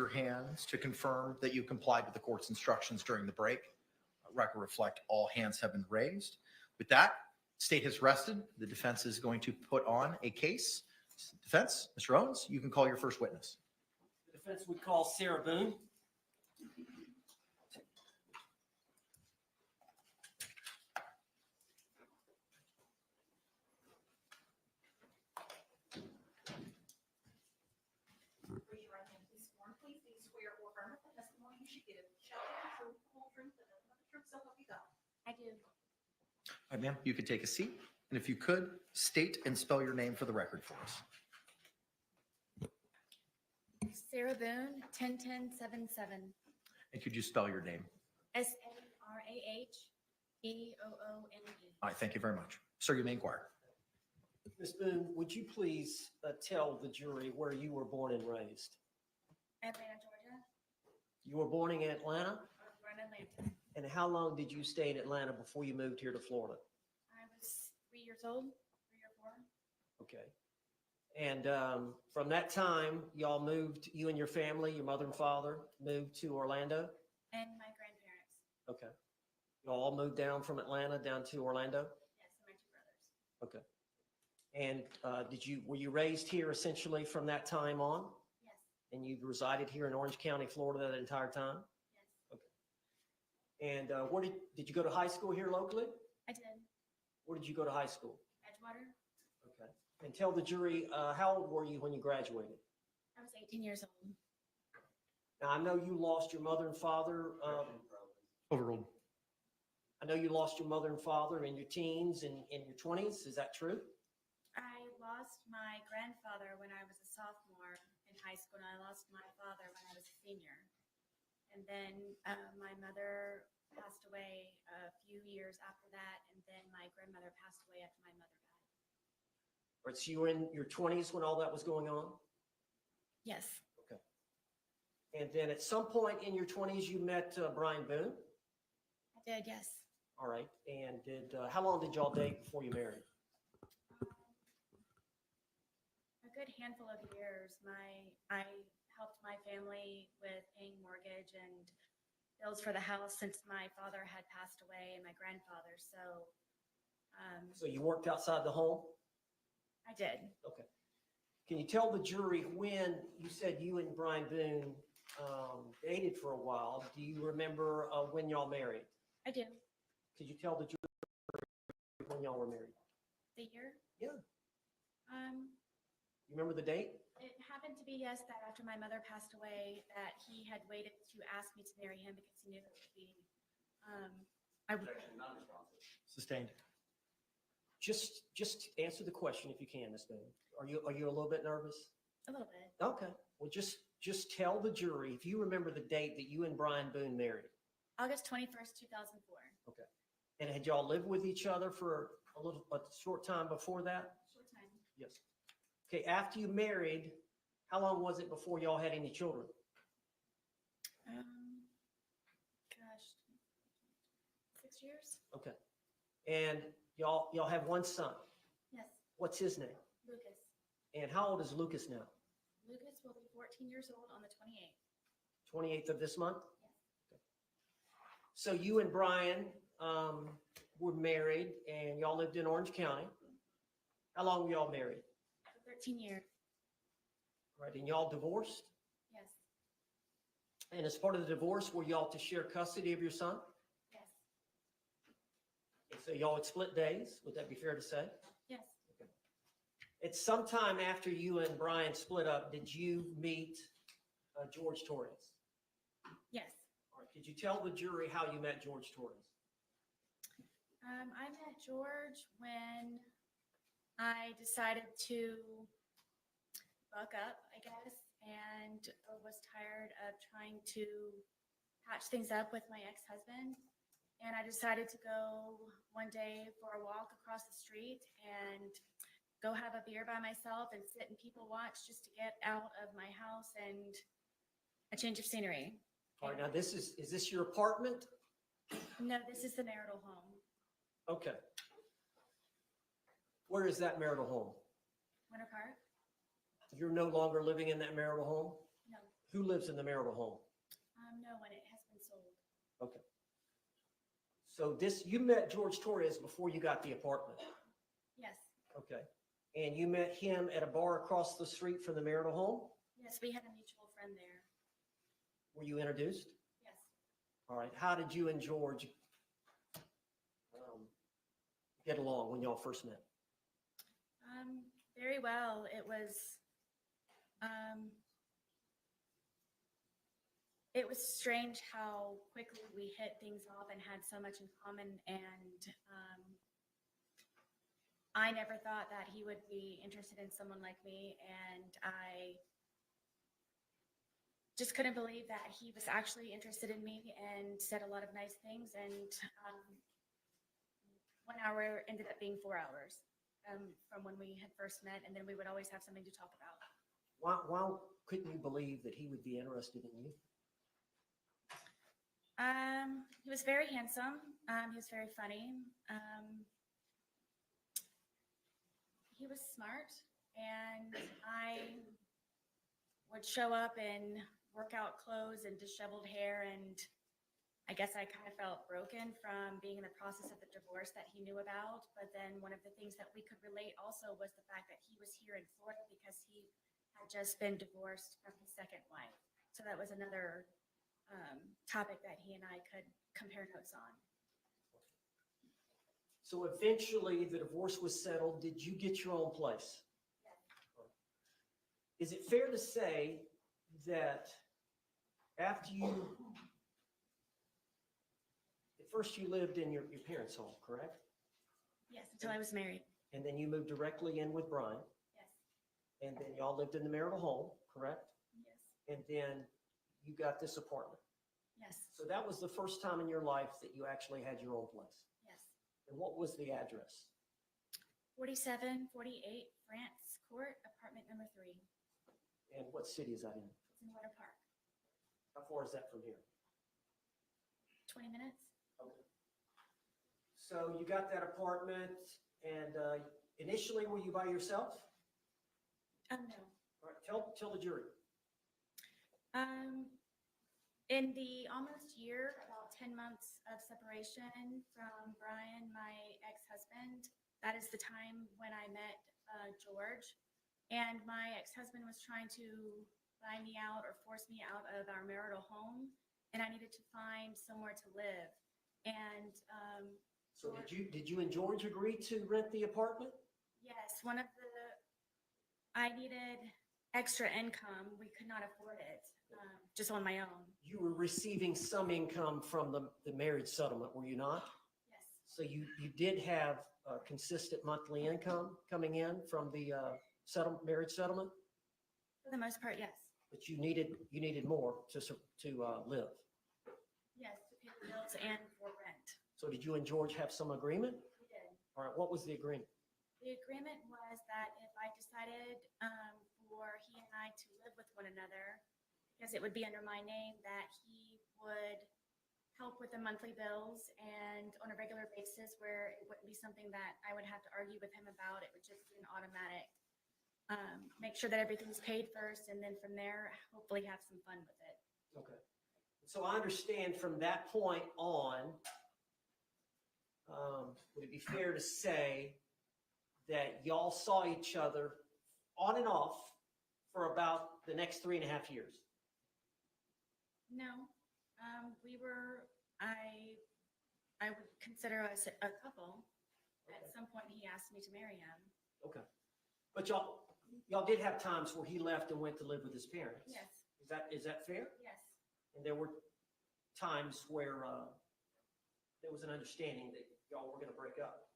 your hands to confirm that you complied with the court's instructions during the break. Record reflect all hands have been raised. With that, state has rested. The defense is going to put on a case. Defense, Mr. Owens, you can call your first witness. The defense would call Sarah Boone. Raise your right hand, please. Sworn, please. Do you swear or affirm that the testimony you should give shall be the truth, the whole truth, and nothing but the truth, so help you God? I do. All right, ma'am, you could take a seat. And if you could, state and spell your name for the record for us. Sarah Boone, 101077. And could you spell your name? SARAHBOONE. All right, thank you very much. Sir, you may inquire. Ms. Boone, would you please tell the jury where you were born and raised? Atlanta, Georgia. You were born in Atlanta? I was born in Atlanta. And how long did you stay in Atlanta before you moved here to Florida? I was 3 years old, 3 or 4. Okay. And from that time, y'all moved, you and your family, your mother and father, moved to Orlando? And my grandparents. Okay. You all moved down from Atlanta down to Orlando? Yes, and my 2 brothers. Okay. And were you raised here essentially from that time on? Yes, And you resided here in Orange County, Florida that entire time? yes. And where did you go to high school here locally? I did. Where did you go to high school? Edgewater. Okay. And tell the jury, how old were you when you graduated? I was 18 years old. Now, I know you lost your mother and father. Overruled. I know you lost your mother and father in your teens and in your 20s. Is that true? I lost my grandfather when I was a sophomore in high school, and I lost my father when I was a senior. And then my mother passed away a few years after that, and then my grandmother passed away after my mother died. All right, so you were in your 20s when all that was going on? Yes. Okay. And then at some point in your 20s, you met Brian Boone? I did, yes. All right. And how long did y'all date before you married? A good handful of years. I helped my family with paying mortgage and bills for the house since my father had passed away and my grandfather. So So you worked outside the home? I did. Okay. Can you tell the jury when you said you and Brian Boone dated for a while? Do you remember when y'all married? I do. Could you tell the jury when y'all were married? The year? Yeah. You You remember the date? It happened to be, yes, that after my mother passed away, that he had waited to ask me to marry him because he knew it would be, I would. Sustained. Just answer the question if you can, Ms. Boone. Are you a little bit nervous? A little bit. Okay. Well, just tell the jury if you remember the date that you and Brian Boone married. August 21st, 2004. Okay. And had y'all lived with each other for a short time before that? Short time. Yes. Okay. After you married, how long was it before y'all had any children? Gosh, 6 years? Okay. And y'all have one son. Yes. What's his name? Lucas. And how old is Lucas now? Lucas will be 14 years old on the 28th. 28th of this month? Yes. Okay. So you and Brian were married and y'all lived in Orange County. How long were y'all married? For 13 years. Right. And y'all divorced? Yes. And as part of the divorce, were y'all to share custody of your son? Yes. And so y'all would split days? Would that be fair to say? Yes. It's sometime after you and Brian split up, did you meet George Torres? Yes. All right. Could you tell the jury how you met George Torres? I met George when I decided to buck up, I guess, and was tired of trying to patch things up with my ex-husband. And I decided to go one day for a walk across the street and go have a beer by myself and sit and people watch just to get out of my house and a change of scenery. All right. Now is this your apartment? No, this is the marital home. Okay. Where is that marital home? Winter Park? You're no longer living in that marital home? No. Who lives in the marital home? No one, it has been sold. Okay. So you met George Torres before you got the apartment? Yes, Okay. And you met him at a bar across the street from the marital home? yes, we had a mutual friend there. Were you introduced? Yes. All right. How did you and George get along when y'all first met? Very well. It was strange how quickly we hit things off and had so much in common. And I never thought that he would be interested in someone like me. And I just couldn't believe that he was actually interested in me and said a lot of nice things. And 1 hour ended up being 4 hours from when we had first met. And then we would always have something to talk about. Why couldn't you believe that he would be interested in you? He was very handsome. He was very funny. He was smart, and I would show up in workout clothes and disheveled hair, and I guess I kind of felt broken from being in the process of the divorce that he knew about. But then one of the things that we could relate also was the fact that he was here in Florida because he had just been divorced from his second wife. So that was another topic that he and I could compare notes on. So eventually the divorce was settled. Did you get your own place? Is it fair to say that after at first you lived in your parents' home, correct? Yes, until I was married. And then you moved directly in with Brian, Yes, and then y'all lived in the marital home, correct? yes, And then you got this apartment. yes, So that was the first time in your life that you actually had your own place. yes. And what was the address? 4748 France Court, apartment number 3. And what city is that in? It's in Water Park. How far is that from here? 20 minutes? Okay. So you got that apartment, and initially were you by yourself? No. All right, tell the jury. In the almost year, about 10 months of separation from Brian, my ex-husband, that is the time when I met George. And my ex-husband was trying to buy me out or force me out of our marital home, and I needed to find somewhere to live. And So did you and George agree to rent the apartment? yes, I needed extra income. We could not afford it just on my own. You were receiving some income from the marriage settlement, were you not? Yes, So you did have a consistent monthly income coming in from the marriage settlement, for the most part, yes. but you needed more to live. Yes, to pay the bills and for rent. So did you and George have some agreement? We did. All right, what was the agreement? The agreement was that if I decided for he and I to live with one another, because it would be under my name, that he would help with the monthly bills and on a regular basis where it wouldn't be something that I would have to argue with him about. It would just be an automatic, make sure that everything's paid first, and then from there, hopefully have some fun with it. Okay. So I understand from that point on, would it be fair to say that y'all saw each other on and off for about the next 3.5 years? No, I would consider us a couple. At some point, he asked me to marry him. Okay. But y'all did have times where he left and went to live with his parents. Yes, Is that fair? yes, And there were times where there was an understanding that y'all were going to break up.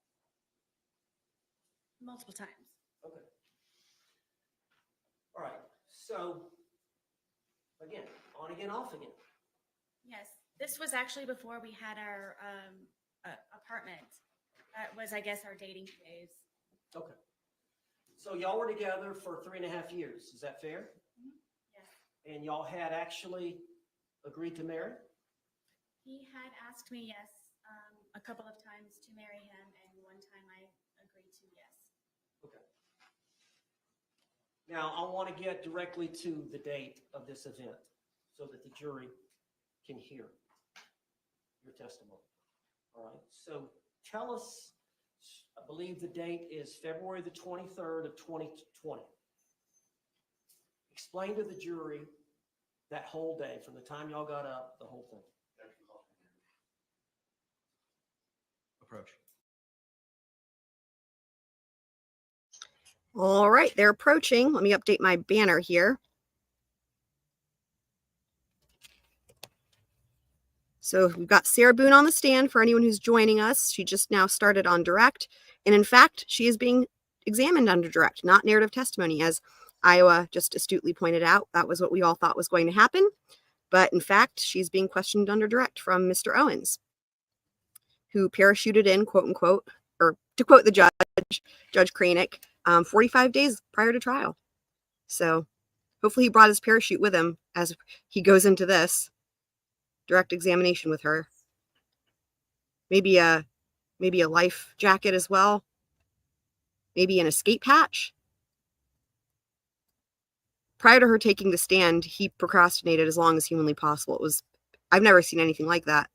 multiple times. Okay. All right. So again, on again, off again. Yes, this was actually before we had our apartment. That was, I guess, our dating phase. Okay. So y'all were together for 3.5 years. Is that fair? Yes, And y'all had actually agreed to marry? he had asked me yes a couple of times to marry him, and one time I agreed to yes. Okay. Now, I want to get directly to the date of this event so that the jury can hear your testimony. All right, so tell us, I believe the date is February the 23rd of 2020. Explain to the jury that whole day, from the time y'all got up, the whole thing. Approach. All right, they're approaching. Let me update my banner here. So we've got Sarah Boone on the stand for anyone who's joining us. She just now started on direct. And in fact, she is being examined under direct, not narrative testimony, as Iowa just astutely pointed out. That was what we all thought was going to happen. But in fact, she's being questioned under direct from Mr. Owens, who parachuted in, quote unquote, or to quote the judge, Judge Kraynick, 45 days prior to trial. So hopefully he brought his parachute with him as he goes into this direct examination with her. Maybe a life jacket as well. Maybe an escape hatch. Prior to her taking the stand, he procrastinated as long as humanly possible. I've never seen anything like that.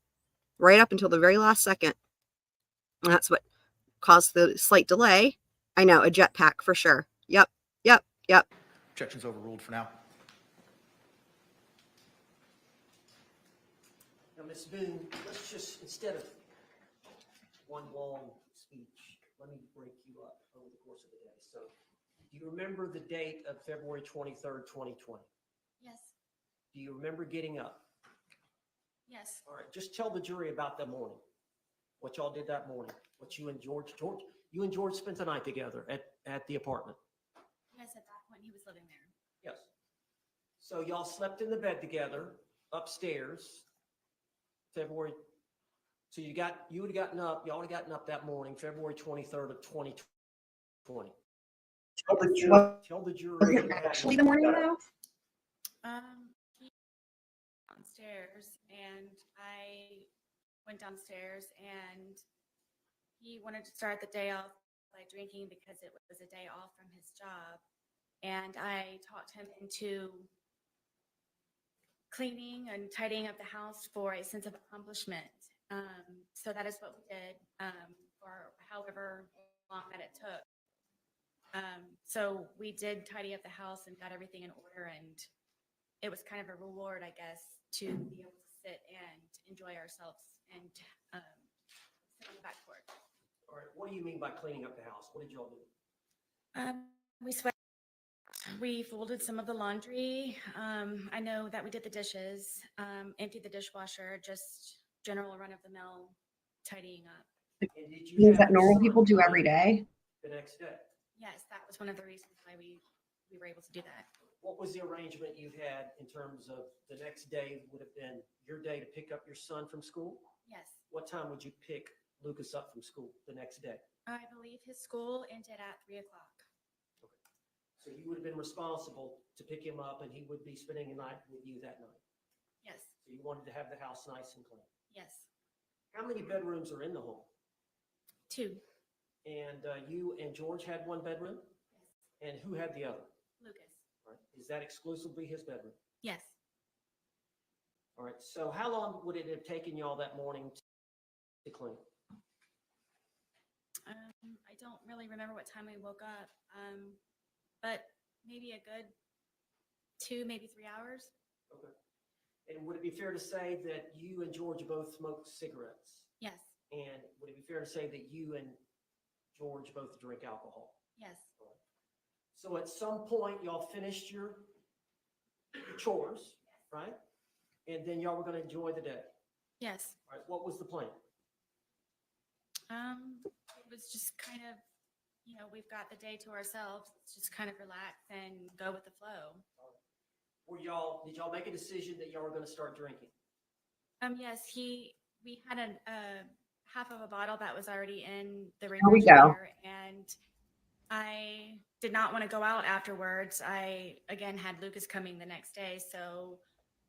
Right up until the very last second. And that's what caused the slight delay. I know, a jetpack for sure. Yep. Objection's overruled for now. Now, Ms. Boone, let's just, instead of one long speech, let me break you up over the course of the day. So, do you remember the date of February 23rd, 2020? Yes. Do you remember getting up? Yes. All right, just tell the jury about the morning, what y'all did that morning, what you and George spent the night together at the apartment. Yes, at that point he was living there. Yes. So y'all slept in the bed together upstairs, February. So y'all would have gotten up that morning, February 23rd of 2020. Tell the jury. Actually, the morning though. He downstairs, and I went downstairs, and he wanted to start the day off by drinking because it was a day off from his job, and I talked him into cleaning and tidying up the house for a sense of accomplishment. So that is what we did for however long that it took. So we did tidy up the house and got everything in order, and it was kind of a reward, I guess, to be able to sit and enjoy ourselves and sit on the back porch. All right, what do you mean by cleaning up the house? What did y'all do? We swept. We folded some of the laundry. I know that we did the dishes, emptied the dishwasher, just general run-of-the-mill tidying up. And did you Things have that normal your people son do every day. the next day? Yes, that was one of the reasons why we were able to do that. What was the arrangement you had in terms of the next day would have been your day to pick up your son from school? Yes, What time would you pick Lucas up from school the next day? I believe his school ended at 3 o'clock. So you would have been responsible to pick him up, and he would be spending a night with you that night. Yes, So you wanted to have the house nice and clean. yes, How many bedrooms are in the home? 2. And you and George had one bedroom? Yes, And who had the other? Lucas. All right. Is that exclusively his bedroom? Yes, All right. So how long would it have taken y'all that morning to clean? I don't really remember what time we woke up, but maybe a good 2, maybe 3 hours. Okay. And would it be fair to say that you and George both smoked cigarettes? Yes, And would it be fair to say that you and George both drink alcohol? yes, So at some point, y'all finished your chores, right? And then y'all were going to enjoy the day. yes. All right. What was the plan? It was just kind of, we've got the day to ourselves. Let's just kind of relax and go with the flow. Did y'all make a decision that y'all were going to start drinking? Yes, we had a half of a bottle that was already in the Here we go. refrigerator, and I did not want to go out afterwards. I again had Lucas coming the next day, so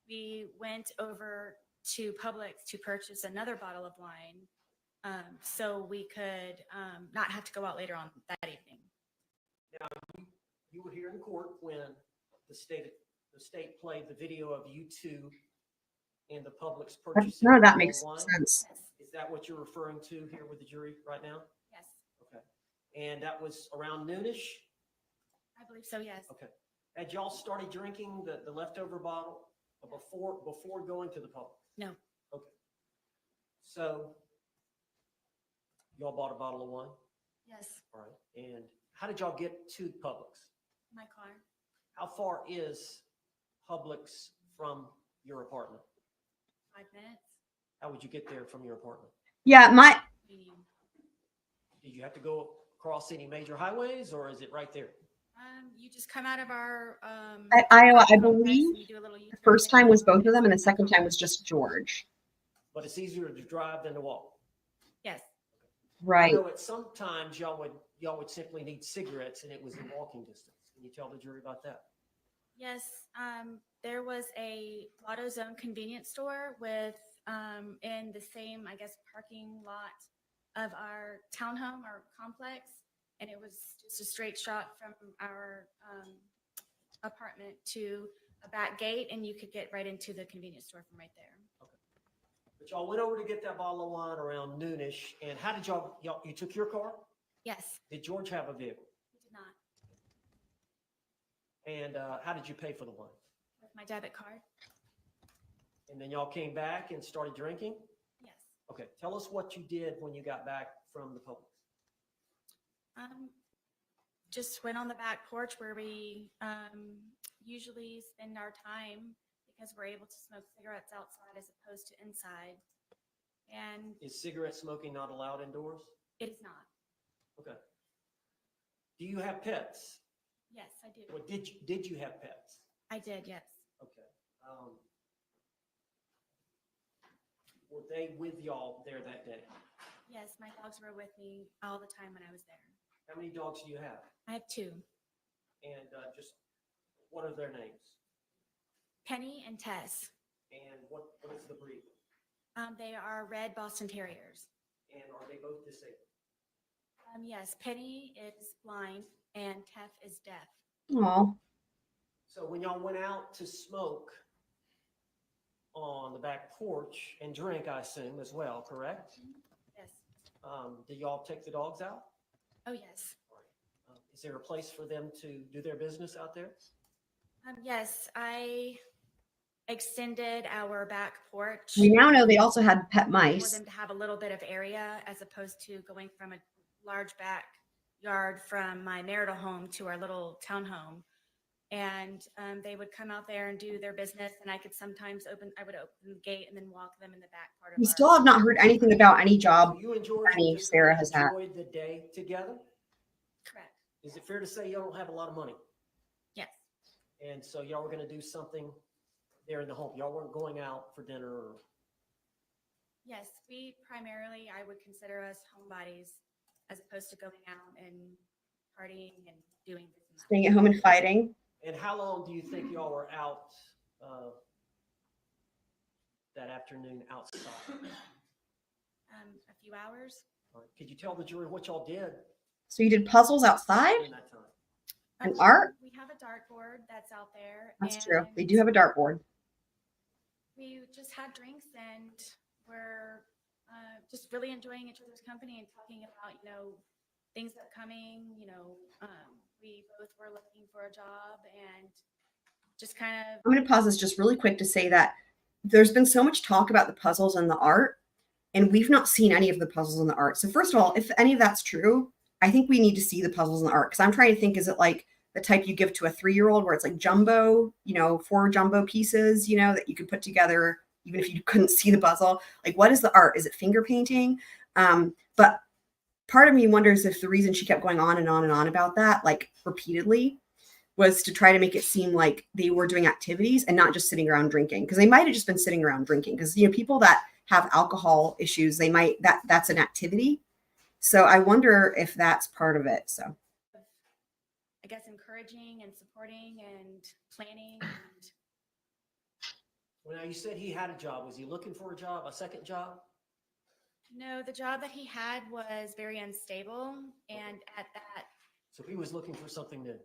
we went over to Publix to purchase another bottle of wine, so we could not have to go out later on that evening. you were here in court when the state played the video of you two and the public's purchasing. No, that of makes wine. sense. Yes. Is that what you're referring to here with the jury right now? Yes. Okay. And that was around noonish? I believe so. Yes. Okay. Had y'all started drinking the leftover bottle before going to the public? No. Okay. So y'all bought a bottle of wine? Yes. All right. And how did y'all get to Publix? My car. How far is Publix from your apartment? 5 minutes. How would you get there from your apartment? Yeah, Medium. Did you have to go across any major highways or is it right there? You just come out of our at Iowa, I complex believe and you do a little the U-turn first there. time was both of them, and the second time was just George. But it's easier to drive than to walk. Yes. I Right. know at some times y'all would simply need cigarettes and it was in walking distance. Can you tell the jury about that? Yes. There was a AutoZone convenience store with in the same, I guess, parking lot of our townhome or complex, and it was just a straight shot from our apartment to a back gate, and you could get right into the convenience store from right there. But y'all went over to get that bottle of wine around noonish. And how did you took your car? Yes. Did George have a vehicle? We did not. And how did you pay for the wine? With my debit card. And then y'all came back and started drinking? Yes. Okay, tell us what you did when you got back from the Publix. Just went on the back porch where we usually spend our time because we're able to smoke cigarettes outside as opposed to inside. And Is cigarette smoking not allowed indoors? it is not. Okay. Do you have pets? Yes, I do. Well, did you have pets? I did, yes. Okay. Were they with y'all there that day? Yes, my dogs were with me all the time when I was there. How many dogs do you have? I have 2, And just what are their names? Penny and Tess. And what is the breed? They are red Boston Terriers. And are they both disabled? Yes, Penny is blind and Tess is deaf. Oh, So when y'all went out to smoke on the back porch and drink, I assume as well, correct? Yes. Did y'all take the dogs out? Oh, yes. Is there a place for them to do their business out there? Yes, I extended our back porch we now know they also had pet for mice. them to have a little bit of area as opposed to going from a large backyard from my marital home to our little townhome. And they would come out there and do their business, and I would open the gate and then walk them in the back part of We our. still have not heard anything about any job. So you and George Penny, just Sarah has had. enjoyed the day together? Correct. Is it fair to say y'all don't have a lot of money? Yes. And so y'all were going to do something there in the home. Y'all weren't going out for dinner or Yes, I would consider us homebodies as opposed to going out and partying and doing this and that. Staying at home and fighting. And how long do you think y'all were out that afternoon outside? A few hours. All right. Could you tell the jury what y'all did So you did puzzles outside in that time? and art? We have a dartboard that's out there. That's true. They and do have a dartboard. We just had drinks and we're just really enjoying each other's company and talking about, things upcoming, we both were looking for a job and just kind of. I'm going to pause this just really quick to say that there's been so much talk about the puzzles and the art, and we've not seen any of the puzzles and the art. So first of all, if any of that's true, I think we need to see the puzzles and the art, because I'm trying to think, is it like the type you give to a 3-year-old where it's like jumbo, 4 jumbo pieces, that you could put together even if you couldn't see the puzzle? Like, what is the art? Is it finger painting? But part of me wonders if the reason she kept going on and on and on about that, like repeatedly, was to try to make it seem like they were doing activities and not just sitting around drinking. Because they might have just been sitting around drinking. Because, people that have alcohol issues, that's an activity. So I wonder if that's part of it. So I guess encouraging and supporting and planning. And Well, now you said he had a job. Was he looking for a job, a second job? no, the job that he had was very unstable. And at that, So he was looking for something new.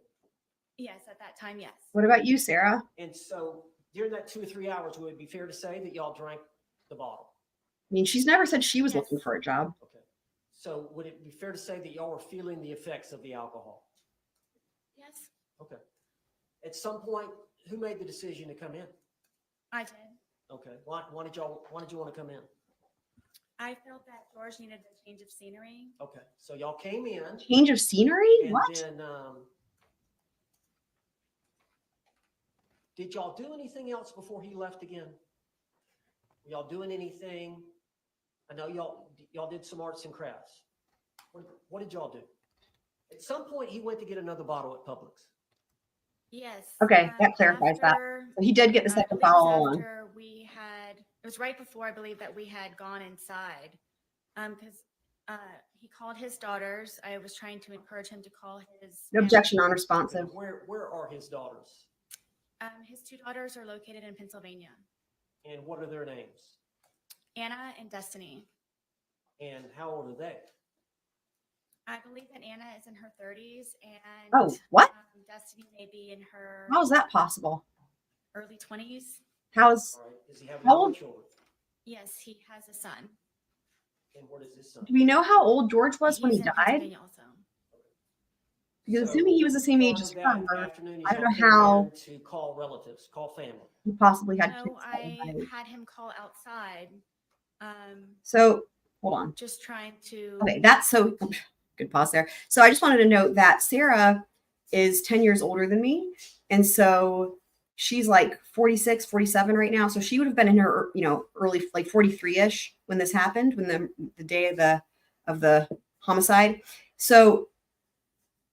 Yes, at that time, yes. What about you, Sarah? And so during that 2 or 3 hours, would it be fair to say that y'all drank the bottle? I mean, she's never said she was Yes. looking for a job. Okay. So would it be fair to say that y'all were feeling the effects of the alcohol? Yes, Okay. At some point, who made the decision to come in? I did. Okay. Why did you want to come in? I felt that George needed a change of scenery. Okay. So y'all came in Change of scenery? and What? then, did y'all do anything else before he left again? Were y'all doing anything? I know y'all did some arts and crafts. What did y'all do? At some point, he went to get another bottle at Publix. Yes. Okay, that clarifies that. So he did get the I second believe it was follow on. after it was right before I believe that we had gone inside. Because he called his daughters. I was trying to encourage him to call his No objection, non-responsive. Where are his daughters? His 2 daughters are located in Pennsylvania. And what are their names? Anna and Destiny. And how old are they? I believe that Anna is in her 30s and Oh, what? Destiny may be in her How is that possible? early 20s. How's, All right. Does he have How any old- children? Yes, he has a son. And what is his son? do we know how old George was when He's he in died? Pennsylvania also. Because So, assuming he was the same age part as of her, that afternoon, I don't y'all know came how- in to call relatives, call family. he possibly had No, kids. that I night. had him call outside, So, hold on. just trying to. Okay, that's so good pause there. So I just wanted to note that Sarah is 10 years older than me. And so she's like 46, 47 right now. So she would have been in her, early, like 43-ish when this happened, when the day of the homicide. So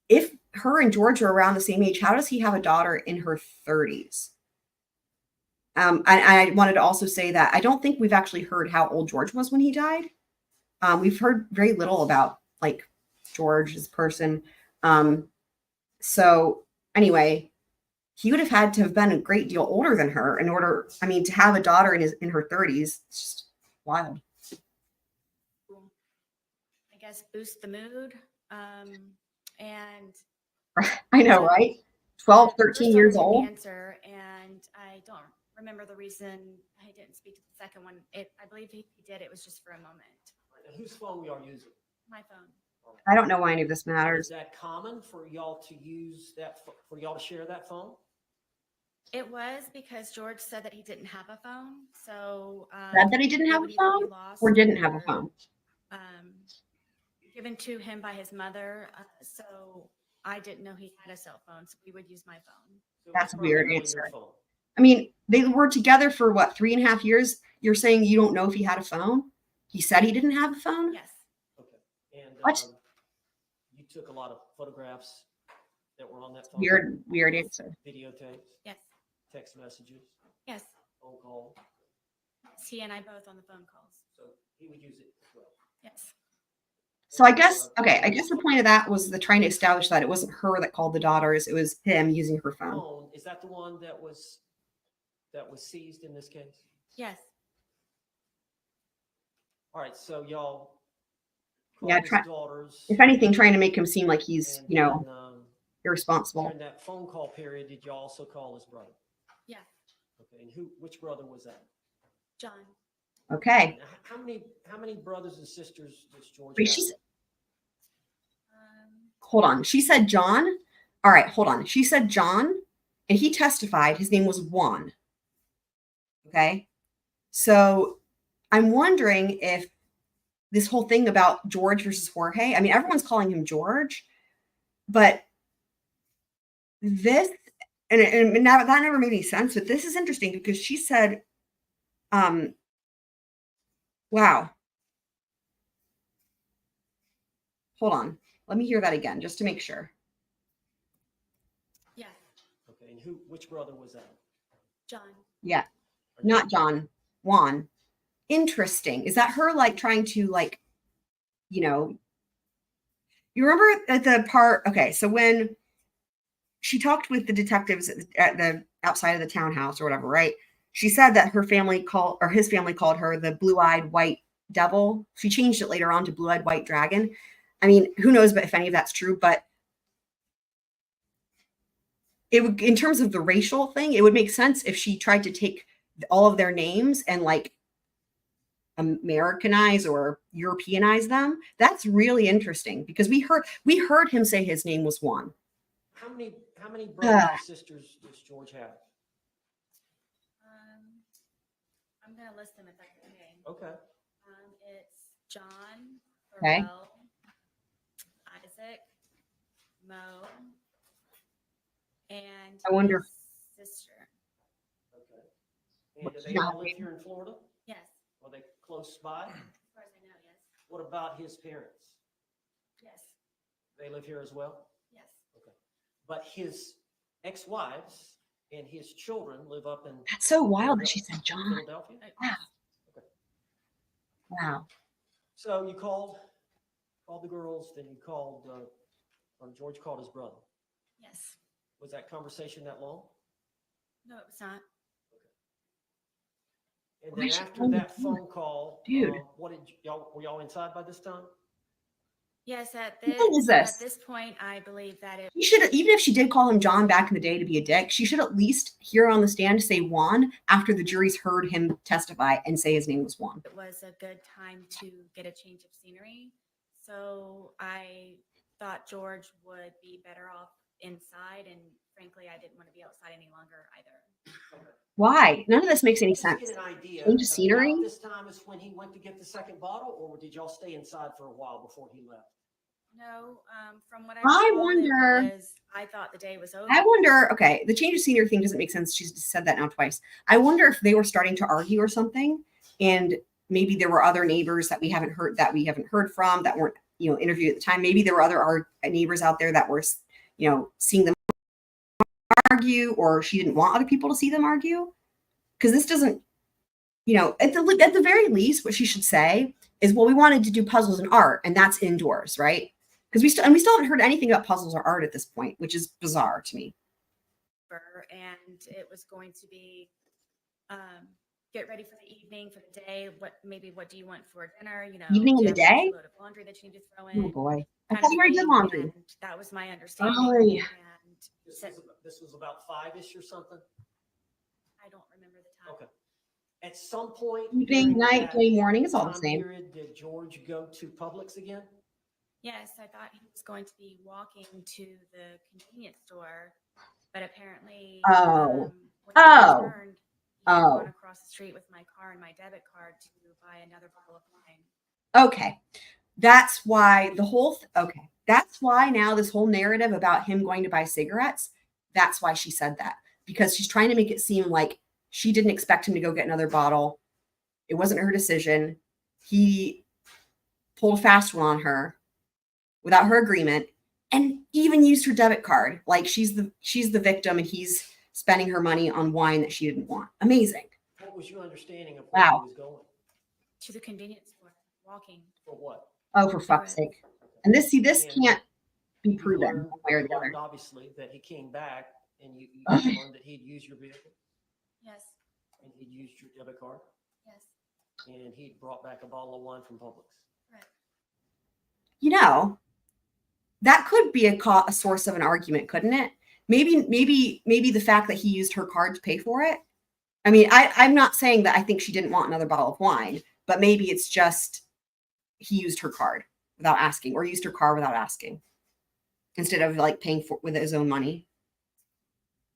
if her and George are around the same age, how does he have a daughter in her 30s? I wanted to also say that I don't think we've actually heard how old George was when he died. We've heard very little about like George as a person. So anyway, he would have had to have been a great deal older than her in order, to have a daughter in her 30s. It's just wild. I guess boost the mood. And I know, right? 12, the 13 first years one didn't old. answer, and I don't remember the reason I didn't speak to the second one. I believe he did. It was just for a moment. And whose phone we are using? My phone. I don't know why any of this Is matters. that common for y'all to use that, for y'all to share that phone? It was because George said that he didn't have a phone. So Said that he didn't it have a would either be phone lost or didn't have a or, phone? Given to him by his mother. So I didn't know he had a cell phone. So we would use my phone. So That's it's a weird primarily your answer. phone. They were together for what, 3.5 years? You're saying you don't know if he had a phone? He said he didn't have a phone? Yes. Okay. And What? you took a lot of photographs that were on that phone? Weird answer. Videotapes, Yes. text messages, Yes. phone calls. He and I both on the phone calls. So he would use it as well. Yes. So I guess the point of that was the trying to establish that it wasn't her that called the daughters. It was him using her phone. Phone, is that the one that was seized in this case? Yes. All right, so y'all Yeah, called his daughters. If anything, trying to make him seem like he's, and then, irresponsible. during that phone call period, did you also call his brother? Yeah. Okay, and which brother was that? John. Okay. And how many brothers and sisters does George Wait, have? Hold on. She said John. All right, hold on. She said John, and he testified his name was Juan. Okay. So I'm wondering if this whole thing about George versus Jorge, everyone's calling him George, but this, and that never made any sense, but this is interesting because she said, wow. Hold on. Let me hear that again, just to make sure. Yeah. Okay, and which brother was that? John. Yeah. Not John. Juan. Interesting. Is that her trying to you remember at the part, okay, so when she talked with the detectives at the outside of the townhouse or whatever, right? She said that his family called her the blue-eyed white devil. She changed it later on to blue-eyed white dragon. Who knows if any of that's true, but it would, in terms of the racial thing, it would make sense if she tried to take all of their names and like Americanize or Europeanize them. That's really interesting because we heard him say his name was Juan. How many brothers and sisters does George have? I'm gonna list them if that's okay. Okay. It's John, Okay. Pharrell, Isaac, Mo, and I wonder- his sister. Okay. And do they all live here in Florida? Yes, Are they close by? as far as I know, yes. What about his parents? Yes, They live here as well? yes. But his ex-wives and his children live up in That's so wild that she said John. Philadelphia? Wow. Wow. So you called the girls, then you called, George called his brother. Yes. Was that conversation that long? No, it was not. And Why then she after called that him? phone call, Dude. what did were y'all inside by this time? Yes, at When is this? this point, I believe that it She should, even if she did call him John back in the day to be a dick, she should at least hear on the stand say Juan after the jury's heard him testify and say his name was Juan. was a good time to get a change of scenery. So I thought George would be better off inside, and frankly, I didn't want to be outside any longer either. Why? None of this makes any Just sense. get an idea. Change of scenery? About this time is when he went to get the second bottle, or did y'all stay inside for a while before he left? No, from what I I recall, wonder- I thought the day was over. I wonder, okay, the change of scenery thing doesn't make sense. She's said that now twice. I wonder if they were starting to argue or something, and maybe there were other neighbors that we haven't heard from that weren't, interviewed at the time. Maybe there were other neighbors out there that were, seeing them argue, or she didn't want other people to see them argue. Because this doesn't, at the very least, what she should say is, well, we wanted to do puzzles and art, and that's indoors, right? Because we still haven't heard anything about puzzles or art at this point, which is bizarre to me. And it was going to be get ready for the evening, for the day. What do you want for dinner? Evening do in you the have a day? load of laundry that you need to throw in. Oh boy, I kind thought of you already did thing, laundry. and that was my understanding. Oh, yeah. And This was about 5-ish or something? I don't remember the time. Okay. At some point. Evening, during night, that day, morning, it's all the time same. period, did George go to Publix again? Yes, I thought he was going to be walking to the convenience store, but apparently, Oh. when he Oh. returned, he had Oh. gone across the street with my car and my debit card to buy another bottle of wine. Okay. That's why that's why now this whole narrative about him going to buy cigarettes, that's why she said that. Because she's trying to make it seem like she didn't expect him to go get another bottle. It wasn't her decision. He pulled a fast one on her without her agreement and even used her debit card. Like she's the victim and he's spending her money on wine that she didn't want. Amazing. What was your understanding of where Wow. he was going? To the convenience store, walking. For what? Oh, for fuck's sake. And this can't be You proven learned- one way or you the other. learned, obviously, that he came back and you Okay. learned that he'd used your vehicle Yes, and he'd used your debit card yes, and he'd brought back a bottle of wine from Publix. right. That could be a source of an argument, couldn't it? Maybe the fact that he used her card to pay for it. I mean, I'm not saying that I think she didn't want another bottle of wine, but maybe it's just he used her card without asking, or used her car without asking, instead of like paying for with his own money.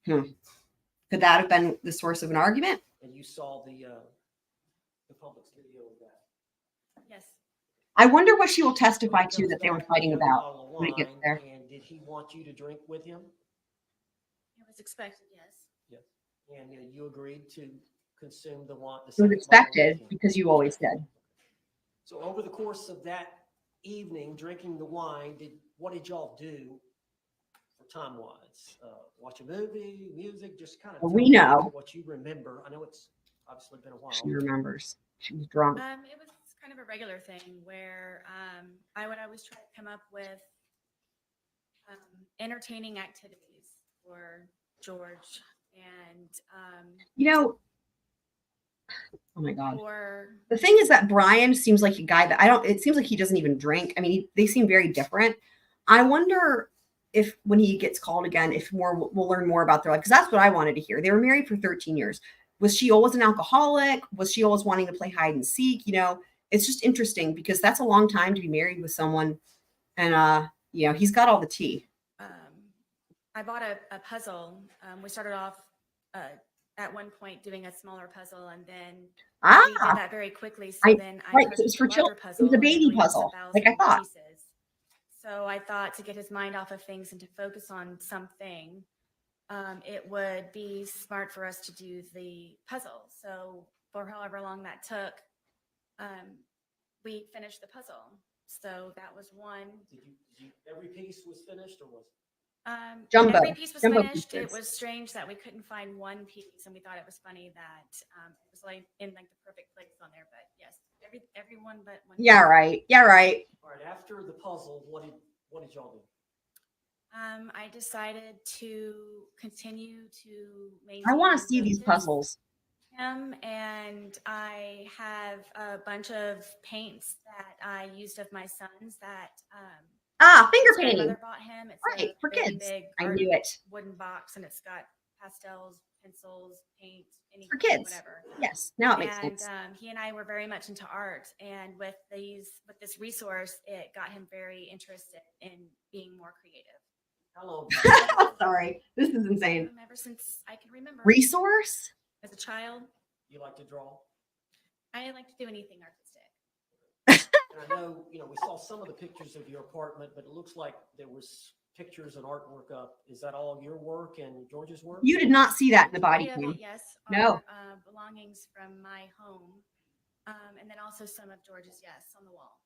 Could that have been the source of an argument? And you saw the Publix video of that. Yes, I wonder what she will testify When he to comes that they were back with fighting the other about bottle of when it gets wine, there. And did he want you to drink with him? it was expected, yes. And you agreed to consume the wine? It was expected because you always did. So over the course of that evening, drinking the wine, what did y'all do for time-wise? Watch a movie, music, just kind of. Well, we know. What you remember. I know it's obviously been a while. She remembers. She was drunk. It was kind of a regular thing where I would always try to come up with entertaining activities for George and Oh my God. for The thing is that Brian seems like a guy that it seems like he doesn't even drink. I mean, they seem very different. I wonder if when he gets called again, if more we'll learn more about their life, because that's what I wanted to hear. They were married for 13 years. Was she always an alcoholic? Was she always wanting to play hide and seek? You know, it's just interesting because that's a long time to be married with someone, and you know, he's got all the tea. I bought a puzzle. We started off at one point doing a smaller puzzle, and then we did that very quickly. So then I right, 'cause it was purchased for a larger children. It puzzle. was a and I baby believe it was puzzle, like I 1,000 thought. pieces. So I thought to get his mind off of things and to focus on something, it would be smart for us to do the puzzle. So for however long that took, we finished the puzzle. So that was one. Did you every piece was finished or was? Jumbo. Every piece was Jumbo finished. It pieces. was strange that we couldn't find one piece, and we thought it was funny that it was like in like the perfect place on there. But yes, everyone but one. Yeah, right. Yeah, right. All right. After the puzzle, what did y'all do? I decided to continue to maintain. I want to see these focus. puzzles. And I have a bunch of paints that I used of my son's that Finger his painting. grandmother bought him. It's Right, a for really kids. big I art knew it. wooden box, and it's got pastels, pencils, paint, anything, For kids. whatever. Yes, now it makes And sense. he and I were very much into art, and with this resource, it got him very interested in being more creative. How long? Sorry, this is insane. Ever since I can remember, Resource? as a child, You like to draw? I like to do anything artistic. And I know, we saw some of the pictures of your apartment, but it looks like there was pictures and artwork up. Is that all your work and George's work? You did not see that in the body Majority of cam. it, yes, No. are belongings from my home, and then also some of George's, yes, on the wall.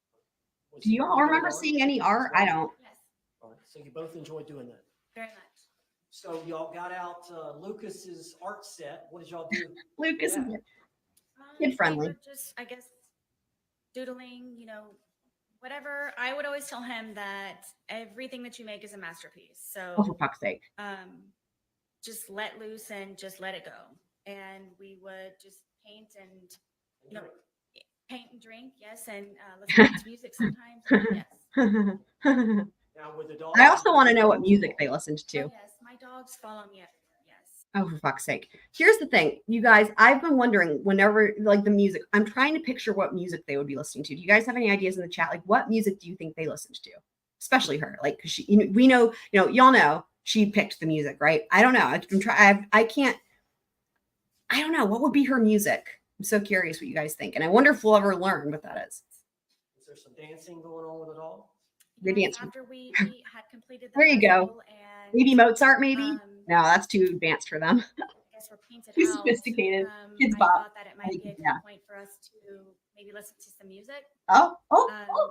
Do you all remember seeing any art? I don't. Yes, All right, so you both enjoy doing that. very much. So y'all got out Lucas's art set. What did y'all do? Lucas Yeah. is Kid friendly. We were just, I guess, doodling, whatever. I would always tell him that everything that you make is a masterpiece. oh, for So fuck's sake. just let loose and just let it go. And we would just paint and paint and drink, yes, and listen to music sometimes, yes. Now with the dogs. I also want to know what music they listened to. Oh, yes, my dogs follow me everywhere, yes. Oh, for fuck's sake. Here's the thing, you guys, I've been wondering whenever, like the music, I'm trying to picture what music they would be listening to. Do you guys have any ideas in the chat? Like, what music do you think they listened to? Especially her, like, because she, we know, y'all know she picked the music, right? I don't know. I don't know. What would be her music? I'm so curious what you guys think. And I wonder if we'll ever learn what that is. Is there some dancing going on with it all? You're Yes, dancing. after we had completed the There you go. puzzle and, Maybe Mozart, maybe? um, No, that's too advanced for them. I guess we're painted Too out. sophisticated. Kids I bop. thought that it might be a good Yeah. point for us to maybe listen to some music. Oh.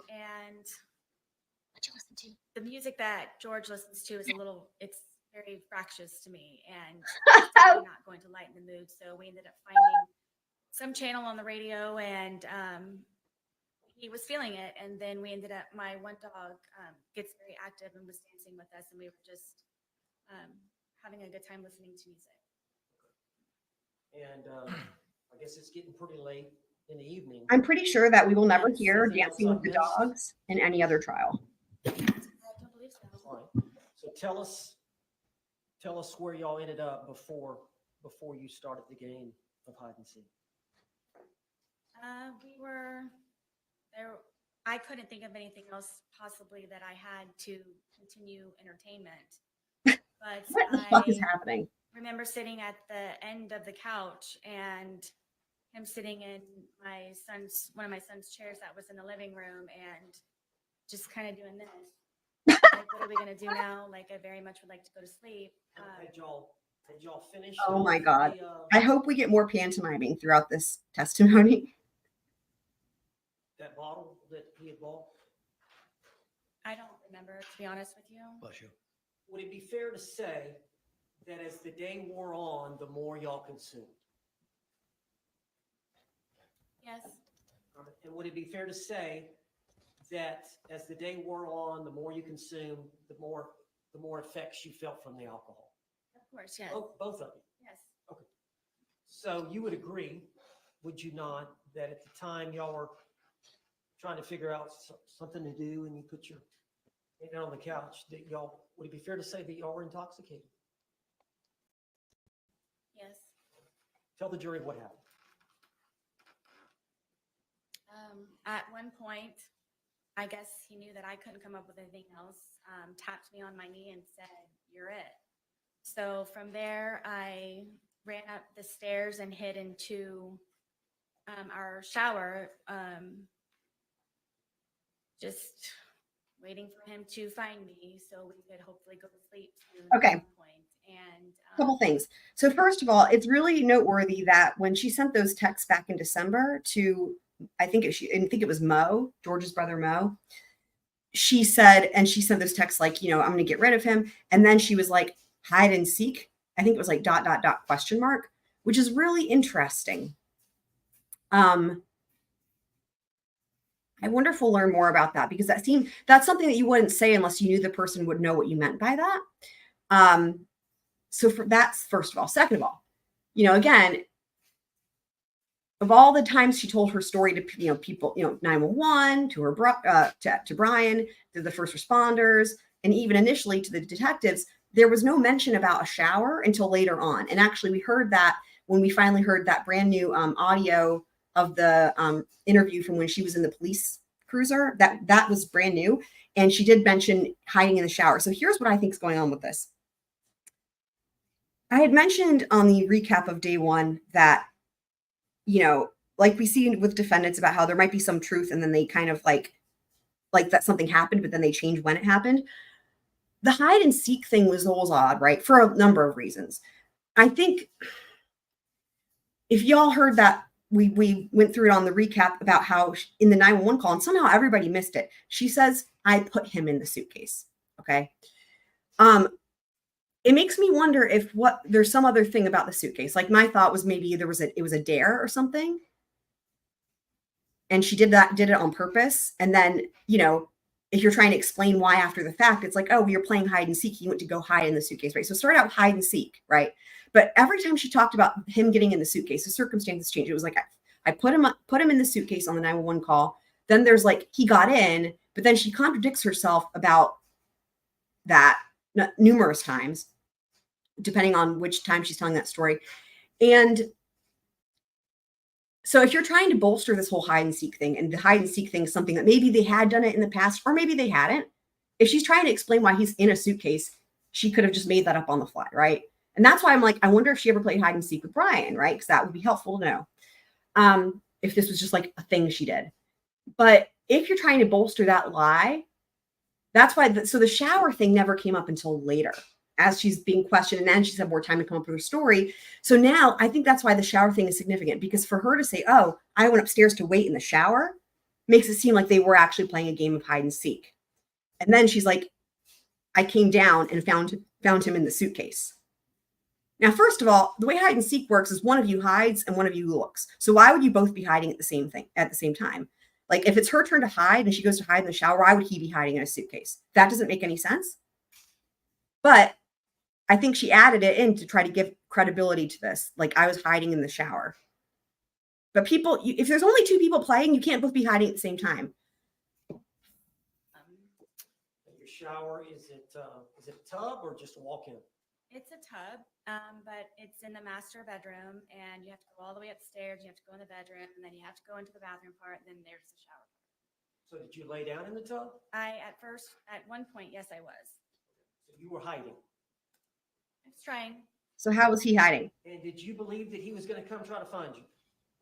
And the music that George listens to is it's very fractious to me, and it's definitely not going to lighten the mood. So we ended up finding some channel on the radio, and he was feeling it. And then we ended up, my one dog gets very active and was dancing with us, and we were just having a good time listening to music. And I guess it's getting pretty late in the evening. I'm pretty sure that we will never Yes. hear Anything Dancing else with the I missed? Dogs in any other trial. I don't believe so. All right. So tell us where y'all ended up before you started the game of hide and seek. We were there. I couldn't think of anything else possibly that I had to continue entertainment. But What the fuck is I happening? remember sitting at the end of the couch and him sitting in one of my son's chairs that was in the living room, and just kind of doing this. Like, what are we gonna do now? Like, I very much would like to go to sleep. Had y'all finished? Oh my off God. the, I hope we get more pantomiming throughout this testimony. that bottle that he had bought? I don't remember, to be honest with you. Bless you. Would it be fair to say that as the day wore on, the more y'all consumed? Yes. And would it be fair to say that as the day wore on, the more you consumed, the more effects you felt from the alcohol? Of course, yes. Both of you. Yes. So you would agree, would you not, that at the time y'all were trying to figure out something to do and you put your And down on the couch, that y'all, would it be fair to say that y'all were intoxicated? Yes. Tell the jury what happened. At one point, I guess he knew that I couldn't come up with anything else, tapped me on my knee and said, "You're it." So from there, I ran up the stairs and hid into our shower, just waiting for him to find me so we could hopefully go to sleep soon Okay. at some point. And Couple things. So first of all, it's really noteworthy that when she sent those texts back in December to, I think it was Mo, George's brother Mo, she sent those texts like, I'm going to get rid of him. And then she was like, hide and seek. I think it was like ... question mark, which is really interesting. I wonder if we'll learn more about that, because that's something that you wouldn't say unless you knew the person would know what you meant by that. So that's first of all. Second of all, again, of all the times she told her story to people, 911, to her to Brian, to the first responders, and even initially to the detectives, there was no mention about a shower until later on. And actually, we heard that when we finally heard that brand new audio of the interview from when she was in the police cruiser. That was brand new, and she did mention hiding in the shower. So here's what I think is going on with this. I had mentioned on the recap of day one that, like we see with defendants about how there might be some truth and then they kind of like that something happened, but then they change when it happened. The hide and seek thing was always odd, right? For a number of reasons. I think if y'all heard that, we went through it on the recap about how in the 911 call, and somehow everybody missed it. She says, "I put him in the suitcase." Okay. It makes me wonder if there's some other thing about the suitcase. Like my thought was maybe it was a dare or something. And she did it on purpose. And then, if you're trying to explain why after the fact, it's like, oh, we were playing hide and seek. He went to go hide in the suitcase, right? So start out hide and seek, right? But every time she talked about him getting in the suitcase, the circumstances changed. It was like, I put him in the suitcase on the 911 call. Then there's like, he got in, but then she contradicts herself about that numerous times, depending on which time she's telling that story. And so if you're trying to bolster this whole hide and seek thing, and the hide and seek thing is something that maybe they had done it in the past, or maybe they hadn't, if she's trying to explain why he's in a suitcase, she could have just made that up on the fly, right? And that's why I'm like, I wonder if she ever played hide and seek with Brian, right? Because that would be helpful to know. If this was just like a thing she did. But if you're trying to bolster that lie, that's why. So the shower thing never came up until later, as she's being questioned, and then she's had more time to come up with her story. So now I think that's why the shower thing is significant, because for her to say, "Oh, I went upstairs to wait in the shower," makes it seem like they were actually playing a game of hide and seek. And then she's like, "I came down and found him in the suitcase." Now, first of all, the way hide and seek works is one of you hides and one of you looks. So why would you both be hiding at the same time? Like if it's her turn to hide and she goes to hide in the shower, why would he be hiding in a suitcase? That doesn't make any sense. But I think she added it in to try to give credibility to this. Like I was hiding in the shower. But people, if there's only two people playing, you can't both be hiding at the same time. Your shower, is it a tub or just a walk-in? it's a tub, but it's in the master bedroom, and you have to go all the way upstairs. You have to go in the bedroom, and then you have to go into the bathroom part, and then there's the shower. So did you lay down in the tub? At one point, yes, I was. So you were hiding. I was trying. So how was he hiding? And did you believe that he was going to come try to find you?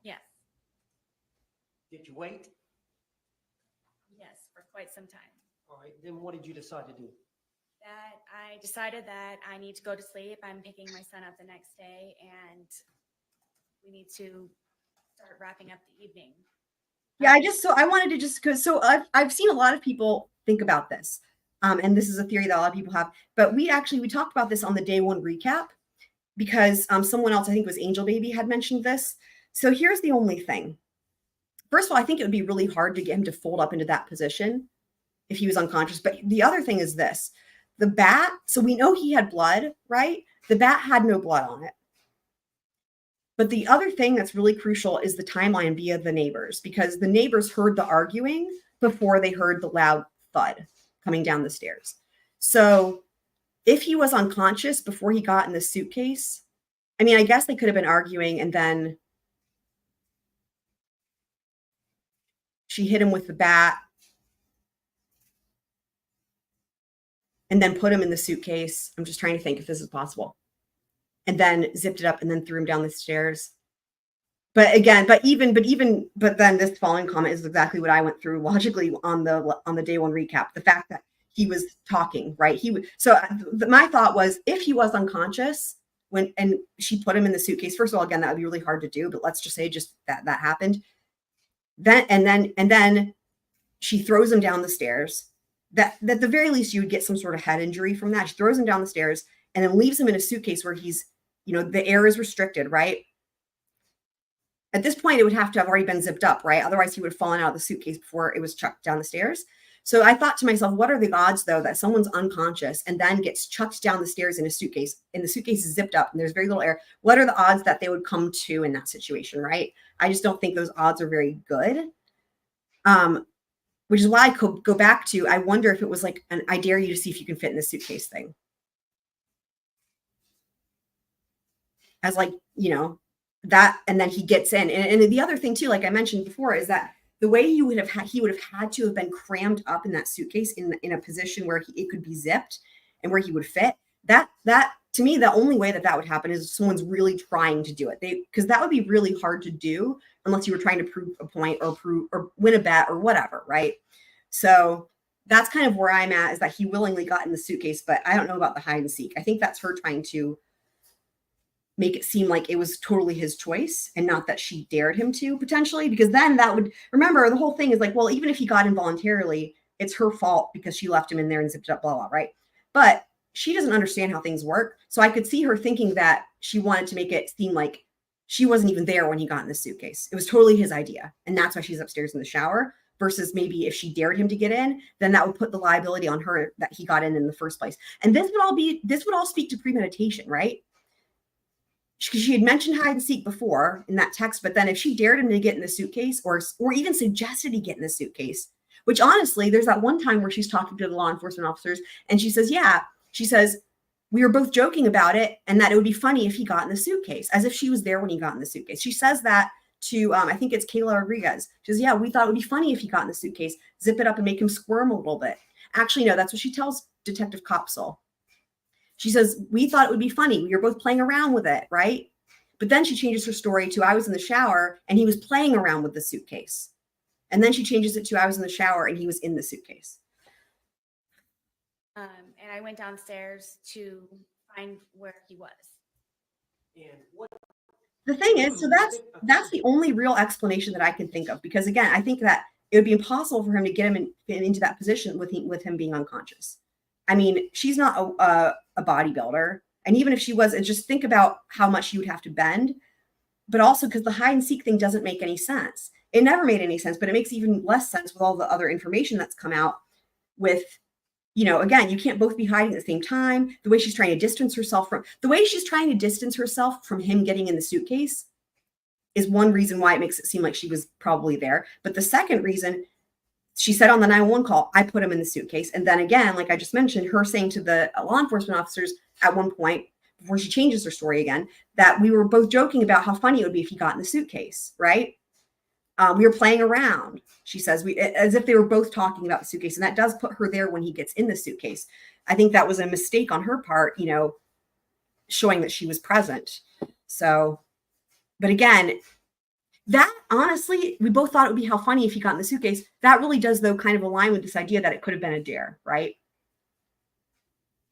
Yes. Did you wait? Yes, for quite some time. All right. Then what did you decide to do? That I decided that I need to go to sleep. I'm picking my son up the next day, and we need to start wrapping up the evening. Yeah, I wanted to just, because I've seen a lot of people think about this. And this is a theory that a lot of people have, but we talked about this on the day one recap, because someone else, I think it was Angel Baby, had mentioned this. So here's the only thing. First of all, I think it would be really hard to get him to fold up into that position if he was unconscious. But the other thing is this, the bat, so we know he had blood, right? The bat had no blood on it. But the other thing that's really crucial is the timeline via the neighbors, because the neighbors heard the arguing before they heard the loud thud. coming down the stairs. So if he was unconscious before he got in the suitcase, I mean, I guess they could have been arguing and then she hit him with the bat and then put him in the suitcase. I'm just trying to think if this is possible. And then zipped it up and then threw him down the stairs. But again, but then this following comment is exactly what I went through logically on the day one recap. The fact that he was talking, right? My thought was, if he was unconscious and she put him in the suitcase, first of all, again, that would be really hard to do, but let's just say that happened. Then she throws him down the stairs. That at the very least, you would get some sort of head injury from that. She throws him down the stairs and then leaves him in a suitcase where he's, the air is restricted, right? At this point, it would have to have already been zipped up, right? Otherwise, he would have fallen out of the suitcase before it was chucked down the stairs. So I thought to myself, what are the odds, though, that someone's unconscious and then gets chucked down the stairs in a suitcase, and the suitcase is zipped up and there's very little air? What are the odds that they would come to in that situation, right? I just don't think those odds are very good. Which is why I could go back to, I wonder if it was like an I dare you to see if you can fit in the suitcase thing. As like, that, and then he gets in. And the other thing too, like I mentioned before, is that the way he would have had to have been crammed up in that suitcase in a position where it could be zipped and where he would fit. That to me, the only way that would happen is if someone's really trying to do it. Because that would be really hard to do unless you were trying to prove a point or win a bet or whatever, right? So that's kind of where I'm at, is that he willingly got in the suitcase, but I don't know about the hide and seek. I think that's her trying to make it seem like it was totally his choice and not that she dared him to, potentially, because then that would, remember, the whole thing is like, well, even if he got involuntarily, it's her fault because she left him in there and zipped up, blah, blah, right? But she doesn't understand how things work. So I could see her thinking that she wanted to make it seem like she wasn't even there when he got in the suitcase. It was totally his idea. And that's why she's upstairs in the shower, versus maybe if she dared him to get in, then that would put the liability on her that he got in the first place. And this would all speak to premeditation, right? Because she had mentioned hide and seek before in that text, but then if she dared him to get in the suitcase or even suggested he get in the suitcase, which honestly, there's that one time where she's talking to the law enforcement officers and she says, we were both joking about it and that it would be funny if he got in the suitcase, as if she was there when he got in the suitcase. She says that to, I think it's Kayla Rodriguez. She says, we thought it would be funny if he got in the suitcase, zip it up and make him squirm a little bit. Actually, no, that's what she tells Detective Koepsell. She says, we thought it would be funny. We were both playing around with it, right? But then she changes her story to, I was in the shower and he was playing around with the suitcase. And then she changes it to, I was in the shower and he was in the suitcase. And I went downstairs to find where he was. And what The thing is, so that's the only real explanation that I can think of. Because again, I think that it would be impossible for him to get him into that position with him being unconscious. I mean, she's not a bodybuilder. And even if she was, and just think about how much she would have to bend. But also because the hide and seek thing doesn't make any sense. It never made any sense, but it makes even less sense with all the other information that's come out with, again, you can't both be hiding at the same time. The way she's trying to distance herself from him getting in the suitcase is one reason why it makes it seem like she was probably there. But the second reason, she said on the 911 call, I put him in the suitcase. And then again, like I just mentioned, her saying to the law enforcement officers at one point, before she changes her story again, that we were both joking about how funny it would be if he got in the suitcase, right? We were playing around, she says, as if they were both talking about the suitcase. And that does put her there when he gets in the suitcase. I think that was a mistake on her part, showing that she was present. So, but again, that honestly, we both thought it would be how funny if he got in the suitcase. That really does, though, kind of align with this idea that it could have been a dare, right?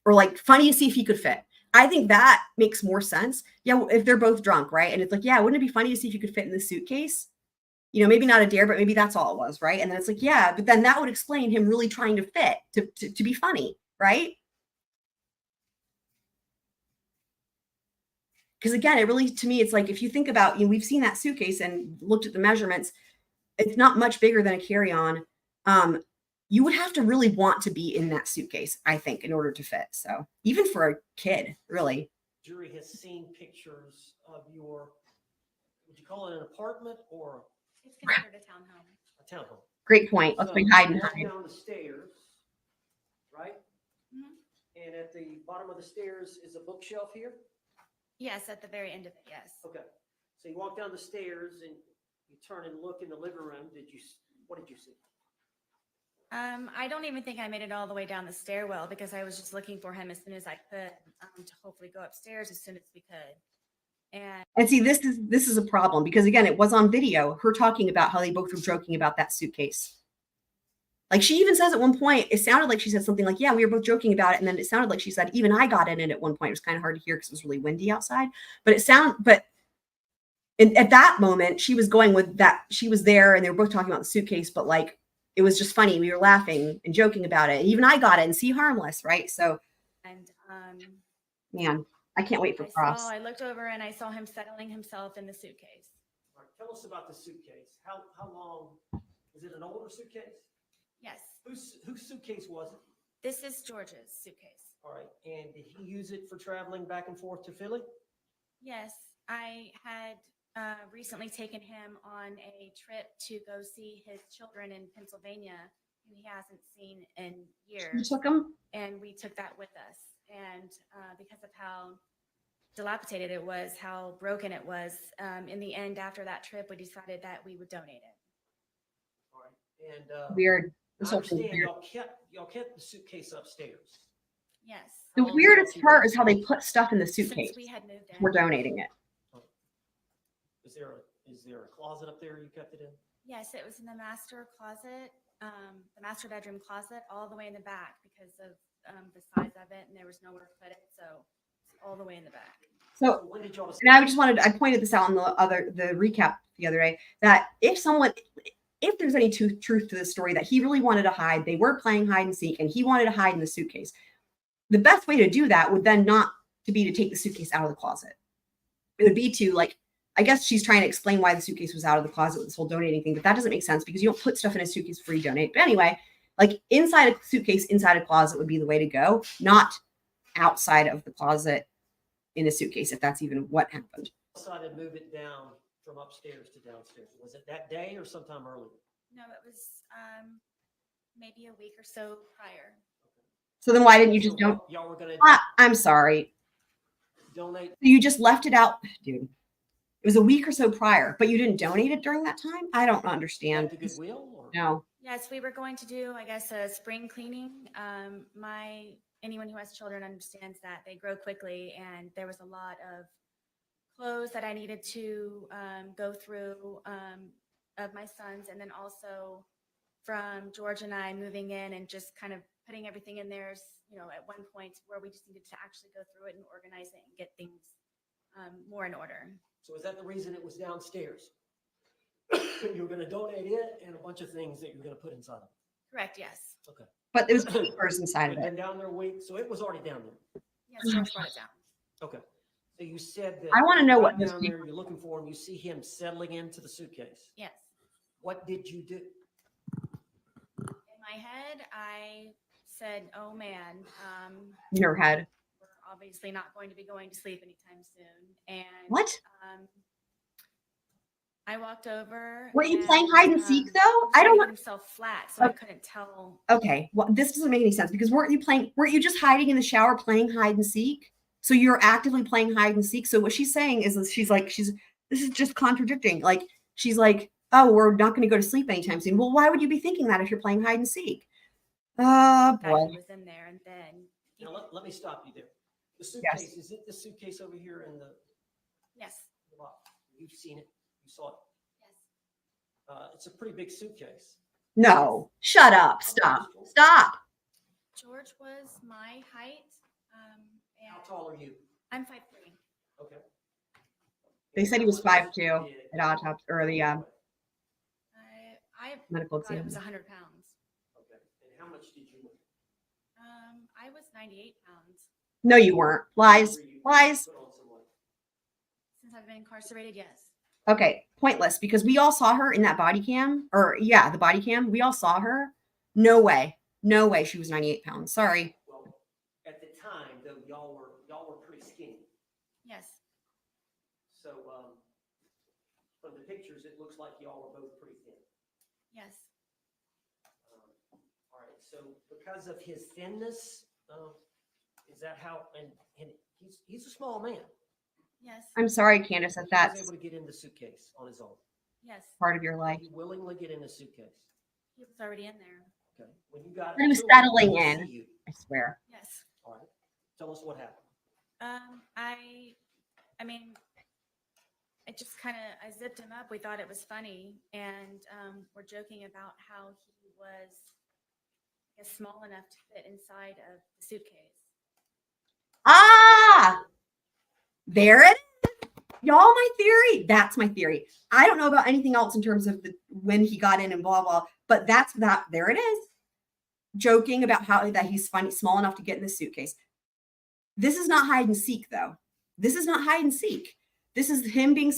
Or like funny to see if he could fit. I think that makes more sense. Yeah, if they're both drunk, right? And it's like, wouldn't it be funny to see if you could fit in the suitcase? Maybe not a dare, but maybe that's all it was, right? And then it's like, but then that would explain him really trying to fit, to be funny, right? Because again, it really, to me, it's like, if you think about, we've seen that suitcase and looked at the measurements, it's not much bigger than a carry-on. You would have to really want to be in that suitcase, I think, in order to fit. So even for a kid, really. Jury has seen pictures of your, would you call it an apartment or It's considered a townhome. a townhome? Great point. Let's play hide and hide. Down the stairs, And at the bottom of the stairs is a bookshelf here? Yes, at the very end of it, yes. Okay. So you walk down the stairs and you turn and look in the living room. What did you see? I don't even think I made it all the way down the stairwell because I was just looking for him as soon as I could to hopefully go upstairs as soon as we could. And see, this is a problem because again, it was on video, her talking about how they both were joking about that suitcase. Like she even says at one point, it sounded like she said something like, yeah, we were both joking about it. And then it sounded like she said, even I got in it at one point. It was kind of hard to hear because it was really windy outside, but at that moment, she was going with that. She was there and they were both talking about the suitcase, but like, it was just funny. We were laughing and joking about it. Even I got it and see harmless, right? So, man, I can't wait for Cross. I looked over and I saw him settling himself in the suitcase. All right, tell us about the suitcase. How long, is it an older suitcase? Yes, Whose suitcase was it? this is George's suitcase. All right, and did he use it for traveling back and forth to Philly? Yes, I had recently taken him on a trip to go see his children in Pennsylvania, who he hasn't seen in You years. took him? And we took that with us. And because of how dilapidated it was, how broken it was, in the end, after that trip, we decided that we would donate it. All right, and Weird. I This whole thing's understand weird. y'all kept the suitcase upstairs. Yes. The How long weirdest did y'all part keep is how they put stuff in the Since suitcase. we had moved in. We're donating it. Is there a closet up there you kept it in? Yes, it was in the master closet, the master bedroom closet, all the way in the back because of the size of it, and there was nowhere to put it, so it's all the way in the back. So, When did y'all and I pointed this out in the recap the other day, that if there's any truth to this story, that he really wanted to hide, they were playing hide and seek, and he wanted to hide in the suitcase. The best way to do that would then not to be to take the suitcase out of the closet. It would be to, like, I guess she's trying to explain why the suitcase was out of the closet with this whole donating thing, but that doesn't make sense because you don't put stuff in a suitcase before you donate. But anyway, like inside a suitcase, inside a closet would be the way to go, not outside of the closet in a suitcase, if that's even what happened. decided to move it down from upstairs to downstairs? Was it that day or sometime earlier? No, it was maybe a week or so prior. So then why didn't you just don't? Y'all were gonna I'm sorry. donate? You just left it out, dude. It was a week or so prior, but you didn't donate it during that time? I don't understand. To Goodwill? Or? No. Yes, we were going to do, I guess, a spring cleaning. Anyone who has children understands that they grow quickly, and there was a lot of clothes that I needed to go through of my sons, and then also from George and I moving in and just kind of putting everything in there, at one point where we just needed to actually go through it and organize it and get things more in order. So is that the reason it was downstairs? You were going to donate it and a bunch of things that you were going to put inside of it. Correct, yes. Okay. But there was papers inside It of had it. been down there a week, so it was already down there. Yes, George brought it down. Okay. So you said that I wanna know you what got this down there, you're looking for him, you see him settling into the suitcase. Yes. What did you do? In my head, I said, oh man, In her head. we're obviously not going to be going to sleep anytime soon. And What? I walked over. Were you playing hide and seek though? I don't He know. himself flat, so I couldn't tell. Okay, well, this doesn't make any sense because weren't you just hiding in the shower playing hide and seek? So you're actively playing hide and seek. So what she's saying is this is just contradicting. Like, she's like, oh, we're not going to go to sleep anytime soon. Well, why would you be thinking that if you're playing hide and seek? That Boy. he was in there, and then Now, let me stop you there. The suitcase, Yes. is it the suitcase over here in the yes, box? You've seen it, you saw it. yes. It's a pretty big suitcase. No, shut up. Stop. Stop. George was my height, How and tall are you? I'm 5'3". Okay. They said he was 5'2" at autopsy or the I medical thought it exam. was 100 pounds. Okay. And how much did you weigh? I was 98 pounds. No, you weren't. Lies. Lies. Put on some weight. Since I've been incarcerated, yes. Okay, pointless because we all saw her in that body cam, the body cam. We all saw her. No way she was 98 pounds. Sorry. Well, at the time, though, y'all were pretty skinny. Yes. So from the pictures, it looks like y'all were both pretty thin. Yes. All right. So because of his thinness, Is that how, and he's a small man. Yes. I'm sorry, Candace, that He was that's able to get in the suitcase on his own. Yes. part of your life. He willingly get in the suitcase. He was already in there. Okay. When you got He was to him, settling he in. see you. I swear. Yes. All right. Tell us what happened. I mean, I just kind of, I zipped him up. We thought it was funny. And we're joking about how he was, I guess, small enough to fit inside of the suitcase. Ah, there it is. Y'all, my theory. That's my theory. I don't know about anything else in terms of when he got in and blah, blah, but that's that. There it is. Joking about how that he's funny, small enough to get in the suitcase. This is not hide and seek, though. This is not hide and seek. This is him being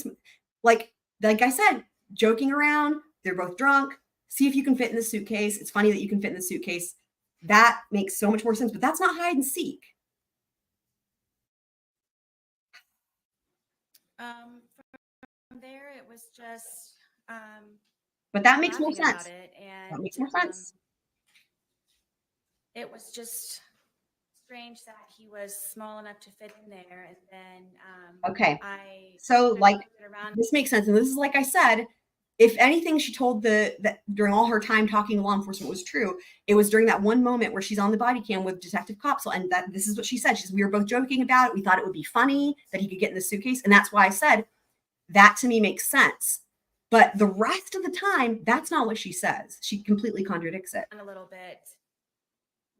like I said, joking around. They're both drunk. See if you can fit in the suitcase. It's funny that you can fit in the suitcase. That makes so much more sense, but that's not hide and seek. From there, it was just. But that makes more laughing about sense. it, and, That makes more sense. It was just strange that he was small enough to fit in there, and then Okay. I So, kind of like, looked around. this makes sense. And this is like I said, if anything she told that during all her time talking to law enforcement was true, it was during that one moment where she's on the body cam with Detective Koepsell, and that this is what she said. She said, we were both joking about it. We thought it would be funny that he could get in the suitcase. And that's why I said that to me makes sense. But the rest of the time, that's not what she says. She completely contradicts it. A little bit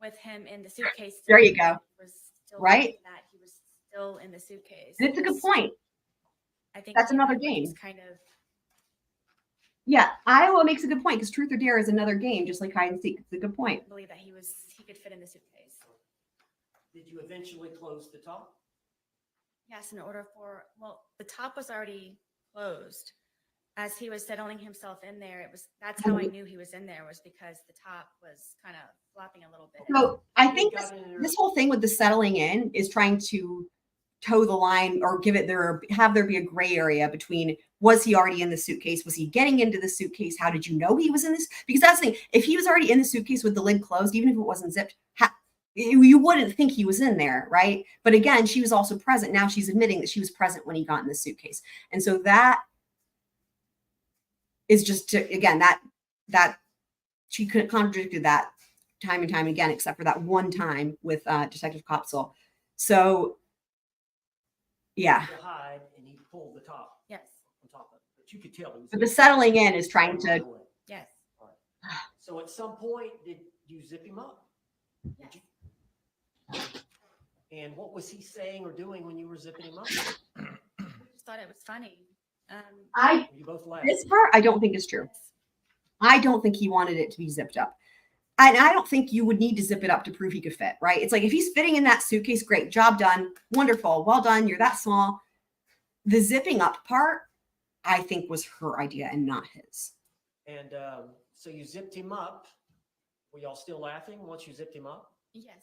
with him in the suitcase. There you go. Was still Right? thinking that he was still in the suitcase. And it's a good point. I think That's he and another I were game. just kind of. Yeah, Iowa makes a good point because Truth or Dare is another game, just like hide and seek. It's a good point. Believe that he could fit in the suitcase. Did you eventually close the top? Yes, in order for, well, the top was already closed. As he was settling himself in there, that's how I knew he was in there, was because the top was kind of flopping a little bit. So I think this whole thing with the settling in is trying to toe the line or have there be a gray area between, was he already in the suitcase? Was he getting into the suitcase? How did you know he was in this? Because that's the thing. If he was already in the suitcase with the lid closed, even if it wasn't zipped, you wouldn't think he was in there, right? But again, she was also present. Now she's admitting that she was present when he got in the suitcase. And so that is just again, that she could have contradicted that time and time again, except for that one time with Detective Koepsell. So yeah. To hide, and he pulled the top. Yes. On top of it. But you could tell he was. But the settling in is trying to. Yes. All right. So at some point, did you zip him up? Yes. And what was he saying or doing when you were zipping him up? I just thought it was funny. You both laughed. This part I don't think is true. I don't think he wanted it to be zipped up. And I don't think you would need to zip it up to prove he could fit, right? It's like if he's fitting in that suitcase, great, job done, wonderful, well done, you're that small. The zipping up part, I think, was her idea and not his. And so you zipped him up. Were y'all still laughing once you zipped him up? Yes.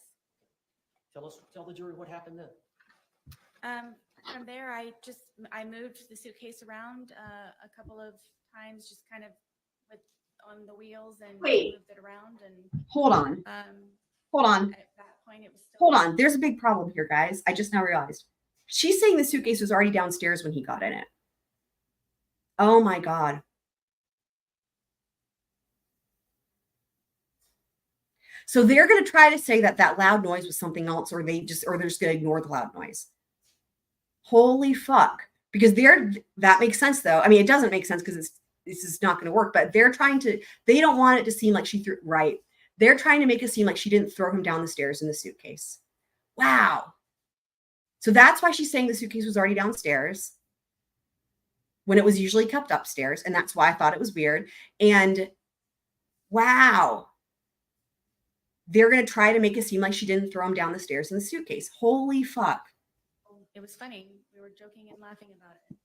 Tell the jury what happened then. From there, I moved the suitcase around a couple of times, just kind of on the wheels and moved it around. And hold on. At that point, it was still. Hold on. There's a big problem here, guys. I just now realized. She's saying the suitcase was already downstairs when he got in it. Oh my God. So they're going to try to say that loud noise was something else, or they're just going to ignore the loud noise. Holy fuck. Because that makes sense though. I mean, it doesn't make sense because this is not going to work, but they don't want it to seem like she threw, right. They're trying to make it seem like she didn't throw him down the stairs in the suitcase. Wow. So that's why she's saying the suitcase was already downstairs when it was usually kept upstairs. And that's why I thought it was weird. And wow. They're going to try to make it seem like she didn't throw him down the stairs in the suitcase. Holy fuck. It was funny. We were joking and laughing about it.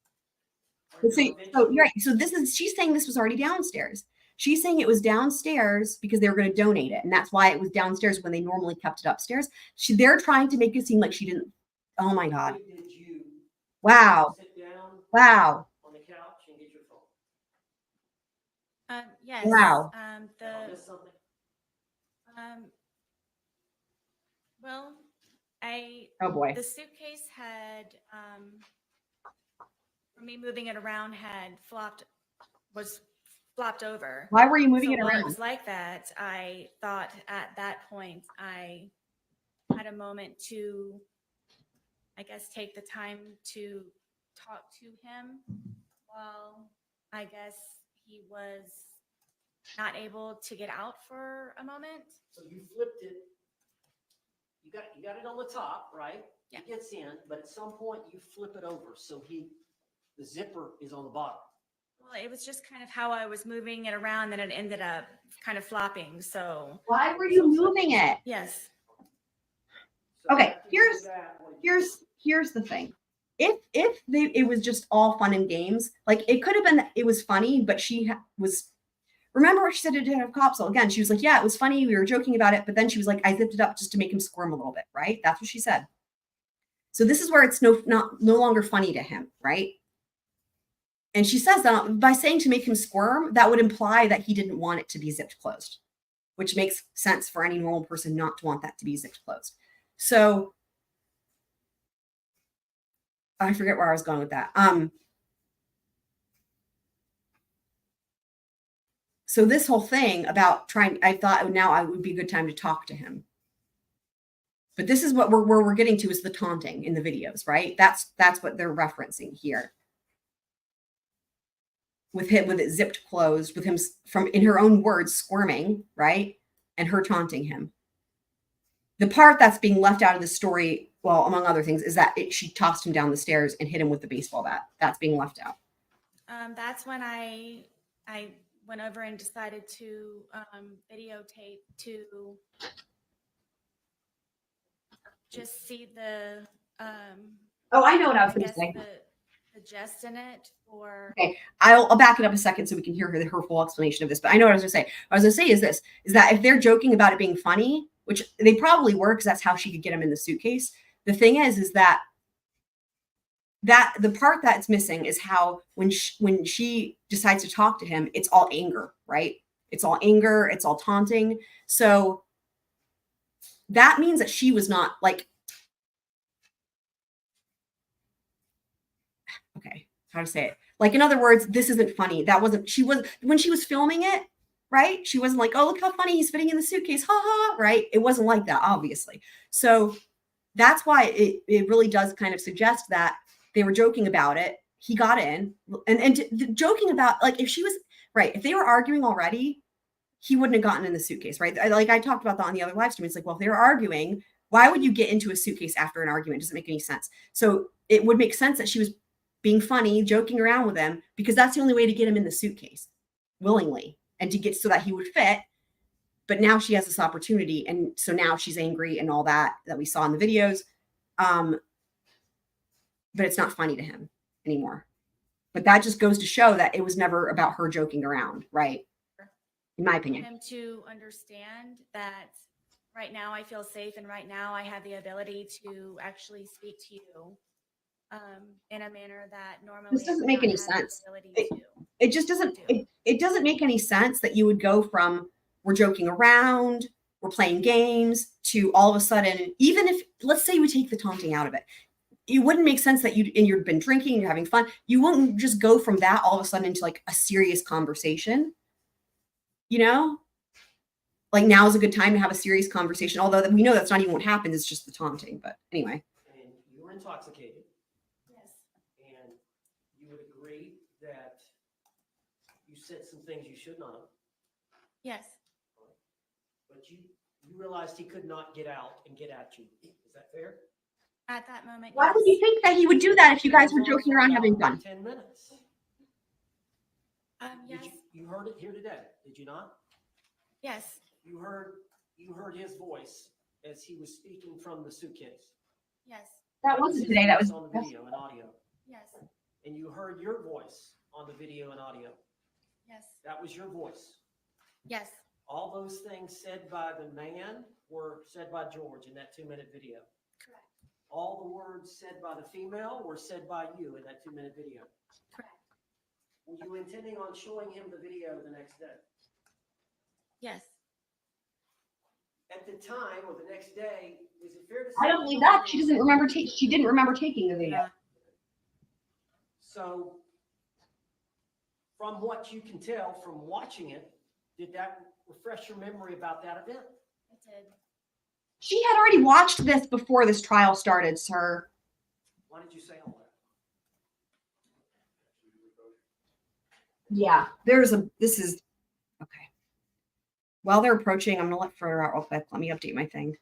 So you're right. So she's saying this was already downstairs. She's saying it was downstairs because they were going to donate it. And that's why it was downstairs when they normally kept it upstairs. They're trying to make it seem like she didn't. Oh my God. Did you wow. sit down Wow. on the couch and get your phone? Yes. Wow. Did I miss something? Well, Oh boy. The suitcase had, for me moving it around was flopped over. Why were you moving So it while around? it was like that, I thought at that point I had a moment to, I guess, take the time to talk to him while I guess he was not able to get out for a moment. So you flipped it. You got it on the top, right? Yeah. It gets in, but at some point you flip it over. So the zipper is on the bottom. Well, it was just kind of how I was moving it around that it ended up kind of flopping. So Why were you moving it? yes. So Okay, after you do that, what do you do? Here's the thing. If it was just all fun and games, like it could have been that it was funny, but she was. Remember what she said to Detective Koepsell? Again, she was like, "Yeah, it was funny. We were joking about it," but then she was like, "I zipped it up just to make him squirm a little bit." Right? That's what she said. So this is where it's no longer funny to him, right? And she says that by saying to make him squirm, that would imply that he didn't want it to be zipped closed, which makes sense for any normal person not to want that to be zipped closed. So I forget where I was going with that. So this whole thing about I thought now I would be a good time to talk to him. But this is what where we're getting to is the taunting in the videos, right? That's what they're referencing here. With it zipped closed, with him from, in her own words, squirming, right? And her taunting him. The part that's being left out of the story, well, among other things, is that she tossed him down the stairs and hit him with the baseball bat. That's being left out. That's when I went over and decided to videotape to just see the Oh, I know what I was I going to guess say. the jest in it for Okay, I'll back it up a second so we can hear her full explanation of this. But I know what I was going to say. What I was going to say is that if they're joking about it being funny, which they probably were because that's how she could get him in the suitcase. The thing is that the part that's missing is how when she decides to talk to him, it's all anger, right? It's all anger. It's all taunting. So that means that she was not like, okay, how to say it? Like, in other words, this isn't funny. That wasn't, when she was filming it, right? She wasn't like, oh, look how funny he's fitting in the suitcase. Ha ha, right? It wasn't like that, obviously. So that's why it really does kind of suggest that they were joking about it. He got in and joking about, like, if she was, right, if they were arguing already, he wouldn't have gotten in the suitcase, right? Like I talked about that on the other live stream. It's like, well, if they were arguing, why would you get into a suitcase after an argument? It doesn't make any sense. So it would make sense that she was being funny, joking around with him, because that's the only way to get him in the suitcase willingly and to get so that he would fit. But now she has this opportunity. And so now she's angry and all that we saw in the videos. But it's not funny to him anymore. But that just goes to show that it was never about her joking around, right? In my opinion. him to understand that right now I feel safe and right now I have the ability to actually speak to you in a manner that normally This doesn't I would make not any have the sense. ability It- to. It just doesn't, it doesn't make any sense that you would go from we're joking around, we're playing games, to all of a sudden, even if, let's say we take the taunting out of it, it wouldn't make sense that you've been drinking and you're having fun. You wouldn't just go from that all of a sudden into like a serious conversation, you know? Like now is a good time to have a serious conversation, although we know that's not even what happens. It's just the taunting. But anyway. And you were intoxicated, Yes. and you would agree that you said some things you should not have, Yes. but you realized he could not get out and get at you. Is that fair? At that moment, Why yes. would you think that he would do that if you guys were It was on joking for around about having fun? 10 minutes. Yes. You heard it here today, did you not? Yes. You heard his voice as he was speaking from the suitcase. Yes. That was wasn't his today. That voice was on the video and audio. Yes. And you heard your voice on the video and audio. Yes. That was your voice. Yes. All those things said by the man were said by George in that 2-minute video. Correct. All the words said by the female were said by you in that 2-minute video. Correct. Were you intending on showing him the video the next day? Yes. At the time or the next day, Is it fair to say? I don't believe that. She doesn't remember. She didn't remember taking the video. Yeah. So from what you can tell from watching it, did that refresh your memory about that event? It did. She had already watched this before this trial started, sir. Why did you say all that? Yeah, this is, okay. While they're approaching, I'm gonna let Fur out real quick. Let me update my thing.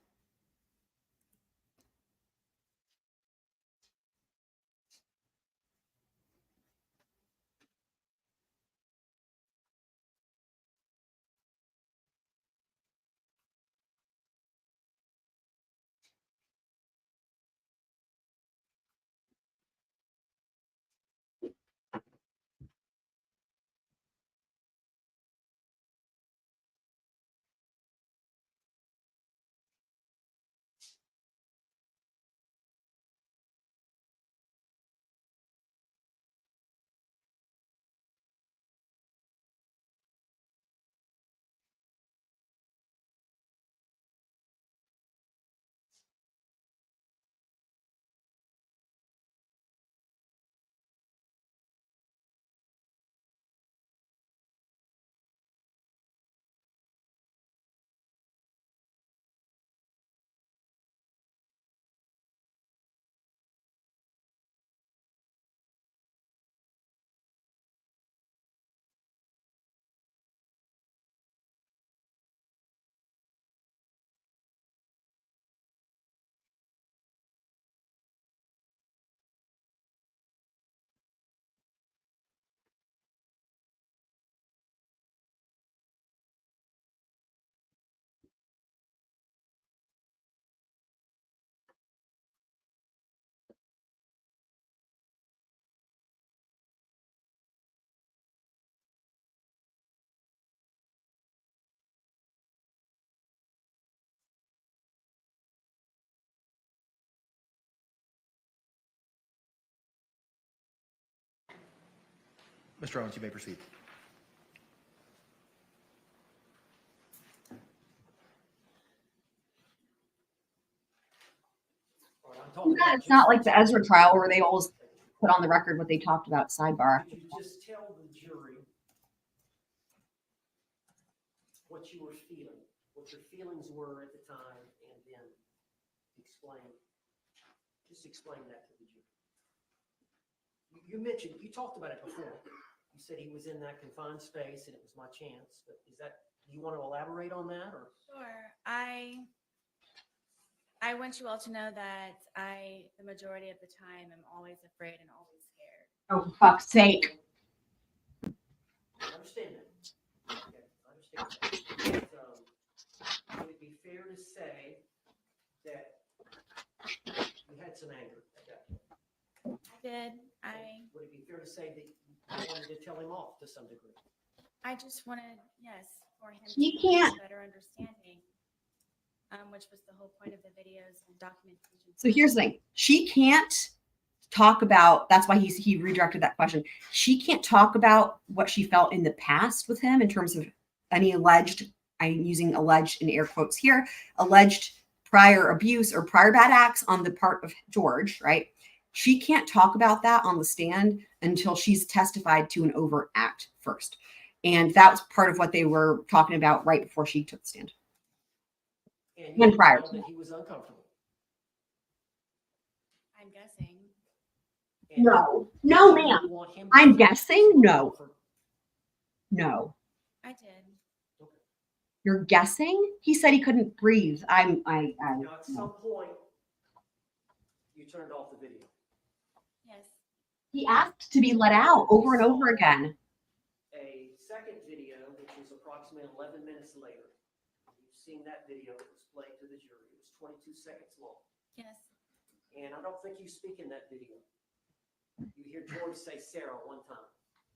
Mr. Owens, you may proceed. All right, I'm talking Yeah, about it's not just- like the Ezra trial where they always put on the record what they talked about sidebar. Could you just tell the jury what you were feeling, what your feelings were at the time, and then explain that to the jury? You mentioned, you talked about it before. You said he was in that confined space and it was my chance, but do you want to elaborate on that, or? Sure. I want you all to know that the majority of the time, am always afraid and always scared. Oh, for fuck's sake. I understand that. Okay, I understand that. So, would it be fair to say that you had some anger at that point? I did. Would it be fair to say that you wanted to tell him off to some degree? I just wanted, yes, for him He to have can't- a better understanding, which was the whole point of the videos and documentation. So here's the thing. She can't talk about, that's why he redirected that question. She can't talk about what she felt in the past with him in terms of any alleged, I'm using alleged in air quotes here, alleged prior abuse or prior bad acts on the part of George, right? She can't talk about that on the stand until she's testified to an overt act first. And that was part of what they were talking about right before she took the stand. And When you prior felt to that he was uncomfortable. I'm guessing. And No, did no, you ma'am. want him to I'm feel guessing some no. discomfort? No. I did. You're guessing? He said he couldn't breathe. Now, at some No. point, you turned off the video. Yes. He asked to be let out over and over again. A second video, which was approximately 11 minutes later. You've seen that video. It was played to the jury. It was 22 seconds long. Yes. And I don't think you speak in that video. You hear George say Sarah one time.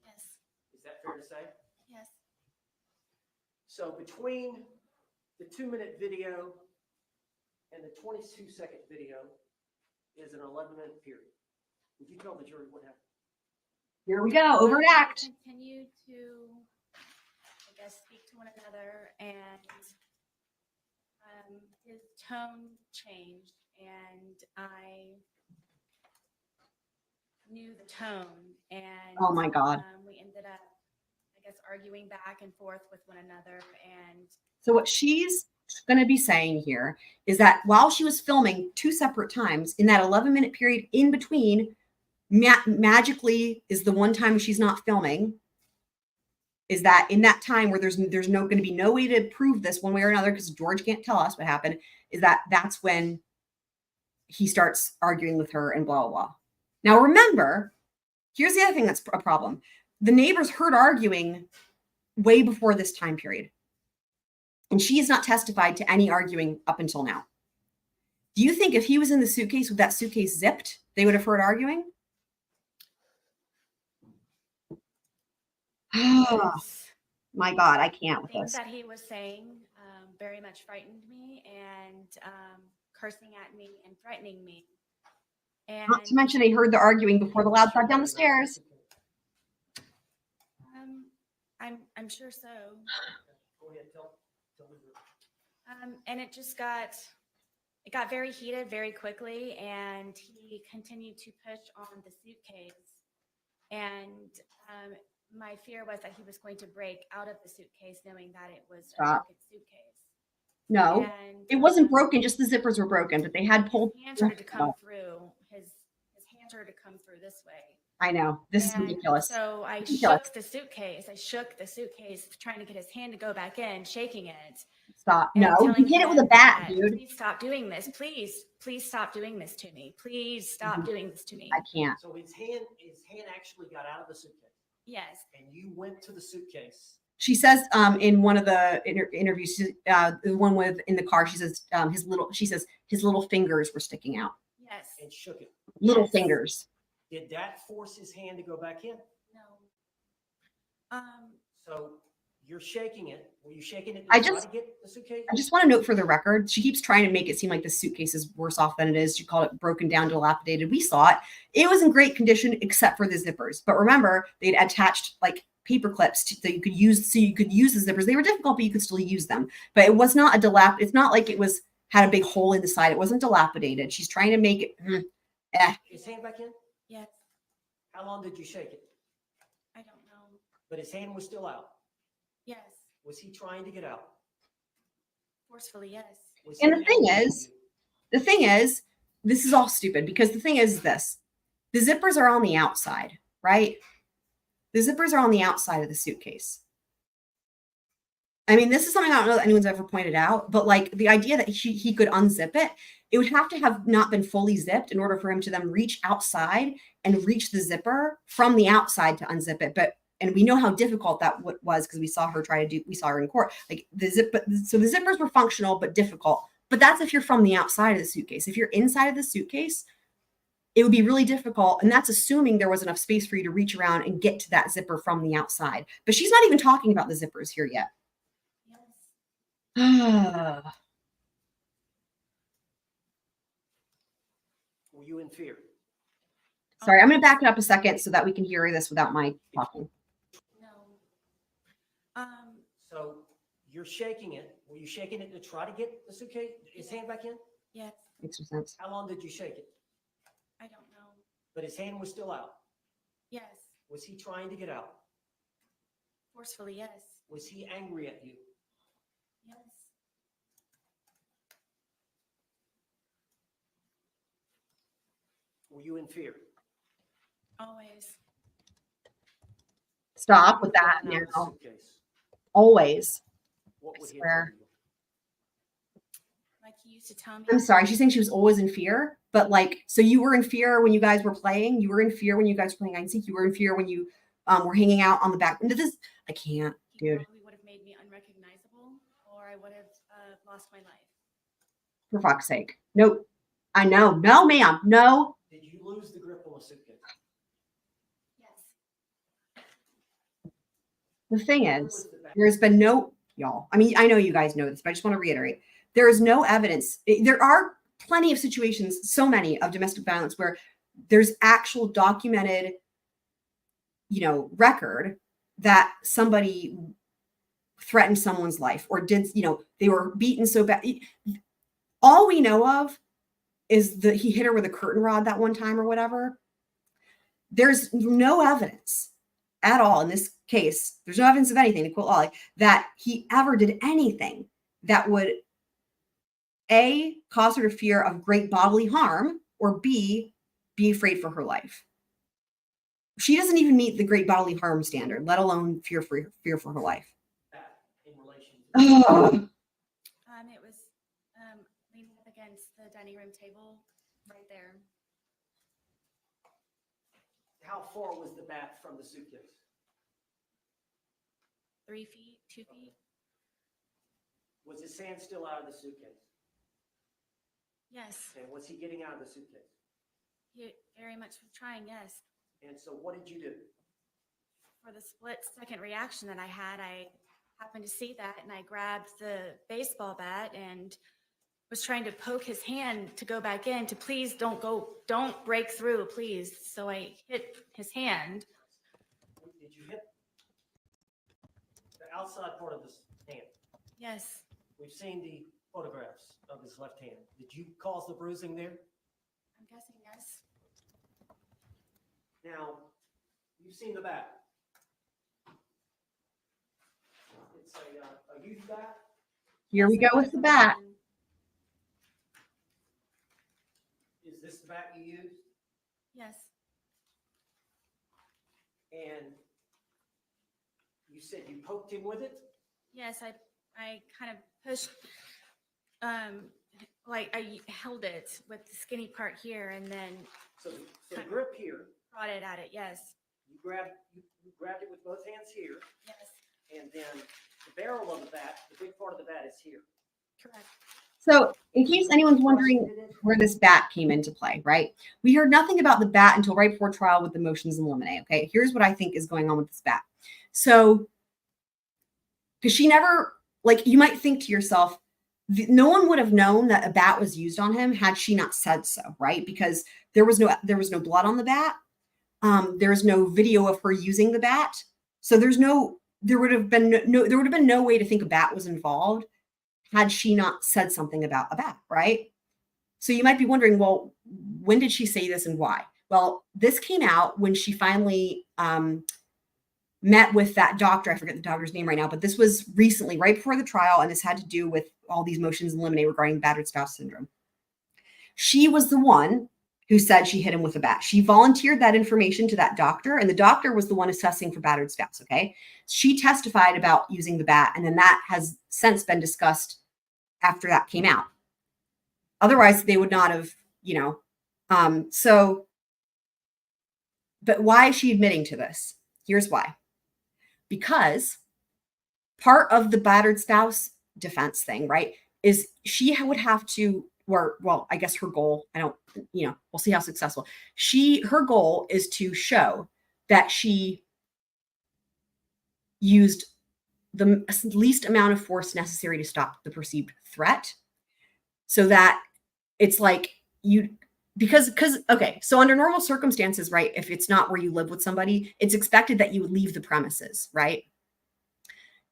Yes. Is that fair to say? Yes. So between the 2-minute video and the 22-second video is an 11-minute period. Would you tell the jury what happened? Here we go. Overt act. Continue to, I guess, speak to one another and his tone changed, and I knew the tone, and Oh my God. we ended up, I guess, arguing back and forth with one another. And So what she's going to be saying here is that while she was filming 2 separate times in that 11-minute period in between, magically is the one time she's not filming, is that in that time where there's no going to be no way to prove this one way or another because George can't tell us what happened, is that's when he starts arguing with her and blah, blah, blah. Now, remember, here's the other thing that's a problem. The neighbors heard arguing way before this time period. And she has not testified to any arguing up until now. Do you think if he was in the suitcase with that suitcase zipped, they would have heard arguing? My God, I can't with things this. that he was saying very much frightened me, and cursing at me and threatening me. And Not to mention they heard the arguing before the loud thud down the stairs. I'm sure so. Go ahead, tell me. And it got very heated very quickly, and he continued to push on the suitcase. And my fear was that he was going to break out of the suitcase, knowing that it was a broken suitcase. No, And it wasn't broken. Just the zippers were broken, but they had pulled. His hand started to come through. His hand started to come through this way. I know. This is And ridiculous. So I Ridiculous. shook the suitcase. trying to get his hand to go back in, shaking it. Stop. And No, you telling hit it with a him bat, that, dude. Please stop doing this. Please stop doing this to me. Please stop doing this to me. I can't. So his hand actually got out of the suitcase, Yes. and you went to the suitcase. She says in one of the interviews, the one with in the car, she says his little fingers were sticking out. Yes. And shook it. Little Yes. fingers. Did that force his hand to go back in? No. So you're shaking it. Were you shaking it I to try just- to get the suitcase? I just want to note for the record, she keeps trying to make it seem like the suitcase is worse off than it is. She called it broken down, dilapidated. We saw it. It was in great condition except for the zippers. But remember, they'd attached like paper clips that you could use so you could use the zippers. They were difficult, but you could still use them. But it was not it's not like it was had a big hole in the side. It wasn't dilapidated. She's trying to make it His hand back in? Yes. How long did you shake it? I don't know. But his hand was still out. Yes. Was he trying to get out? Forcefully, yes. Was And he the thing angry at is- you? The thing is, this is all stupid because the thing is this. The zippers are on the outside, right? The zippers are on the outside of the suitcase. I mean, this is something I don't know that anyone's ever pointed out, but like the idea that he could unzip it, it would have to have not been fully zipped in order for him to then reach outside and reach the zipper from the outside to unzip it. And we know how difficult that was because we saw her in court. Like so the zippers were functional but difficult. But that's if you're from the outside of the suitcase. If you're inside of the suitcase, it would be really difficult. And that's assuming there was enough space for you to reach around and get to that zipper from the outside. But she's not even talking about the zippers here yet. Yes. Were you in fear? Sorry, I'm going to back it up a second so that we can hear this without my talking. No. So you're shaking it. Were you shaking it to try to get the suitcase, his hand back in? Yes. Makes no sense. How long did you shake it? I don't know. But his hand was still out. Yes. Was he trying to get out? Forcefully, yes. Was he angry at you? Yes. Were you in fear? Always. Stop with that Getting out of the now. suitcase, Always. what would he swear. tell you? Like he used to tell me. I'm sorry. She's saying she was always in fear. But like, so you were in fear when you guys were playing? You were in fear when you guys were playing hide and seek? You were in fear when you were hanging out on the back? I can't, He dude. probably would have made me unrecognizable, or I would have lost my life. For fuck's sake. Nope. I know. No, ma'am. No. Did you lose the grip on the suitcase? Yes. The thing Where is, was the back? there's been no, y'all. I mean, I know you guys know this, but I just want to reiterate. There is no evidence. There are plenty of situations, so many of domestic violence where there's actual documented, record that somebody threatened someone's life or did, they were beaten so bad. all we know of is that he hit her with a curtain rod that one time or whatever. There's no evidence at all in this case. There's no evidence of anything, to quote Ollie, that he ever did anything that would A, cause her to fear of great bodily harm, or B, be afraid for her life. She doesn't even meet the great bodily harm standard, let alone fear for her life. That in relation to It was leaning up against the dining room table right there. how far was the bat from the suitcase? 3 feet, 2 feet. Was his hand still out of the suitcase? Yes, And was he getting out of the suitcase? he very much was trying. Yes. And so what did you do? For the split second reaction that I had, I happened to see that and I grabbed the baseball bat and was trying to poke his hand to go back in to please don't break through, please. So I hit his hand. Did you hit the outside part of his hand? Yes, We've seen the photographs of his left hand. Did you cause the bruising there? I'm guessing yes. Now, you've seen the bat. It's a youth bat. Here we go with the bat. Is this the bat you used? Yes, And you said you poked him with it? yes, I kind of pushed, like I held it with the skinny part here and then So the grip here, brought it at it. Yes, you grabbed it with both hands here, yes, and then the barrel of the bat, the big part of the bat is here. correct. So in case anyone's wondering where this bat came into play, right? We heard nothing about the bat until right before trial with the motions in limine. Okay, here's what I think is going on with this bat. So, because she never, like, you might think to yourself, no one would have known that a bat was used on him had she not said so, right? Because there was no blood on the bat. There was no video of her using the bat. So there would have been no way to think a bat was involved had she not said something about a bat, right? So you might be wondering, well, when did she say this and why? Well, this came out when she finally met with that doctor. I forget the doctor's name right now, but this was recently, right before the trial, and this had to do with all these motions in limine regarding battered spouse syndrome. She was the one who said she hit him with a bat. She volunteered that information to that doctor, and the doctor was the one assessing for battered spouse, okay? She testified about using the bat, and then that has since been discussed after that came out. Otherwise, they would not have, but why is she admitting to this? Here's why. Because part of the battered spouse defense thing, right, is she would have to, I guess her goal, we'll see how successful. Her goal is to show that she used the least amount of force necessary to stop the perceived threat, so that it's like okay, so under normal circumstances, right, if it's not where you live with somebody, it's expected that you would leave the premises, right?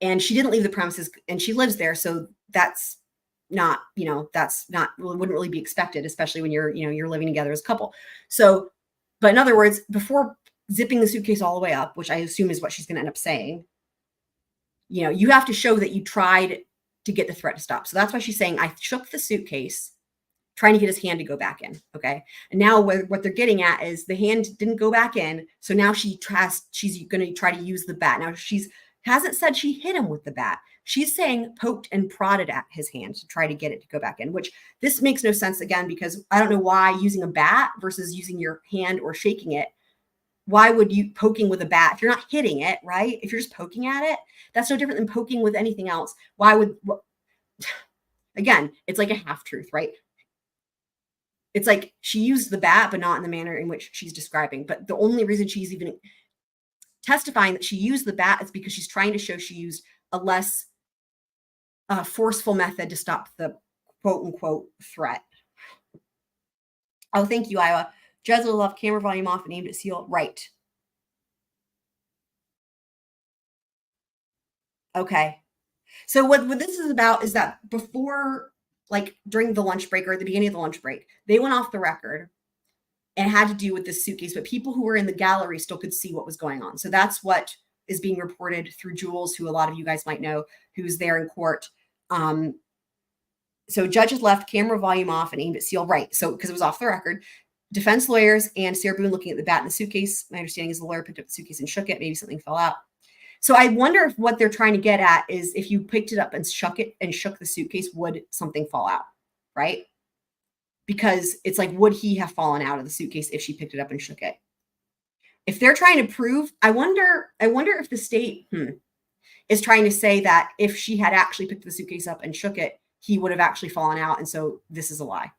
And she didn't leave the premises and she lives there, so that's not, wouldn't really be expected, especially when you're living together as a couple. So, but in other words, before zipping the suitcase all the way up, which I assume is what she's going to end up saying, you have to show that you tried to get the threat to stop. So that's why she's saying, I shook the suitcase trying to get his hand to go back in. Okay. And now what they're getting at is the hand didn't go back in. So now she's going to try to use the bat. Now hasn't said she hit him with the bat. She's saying poked and prodded at his hand to try to get it to go back in, which this makes no sense again, because I don't know why using a bat versus using your hand or shaking it. Why would you poking with a bat if you're not hitting it, right? If you're just poking at it, that's no different than poking with anything else. Again, it's like a half truth, right? It's like she used the bat, but not in the manner in which she's describing. But the only reason she's even testifying that she used the bat is because she's trying to show she used a less forceful method to stop the quote unquote threat. Oh, thank you, Iowa. Jezza left camera volume off and aimed at Seal. Right. Okay. So what this is about is that before like during the lunch break or at the beginning of the lunch break, they went off the record and had to do with this suitcase, but people who were in the gallery still could see what was going on. So that's what is being reported through Jules, who a lot of you guys might know, who's there in court. So judges left camera volume off and aimed at Seal. Right. So because it was off the record, defense lawyers and Sarah Boone looking at the bat in the suitcase. My understanding is the lawyer picked up the suitcase and shook it. Maybe something fell out. So I wonder if what they're trying to get at is if you picked it up and shook the suitcase, would something fall out? Right. Because it's like, would he have fallen out of the suitcase if she picked it up and shook it? If they're trying to prove, I wonder if the state is trying to say that if she had actually picked the suitcase up and shook it, he would have actually fallen out. And so this is a lie.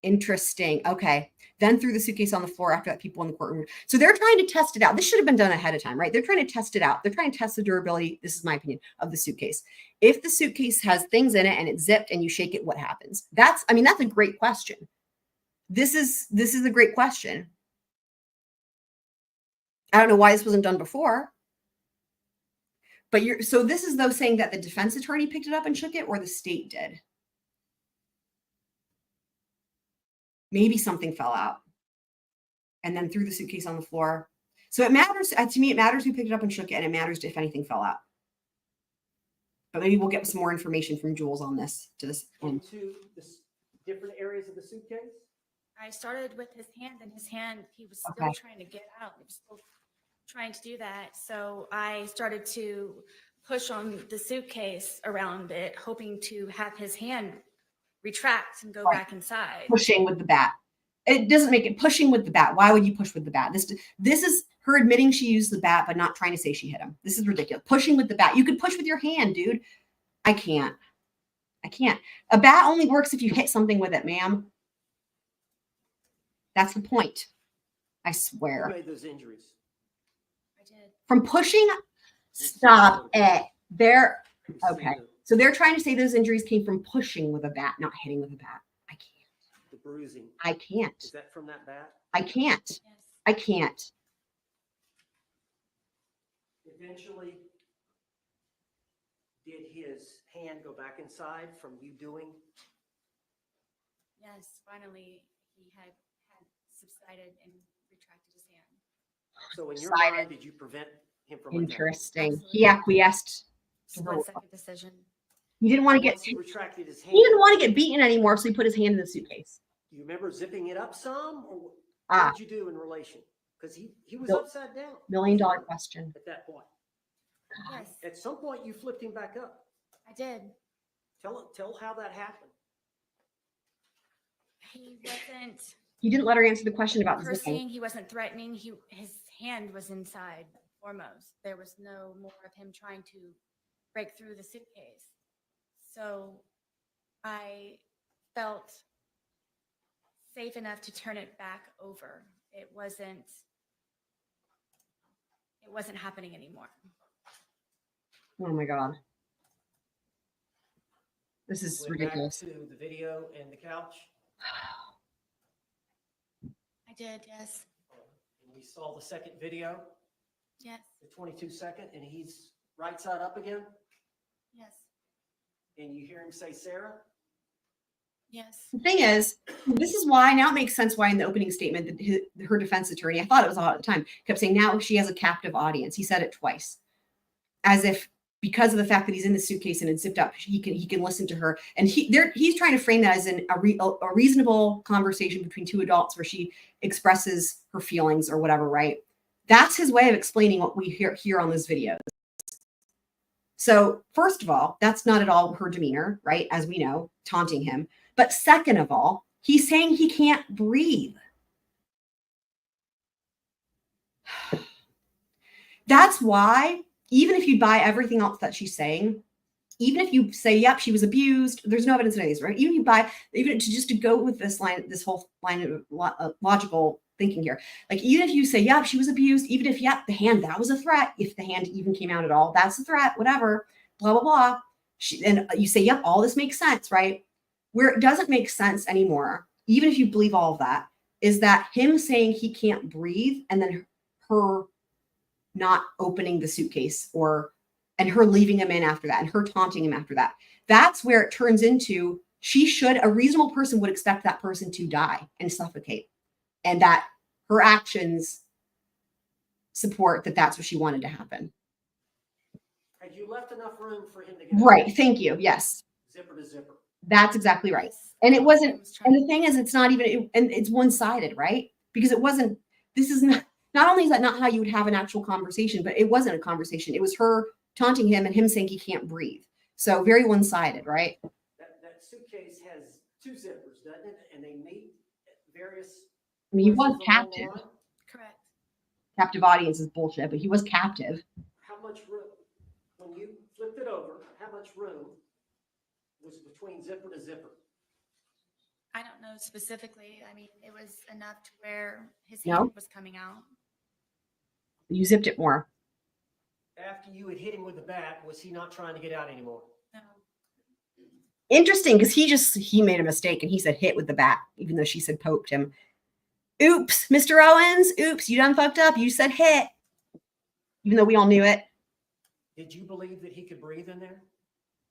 Interesting. Okay. Then threw the suitcase on the floor after that, people in the courtroom. So they're trying to test it out. This should have been done ahead of time, right? They're trying to test it out. They're trying to test the durability. This is my opinion of the suitcase. If the suitcase has things in it and it's zipped and you shake it, what happens? That's a great question. This is a great question. I don't know why this wasn't done before. But so this is though saying that the defense attorney picked it up and shook it, or the state did. Maybe something fell out and then threw the suitcase on the floor. So it matters, to me, it matters who picked it up and shook it, and it matters if anything fell out. But maybe we'll get some more information from Jules on this to this end. Into the different areas of the suitcase? I started with his hand, and his hand, he was still Okay. trying to get out. He was still trying to do that. So I started to push on the suitcase around it, hoping to have his hand retract and go Right. back inside. Pushing with the bat. It doesn't make it pushing with the bat. Why would you push with the bat? This is her admitting she used the bat, but not trying to say she hit him. This is ridiculous. Pushing with the bat. You could push with your hand, dude. I can't. A bat only works if you hit something with it, ma'am. That's the point. I Who swear. made those injuries? I did. From pushing, stop it. There. Can you see Okay. So they're trying to say those injuries came from pushing with a bat, not hitting with a bat. I can't. The bruising. I can't. Is that from that bat? I can't. Yes. I can't. Eventually, did his hand go back inside from you doing? Yes. Finally, he had subsided and retracted his hand. So in your Decided. mind, did you prevent him from attacking? Interesting. Absolutely. He acquiesced. Split-second decision. He didn't want to get. Once he retracted his hand, He didn't want to get beaten anymore, so he put his hand in the suitcase. do you remember zipping it up some, or what Ah, did you do in relation? Because he was Mil- upside down. $1 million question. At that point. Yes, At some point, you flipped him back up. I did. Tell how that happened. He wasn't He didn't let her answer the question about the zipping. cursing. He wasn't threatening. His hand was inside foremost. There was no more of him trying to break through the suitcase. So I felt safe enough to turn it back over. It wasn't happening anymore. Oh my God. This is Went back ridiculous. to the video and the couch, I did, yes. and we saw the second video, Yes, the 22-second, and he's right side up again, yes, and you hear him say, Sarah? yes. The thing is, this is why now it makes sense why in the opening statement that her defense attorney, I thought it was all at the time, kept saying now she has a captive audience. He said it twice, as if because of the fact that he's in the suitcase and it's zipped up, he can listen to her. And he's trying to frame that as a reasonable conversation between two adults where she expresses her feelings or whatever, right? That's his way of explaining what we hear on this video. So first of all, that's not at all her demeanor, right? As we know, taunting him. But second of all, he's saying he can't breathe. That's why, even if you buy everything else that she's saying, even if you say, yep, she was abused, there's no evidence of any of these, right? Even to go with this whole line of logical thinking here. Like, even if you say, yep, she was abused, even if, yep, the hand, that was a threat, if the hand even came out at all, that's a threat, whatever, blah, blah, blah. And you say, yep, all this makes sense, right? Where it doesn't make sense anymore, even if you believe all of that, is that him saying he can't breathe and then her not opening the suitcase and her leaving him in after that and her taunting him after that. That's where it turns into a reasonable person would expect that person to die and suffocate, and that her actions support that that's what she wanted to happen. Had you left enough room for him to get Right. Thank you. Yes. zipper to zipper? That's exactly right. And it wasn't, and the thing is, it's not even, and it's one-sided, right? Because it wasn't, this is not only is that not how you would have an actual conversation, but it wasn't a conversation. It was her taunting him and him saying he can't breathe. So very one-sided, right? That suitcase has 2 zippers, doesn't it? And they meet at various. I mean, he was places along the captive. line. Correct. Captive audience is bullshit, but he was captive. How much room, when you flipped it over, how much room was between zipper to zipper? I don't know specifically. I mean, it was enough to where his No. hand was coming out. You zipped it more. After you had hit him with the bat, was he not trying to get out anymore? No. Interesting, because he made a mistake and he said hit with the bat, even though she said poked him. Oops, Mr. Owens. Oops, you done fucked up. You said hit. Even though we all knew it. Did you believe that he could breathe in there?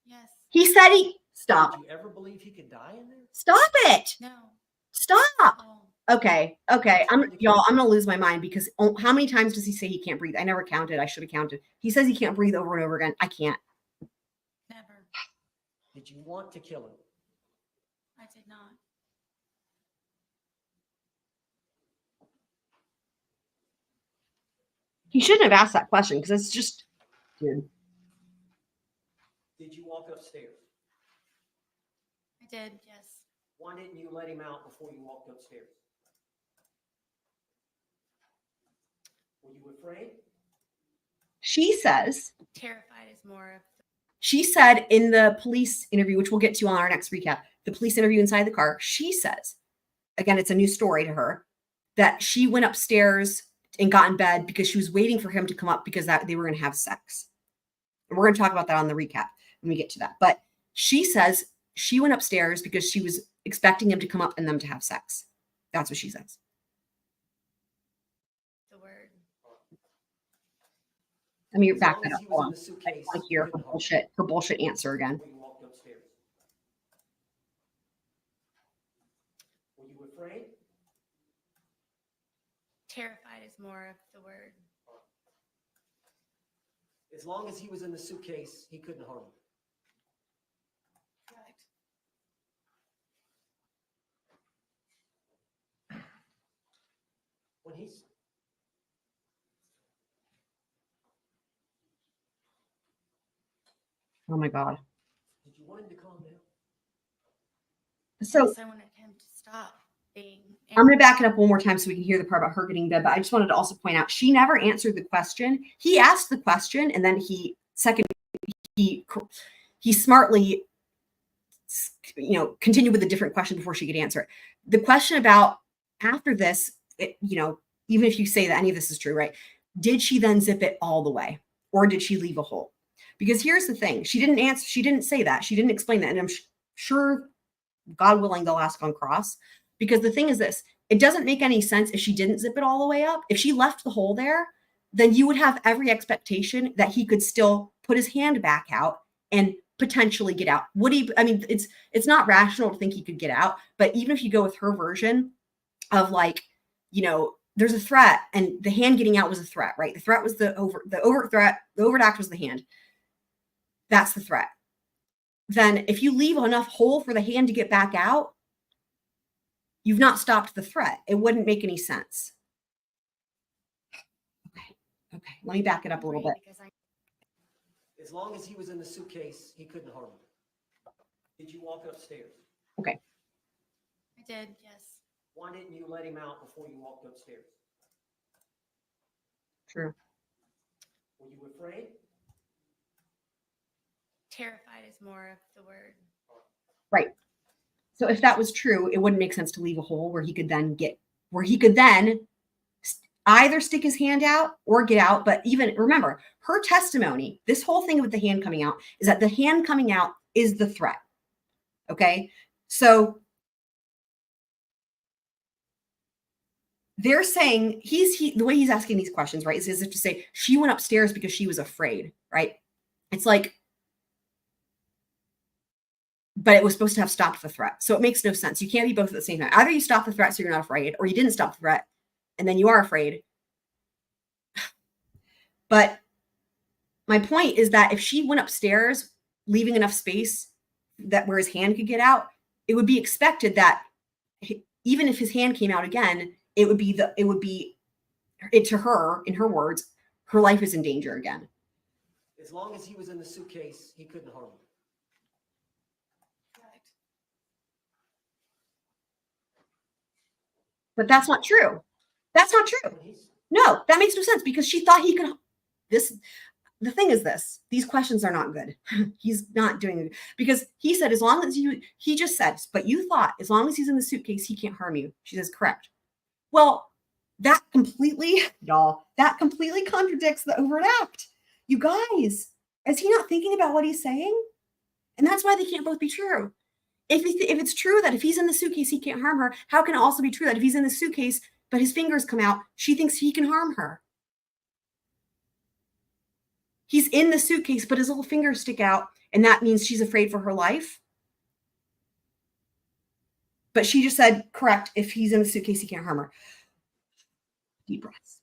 Yes. He said stop. Did you ever believe he could die in there? Stop it. No. Stop. Oh. Okay. I'm gonna lose my mind because how many times does he say he can't breathe? I never counted. I should have counted. He says he can't breathe over and over again. I can't. Never. Did you want to kill him? I did not. He shouldn't have asked that question because it's just, dude. Did you walk upstairs? I did, yes. Why didn't you let him out before you walked upstairs? Were you afraid? She says, Terrified is more of she said in the police interview, which we'll get to on our next recap, the police interview inside the car, she says, again, it's a new story to her, that she went upstairs and got in bed because she was waiting for him to come up because they were going to have sex. And we're going to talk about that on the recap when we get to that. But she says she went upstairs because she was expecting him to come up and them to have sex. That's what she says. the word. Let me As back long that as up. he was Hold in on. the I suitcase, want to hear he couldn't her bullshit answer again. before you walked upstairs. Were you afraid? Terrified is more of the word. As long as he was in the suitcase, he couldn't harm you. Correct. When he's Oh my God. did you want him to calm down? So Yes, I wanted him to stop being. I'm going to back it up one more time so we can hear the part about her getting in bed. But I just wanted to also point out, she never answered the question. He asked the question and then he smartly, continued with a different question before she could answer it. The question about after this, even if you say that any of this is true, right? Did she then zip it all the way or did she leave a hole? Because here's the thing. She didn't answer. She didn't say that. She didn't explain that. And I'm sure, God willing, they'll ask on cross. Because the thing is this, it doesn't make any sense if she didn't zip it all the way up. If she left the hole there, then you would have every expectation that he could still put his hand back out and potentially get out. Would he? I mean, it's not rational to think he could get out. But even if you go with her version of there's a threat and the hand getting out was a threat, right? The threat was the overt threat. The overt act was the hand. That's the threat. Then if you leave enough hole for the hand to get back out, you've not stopped the threat. It wouldn't make any sense. Okay. Let me back it up a little bit. As long as he was in the suitcase, he couldn't harm you. Did you walk upstairs? Okay. I did, yes. Why didn't you let him out before you walked upstairs? True. Were you afraid? Terrified is more of the word. Right. So if that was true, it wouldn't make sense to leave a hole where he could then either stick his hand out or get out. But even remember her testimony, this whole thing with the hand coming out is that the hand coming out is the threat. Okay. So they're saying the way he's asking these questions, right, is as if to say she went upstairs because she was afraid, right? It's like, but it was supposed to have stopped the threat. So it makes no sense. You can't be both at the same time. Either you stop the threat so you're not afraid, or you didn't stop the threat and then you are afraid. But my point is that if she went upstairs, leaving enough space that where his hand could get out, it would be expected that even if his hand came out again, it would be to her, in her words, her life is in danger again. As long as he was in the suitcase, he couldn't harm you. Correct. But that's not true. That's not true. And he's, No, that makes no sense because she thought he could. The thing is this, these questions are not good. He's not doing it because he said, as long as he just said, but you thought as long as he's in the suitcase, he can't harm you. She says, correct. Well, that completely contradicts the overt act. You guys, is he not thinking about what he's saying? And that's why they can't both be true. If it's true that if he's in the suitcase, he can't harm her, how can it also be true that if he's in the suitcase, but his fingers come out, she thinks he can harm her? He's in the suitcase, but his little fingers stick out, and that means she's afraid for her life. But she just said, correct, if he's in the suitcase, he can't harm her. Deep breaths.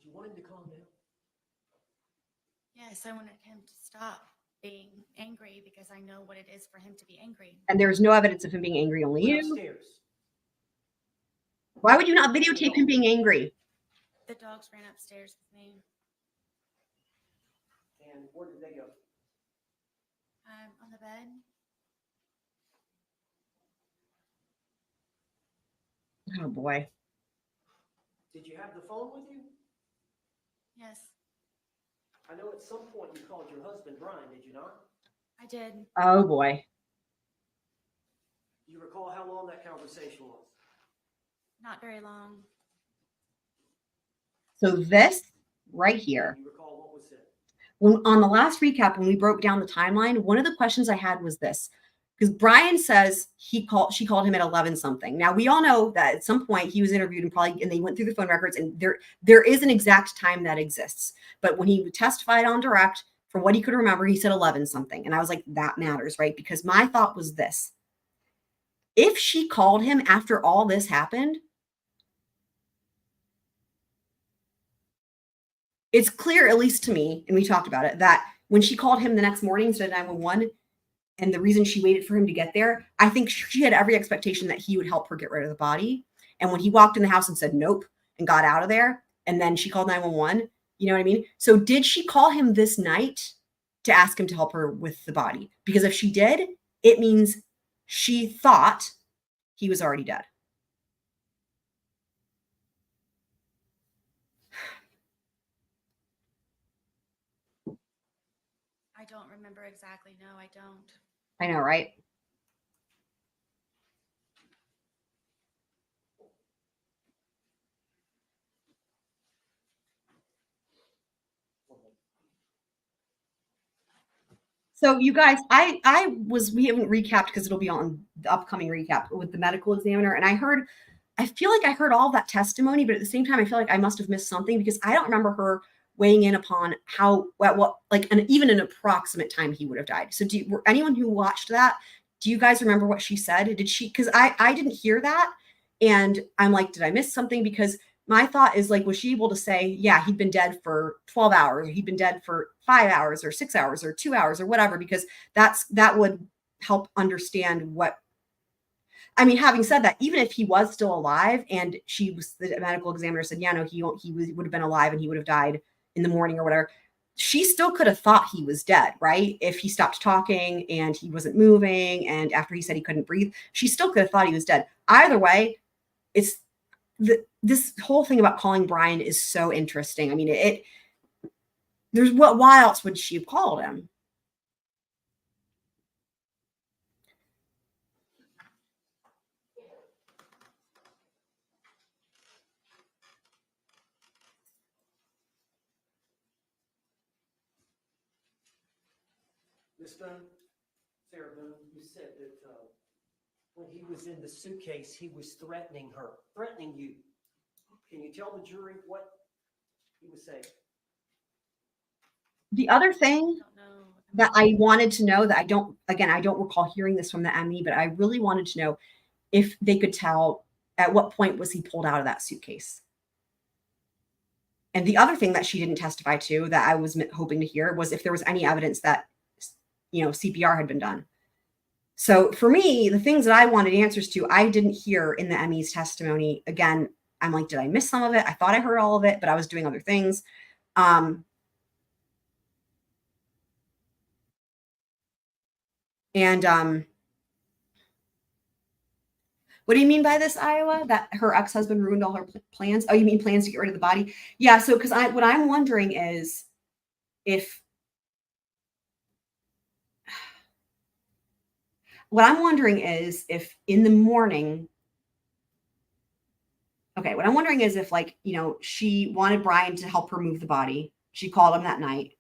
did you want him to calm down? Yes, I wanted him to stop being angry because I know what it is for him to be angry. And there's no evidence of him being angry, only Went you. upstairs. Why would you not videotape him being angry? The dogs ran upstairs with me. And where did they go? On the bed. Oh boy. Did you have the phone with you? Yes, I know at some point you called your husband, Brian, did you not? I did. Oh boy. Do you recall how long that conversation was? Not very long. So this right here, Do you recall what was said? when on the last recap, when we broke down the timeline, one of the questions I had was this. Because Brian says she called him at 11 something. Now we all know that at some point he was interviewed and they went through the phone records, and there is an exact time that exists. But when he testified on direct, from what he could remember, he said 11 something. And I was like, that matters, right? Because my thought was this. If she called him after all this happened, it's clear, at least to me, and we talked about it, that when she called him the next morning instead of 911, and the reason she waited for him to get there, I think she had every expectation that he would help her get rid of the body. And when he walked in the house and said nope and got out of there, and then she called 911, you know what I mean? So did she call him this night to ask him to help her with the body? Because if she did, it means she thought he was already dead. I don't remember exactly. No, I don't. I know, right? So you guys, we haven't recapped because it'll be on the upcoming recap with the medical examiner. And I feel like I heard all that testimony, but at the same time, I feel like I must have missed something because I don't remember her weighing in upon even an approximate time he would have died. So anyone who watched that, do you guys remember what she said? Did she, because I didn't hear that. And I'm like, did I miss something? Because my thought is like, was she able to say, yeah, he'd been dead for 12 hours, or he'd been dead for 5 hours or 6 hours or 2 hours or whatever, because that would help understand what, I mean, having said that, even if he was still alive and the medical examiner said, yeah, no, he would have been alive and he would have died in the morning or whatever, she still could have thought he was dead, right? If he stopped talking and he wasn't moving, and after he said he couldn't breathe, she still could have thought he was dead. Either way, this whole thing about calling Brian is so interesting. I mean, why else would she have called him? Miss Boone, Sarah Boone, you said that when he was in the suitcase, he was threatening you. Can you tell the jury what he was saying? The other thing I don't know. that I wanted to know that I don't recall hearing this from the ME, but I really wanted to know if they could tell at what point was he pulled out of that suitcase. And the other thing that she didn't testify to that I was hoping to hear was if there was any evidence that, CPR had been done. So for me, the things that I wanted answers to, I didn't hear in the ME's testimony. Again, I'm like, did I miss some of it? I thought I heard all of it, but I was doing other things. What do you mean by this, Iowa? That her ex-husband ruined all her plans? Oh, you mean plans to get rid of the body? Yeah. So, because what I'm wondering is if in the morning. Okay, what I'm wondering is if, like, she wanted Brian to help her move the body. She called him that night.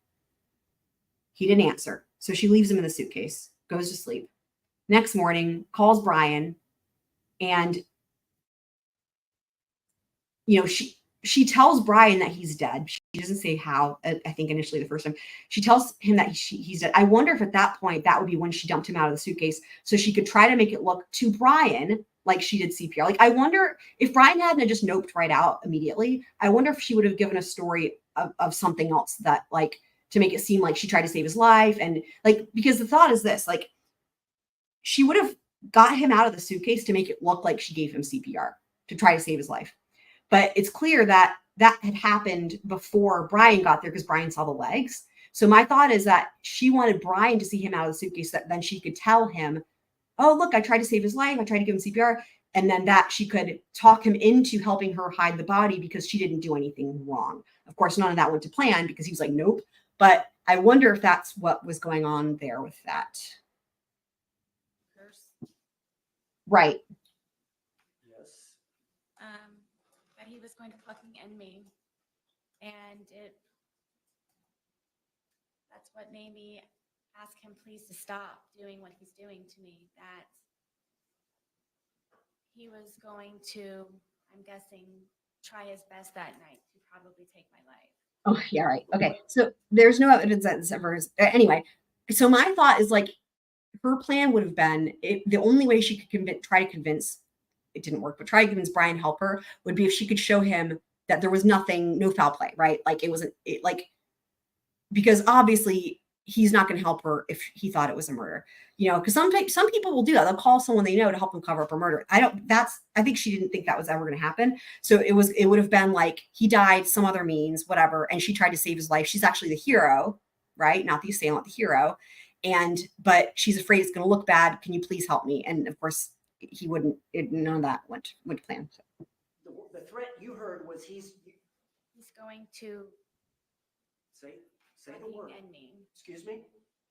He didn't answer, so she leaves him in the suitcase, goes to sleep. Next morning, calls Brian. And, she tells Brian that he's dead. She doesn't say how, I think initially the first time. She tells him that he's dead. I wonder if at that point, that would be when she dumped him out of the suitcase so she could try to make it look to Brian like she did CPR. Like, I wonder if Brian hadn't just noped right out immediately, I wonder if she would have given a story of something else that, like, to make it seem like she tried to save his life. And, like, because the thought is this, like, she would have got him out of the suitcase to make it look like she gave him CPR to try to save his life. But it's clear that that had happened before Brian got there because Brian saw the legs. So my thought is that she wanted Brian to see him out of the suitcase, that then she could tell him, oh, look, I tried to save his life. I tried to give him CPR. And then that she could talk him into helping her hide the body because she didn't do anything wrong. Of course, none of that went to plan because he was like, nope. But I wonder if that's what was going on there with that. Right. Yes. That he was going to fucking end me. And that's what made me ask him please to stop doing what he's doing to me. That he was going to, I'm guessing, try his best that night to probably take my life. Oh, yeah, right. Okay. So there's no evidence that this ever is. Anyway, so my thought is, like, her plan would have been, the only way she could try to convince, it didn't work, but try to convince Brian to help her would be if she could show him that there was nothing, no foul play, right? Like, it wasn't, because obviously he's not going to help her if he thought it was a murder, because some people will do that. They'll call someone they know to help them cover up a murder. I think she didn't think that was ever going to happen. So it would have been like, he died some other means, whatever. And she tried to save his life. She's actually the hero, right? Not the assailant, the hero. But she's afraid it's going to look bad. Can you please help me? And of course he wouldn't, none of that went to plan. So. The threat you heard was he's going to say the fucking word. end me. Excuse me?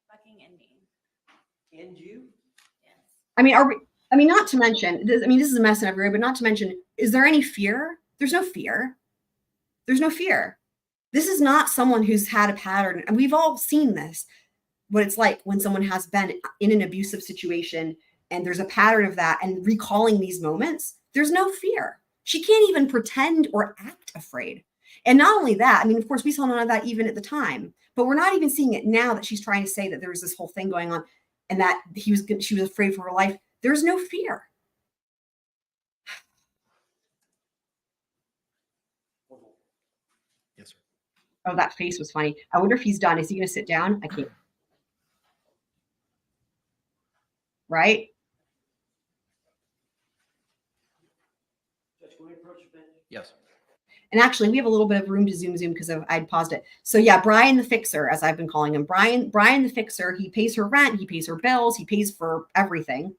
Fucking end me. End you? Yes. I mean, not to mention, this is a mess in every way, but not to mention, is there any fear? There's no fear. There's no fear. This is not someone who's had a pattern. And we've all seen this, what it's like when someone has been in an abusive situation and there's a pattern of that, and recalling these moments, there's no fear. She can't even pretend or act afraid. And not only that, I mean, of course, we saw none of that even at the time, but we're not even seeing it now that she's trying to say that there was this whole thing going on and that she was afraid for her life. There's no fear. Yes, sir. Oh, that face was funny. I wonder if he's done. Is he going to sit down? I can't. Right? Judge, can we approach the bench? Yes. And actually, we have a little bit of room to zoom because I'd paused it. So yeah, Brian the Fixer, as I've been calling him, Brian the Fixer. He pays her rent, he pays her bills, he pays for everything.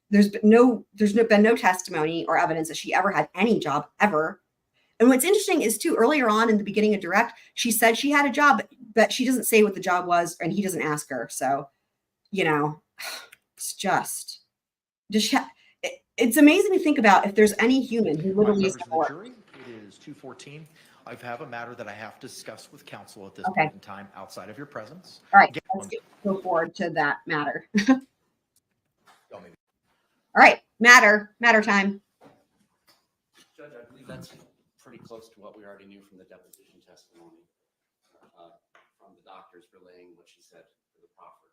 There's been no testimony or evidence that she ever had any job ever. And what's interesting is too, earlier on in the beginning of direct, she said she had a job, but she doesn't say what the job was, and he doesn't ask her. So, it's just it's amazing to think about if there's any human who literally is Members of the jury, it is 2:14. I have a matter that I have to discuss with counsel at this point in time outside of your presence. All right, Again, let's go forward to that matter. Tell me. All right, matter time. Judge, I believe that's pretty pretty close to what we already knew from the deposition testimony, from the doctors relaying what she said for the proffer.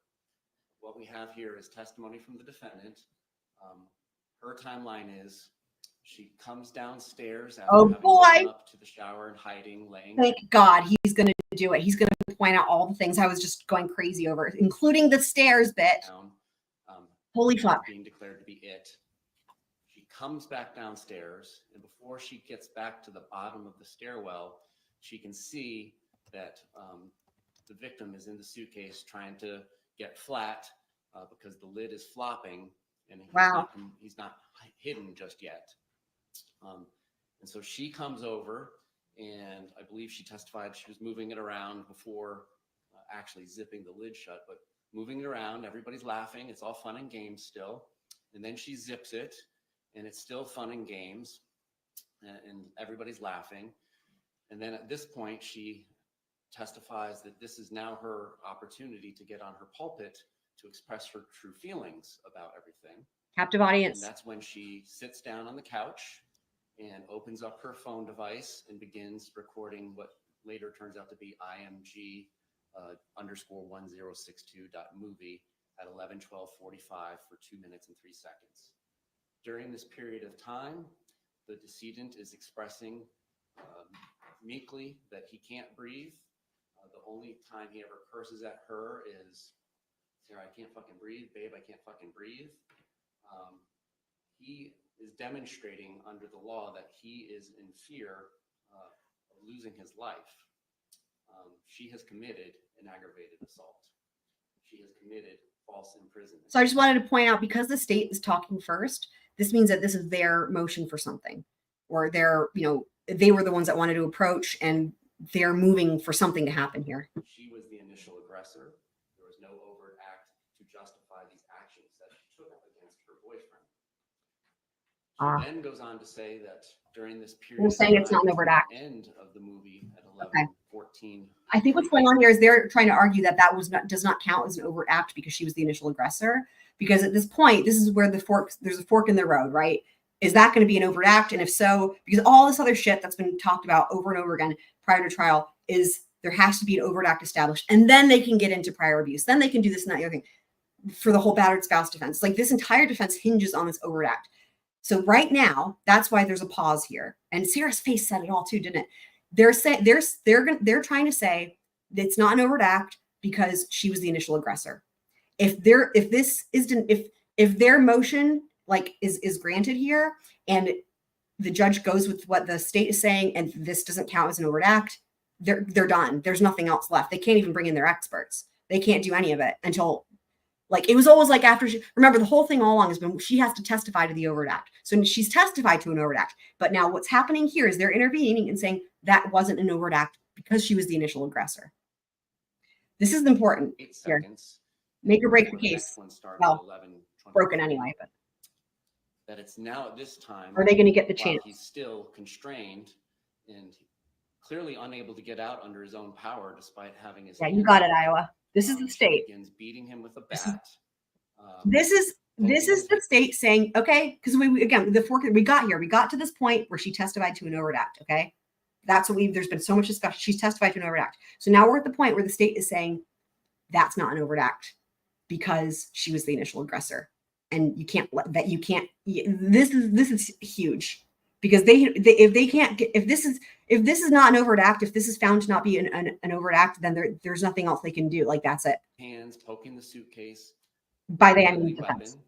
What we have here is testimony from the defendant. Her timeline is she comes downstairs after Oh, having boy. gone up to the shower and hiding, laying. Thank God he's going to do it. He's going to point out all the things I was just going crazy over, including the stairs bit. Down, Holy fuck. being declared to be it. She comes back downstairs, and before she gets back to the bottom of the stairwell, she can see that the victim is in the suitcase trying to get flat because the lid is flopping, and he's not hidden just yet. And so she comes over, and I believe she testified she was moving it around before actually zipping the lid shut, but moving it around, everybody's laughing. It's all fun and games still. And then she zips it, and it's still fun and games, and everybody's laughing. And then at this point, she testifies that this is now her opportunity to get on her pulpit to express her true feelings about everything. Captive audience. And that's when she sits down on the couch and opens up her phone device and begins recording what later turns out to be IMG _1062.movie at 11:12:45 for 2 minutes and 3 seconds. During this period of time, the decedent is expressing meekly that he can't breathe. The only time he ever curses at her is, Sarah, I can't fucking breathe. Babe, I can't fucking breathe. He is demonstrating under the law that he is in fear of losing his life. She has committed an aggravated assault. She has committed false imprisonment. So I just wanted to point out, because the state is talking first, this means that this is their motion for something, or they're, they were the ones that wanted to approach, and they're moving for something to happen here. She was the initial aggressor. There was no overt act to justify these actions that she took against her boyfriend. She then goes on to say that during this period, We're saying it's not an overt act. End of the movie at 11:14. I think what's going on here is they're trying to argue that does not count as an overt act because she was the initial aggressor. Because at this point, this is where there's a fork in the road, right? Is that going to be an overt act? And if so, because all this other shit that's been talked about over and over again prior to trial is there has to be an overt act established, and then they can get into prior abuse. Then they can do this and that other thing for the whole battered spouse defense. Like, this entire defense hinges on this overt act. So right now, that's why there's a pause here. And Sarah's face said it all too, didn't it? They're saying they're trying to say that it's not an overt act because she was the initial aggressor. If their motion is granted here, and the judge goes with what the state is saying, and this doesn't count as an overt act, they're done. There's nothing else left. They can't even bring in their experts. They can't do any of it until, it was always like after remember, the whole thing all along has been she has to testify to the overt act. So she's testified to an overt act. But now what's happening here is they're intervening and saying that wasn't an overt act because she was the initial aggressor. This is important. 8 here. seconds. Make or break the case. Well, 11:24. broken anyway, but That it's now at this time. are they going to get the while chance? He's still constrained and clearly unable to get out under his own power, despite having his. Yeah, you got it, Iowa. This is the She state. begins beating him with a bat. This is the state saying, okay, because we got to this point where she testified to an overt act. Okay, that's what there's been so much discussion. She's testified to an overt act. So now we're at the point where the state is saying that's not an overt act because she was the initial aggressor, and you can't let that. You can't. This is huge because if this is not an overt act, if this is found to not be an overt act, then there's nothing else they can do. That's it. Hands poking the suitcase. By the I mean deadly defense. weapon.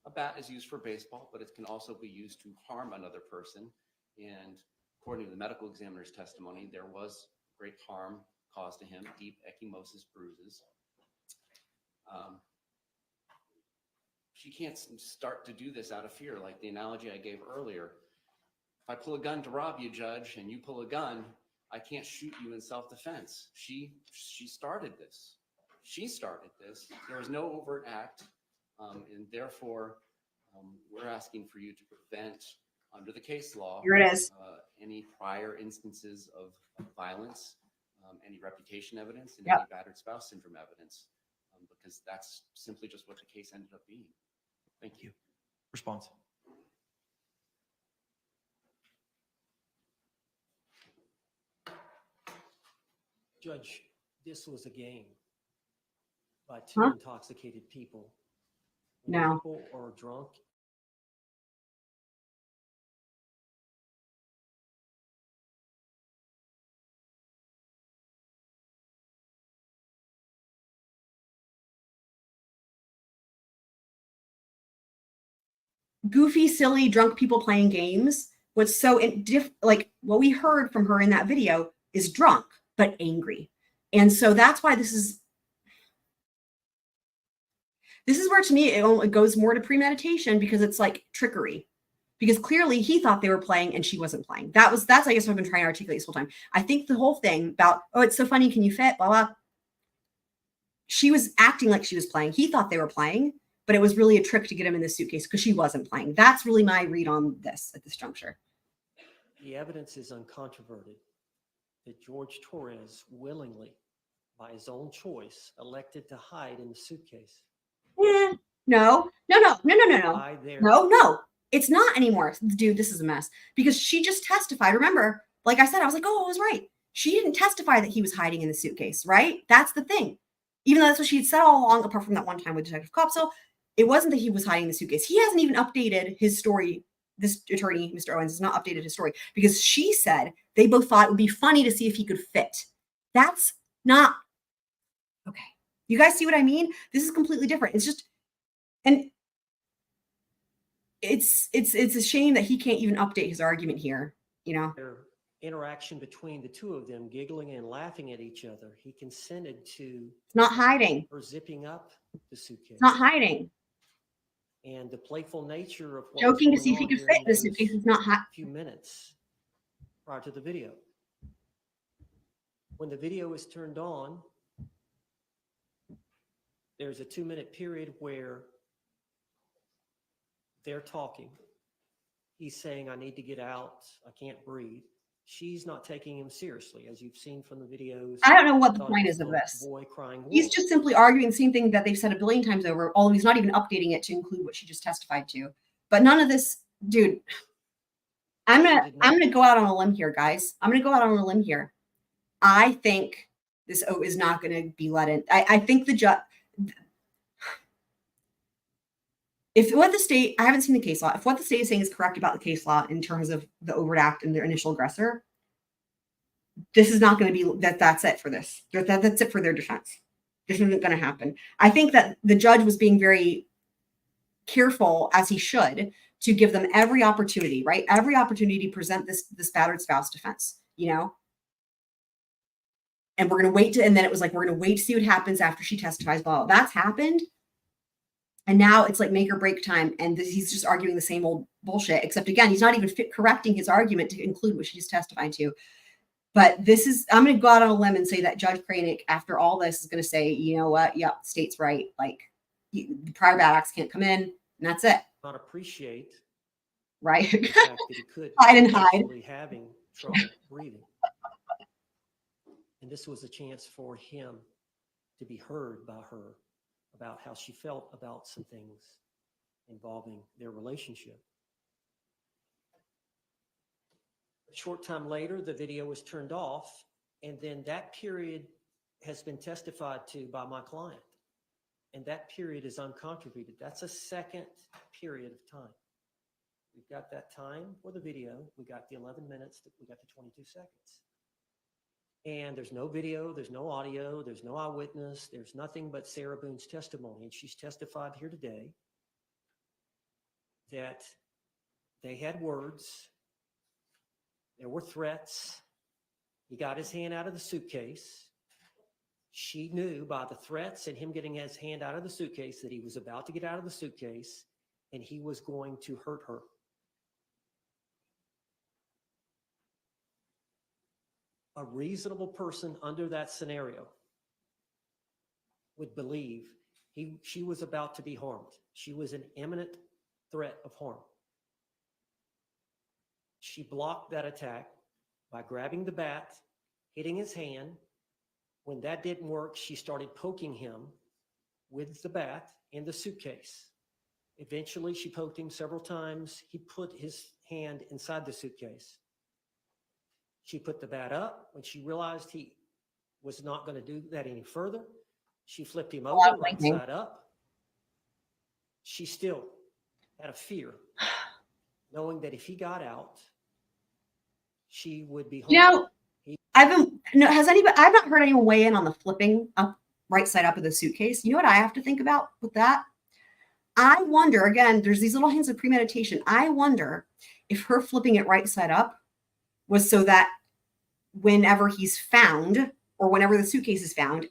A bat is used for baseball, but it can also be used to harm another person. And according to the medical examiner's testimony, there was great harm caused to him, deep ecchymosis bruises. She can't start to do this out of fear, like the analogy I gave earlier. If I pull a gun to rob you, Judge, and you pull a gun, I can't shoot you in self-defense. She started this. She started this. There was no overt act, and therefore, we're asking for you to prevent, under the case law, Here it is. any prior instances of violence, any reputation evidence, and Yep. any battered spouse syndrome evidence, because that's simply just what the case ended up being. Thank you. Response. Judge, this was a game by two Huh? intoxicated people. When No. people are drunk, Goofy, silly, drunk people playing games. What's so like what we heard from her in that video is drunk but angry, and so that's why this is where to me it goes more to premeditation, because it's like trickery, because clearly he thought they were playing and she wasn't playing. That's I guess what I've been trying to articulate this whole time. I think the whole thing about, oh, it's so funny, can you fit, blah blah, she was acting like she was playing. He thought they were playing, but it was really a trick to get him in the suitcase because she wasn't playing. That's really my read on this at this juncture. the evidence is uncontroverted that George Torres willingly, by his own choice, elected to hide in the suitcase. No. By their No, it's not anymore. Dude, this is a mess. Because she just testified. Remember, like I said, I was like, oh, I was right. She didn't testify that he was hiding in the suitcase, right? That's the thing. Even though that's what she had said all along, apart from that one time with Detective Koepsell, it wasn't that he was hiding in the suitcase. He hasn't even updated his story. This attorney, Mr. Owens, has not updated his story because she said they both thought it would be funny to see if he could fit. That's not okay. You guys see what I mean? This is completely different. It's just, and it's a shame that he can't even update his argument here, you know? their interaction between the two of them, giggling and laughing at each other, he consented to It's not hiding. her zipping up the suitcase. It's not hiding. And the playful nature of what Joking to was see if going he on could fit in the during suitcase those is not hot. few minutes prior to the video. When the video is turned on, there's a 2-minute period where they're talking. He's saying, I need to get out. I can't breathe. She's not taking him seriously, as you've seen from the videos. I don't know what the Thought point it is of was a this. Boy crying He's wolf. just simply arguing the same thing that they've said a billion times over, although he's not even updating it to include what she just testified to. But none of this, dude. I'm gonna go out on a limb here, guys. I'm gonna go out on a limb here. I think this is not gonna be let in. I think the judge. If what the state, I haven't seen the case law. If what the state is saying is correct about the case law in terms of the overt act and their initial aggressor, this is not going to be that's it for this. That's it for their defense. This isn't going to happen. I think that the judge was being very careful, as he should, to give them every opportunity, right? Every opportunity to present this battered spouse defense, you know? And we're going to wait to, and then it was like, we're going to wait to see what happens after she testifies. Blah, blah. That's happened. And now it's like make or break time. And he's just arguing the same old bullshit, except again, he's not even correcting his argument to include what she just testified to. But this is, I'm going to go out on a limb and say that Judge Kraynick, after all this, is going to say, you know what? Yep, state's right. Like, the prior bad acts can't come in, and that's it. Not appreciate Right? the fact that he could Hide and hide. actually having trouble breathing. And this was a chance for him to be heard by her about how she felt about some things involving their relationship. A short time later, the video was turned off, and then that period has been testified to by my client. And that period is uncontroverted. That's a second period of time. We've got that time for the video. We got the 11 minutes. We got the 22 seconds. And there's no video, there's no audio, there's no eyewitness, there's nothing but Sarah Boone's testimony. And she's testified here today that they had words, there were threats. He got his hand out of the suitcase. She knew by the threats and him getting his hand out of the suitcase that he was about to get out of the suitcase and he was going to hurt her. A reasonable person under that scenario would believe she was about to be harmed. She was an imminent threat of harm. She blocked that attack by grabbing the bat, hitting his hand. When that didn't work, she started poking him with the bat in the suitcase. Eventually, she poked him several times. He put his hand inside the suitcase. She put the bat up. When she realized he was not going to do that any further. She flipped him A lot over of right thinking. side up. She still had a fear, knowing that if he got out, she would be home. You know, I've not heard anyone weigh in on the flipping up right side up of the suitcase. You know what I have to think about with that? I wonder, again, there's these little hints of premeditation. I wonder if her flipping it right side up was so that whenever he's found or whenever the suitcase is found,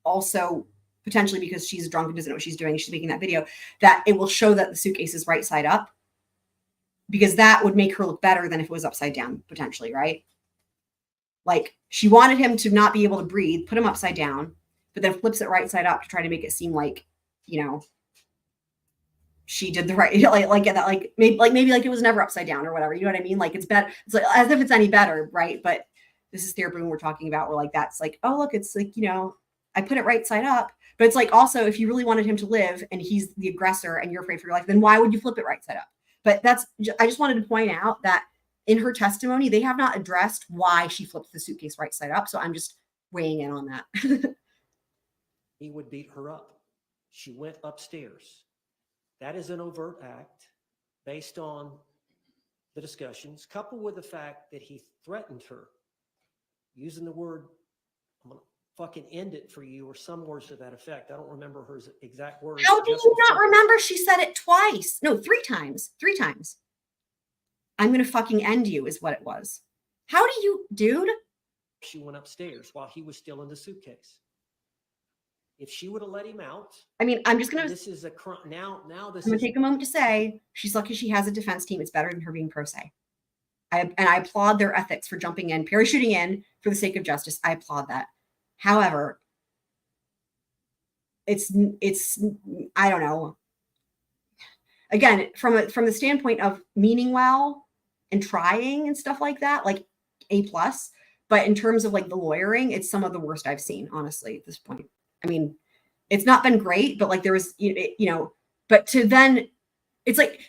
also potentially because she's drunk and doesn't know what she's doing, she's making that video, that it will show that the suitcase is right side up, because that would make her look better than if it was upside down, potentially, right? Like, she wanted him to not be able to breathe, put him upside down, but then flips it right side up to try to make it seem like, you know, she did the right, maybe it was never upside down or whatever. You know what I mean? Like, it's better. It's like as if it's any better, right? But this is Sarah Boone we're talking about. We're like, that's like, oh, look, it's like, you know, I put it right side up. But it's like, also, if you really wanted him to live and he's the aggressor and you're afraid for your life, then why would you flip it right side up? But I just wanted to point out that in her testimony, they have not addressed why she flipped the suitcase right side up. So I'm just weighing in on that. He would beat her up. She went upstairs. That is an overt act based on the discussions, coupled with the fact that he threatened her using the word, I'm going to fucking end it for you, or some words to that effect. I don't remember her exact words. How do you not remember? She said it twice. No, 3 times. 3 times. I'm going to fucking end you is what it was. How do you, dude? She went upstairs while he was still in the suitcase. If she would have let him out. I mean, I'm just going to. This is a crime. Now this I'm going is. to take a moment to say she's lucky she has a defense team. It's better than her being pro se. I applaud their ethics for jumping in, parachuting in for the sake of justice. I applaud that. However, it's I don't know. Again, from the standpoint of meaning well and trying and stuff like that, like A+. But in terms of like the lawyering, it's some of the worst I've seen, honestly, at this point. I mean, it's not been great, but like there was, you know, but to then, it's like,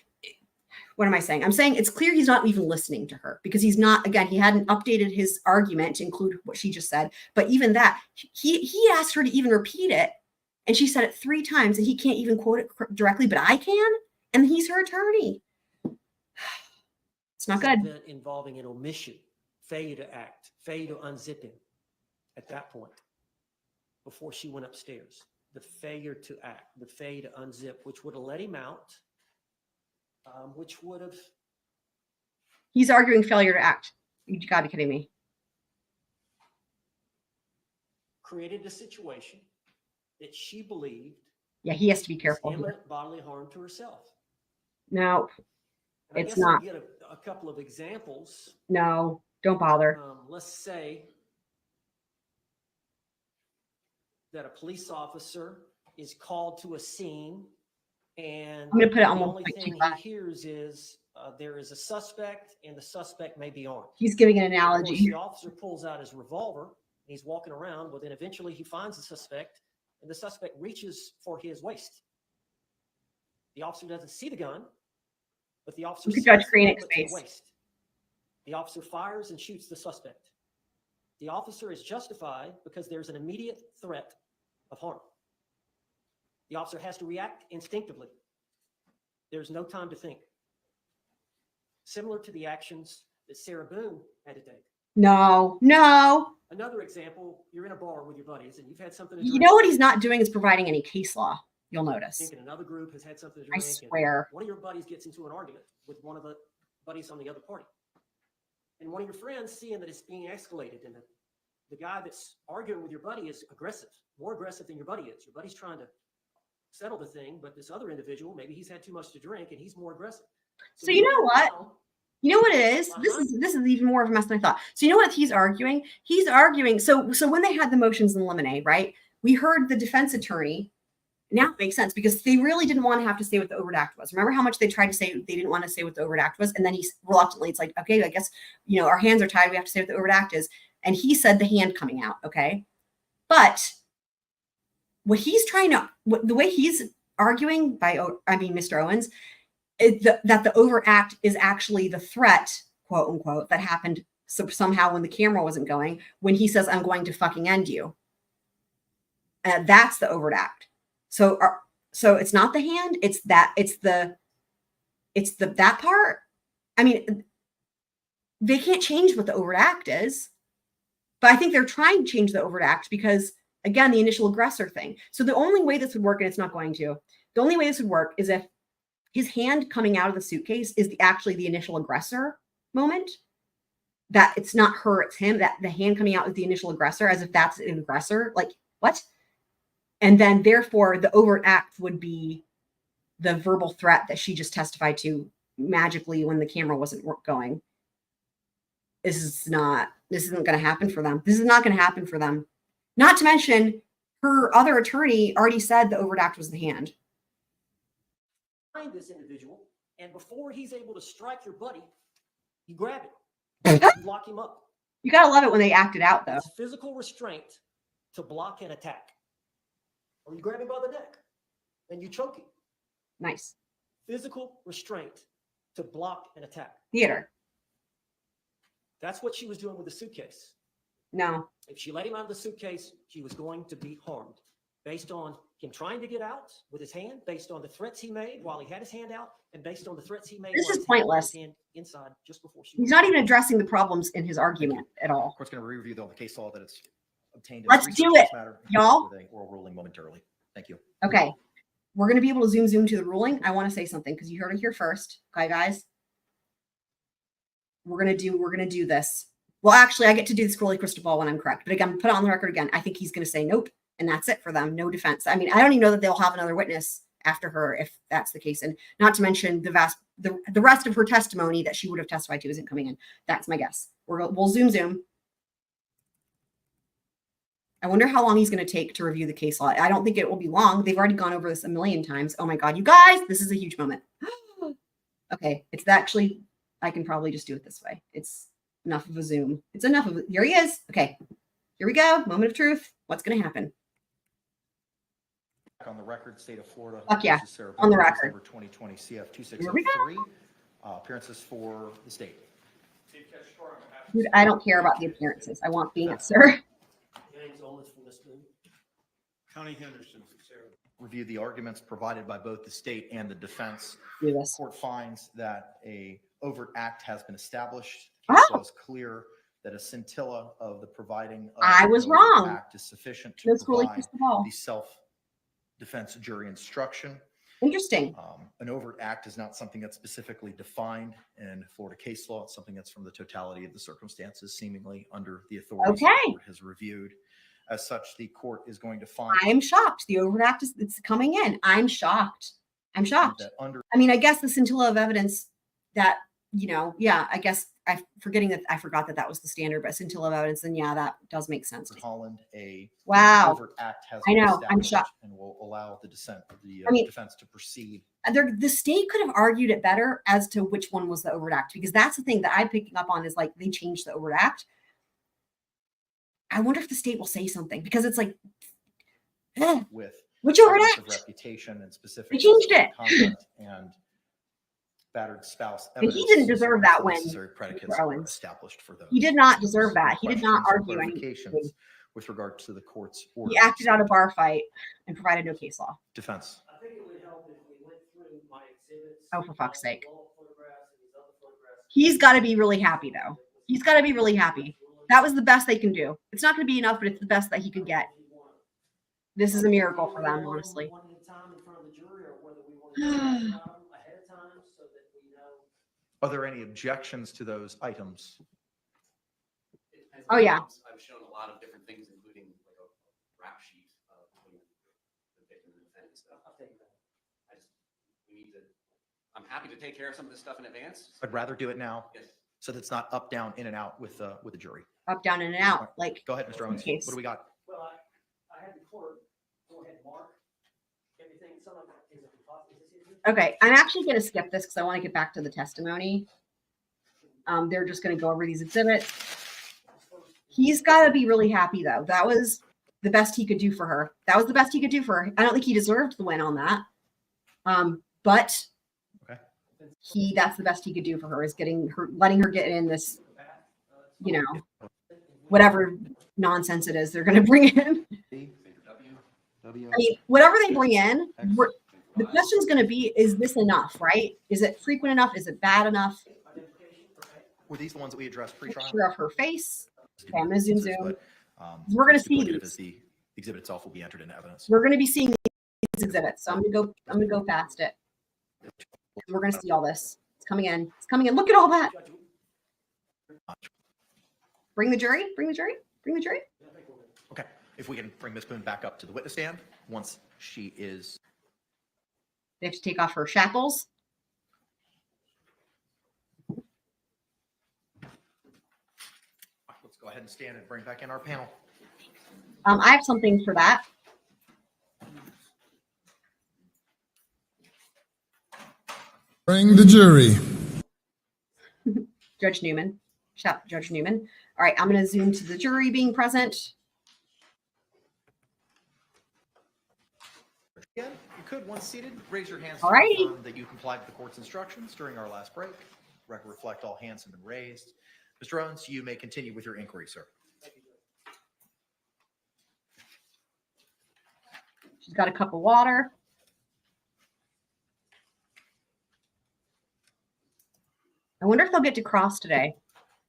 what am I saying? I'm saying it's clear he's not even listening to her, because he's not, again, he hadn't updated his argument to include what she just said. But even that, he asked her to even repeat it, and she said it 3 times, and he can't even quote it directly, but I can, and he's her attorney. It's not good. Event involving an omission, failure to act, failure to unzip him at that point before she went upstairs. The failure to act, the failure to unzip, which would have let him out, which would have. He's arguing failure to act. You got to be kidding me. Created a situation that she believed. Yeah, he has to be careful. Imminent bodily harm to herself. No, And it's I guess I'll not. get a couple of examples. No, don't bother. Let's say that a police officer is called to a scene, and I'm going to put it on the only 1.25. thing he hears is there is a suspect, and the suspect may be armed. He's giving an Of course, analogy. the officer pulls out his revolver, and he's walking around. Well, then eventually he finds the suspect, and the suspect reaches for his waist. The officer doesn't see the gun, but the officer Look at sees Judge the Kraynick's bullet to the face. waist. The officer fires and shoots the suspect. The officer is justified because there's an immediate threat of harm. The officer has to react instinctively. There's no time to think. Similar to the actions that Sarah Boone had to take. No. Another example, you're in a bar with your buddies and you've had something to You drink. know what he's not doing is providing any case law. You'll notice. Thinking another group has had something to I drink. swear. And one of your buddies gets into an argument with one of the buddies on the other party. And one of your friends, seeing that it's being escalated, and the guy that's arguing with your buddy is aggressive, more aggressive than your buddy is. Your buddy's trying to settle the thing, but this other individual, maybe he's had too much to drink and he's more aggressive. So you know what? now, You know what it is? This is even more of a mess than I thought. So you know what he's arguing? He's arguing. So when they had the motions in limine, right? We heard the defense attorney. Now it makes sense, because they really didn't want to have to say what the overt act was. Remember how much they tried to say they didn't want to say what the overt act was? And then he reluctantly, it's like, okay, I guess, you know, our hands are tied. We have to say what the overt act is. And he said the hand coming out. Okay. But what he's trying to, the way he's arguing Mr. Owens, that the overt act is actually the threat, quote unquote, that happened So somehow when the camera wasn't going, when he says, I'm going to fucking end you. That's the overt act. So it's not the hand, it's that part. I mean, they can't change what the overt act is, but I think they're trying to change the overt act because, again, the initial aggressor thing. So the only way this would work, and it's not going to, the only way this would work is if his hand coming out of the suitcase is actually the initial aggressor moment. That it's not her, it's him, that the hand coming out is the initial aggressor, as if that's an aggressor. Like, what? And then therefore the overt act would be the verbal threat that she just testified to magically when the camera wasn't going. This isn't going to happen for them. This is not going to happen for them. Not to mention her other attorney already said the overt act was the hand. Find this individual, and before he's able to strike your buddy, you grab him, you lock him up. You got to love it when they act it out, though. It's physical restraint to block an attack. Or you grab him by the neck and you choke him. Nice. Physical restraint to block an attack. Theater. That's what she was doing with the suitcase. No. If she let him out of the suitcase, he was going to be harmed based on him trying to get out with his hand, based on the threats he made while he had his hand out, and based on the threats he made This while is his pointless. hand inside just before she. He's not even addressing the problems in his argument at all. Court's going to review all the case law that it's obtained. in Let's research do on this it, matter, y'all. with a oral ruling momentarily. Thank you. Okay. We're going to be able to zoom to the ruling. I want to say something because you heard it here first. Okay, guys. We're going to do this. Well, actually, I get to do the scrolly crystal ball when I'm correct. But again, put it on the record again. I think he's going to say nope. And that's it for them. No defense. I mean, I don't even know that they'll have another witness after her if that's the case. And not to mention the rest of her testimony that she would have testified to isn't coming in. That's my guess. We'll zoom. I wonder how long he's going to take to review the case law. I don't think it will be long. They've already gone over this a million times. Oh my God, you guys, this is a huge moment. Okay, it's actually, I can probably just do it this way. It's enough of a zoom. It's enough of it. Here he is. Okay, here we go. Moment of truth. What's going to happen? On the record, State of Florida. Fuck yeah, versus Sarah on the Met Jorge, record. December 2020 CF Here we 2603. Appearances for the state. Dude, I don't care about the appearances. I want the answer. James Owens from this Boone. County Henderson, Sarah. Review the arguments provided by both the state and the defense. Do this. Court finds that a overt act has been established. Oh. Case law is clear that a scintilla of the providing of I was an overt wrong. act is sufficient No to scrolly provide crystal ball. the self-defense jury instruction. Interesting. An overt act is not something that's specifically defined in Florida case law. It's something that's from the totality of the circumstances, seemingly under the authority Okay. the court has reviewed. As such, the court is going to find I am shocked. The overt act it's coming in. I'm shocked. I'm shocked. that under I mean, I guess the scintilla of evidence that, yeah, I guess I forgot that was the standard, but scintilla of evidence, then yeah, that does make sense. Holland, a Wow. overt act has I been know, I'm established shocked. and will allow the defense to proceed. The state could have argued it better as to which one was the overt act, because that's the thing that I'm picking up on is like they changed the overt act. I wonder if the state will say something because it's like, With which overt evidence of act? reputation and specific They changed it. conduct and battered spouse And he evidence, didn't deserve that the when necessary predicates Mr. are Owens. established for those. He did not deserve that. He did not Questions or argue anything. clarifications with regard to the court's order. He acted out a bar fight and provided no case law. Defense. I think it would help if we went through my exhibits. Oh, for fuck's sake. all the photographs and these other photographs. He's got to be really happy, though. He's got to be really happy. That was the best they can do. It's not going to be enough, but it's the best that he could get. This is a miracle for them, honestly. One at a time in front of the jury, or whether we want to ahead of time so that we know. Are there any objections to those items? It depends Oh, on the yeah. items. I've shown a lot of different things, including like a rap sheet between the victim and the defendant stuff. I'll take that. I'm happy to take care of some of this stuff in advance. I'd rather do it now Yes. so that it's not up, down, in and out with the jury. Up, down, in and out. Like, Go ahead, Mr. Owens. Suitcase. What do we got? Well, I had the court go ahead and mark everything. Some of it is it. okay, I'm actually going to skip this because I want to get back to the testimony. They're just going to go over these exhibits. He's got to be really happy, though. That was the best he could do for her. That was the best he could do for her. I don't think he deserved the win on that. But Okay. that's the best he could do for her is letting her get in this. you know, whatever nonsense it is they're going to bring in. I mean, whatever they bring in, the question's going to be, is this enough, right? Is it frequent enough? Is it bad enough? Were these the ones that we addressed pre-trial? Picture of her face. Okay, I'm going to zoom. But, We're going to the see duplicative these. is the exhibit itself will be entered into evidence. We're going to be seeing these exhibits. So I'm going to go past it. We're going to see all this. It's coming in. It's coming in. Look at all that. Bring the jury. Bring the jury. Bring the jury. Okay, if we can bring Ms. Boone back up to the witness stand once she is. They have to take off her shackles. Let's go ahead and stand and bring back in our panel. I have something for that. Bring the jury. Judge Newman. Judge Newman. All right, I'm going to zoom to the jury being present. Again, you could, once seated, raise your hands All to righty. confirm that you complied with the court's instructions during our last break. Record reflect all hands have been raised. Mr. Owens, you may continue with your inquiry, sir. She's got a cup of water. I wonder if they'll get to cross today.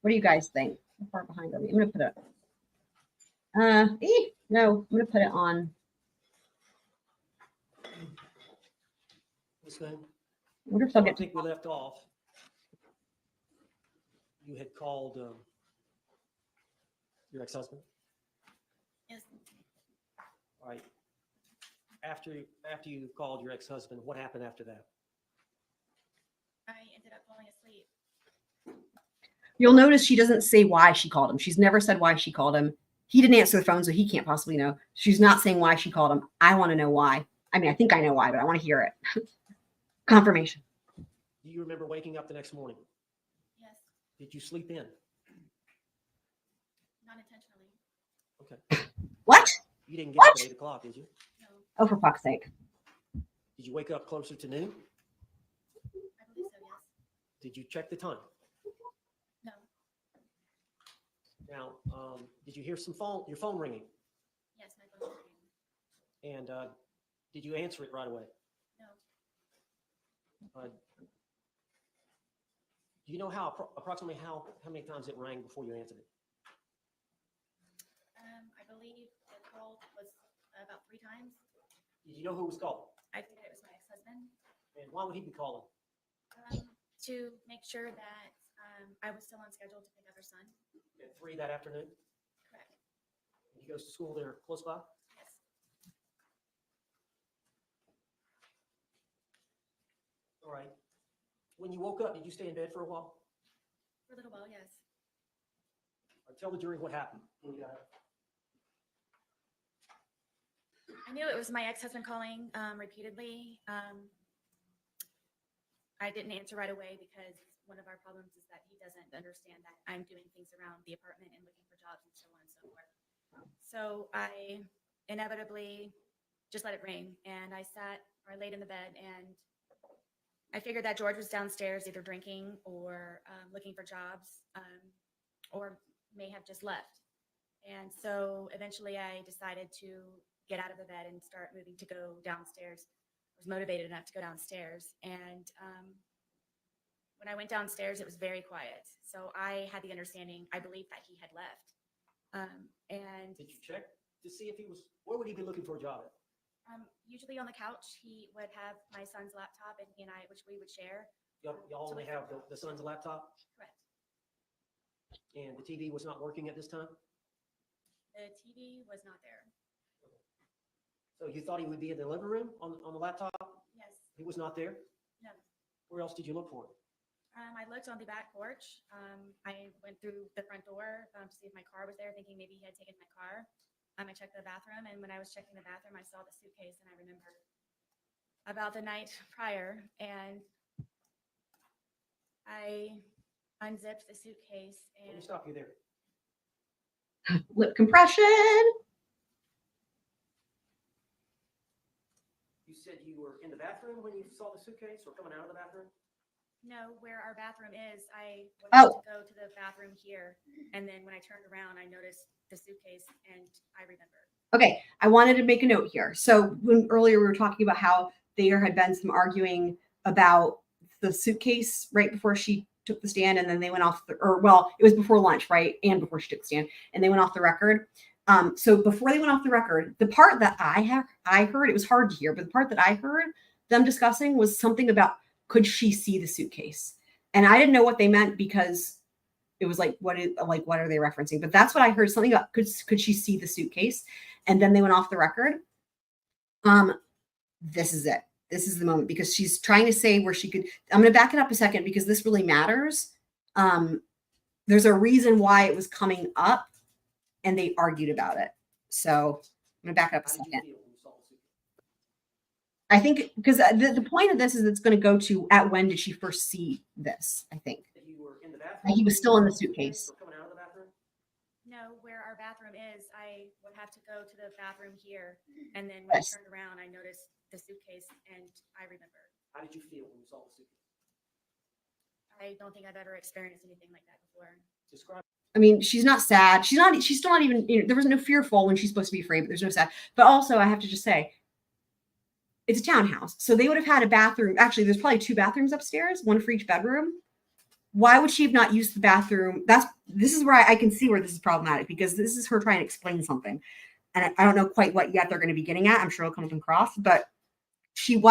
What do you guys think? How far behind are we? I'm going to put it. No, I'm going to put it on. Ms. Boone, I wonder if they'll I get to. think we left off. You had called your ex-husband. Yes. All right. After you called your ex-husband, what happened after that? I ended up falling asleep. You'll notice she doesn't say why she called him. She's never said why she called him. He didn't answer the phone, so he can't possibly know. She's not saying why she called him. I want to know why. I mean, I think I know why, but I want to hear it. Confirmation. Do you remember waking up the next morning? Yes, Did you sleep in? not intentionally. Okay. What? You didn't get up What? at 8 o'clock, did you? No, Oh, for fuck's sake. Did you wake up closer to noon? I believe so, yes. Did you check the time? No, Now, did you hear your phone ringing? yes, my phone was ringing. And did you answer it right away? No, Do you know approximately how many times it rang before you answered it? I believe the call was about 3 times. Did you know who was calling? I figured it was my ex-husband. And why would he be calling? To make sure that I was still on schedule to pick up her son. At 3 that afternoon? Correct. He goes to school there close by? Yes. All right. When you woke up, did you stay in bed for a while? For a little while, yes. Or tell the jury what happened. I knew it was my ex-husband calling repeatedly. I didn't answer right away because one of our problems is that he doesn't understand that I'm doing things around the apartment and looking for jobs and so on and so forth. So I inevitably just let it ring, and I laid in the bed, and I figured that George was downstairs either drinking or looking for jobs, or may have just left. And so eventually I decided to get out of the bed and start moving to go downstairs. I was motivated enough to go downstairs. And when I went downstairs, it was very quiet. So I had the understanding, I believed that he had left. And Did you check to see if where would he be looking for a job at? usually on the couch, he would have my son's laptop, and he and I, which we would share. Y'all only have the son's laptop? Correct. And the TV was not working at this time? The TV was not there. So you thought he would be in the living room on the laptop? Yes. He was not there? No. Where else did you look for him? I looked on the back porch. I went through the front door to see if my car was there, thinking maybe he had taken my car. I checked the bathroom, and when I was checking the bathroom, I saw the suitcase, and I remembered about the night prior, and I unzipped the suitcase Let me and stop you there. Lip compression. You said you were in the bathroom when you saw the suitcase or coming out of the bathroom? know where our bathroom is. I would Oh. have to go to the bathroom here. And then when I turned around, I noticed the suitcase and I remembered. Okay, I wanted to make a note here. So when earlier we were talking about how there had been some arguing about the suitcase right before she took the stand, and then they went off it was before lunch, right? And before she took the stand, and they went off the record. So before they went off the record, the part that I heard, it was hard to hear, but the part that I heard them discussing was something about could she see the suitcase? And I didn't know what they meant because it was like, what are they referencing? But that's what I heard, something about could she see the suitcase? And then they went off the record. This is it. This is the moment, because she's trying to say where she could. I'm going to back it up a second because this really matters. There's a reason why it was coming up and they argued about it. So I'm going to back it up a How did you second. feel when you saw the suitcase? I think because the point of this is it's going to go to at when did she first see this, I think. That you were in the bathroom? He was still in the suitcase. Or coming out of the bathroom? Know where our bathroom is. I would have to go to the bathroom here. And then when Yes. I turned around, I noticed the suitcase and I remembered. How did you feel when you saw the suitcase? I don't think I've ever experienced anything like that before. Describe. I mean, she's not sad. She's still not even, there was no fearful when she's supposed to be afraid, but there's no sad. But also I have to just say, it's a townhouse. So they would have had a bathroom. Actually, there's probably 2 bathrooms upstairs, one for each bedroom. Why would she have not used the bathroom? This is where I can see where this is problematic, because this is her trying to explain something. And I don't know quite what yet they're going to be getting at. I'm sure it'll come across, but she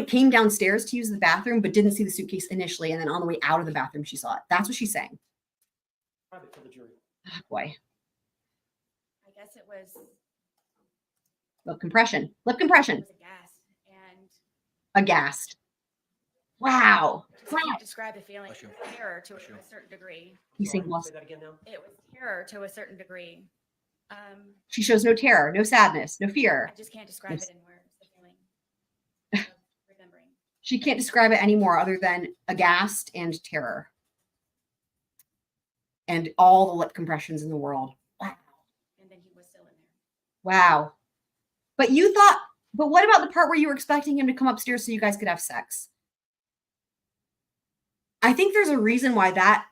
came downstairs to use the bathroom, but didn't see the suitcase initially. And then on the way out of the bathroom, she saw it. That's what she's saying. Describe it for the jury. Oh, boy. I guess it was Lip compression. Lip compression. a gas and Aghast. Wow. just can't describe the feeling. Bless you. Terror to Bless you. a certain degree. He's saying Sorry, lost. say that again now. It was terror to a certain degree. She shows no terror, no sadness, no fear. I just can't describe Yes. it in words, the feeling of remembering. She can't describe it anymore other than aghast and terror. And all the lip compressions in the world. Wow. And then he was still in there. Wow. But what about the part where you were expecting him to come upstairs so you guys could have sex? I think there's a reason why that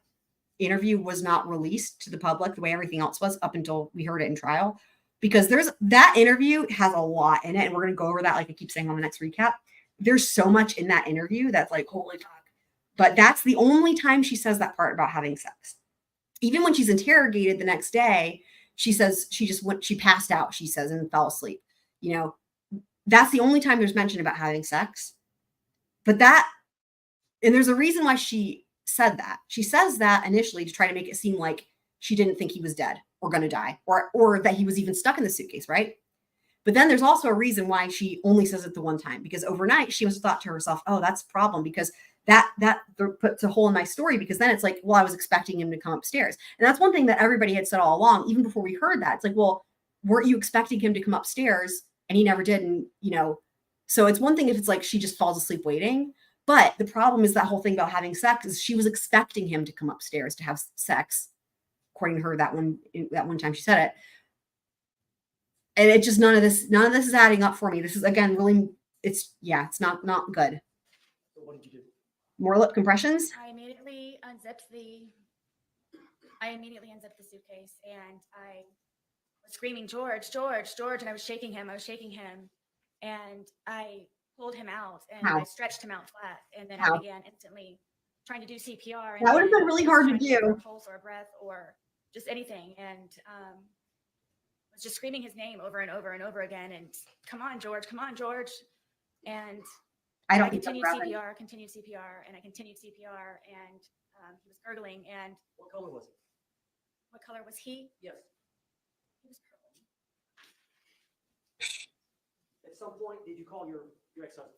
interview was not released to the public the way everything else was up until we heard it in trial, because that interview has a lot in it. And we're going to go over that, like I keep saying on the next recap. There's so much in that interview that's like, holy fuck. But that's the only time she says that part about having sex. Even when she's interrogated the next day, she says she passed out, she says, and fell asleep. You know, that's the only time there's mention about having sex. And there's a reason why she said that. She says that initially to try to make it seem like she didn't think he was dead or going to die, or that he was even stuck in the suitcase, right? But then there's also a reason why she only says it the one time, because overnight she must have thought to herself, oh, that's a problem, because that puts a hole in my story, because then it's like, well, I was expecting him to come upstairs. And that's one thing that everybody had said all along, even before we heard that. It's like, well, weren't you expecting him to come upstairs? And he never did. And, so it's one thing if it's like she just falls asleep waiting. But the problem is that whole thing about having sex is she was expecting him to come upstairs to have sex, according to her that one time she said it. And it just, none of this is adding up for me. This is, again, really, it's not good. So what did you do? More lip compressions. I immediately unzipped the suitcase and I was screaming, George, George, George, and I was shaking him. And I pulled him out and How? I stretched him out flat. And then How? I began instantly trying to do CPR. And That would have then been really just hard to trying get do. a pulse or a breath or just anything. And was just screaming his name over and over and over again. And come on, George, come on, George. And I don't I think that's continued relevant. continued CPR, and I continued CPR, and he was gurgling. And What color was it? what color was he? Yes. He was purple. At some point, did you call your ex-husband?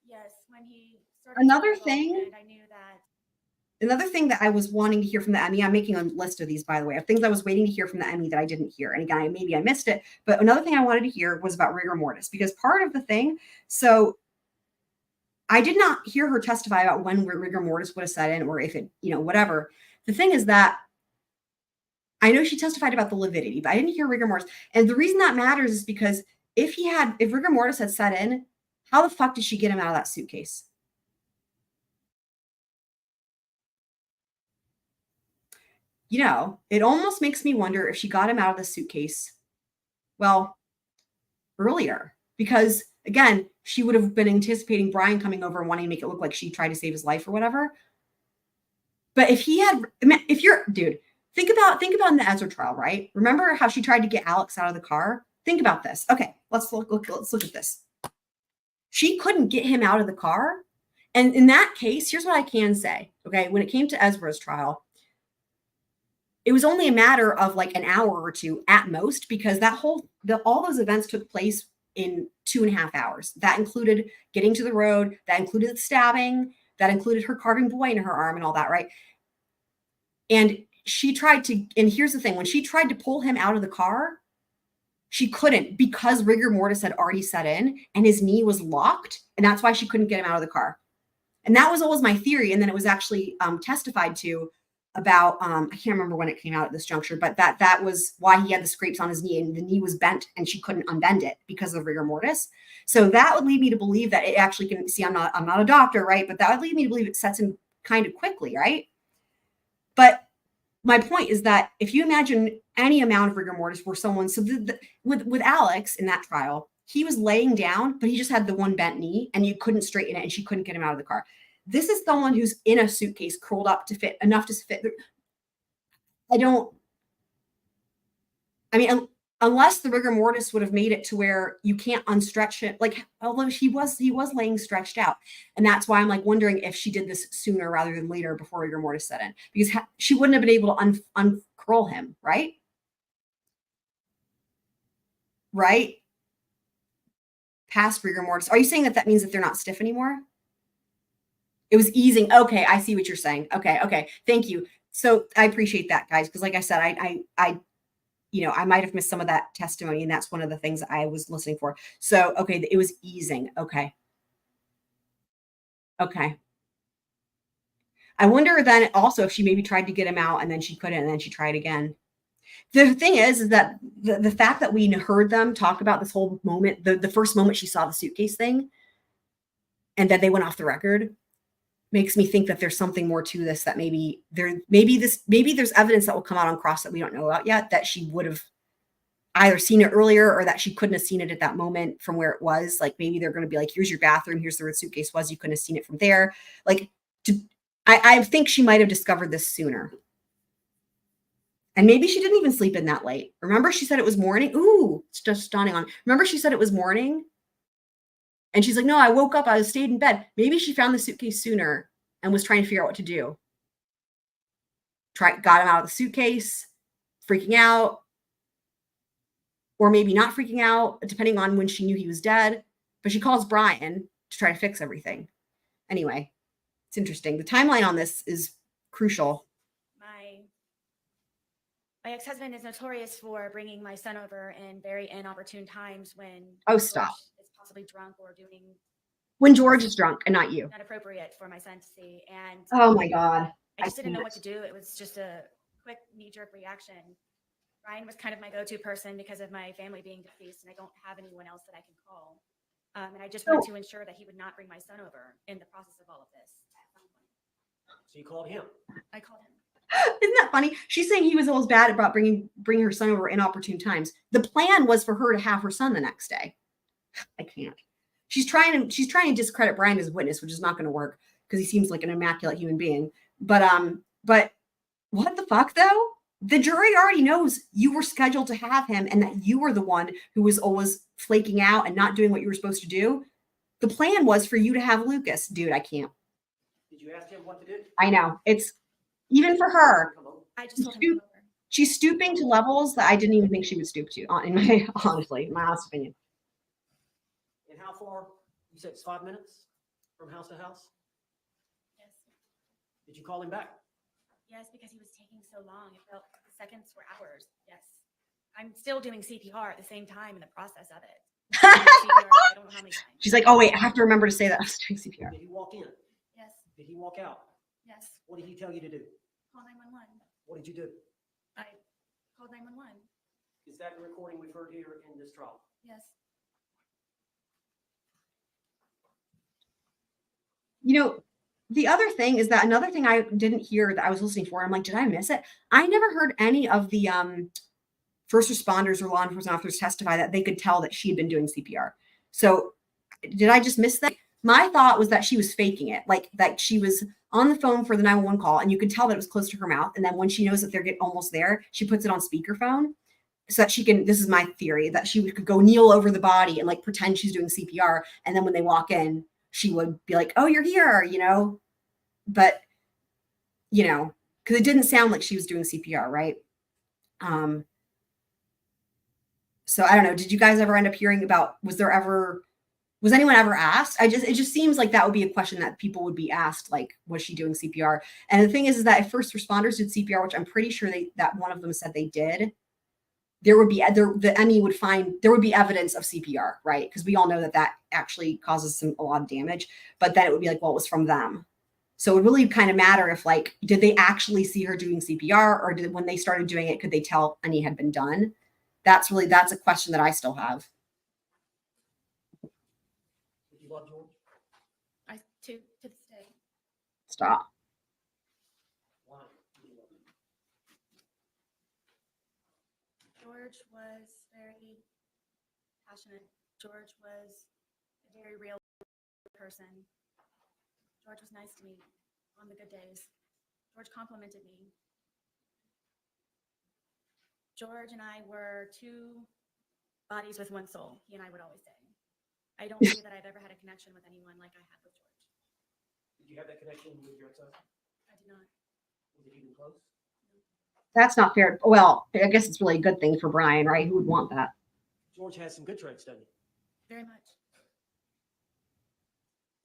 Yes, when he started. to Another gurgle, thing- and I knew that. Another thing that I was wanting to hear from the Emmy, I'm making a list of these, by the way, of things I was waiting to hear from the Emmy that I didn't hear. And again, maybe I missed it, but another thing I wanted to hear was about Rigor Mortis, because part of the thing, so I did not hear her testify about when Rigor Mortis would have set in, or if it, whatever. The thing is that I know she testified about the lividity, but I didn't hear Rigor Mortis. And the reason that matters is because if Rigor Mortis had set in, how the fuck did she get him out of that suitcase? you know, it almost makes me wonder if she got him out of the suitcase, well, earlier. Because again, she would have been anticipating Brian coming over and wanting to make it look like she tried to save his life or whatever. But if he had, if you're, dude, think about in the Ezra trial, right? Remember how she tried to get Alex out of the car? Think about this. Okay, let's look at this. She couldn't get him out of the car. And in that case, here's what I can say. Okay, when it came to Ezra's trial, it was only a matter of like an hour or two at most, because all those events took place in 2.5 hours. That included getting to the road, that included the stabbing, that included her carving boy in her arm and all that, right? And she tried to, and here's the thing, when she tried to pull him out of the car, she couldn't, because rigor mortis had already set in and his knee was locked. And that's why she couldn't get him out of the car. And that was always my theory. And then it was actually testified to about, I can't remember when it came out at this juncture, but that was why he had the scrapes on his knee, and the knee was bent and she couldn't unbend it because of rigor mortis. So that would lead me to believe that it actually can, see, I'm not a doctor, right? But that would lead me to believe it sets in kind of quickly, right? But my point is that if you imagine any amount of rigor mortis for someone, so with Alex in that trial, he was laying down, but he just had the one bent knee and you couldn't straighten it and she couldn't get him out of the car. This is someone who's in a suitcase curled up to fit enough to fit. Unless the rigor mortis would have made it to where you can't unstretch it, like, although he was laying stretched out. And that's why I'm like wondering if she did this sooner rather than later before rigor mortis set in, because she wouldn't have been able to uncurl him, right? Right? Past rigor mortis. Are you saying that means that they're not stiff anymore? It was easing. Okay, I see what you're saying. Okay. Thank you. So I appreciate that, guys, because like I said, I might have missed some of that testimony, and that's one of the things I was listening for. So, okay, it was easing. Okay. I wonder then also if she maybe tried to get him out and then she couldn't, and then she tried again. The thing is that the fact that we heard them talk about this whole moment, the first moment she saw the suitcase thing, and that they went off the record, makes me think that there's something more to this, that maybe there's evidence that will come out on cross that we don't know about yet, that she would have either seen it earlier or that she couldn't have seen it at that moment from where it was. Like maybe they're going to be like, here's your bathroom, here's where the suitcase was, you couldn't have seen it from there. Like I think she might have discovered this sooner. And maybe she didn't even sleep in that late. Remember she said it was morning? Ooh, it's just dawning on. Remember she said it was morning? And she's like, no, I woke up, I stayed in bed. Maybe she found the suitcase sooner and was trying to figure out what to do. Got him out of the suitcase, freaking out, or maybe not freaking out, depending on when she knew he was dead. But she calls Brian to try to fix everything. Anyway, it's interesting. The timeline on this is crucial. My ex-husband is notorious for bringing my son over in very inopportune times when Stop. George is possibly drunk or doing When George is drunk and not you. not appropriate for my son to see. And oh my God. I just didn't know what to do. It was just a quick knee-jerk reaction. Ryan was kind of my go-to person because of my family being deceased, and I don't have anyone else that I can call. And I just wanted to ensure that he would not bring my son over in the process of all of this. So you called him. I called him. Isn't that funny? She's saying he was always bad about bringing her son over inopportune times. The plan was for her to have her son the next day. I can't. She's trying to discredit Brian as a witness, which is not going to work because he seems like an immaculate human being. But what the fuck though? The jury already knows you were scheduled to have him and that you were the one who was always flaking out and not doing what you were supposed to do. The plan was for you to have Lucas. Dude, I can't. Did you ask him what to do? I know. It's even for her. I just told him to come over. She's stooping to levels that I didn't even think she would stoop to, in my honest opinion. And how far? You said it's 5 minutes from house to house? Yes. Did you call him back? Yes, because he was taking so long. It felt the seconds were hours. Yes. I'm still doing CPR at the same time in the process of it. CPR, I don't know how many times. She's like, oh wait, I have to remember to say that I was doing CPR. Did he walk in? Yes. Did he walk out? Yes. What did he tell you to do? Call 911. What did you do? I called 911. Is that the recording we've heard here in this trial? Yes. You know, the other thing is that another thing I didn't hear that I was listening for, I'm like, did I miss it? I never heard any of the first responders or law enforcement officers testify that they could tell that she had been doing CPR. So did I just miss that? My thought was that she was faking it, like that she was on the phone for the 911 call and you could tell that it was close to her mouth. And then when she knows that they're getting almost there, she puts it on speakerphone so that she can, this is my theory, that she could go kneel over the body and like pretend she's doing CPR. And then when they walk in, she would be like, oh, you're here, you know, but you know, because it didn't sound like she was doing CPR, right? So I don't know. Did you guys ever end up hearing about, was anyone ever asked? It just seems like that would be a question that people would be asked, like, was she doing CPR? And the thing is that if first responders did CPR, which I'm pretty sure that one of them said they did, there would be evidence of CPR, right? Because we all know that actually causes a lot of damage, but then it would be like, well, it was from them. So it would really kind of matter if like, did they actually see her doing CPR, or when they started doing it, could they tell any had been done? That's a question that I still have. Did you love George? To this day. Stop. Why? Did you love him? George was very passionate. George was a very real person. George was nice to me on the good days. George complimented me. George and I were two bodies with one soul, he and I would always say. I don't believe that I've ever had a connection with anyone like I had with George. Did you have that connection with your ex-husband? I did not. Was it even close? That's not fair. Well, I guess it's really a good thing for Brian, right? Who would want that? George has some good traits, doesn't he? Very much.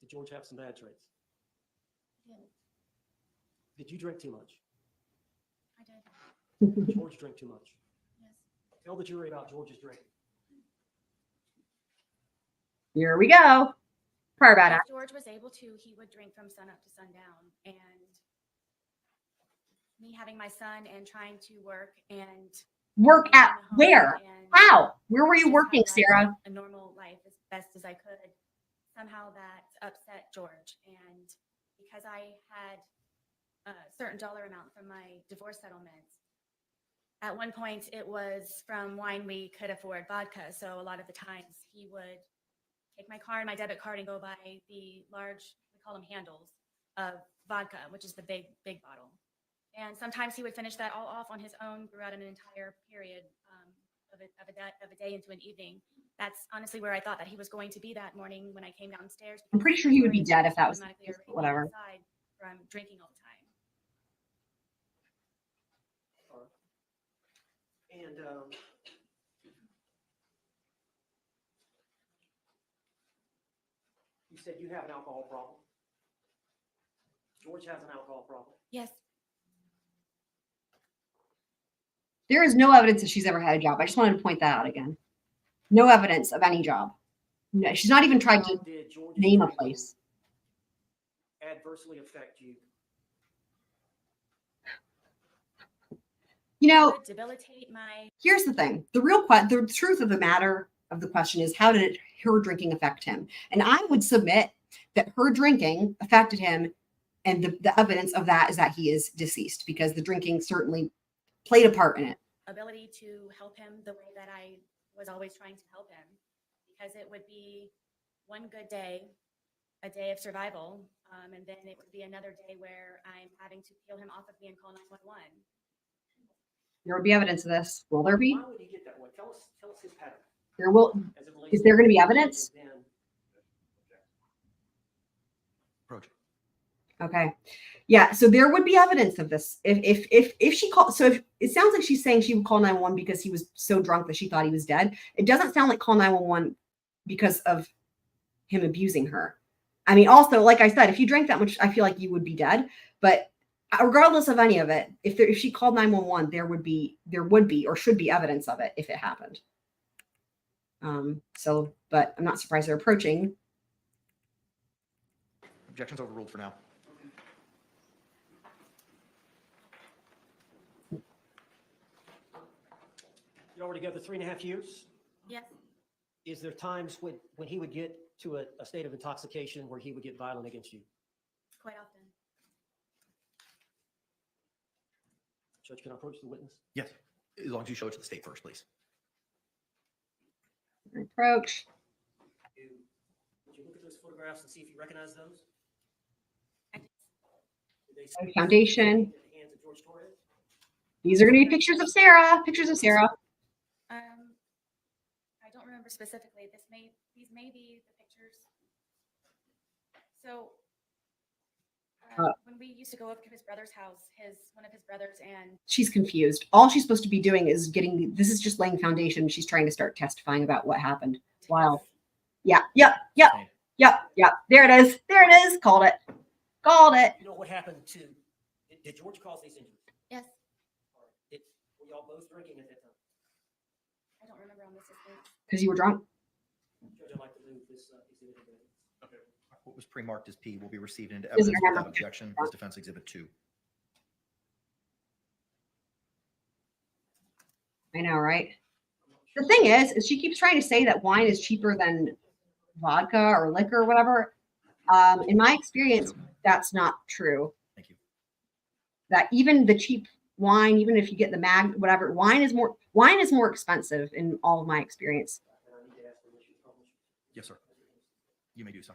Did George have some bad traits? Yeah, Did you drink too much? I did. Did George drink too much? Yes. Tell the jury about George's drinking. Here we go. Prior bad If act. George was able to, he would drink from sun up to sundown. And me having my son and trying to work and Work at maintain a home where? and How? Where were you just working, have, like, Sarah? a normal life as best as I could. Somehow that upset George. And because I had a certain dollar amount from my divorce settlements, at one point it was from wine we could afford vodka. So a lot of the times he would take my card, my debit card, and go buy the large, we call them handles, of vodka, which is the big bottle. And sometimes he would finish that all off on his own throughout an entire period of a day into an evening. That's honestly where I thought that he was going to be that morning when I came downstairs. I'm pretty sure he would be dead if that was automatically already whatever. inside from drinking all the time. And you said you have an alcohol problem. George has an alcohol problem. Yes. There is no evidence that she's ever had a job. I just wanted to point that out again. No evidence of any job. No, she's not even tried How to did George's name a drinking place. adversely affect you? You know, Would debilitate my here's the thing. The truth of the matter of the question is, how did her drinking affect him? And I would submit that her drinking affected him, and the evidence of that is that he is deceased, because the drinking certainly played a part in it. ability to help him the way that I was always trying to help him, because it would be one good day, a day of survival, and then it would be another day where I'm having to peel him off of me and call 911. There would be evidence of this. Will there be? Why would he get that way? Tell us his pattern. There will. As it relates Is there to going to be the evidence? and then Approach. Okay. Yeah. So there would be evidence of this. If she called, so if it sounds like she's saying she would call 911 because he was so drunk that she thought he was dead. It doesn't sound like call 911 because of him abusing her. I mean, also, like I said, if you drank that much, I feel like you would be dead. But regardless of any of it, if she called 911, there would be or should be evidence of it if it happened. But I'm not surprised they're approaching. Objections overruled for now. you're already together 3.5 years. Yes. Is there times when he would get to a state of intoxication where he would get violent against you? quite often. Judge, can I approach the witness? Yes, as long as you show it to the state first, please. Approach. Would you look at those photographs and see if you recognize those? I- Do they say- Foundation. In the hands of George Torres? These are going to be pictures of Sarah. Pictures of Sarah. I don't remember specifically. These may be the pictures. So when we used to go up to his brother's house, one of his brothers and She's confused. All she's supposed to be doing is this is just laying foundation. She's trying to start testifying about what happened. Wow. Yeah. Yep. Yep. Same. Yep. Yep. There it is. There it is. Called it. Called it. You know what happened to, did George cause these injuries? yes, Were y'all both drinking at that time? I don't remember on this instance. Because you were drunk. Judge, I'd like to move this exhibit into evidence. What was pre-marked as P will be received into Doesn't evidence remember. without objection as Defense Exhibit 2. I know, right? The thing is she keeps trying to say that wine is cheaper than vodka or liquor or whatever. In my experience, that's not true. Thank you. That even the cheap wine, even if you get the whatever, wine is more expensive in all of my experience. And I need to ask permission from you. Yes, sir. You may do so.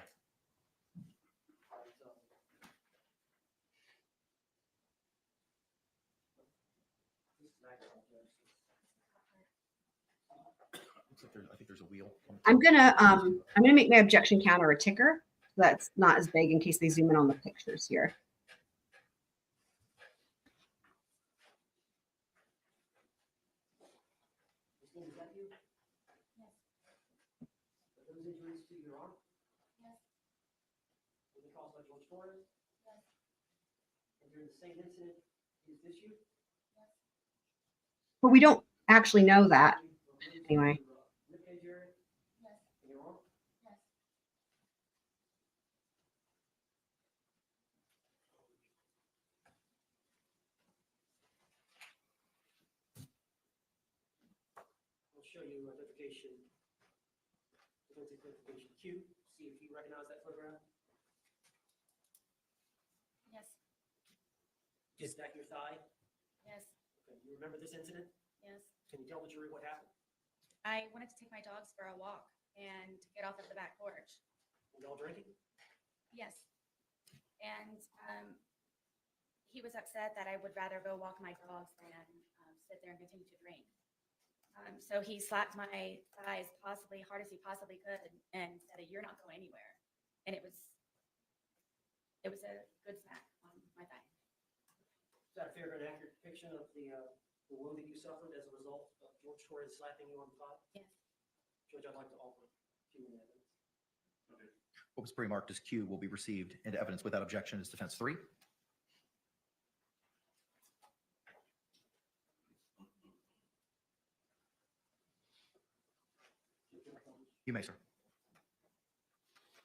I think there's a wheel. I'm gonna make my objection counter a ticker. So that's not as big in case they zoom in on the pictures here. Is that you? Yes. Are those injuries to your arm? Yes. Were they caused by George Torres? Yes. And during the same incident, is this you? But we don't actually know that. Anyway. Ribcage area Yes. in your arm? Yes. I'll show you identification. Identification Q. See if you recognize that photograph. Yes. Is that your thigh? Yes. Okay. You remember this incident? Yes. Can you tell the jury what happened? I wanted to take my dogs for a walk and get off of the back porch. Were y'all drinking? Yes. And he was upset that I would rather go walk my dogs than sit there and continue to drink. So he slapped my thighs possibly hard as he possibly could and said, "You're not going anywhere." And it was a good smack on my thigh. Is that a fair and accurate depiction of the wound that you suffered as a result of George Torres slapping you on the thigh? Yes. Judge, I'd like to offer Q in evidence. What was pre-marked as Q will be received into evidence without objection as Defense 3. You may, sir.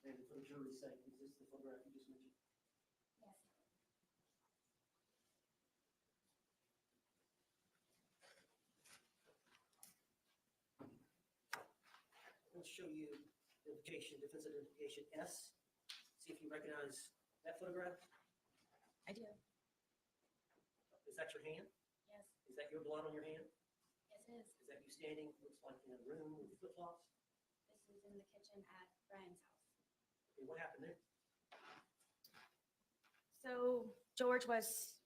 And for the jury's sake, is this the photograph you just mentioned? Yes. Let's show you identification, defense identification S. See if you recognize that photograph. I do. Is that your hand? Yes. Is that your blood on your hand? Yes, it is. Is that you standing, looks like in a room with flip-flops? This is in the kitchen at Brian's house. Okay, what happened there? So George was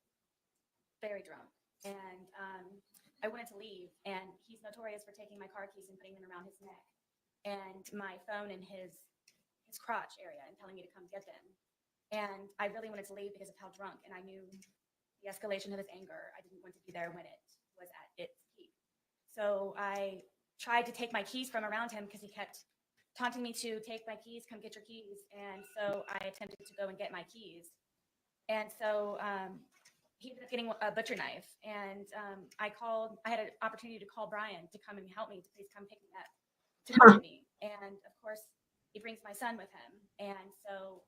very drunk, and I wanted to leave, and he's notorious for taking my car keys and putting them around his neck and my phone in his crotch area and telling me to come get them. And I really wanted to leave because of how drunk, and I knew the escalation of his anger. I didn't want to be there when it was at its peak. So I tried to take my keys from around him because he kept taunting me to take my keys, come get your keys. And so I attempted to go and get my keys. And so he ended up getting a butcher knife. And I had an opportunity to call Brian to come and help me, to please come pick me up, to come get me. And of course, he brings my son with him. And so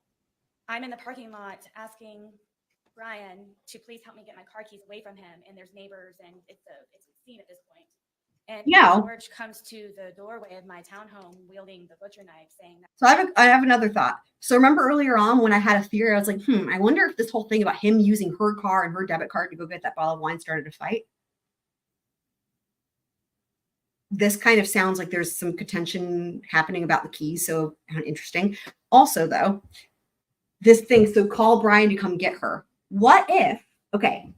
I'm in the parking lot asking Brian to please help me get my car keys away from him. And there's neighbors, and it's a scene at this point. And Yeah. George comes to the doorway of my townhome wielding the butcher knife saying that. So I have another thought. So remember earlier on when I had a theory, I was like, I wonder if this whole thing about him using her car and her debit card to go get that bottle of wine started a fight. This kind of sounds like there's some contention happening about the keys. So interesting. Also, though, this thing, so call Brian to come get her. What if, okay,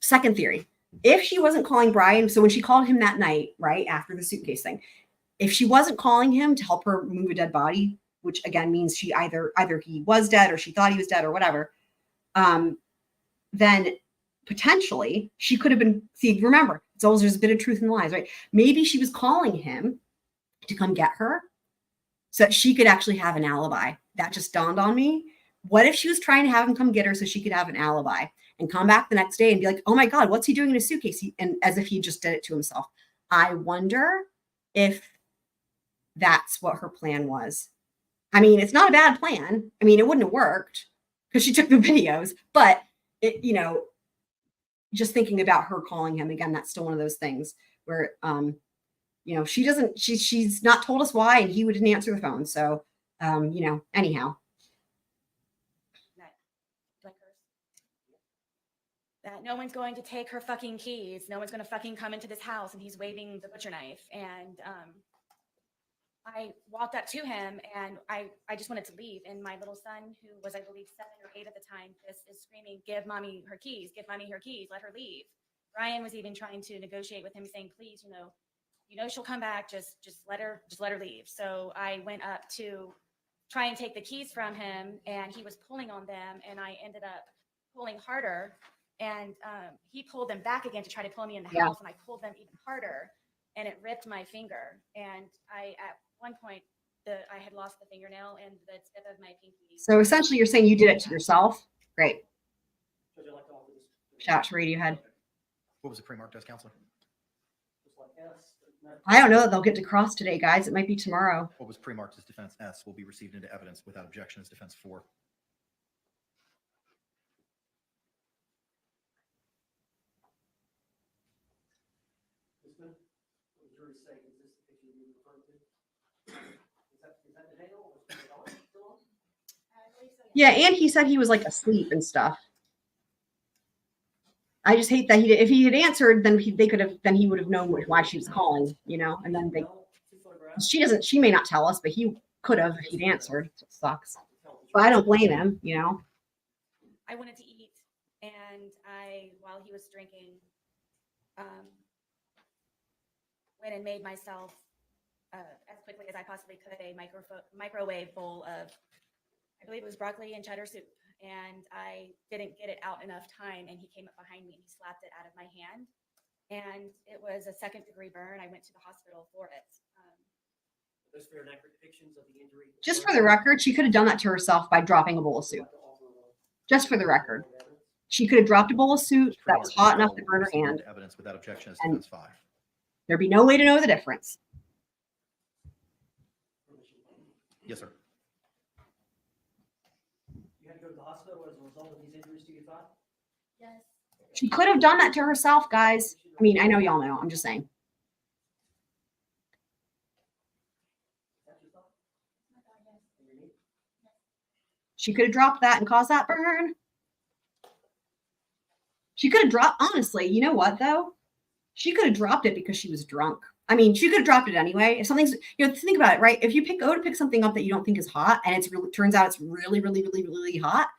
second theory, if she wasn't calling Brian, so when she called him that night, right, after the suitcase thing, if she wasn't calling him to help her move a dead body, which again means she either he was dead or she thought he was dead or whatever, then potentially she could have been, see, remember, it's always there's a bit of truth in the lies, right? Maybe she was calling him to come get her so that she could actually have an alibi. That just dawned on me. What if she was trying to have him come get her so she could have an alibi and come back the next day and be like, oh my God, what's he doing in a suitcase? And as if he just did it to himself. I wonder if that's what her plan was. I mean, it's not a bad plan. I mean, it wouldn't have worked because she took the videos, but it, just thinking about her calling him again, that's still one of those things where, she doesn't, she's not told us why, and he didn't answer the phone. So, anyhow. That no one's going to take her fucking keys. No one's going to fucking come into this house, and he's waving the butcher knife. And I walked up to him and I just wanted to leave. And my little son, who was, I believe, 7 or 8 at the time, just is screaming, give mommy her keys, let her leave. Brian was even trying to negotiate with him, saying, please, she'll come back, just let her leave. So I went up to try and take the keys from him, and he was pulling on them, and I ended up pulling harder. And he pulled them back again to try to pull me in the house, and I pulled them even harder, and it ripped my finger. And at one point, I had lost the fingernail and the tip of my pinky. So essentially, you're saying you did it to yourself. Great. Shout out to Radiohead. What was it pre-marked as, Counselor? I don't know that they'll get to cross today, guys. It might be tomorrow. What was pre-marked as defense S will be received into evidence without objection as defense 4. Yeah, and he said he was like asleep and stuff. I just hate that he did. If he had answered, then he would have known why she was calling, and then she may not tell us, but he could have if he'd answered. So it sucks. But I don't blame him, I wanted to eat, and while he was drinking, went and made myself, as quickly as I possibly could, a microwave bowl of, I believe it was broccoli and cheddar soup. And I didn't get it out enough time, and he came up behind me and he slapped it out of my hand. And it was a 2nd-degree burn. I went to the hospital for it. Those fair and accurate depictions of the injury. Just for the record, she could have done that to herself by dropping a bowl of soup. Just for the record. She could have dropped a bowl of soup that was hot enough to burn her hand. Evidence without objection as And defense 5. there'd be no way to know the difference. Yes, sir. You had to go to the hospital as a result of these injuries to your thigh? Yes. She could have done that to herself, guys. I mean, I know y'all know. I'm just saying. She could have dropped that and caused that burn. She could have dropped, honestly, you know what, though? She could have dropped it because she was drunk. I mean, she could have dropped it anyway. If something's, think about it, right? If you go to pick something up that you don't think is hot, and turns out it's really, really, really, really hot,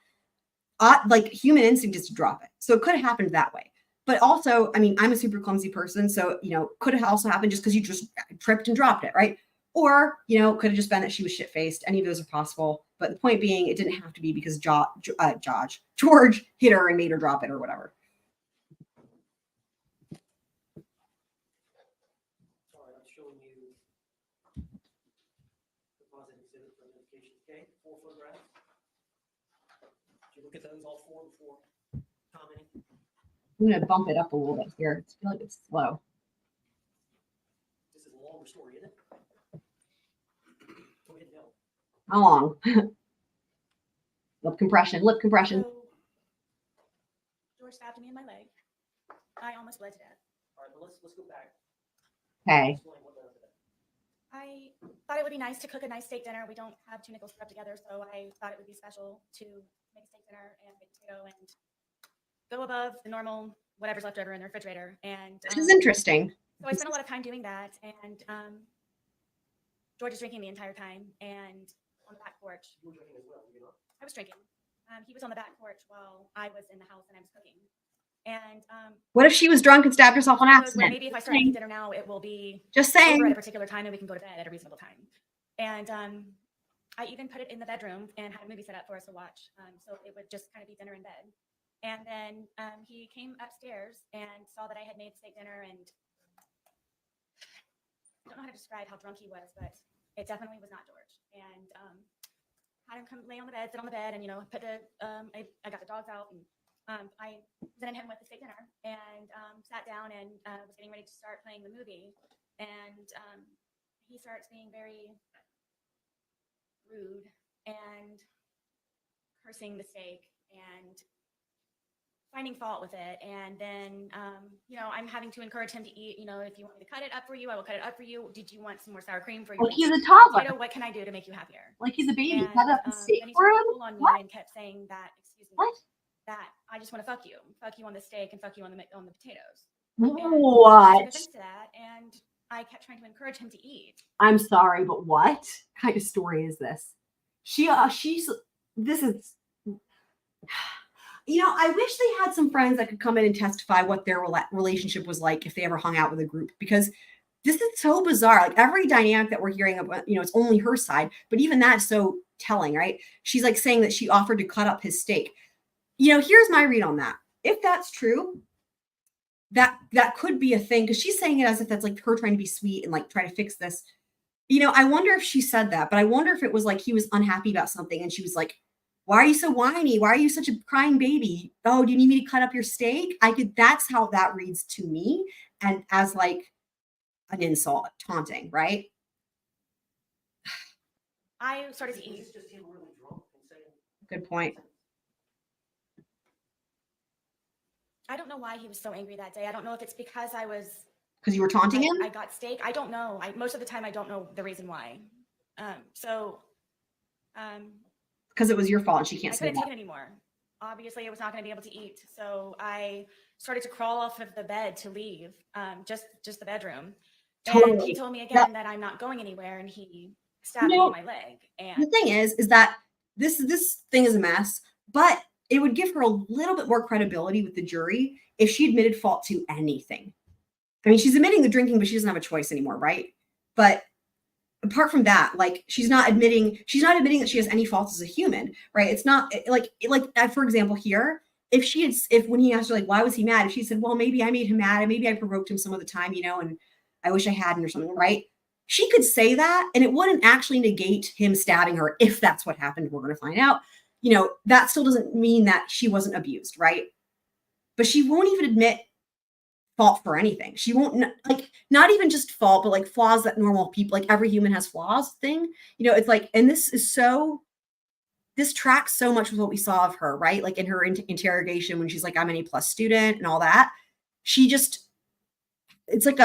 like human instinct is to drop it. So it could have happened that way. But also, I mean, I'm a super clumsy person. So, could have also happened just because you just tripped and dropped it, right? Or, could have just been that she was shit-faced. Any of those are possible. But the point being, it didn't have to be because George hit her and made her drop it or whatever. Sorry, I'm showing you the positive exhibit for identification. Okay, 4 photographs. Did you look at those all 4 before commenting? I'm going to bump it up a little bit here. I feel like it's slow. This is a longer story, isn't it? Go ahead and go. How long? Lip compression. So, George stabbed me in my leg. I almost bled to death. All right, well, let's go back. Okay. I thought it would be nice to cook a nice steak dinner. We don't have two nickels rubbed together, so I thought it would be special to make a steak dinner and make potato and go above the normal whatever's left over in the refrigerator. And This is interesting. so I spent a lot of time doing that, and George is drinking the entire time, and on the back porch. You were drinking as well, were you not? I was drinking. He was on the back porch while I was in the house and I was cooking. And What if she was drunk and stabbed herself on I was, well, accident? maybe if I start eating dinner now, it will be Just over saying. at a particular time and we can go to bed at a reasonable time. And I even put it in the bedroom and had a movie set up for us to watch. So it would just kind of be dinner in bed. And then he came upstairs and saw that I had made steak dinner, and I don't know how to describe how drunk he was, but it definitely was not George. And had him come lay on the bed, sit on the bed, and, you know, put the, I got the dogs out, and I presented him with the steak dinner and sat down and was getting ready to start playing the movie. And he starts being very rude and cursing the steak and finding fault with it. And then, you know, I'm having to encourage him to eat. You know, if you want me to cut it up for you, I will cut it up for you. Did you want some more sour cream for your Like he's a potato? toddler. What can I do to make you happier? Like he's a baby. And, Cut up the steak then he for started him? to pull on me What? and kept saying that, excuse me, What? that I just want to fuck you on the steak and fuck you on the potatoes. What? And I took offense to that, and I kept trying to encourage him to eat. I'm sorry, but what kind of story is this? This is, you know, I wish they had some friends that could come in and testify what their relationship was like if they ever hung out with a group, because this is so bizarre. Like every dynamic that we're hearing about, you know, it's only her side, but even that's so telling, right? She's like saying that she offered to cut up his steak. You know, here's my read on that. If that's true, that could be a thing, because she's saying it as if that's like her trying to be sweet and like try to fix this. You know, I wonder if she said that, but I wonder if it was like he was unhappy about something and she was like, why are you so whiny? Why are you such a crying baby? Oh, do you need me to cut up your steak? That's how that reads to me, and as like an insult, taunting, right? I started to Was eat. this just him really drunk and saying? Good point. I don't know why he was so angry that day. I don't know if it's because I was Because you were taunting him? I got steak. I don't know. Most of the time I don't know the reason why. Because it was your fault and she I can't say couldn't that. take it anymore. Obviously, I was not going to be able to eat. So I started to crawl off of the bed to leave, just the bedroom. And Totally. he told me again that I'm not going anywhere, and he stabbed You know, me in my leg. The And thing is that this thing is a mess, but it would give her a little bit more credibility with the jury if she admitted fault to anything. I mean, she's admitting the drinking, but she doesn't have a choice anymore, right? But apart from that, like she's not admitting that she has any faults as a human, right? It's not like for example here, if when he asked her like why was he mad, if she said, well, maybe I made him mad and maybe I provoked him some of the time, you know, and I wish I hadn't or something, right? She could say that and it wouldn't actually negate him stabbing her if that's what happened. We're going to find out. You know, that still doesn't mean that she wasn't abused, right? But she won't even admit fault for anything. She won't, like, not even just fault, but like flaws that normal people, like every human has flaws thing. You know, it's like, and this tracks so much with what we saw of her, right? Like in her interrogation when she's like, I'm an A+ student and all that. She just, it's like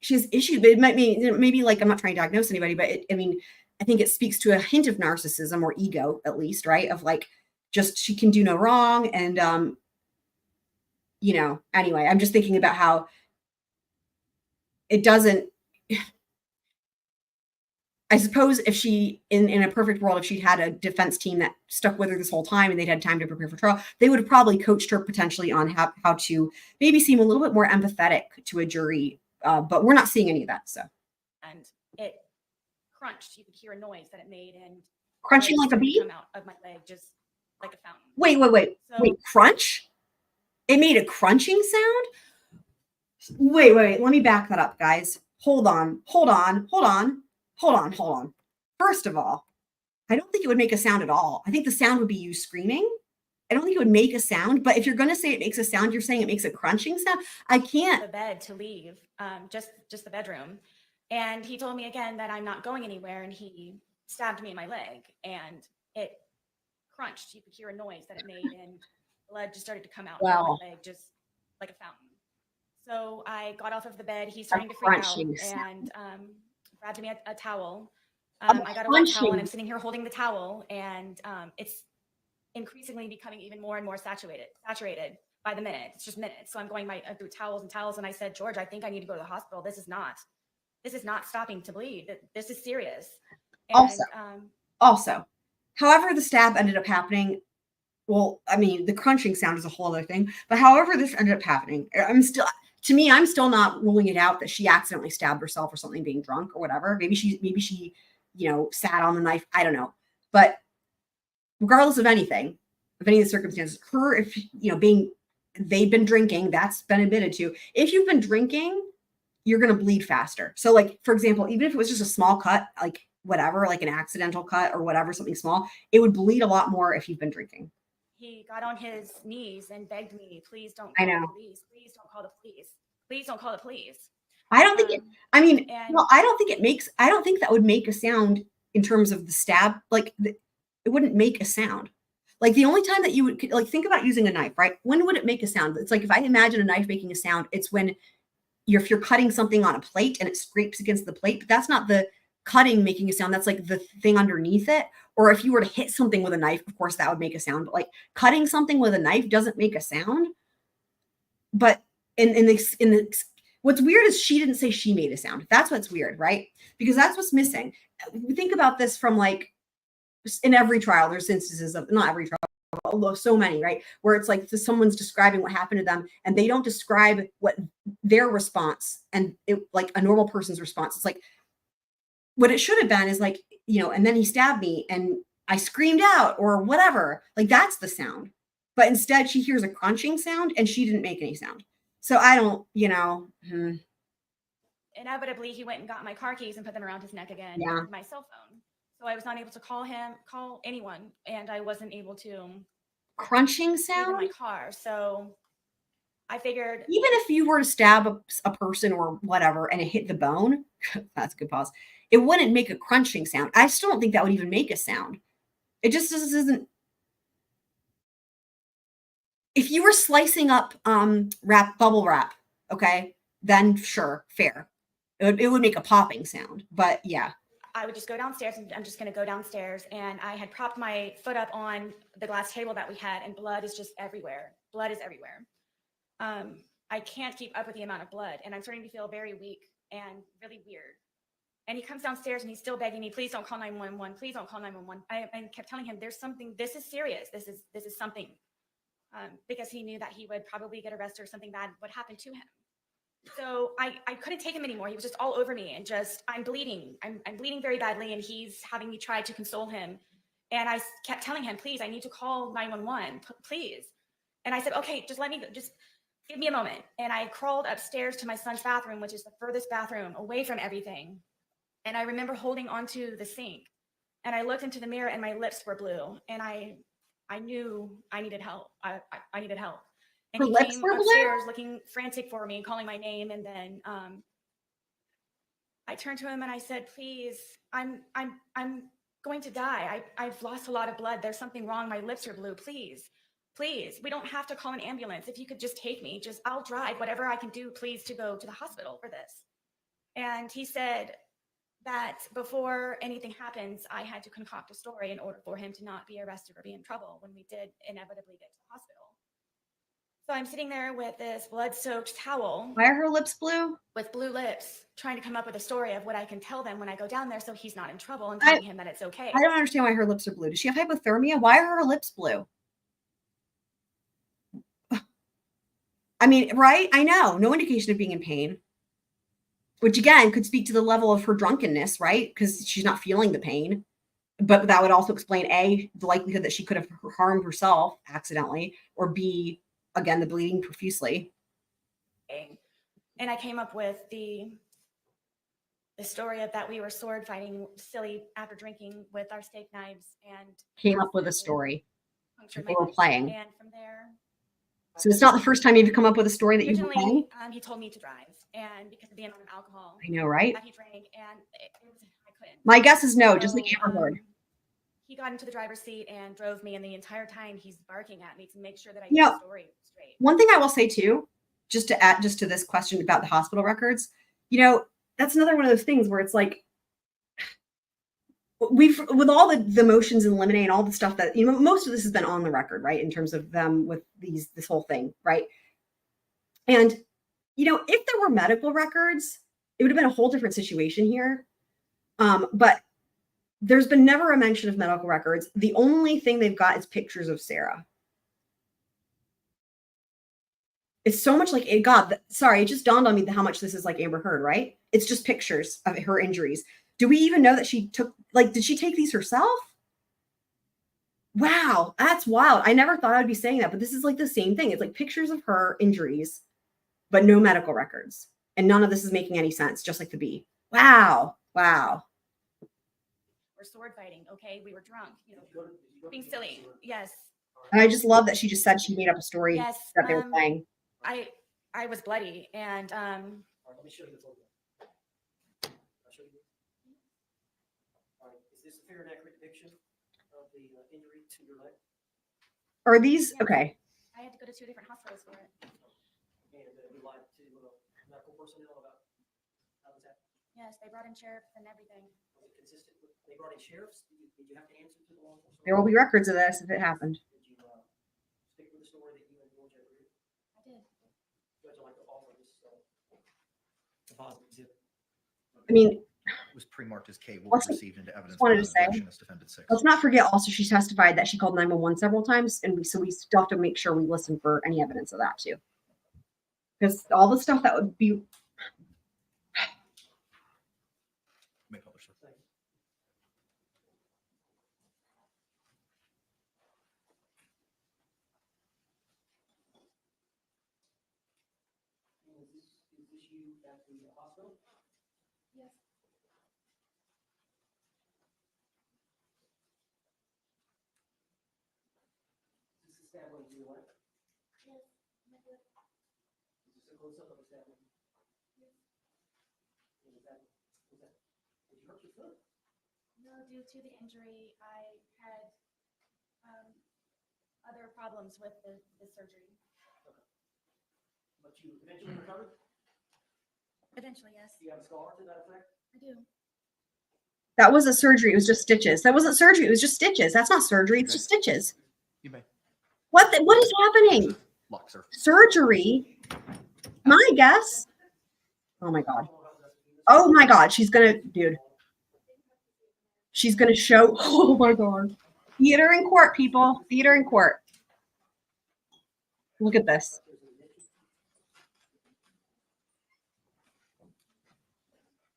she has issues, but it might be, maybe like, I'm not trying to diagnose anybody, but I think it speaks to a hint of narcissism or ego, at least, right? Of like, just she can do no wrong. And, you know, anyway, I'm just thinking about how it doesn't, I suppose if she, in a perfect world, if she'd had a defense team that stuck with her this whole time and they'd had time to prepare for trial, they would have probably coached her potentially on how to maybe seem a little bit more empathetic to a jury. But we're not seeing any of that. So and it crunched. You could hear a noise that it made, and crunching blood like a started to bee? come out of my leg, just like a fountain. Wait, So- crunch? It made a crunching sound? Wait, let me back that up, guys. Hold on. First of all, I don't think it would make a sound at all. I think the sound would be you screaming. I don't think it would make a sound, but if you're going to say it makes a sound, you're saying it makes a crunching sound. I can't. The bed to leave, just the bedroom. And he told me again that I'm not going anywhere, and he stabbed me in my leg, and it crunched. You could hear a noise that it made, and blood just started to come out Wow. of my leg, just like a fountain. So I got off of the bed. He's starting to freak out crunching sound. and grabbed me a towel. A I got a wet towel and I'm crunching. sitting here holding the towel, and it's increasingly becoming even more and more saturated by the minute. It's just minutes. So I'm going through towels and towels. And I said, George, I think I need to go to the hospital. This is not stopping to bleed. This is serious. And, Also, however the stab ended up happening, well, I mean, the crunching sound is a whole other thing, but however this ended up happening, I'm still not ruling it out that she accidentally stabbed herself or something being drunk or whatever. Maybe she, sat on the knife. I don't know. But regardless of anything, of any of the circumstances, they've been drinking, that's been admitted to. If you've been drinking, you're going to bleed faster. So like, for example, even if it was just a small cut, like whatever, like an accidental cut or whatever, something small, it would bleed a lot more if you've been drinking. He got on his knees and begged me, please don't I call know. the police. Please don't call the police. Please don't call the police. I don't think I don't think that would make a sound in terms of the stab. Like it wouldn't make a sound. Like the only time that you would like think about using a knife, right? When would it make a sound? It's like if I imagine a knife making a sound, it's when if you're cutting something on a plate and it scrapes against the plate, but that's not the cutting making a sound. That's like the thing underneath it. Or if you were to hit something with a knife, of course that would make a sound. But like cutting something with a knife doesn't make a sound. But what's weird is she didn't say she made a sound. That's what's weird, right? Because that's what's missing. Think about this from like in every trial. There's instances of not every trial, although so many, right? Where it's like someone's describing what happened to them and they don't describe what their response and like a normal person's response. It's like what it should have been is like, and then he stabbed me and I screamed out or whatever. Like that's the sound. But instead she hears a crunching sound and she didn't make any sound. So I don't, Inevitably, he went and got my car keys and put them around his neck again. Yeah. With my cell phone. So I was not able to call anyone, and I wasn't able to crunching leave in sound. my car. So I figured Even if you were to stab a person or whatever and it hit the bone, that's a good pause. It wouldn't make a crunching sound. I still don't think that would even make a sound. It just isn't. If you were slicing up bubble wrap, okay, then sure, fair. It would make a popping sound. But yeah. I would just go downstairs and I'm just going to go downstairs. And I had propped my foot up on the glass table that we had, and blood is just everywhere. Blood is everywhere. I can't keep up with the amount of blood, and I'm starting to feel very weak and really weird. And he comes downstairs and he's still begging me, please don't call 911. Please don't call 911. I kept telling him there's something, this is serious. This is something. Because he knew that he would probably get arrested or something bad would happen to him. So I couldn't take him anymore. He was just all over me and I'm bleeding. I'm bleeding very badly, and he's having me try to console him. And I kept telling him, please, I need to call 911, please. And I said, okay, just give me a moment. And I crawled upstairs to my son's bathroom, which is the furthest bathroom away from everything. And I remember holding onto the sink, and I looked into the mirror and my lips were blue. And I knew I needed help. I needed help. And Her he lips came were blue? upstairs looking frantic for me, calling my name. And then I turned to him and I said, please, I'm going to die. I've lost a lot of blood. There's something wrong. My lips are blue. Please, we don't have to call an ambulance. If you could just take me, I'll drive whatever I can do, please, to go to the hospital for this. And he said that before anything happens, I had to concoct a story in order for him to not be arrested or be in trouble when we did inevitably get to the hospital. So I'm sitting there with this blood-soaked towel. Why are her lips blue? With blue lips, trying to come up with a story of what I can tell them when I go down there so he's not in trouble, and telling him that it's okay. I don't understand why her lips are blue. Does she have hypothermia? Why are her lips blue? I mean, right? I know. No indication of being in pain. Which again could speak to the level of her drunkenness, right? Because she's not feeling the pain. But that would also explain A, the likelihood that she could have harmed herself accidentally, or B, again, the bleeding profusely. And I came up with the story of that we were sword fighting silly after drinking with our steak knives, and Came up with a story. punctured They my were leg. playing. And from there, So it's not the first time you've come up with a story that you've been playing? originally, he told me to drive, and because of the amount of alcohol I know, right? that he drank, and I couldn't. My guess is no, just like So, Amber Heard. He got into the driver's seat and drove me, and the entire time he's barking at me to make sure that I You get know, the story straight. One thing I will say too, just to add just to this question about the hospital records, you know, that's another one of those things where it's like, with all the motions in limine and all the stuff that, you know, most of this has been on the record, right? In terms of them with this whole thing, right? And, you know, if there were medical records, it would have been a whole different situation here. But there's been never a mention of medical records. The only thing they've got is pictures of Sarah. It's so much like, God, sorry, it just dawned on me how much this is like Amber Heard, right? It's just pictures of her injuries. Do we even know that she took, like, did she take these herself? Wow, that's wild. I never thought I'd be saying that, but this is like the same thing. It's like pictures of her injuries, but no medical records. And none of this is making any sense, just like the bee. Wow, wow. We're sword fighting, okay? We were drunk, you know, being silly. Yes. And I just love that she just said she made up a story Yes. that they were playing. I was bloody, and All right, let me show you the photograph. I'll show you. All right, is this a fair and accurate depiction of the injury to your leg? Are these okay? I had to go to 2 different hospitals for it. And you lied to medical personnel about how was that? Yes, they brought in sheriffs and everything. Was it consistent with, they brought in sheriffs? Did you have to answer to the law enforcement? There will be records of this if it happened. Did you stick with the story that you and George agreed? I did. Judge, I'd like to offer this deposit exhibit. I mean, It was pre-marked as K, will Also, be received into evidence wanted to without say, objection as defendant 6. let's not forget also she testified that she called 911 several times, and we still have to make sure we listen for any evidence of that too. Because all the stuff that would be May publish it. Is this you at the hospital? Yes. Is this a stab wound to your leg? Yes. Is this a close-up of a stab wound? Yes. And did you hurt your foot? No, due to the injury, I had other problems with the surgery. But you eventually recovered? Eventually, yes. Do you have a scar to that effect? I do. that was a surgery. It was just stitches. That wasn't surgery. It was just stitches. That's not surgery. It's just stitches. You may. What is happening? Lock, sir. Surgery? My guess. Oh my God. Oh my God. She's gonna, dude. She's gonna show. Oh my God. Theater in court, people. Theater in court. Look at this.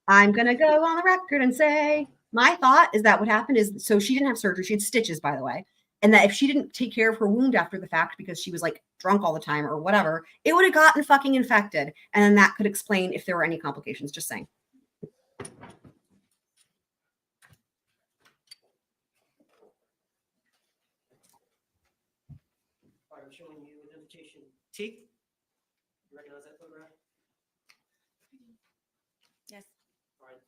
I'm gonna go on the record and say my thought is that what happened is, so she didn't have surgery. She had stitches, by the way. And that if she didn't take care of her wound after the fact because she was like drunk all the time or whatever, it would have gotten fucking infected. And then that could explain if there were any complications. Just saying. All right, I'm showing you identification T. You recognize that photograph? Yes. All right.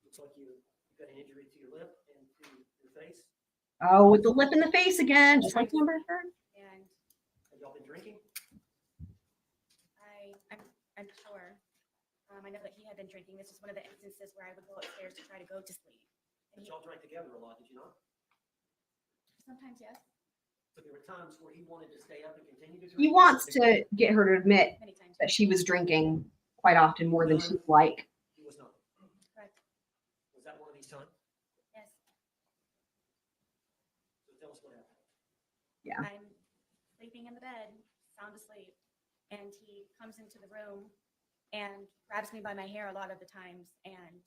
Looks like you've got an injury to your lip and to your face. Oh, with the lip in the face again, just like Amber Heard. And Have y'all been drinking? I'm sure. I know that he had been drinking. This is one of the instances where I would go upstairs to try to go to sleep. But And y'all drank together a lot, did you not? sometimes, yes, So there were times where he wanted to stay up and continue to drink? He wants to get her to admit many times. that she was drinking quite often, more than she'd like. He was not. Correct. Was that one of these times? Yes. So tell us what happened. Yeah. I'm sleeping in the bed, sound asleep, and he comes into the room and grabs me by my hair a lot of the times. And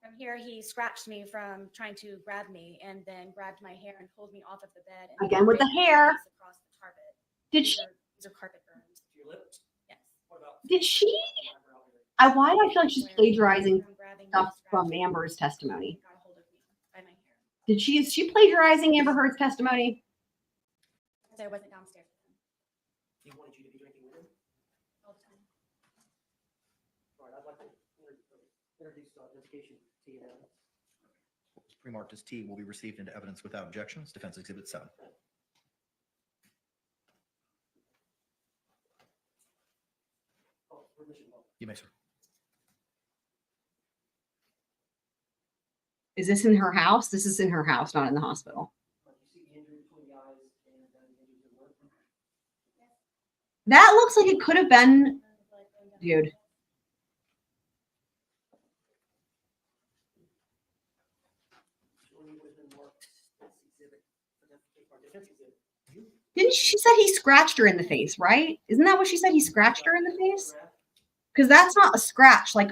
from here, he scratched me from trying to grab me, and then grabbed my hair and pulled me off of the bed. And Again with the raked my hair. face across the carpet. Did These she? are carpet burns. To your lips? Yes. What about? Did she? eyebrow area? Why do I feel like she's Where plagiarizing from grabbing me, stuff from scratching me, Amber's testimony? got a hold of me by my hair. Is she plagiarizing Amber Heard's testimony? Because I wasn't downstairs with him He wanted you to be drinking with him? all the time. All right, I'd like to introduce identification T now. Pre-marked as T will be received into evidence without objections. Defense Exhibit 7. You may, sir. Is this in her house? This is in her house, not in the hospital. That looks like it could have been, dude. Didn't she said he scratched her in the face, right? Isn't that what she said? He scratched her in the face? Because that's not a scratch like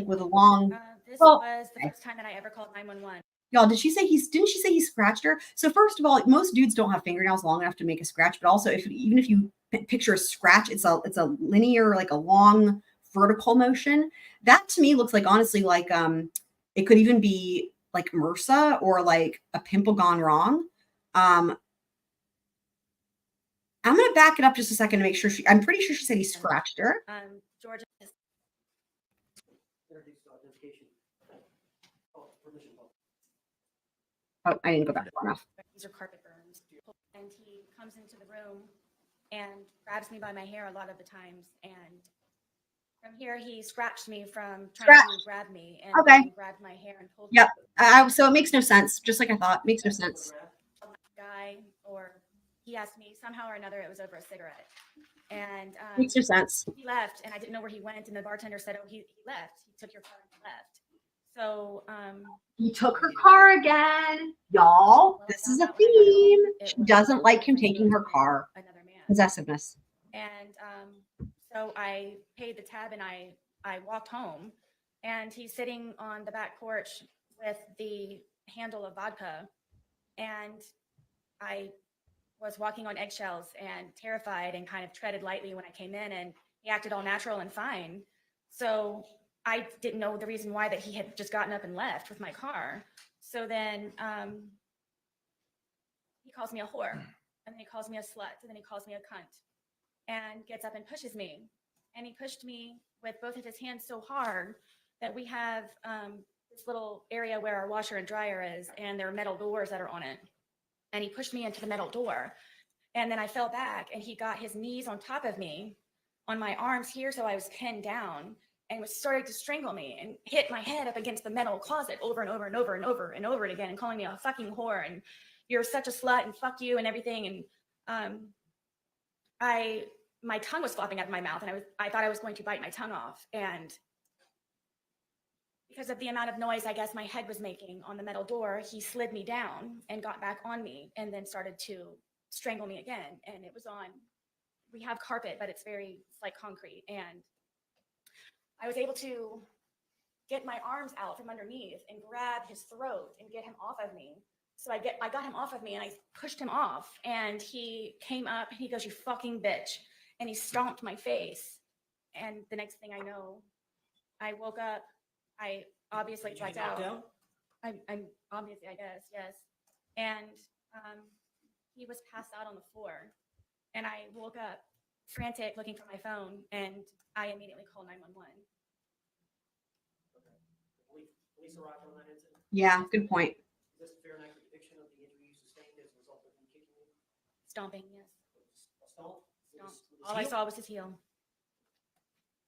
with a long. This Well, was the first time that I ever called 911. Y'all, didn't she say he scratched her? So first of all, most dudes don't have fingernails long enough to make a scratch, but also even if you picture a scratch, it's a linear, like a long vertical motion. That to me looks like, honestly, like it could even be like MRSA or like a pimple gone wrong. I'm gonna back it up just a second to make sure I'm pretty sure she said he scratched her. Georgia. Oh, I didn't go back far enough. These are carpet burns. And he comes into the room and grabs me by my hair a lot of the times. And from here, he scratched me from trying to grab me and Okay. then grabbed my hair and pulled Yep. me. So it makes no sense. Just like I thought, makes no sense. Guy, or he asked me somehow or another, it was over a cigarette. And Makes no sense. he left, and I didn't know where he went. And the bartender said, "Oh, he left. He took your car and left." So He took her car again. Y'all, this is a theme. She doesn't like him taking her car. Another man. Possessiveness. And so I paid the tab and I walked home, and he's sitting on the back porch with the handle of vodka. And I was walking on eggshells and terrified and kind of treaded lightly when I came in, and he acted all natural and fine. So I didn't know the reason why that he had just gotten up and left with my car. So then he calls me a whore, and then he calls me a slut, and then he calls me a cunt, and gets up and pushes me. And he pushed me with both of his hands so hard that we have this little area where our washer and dryer is, and there are metal doors that are on it. And he pushed me into the metal door. And then I fell back, and he got his knees on top of me on my arms here, so I was pinned down, and was starting to strangle me and hit my head up against the metal closet over and over and over and over and over again, and calling me a fucking whore and you're such a slut and fuck you and everything. And my tongue was flopping out of my mouth, and I thought I was going to bite my tongue off. And because of the amount of noise I guess my head was making on the metal door, he slid me down and got back on me and then started to strangle me again. And it was on, we have carpet, but it's like concrete. And I was able to get my arms out from underneath and grab his throat and get him off of me. So I got him off of me, and I pushed him off, and he came up and he goes, "You fucking bitch." And he stomped my face. And the next thing I know, I woke up. I obviously blacked out. I'm obviously, I guess, yes. And he was passed out on the floor. And I woke up frantic, looking for my phone, and I immediately called 911. Police arrived on that incident. Yeah, good point. Is this a fair and accurate depiction of the injury you sustained as a result of him kicking you? Stomping, yes. A stomp? Stomped. All I saw was his heel.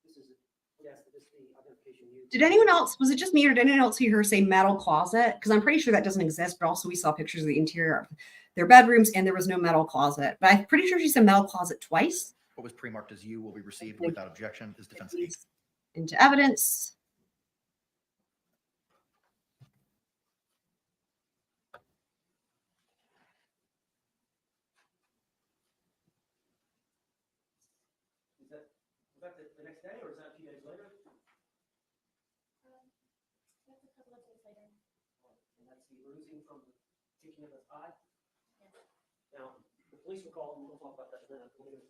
This is, yes, this is the identification you. Did anyone else, was it just me or did anyone else hear her say metal closet? Because I'm pretty sure that doesn't exist, but also we saw pictures of the interior of their bedrooms and there was no metal closet. But I'm pretty sure she said metal closet twice. What was pre-marked as you will be received without objection is defense case. Into evidence. Was that the next day, or is that a few days later? That's a couple of days later. And that's the bruising from the kicking of the eye? Now, the police were called, and we'll talk about that in a minute.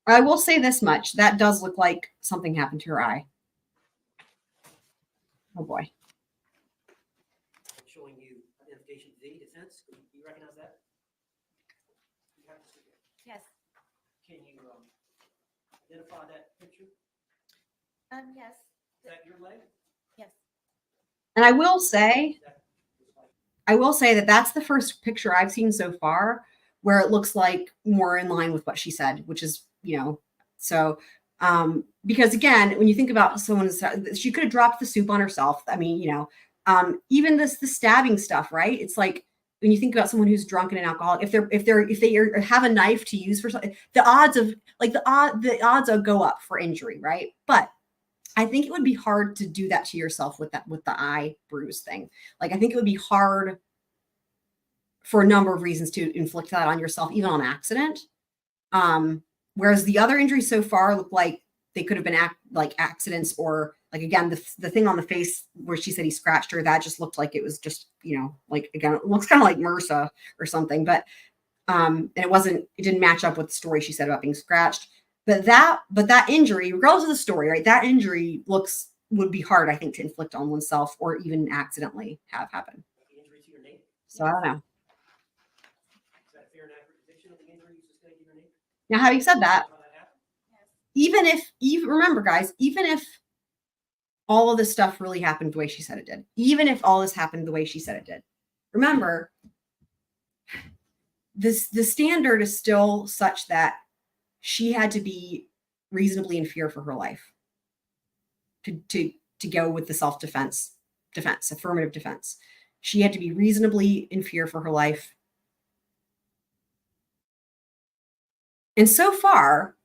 I will say this much. That does look like something happened to her eye. Oh boy. I'm showing you identification V, defense. Do you recognize that? You have to see it. Yes. Can you identify that picture? Yes. Is that your leg? Yes. And I will say, That was like, that that's the first picture I've seen so far where it looks like more in line with what she said, which is, so Because again, when you think about someone, she could have dropped the soup on herself. I mean, even the stabbing stuff, right? It's like when you think about someone who's drunk and an alcoholic, if they have a knife to use for something, the odds go up for injury, right? But I think it would be hard to do that to yourself with the eye bruise thing. Like, I think it would be hard for a number of reasons to inflict that on yourself, even on accident. Whereas the other injuries so far look like they could have been accidents, or like, again, the thing on the face where she said he scratched her, that just looked like it was just, like, again, it looks kind of like MRSA or something, but and it didn't match up with the story she said about being scratched. But that injury, regardless of the story, right? That injury would be hard, I think, to inflict on oneself or even accidentally have happen. Injury to your knee? So I don't know. Is that a fair and accurate depiction of the injury you sustained to your knee? Now, having said that, How that happened? remember, guys, even if all of this stuff really happened the way she said it did, even if all this happened the way she said it did, remember, the standard is still such that she had to be reasonably in fear for her life to go with the self-defense, affirmative defense. She had to be reasonably in fear for her life. And so far,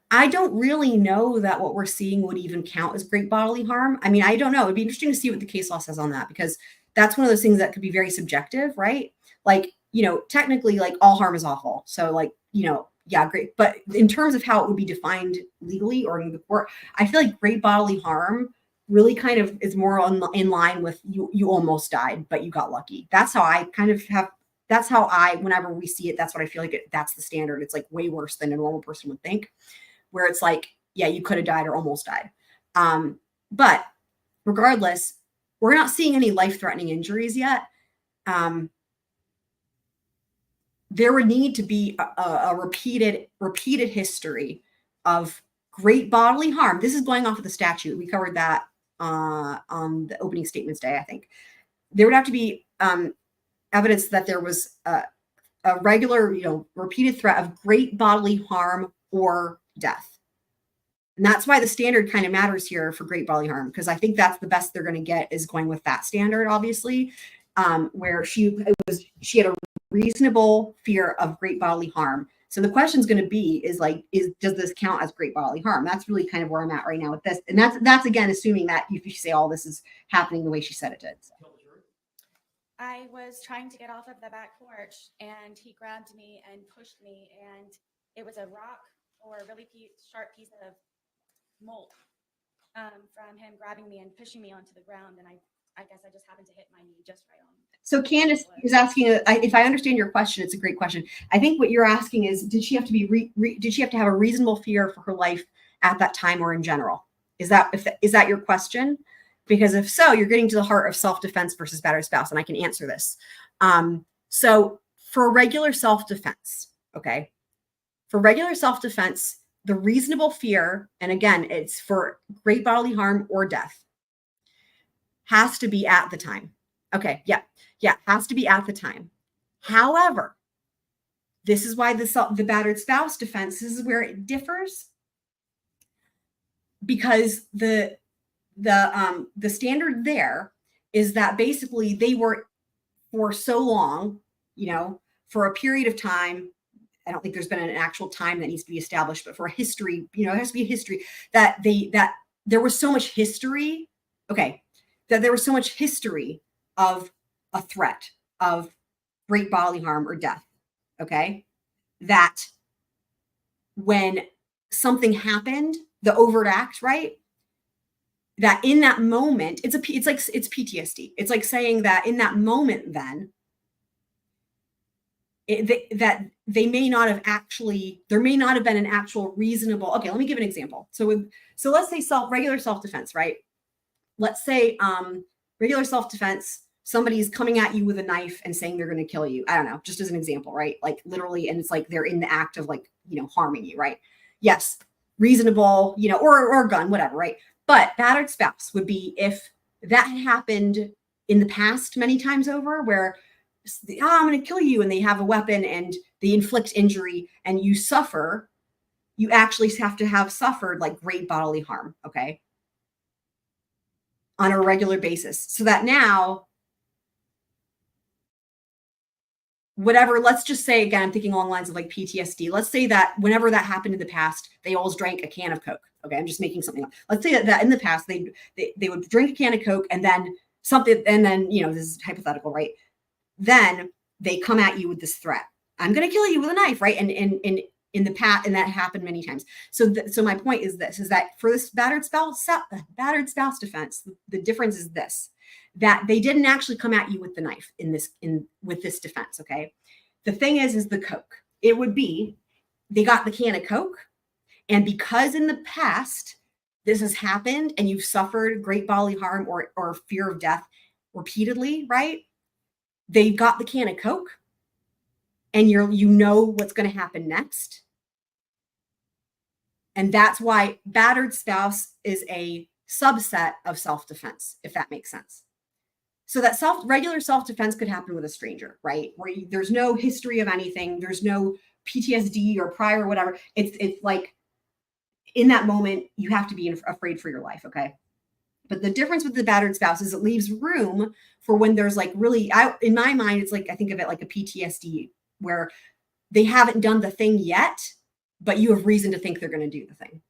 I don't really know that what we're seeing would even count as great bodily harm. I mean, I don't know. It'd be interesting to see what the case law says on that, because that's one of those things that could be very subjective, right? Like, technically, like, all harm is awful. So, like, yeah, great. But in terms of how it would be defined legally or in the court, I feel like great bodily harm really kind of is more in line with you almost died, but you got lucky. That's how I kind of have. That's how whenever we see it, that's what I feel like that's the standard. It's like way worse than a normal person would think, where it's like, yeah, you could have died or almost died. But regardless, we're not seeing any life-threatening injuries yet. There would need to be a repeated history of great bodily harm. This is going off of the statute. We covered that on the opening statements day, I think. There would have to be evidence that there was a regular, repeated threat of great bodily harm or death. And that's why the standard kind of matters here for great bodily harm, because I think that's the best they're going to get, is going with that standard, obviously, where she had a reasonable fear of great bodily harm. So the question is going to be does this count as great bodily harm? That's really kind of where I'm at right now with this. And that's again, assuming that if you say all this is happening the way she said it did. So. I was trying to get off of the back porch, and he grabbed me and pushed me, and it was a rock or a really sharp piece of mold from him grabbing me and pushing me onto the ground, and I guess I just happened to hit my knee just right on. So Candace is asking, if I understand your question, it's a great question. I think what you're asking is, did she have to be did she have to have a reasonable fear for her life at that time or in general? Is that your question? Because if so, you're getting to the heart of self-defense versus battered spouse, and I can answer this. So for regular self-defense, okay, for regular self-defense, the reasonable fear, and again, it's for great bodily harm or death, has to be at the time. Okay, yeah, has to be at the time. However, this is why the battered spouse defense, this is where it differs, because the standard there is that basically they were for so long, for a period of time. I don't think there's been an actual time that needs to be established, but for a history, it has to be a history that there was so much history. Okay, that there was so much history of a threat of great bodily harm or death. Okay, that when something happened, the overt act, right? That in that moment, it's PTSD. It's like saying that in that moment, then that they may not have there may not have been an actual reasonable. Okay, let me give an example. So let's say regular self-defense, right? Let's say regular self-defense, somebody's coming at you with a knife and saying they're going to kill you. I don't know, just as an example, right? Like literally, and it's like they're in the act of harming you, right? Yes, reasonable, or a gun, whatever, right? But battered spouse would be if that had happened in the past many times over, where I'm going to kill you, and they have a weapon and they inflict injury and you suffer, you actually have to have suffered like great bodily harm, okay, on a regular basis. So that now, whatever, let's just say, again, I'm thinking along the lines of like PTSD. Let's say that whenever that happened in the past, they always drank a can of Coke. Okay, I'm just making something up. Let's say that in the past, they would drink a can of Coke and then something, and then, this is hypothetical, right? Then they come at you with this threat. I'm going to kill you with a knife, right? And in the past, and that happened many times. So my point is this, is that for this battered spouse defense, the difference is this, that they didn't actually come at you with the knife with this defense, okay? The thing is the Coke. It would be, they got the can of Coke, and because in the past this has happened and you've suffered great bodily harm or fear of death repeatedly, right? They got the can of Coke, and you know what's going to happen next. And that's why battered spouse is a subset of self-defense, if that makes sense. So that regular self-defense could happen with a stranger, right? Where there's no history of anything. There's no PTSD or prior, whatever. It's like in that moment, you have to be afraid for your life, okay? But the difference with the battered spouse is it leaves room for when there's like really, in my mind, it's like, I think of it like a PTSD where they haven't done the thing yet, but you have reason to think they're going to do the thing.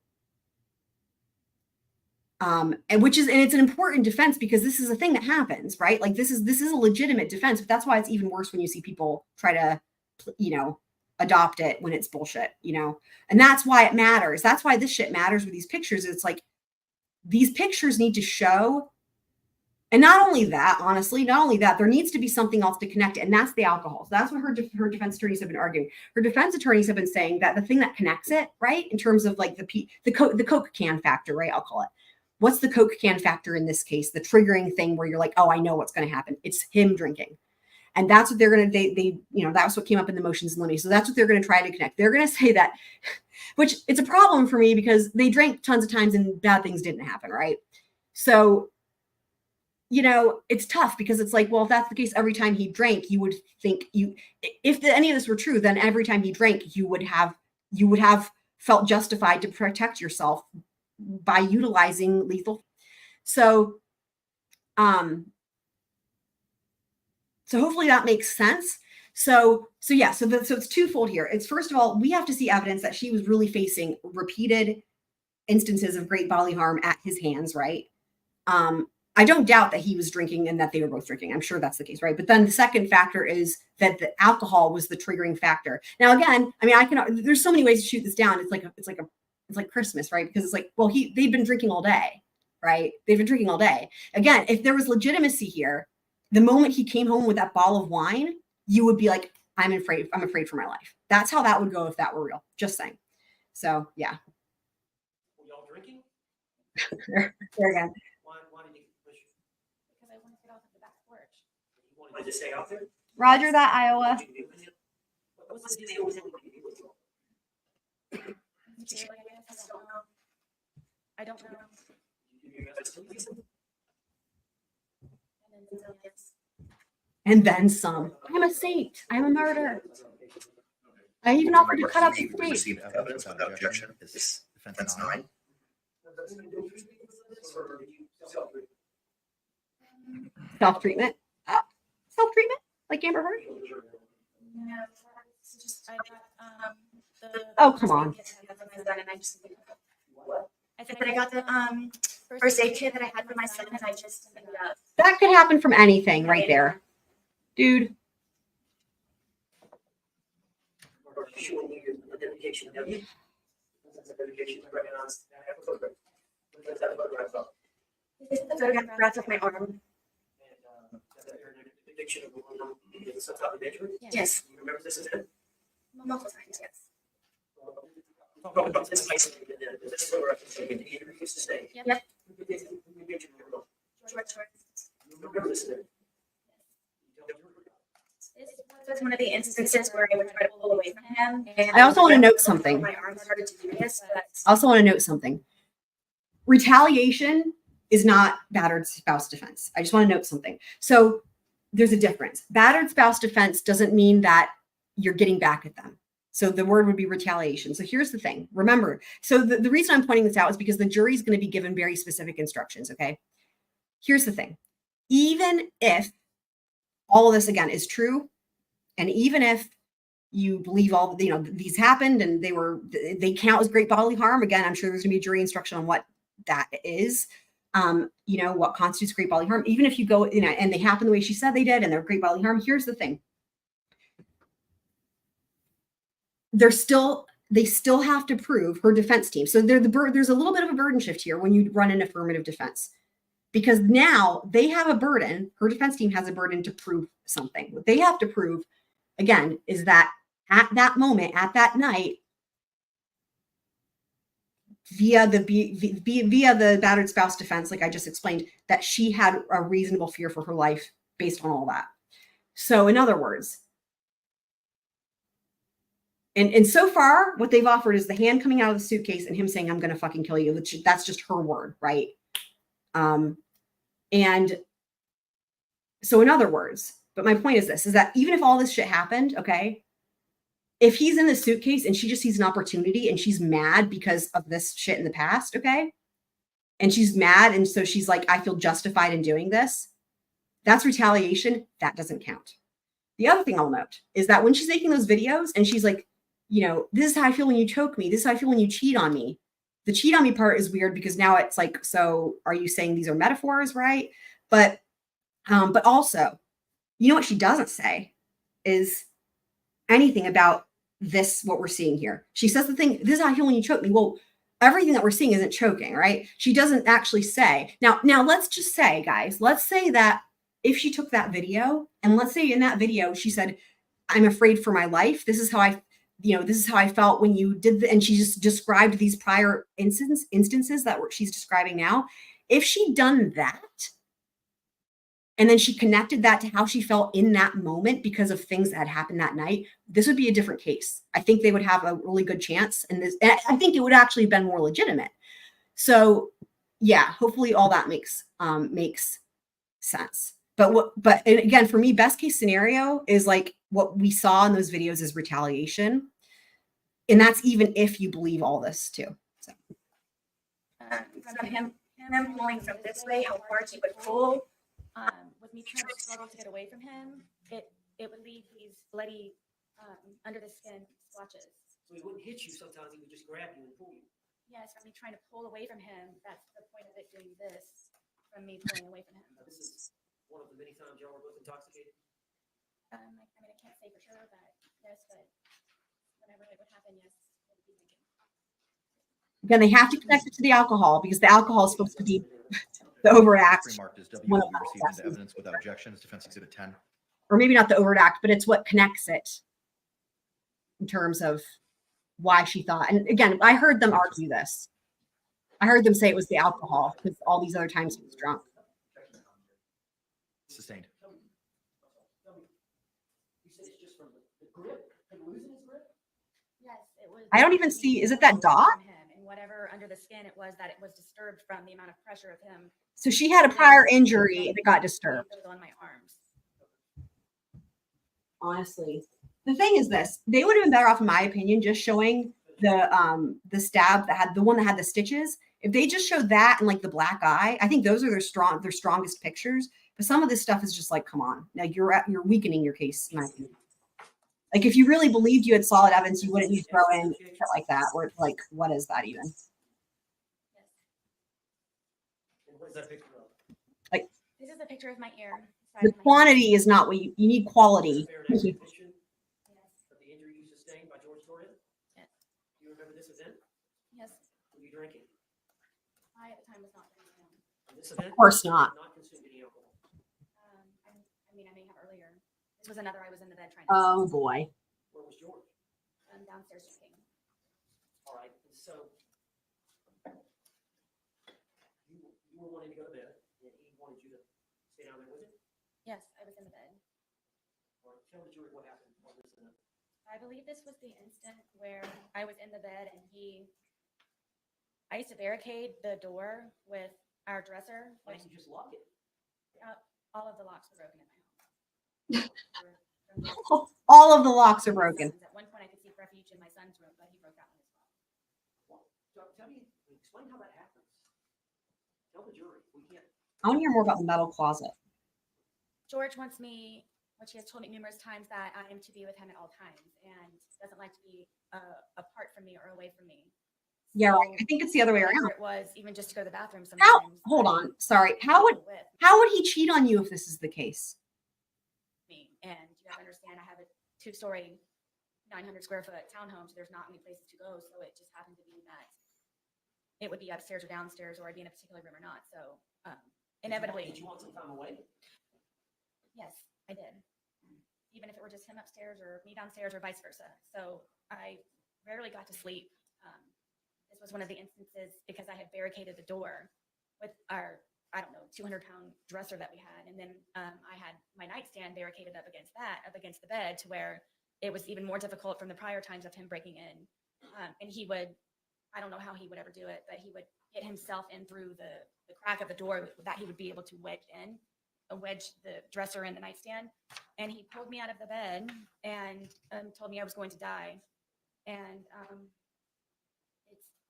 And it's an important defense because this is a thing that happens, right? Like this is a legitimate defense, but that's why it's even worse when you see people try to, adopt it when it's bullshit, and that's why it matters. That's why this shit matters with these pictures. It's like, these pictures need to show, and not only that, honestly, there needs to be something else to connect it, and that's the alcohol. So that's what her defense attorneys have been arguing. Her defense attorneys have been saying that the thing that connects it, right, in terms of like the Coke can factor, right, I'll call it. What's the Coke can factor in this case? The triggering thing where you're like, oh, I know what's going to happen. It's him drinking. And that's what they're going to, that's what came up in the motions in limine. So that's what they're going to try to connect. They're going to say that, which it's a problem for me because they drank tons of times and bad things didn't happen, right? So, it's tough because it's like, well, if that's the case, every time he drank, you would think if any of this were true, then every time he drank, you would have felt justified to protect yourself by utilizing lethal. So hopefully that makes sense. So it's twofold here. It's first of all, we have to see evidence that she was really facing repeated instances of great bodily harm at his hands, right? I don't doubt that he was drinking and that they were both drinking. I'm sure that's the case, right? But then the second factor is that the alcohol was the triggering factor. Now, again, there's so many ways to shoot this down. It's like Christmas, right? Because it's like, well, they've been drinking all day, right? They've been drinking all day. Again, if there was legitimacy here, the moment he came home with that bottle of wine, you would be like, I'm afraid for my life. That's how that would go if that were real. Just saying. So yeah. Were y'all drinking? there again. Why did you push? Because I want to get off of the back porch. You wanted to stay out there? Roger that, Iowa. What's the deal with him? I don't know. And then some. I'm a saint. I'm a martyr. I even offered to cut up the state. Received evidence without objection. Is defense 9? Self-treatment. Self-treatment? Like Amber Heard? No, it's just I got Oh, come on. I said I got the first aid kit that I had for my son, and I just ended up. That could happen from anything right there. Dude. It's the photograph of my arm. Yes. Remember this is it? Multiple times, yes. This is where I used to stay. Yep. This was one of the instances where I would try to pull away from him. And I also want to note something. My arm started to do this, but I also want to note something. Retaliation is not battered spouse defense. I just want to note something. So there's a difference. Battered spouse defense doesn't mean that you're getting back at them. So the word would be retaliation. So here's the thing. Remember, so the reason I'm pointing this out is because the jury is going to be given very specific instructions, okay? Here's the thing. Even if all of this, again, is true, and even if you believe all, these happened and they count as great bodily harm, again, I'm sure there's going to be a jury instruction on what that is. What constitutes great bodily harm. Even if you go, and they happen the way she said they did, and they're great bodily harm, here's the thing. They still have to prove her defense team. So there's a little bit of a burden shift here when you run an affirmative defense, because now they have a burden. Her defense team has a burden to prove something. What they have to prove, again, is that at that moment, at that night, via the battered spouse defense, like I just explained, that she had a reasonable fear for her life based on all that. So in other words, and so far, what they've offered is the hand coming out of the suitcase and him saying, "I'm going to fucking kill you." That's just her word, right? And so in other words, but my point is this, is that even if all this shit happened, okay, if he's in the suitcase and she just sees an opportunity and she's mad because of this shit in the past, okay, and she's mad, and so she's like, I feel justified in doing this, that's retaliation. That doesn't count. The other thing I'll note is that when she's making those videos and she's like, this is how I feel when you choke me. This is how I feel when you cheat on me. The cheat on me part is weird because now it's like, so are you saying these are metaphors, right? But also, what she doesn't say is anything about this, what we're seeing here. She says the thing, this is how I feel when you choke me. Well, everything that we're seeing isn't choking, right? She doesn't actually say. Now let's just say, guys, let's say that if she took that video, and let's say in that video, she said, I'm afraid for my life. This is how I felt when you did and she just described these prior instances that she's describing now. If she'd done that, and then she connected that to how she felt in that moment because of things that had happened that night, this would be a different case. I think they would have a really good chance. And I think it would actually have been more legitimate. So yeah, hopefully all that makes sense. But again, for me, best case scenario is like what we saw in those videos is retaliation. And that's even if you believe all this too. So. From him pulling from this way, how hard he would pull. With me trying to struggle to get away from him, it would leave these bloody under the skin splotches. So he wouldn't hit you sometimes, he would just grab you and pull you. Yes, from me trying to pull away from him. That's the point of it doing this, from me pulling away from him. Now, this is one of the many times y'all were both intoxicated. I can't say for sure, but yes, but whenever it would happen, yes, I would be thinking. Again, they have to connect it to the alcohol because the alcohol is supposed to be the overact. Remarked as W One will of be the received into assessments. evidence without objection as defense exhibit 10. Or maybe not the overact, but it's what connects it in terms of why she thought. And again, I heard them argue this. I heard them say it was the alcohol because all these other times he was drunk. Sustained. You said it's just from the grip, him losing his grip? Yes, it was. I don't even see, is it that dot? From him, and whatever under the skin it was, that it was disturbed from the amount of pressure of him. So she had a prior injury and it got disturbed. On my arms. Honestly, the thing is this, they would have been better off, in my opinion, just showing the stab that had the one that had the stitches. If they just showed that and like the black eye, I think those are their strongest pictures. But some of this stuff is just like, come on, now you're weakening your case, in my opinion. Like if you really believed you had solid evidence, you wouldn't need to throw in shit like that. Where it's like, what is that even? And what is that picture of? This is a picture of my ear. The quantity is not what you need. Quality. Fair and accurate depiction Yes. of the injury you sustained by George Toria? Yes. Do you remember this event? Yes. Were you drinking? I at the time was not drinking. In this event? Of course not. Not consumed any alcohol. I may have earlier. This was another. I was in the bed trying to. Oh boy. Where was George? Downstairs drinking. All right, and so you were wanting to go to bed, and he wanted you to stay down there with him? Yes, I was in the bed. All right, tell the jury what happened on this event. I believe this was the instant where I was in the bed and I used to barricade the door with our dresser. Why didn't you just lock it? All of the locks were broken in my home. All of the locks are broken. At one point, I could seek refuge in my son's room, but he broke that one as well. Tell me, explain how that happens. Tell the jury. We can't. I want to hear more about the metal closet. George wants me, which he has told me numerous times, that I am to be with him at all times and doesn't like to be apart from me or away from me. Yeah, right. I think it's the other way Whatever around. It was even just to go to the bathroom sometimes. Hold on. Sorry. How would he cheat on you if this is the case? Me. And you have to understand, I have a 2-story, 900 square foot townhome, so there's not many places to go. So it just happened to be that it would be upstairs or downstairs, or I'd be in a particular room or not. So inevitably. Did you want some time away? Yes, I did. Even if it were just him upstairs or me downstairs or vice versa. So I rarely got to sleep. This was one of the instances because I had barricaded the door with our, 200-pound dresser that we had. And then I had my nightstand barricaded up against the bed, to where it was even more difficult from the prior times of him breaking in. And he would, I don't know how he would ever do it, but he would get himself in through the crack of the door that he would be able to wedge the dresser in the nightstand. And he pulled me out of the bed and told me I was going to die. And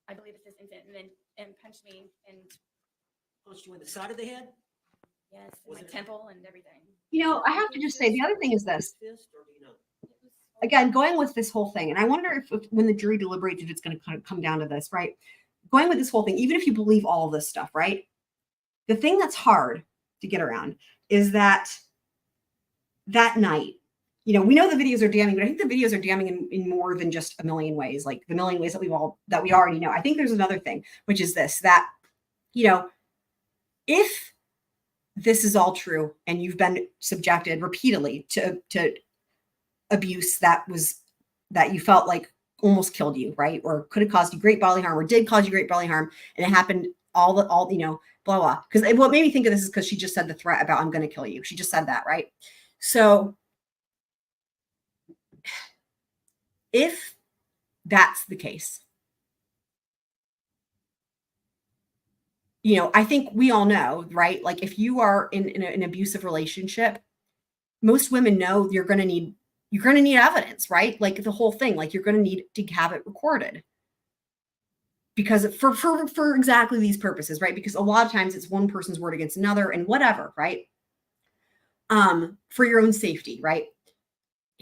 I believe it's this infant, and punched me, and Punched you in the side of the head? yes, in Was my it- temple and everything. You know, I have to just say, the other thing is this. Fist, or do you know? It was Again, going with this whole thing, and I wonder if when the jury deliberates, if it's going to kind of come down to this, right? Going with this whole thing, even if you believe all of this stuff, right? The thing that's hard to get around is that night, we know the videos are damning, but I think the videos are damning in more than just a million ways, like the million ways that we already know. I think there's another thing, which is this, that, if this is all true and you've been subjected repeatedly to abuse that you felt like almost killed you, right? Or could have caused you great bodily harm, or did cause you great bodily harm, and it happened all blah, blah. Because what made me think of this is because she just said the threat about, I'm going to kill you. She just said that, right? So if that's the case, I think we all know, right? Like if you are in an abusive relationship, most women know you're going to need evidence, right? Like the whole thing, like you're going to need to have it recorded, because for exactly these purposes, right? Because a lot of times it's one person's word against another and whatever, right? For your own safety, right?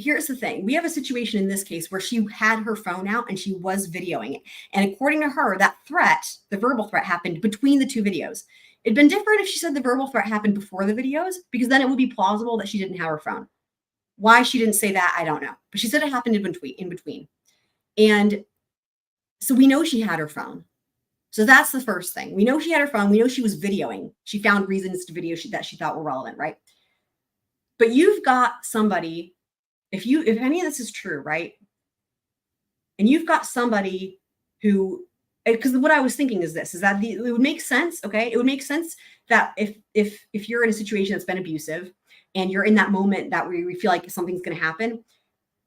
Here's the thing. We have a situation in this case where she had her phone out and she was videoing it. And according to her, that threat, the verbal threat, happened between the two videos. It'd been different if she said the verbal threat happened before the videos, because then it would be plausible that she didn't have her phone. Why she didn't say that, I don't know. But she said it happened in between. And so we know she had her phone. So that's the first thing. We know she had her phone. We know she was videoing. She found reasons to video that she thought were relevant, right? But you've got somebody, if any of this is true, right? And you've got somebody who, because what I was thinking is this, is that it would make sense, okay? It would make sense that if you're in a situation that's been abusive and you're in that moment that where you feel like something's going to happen,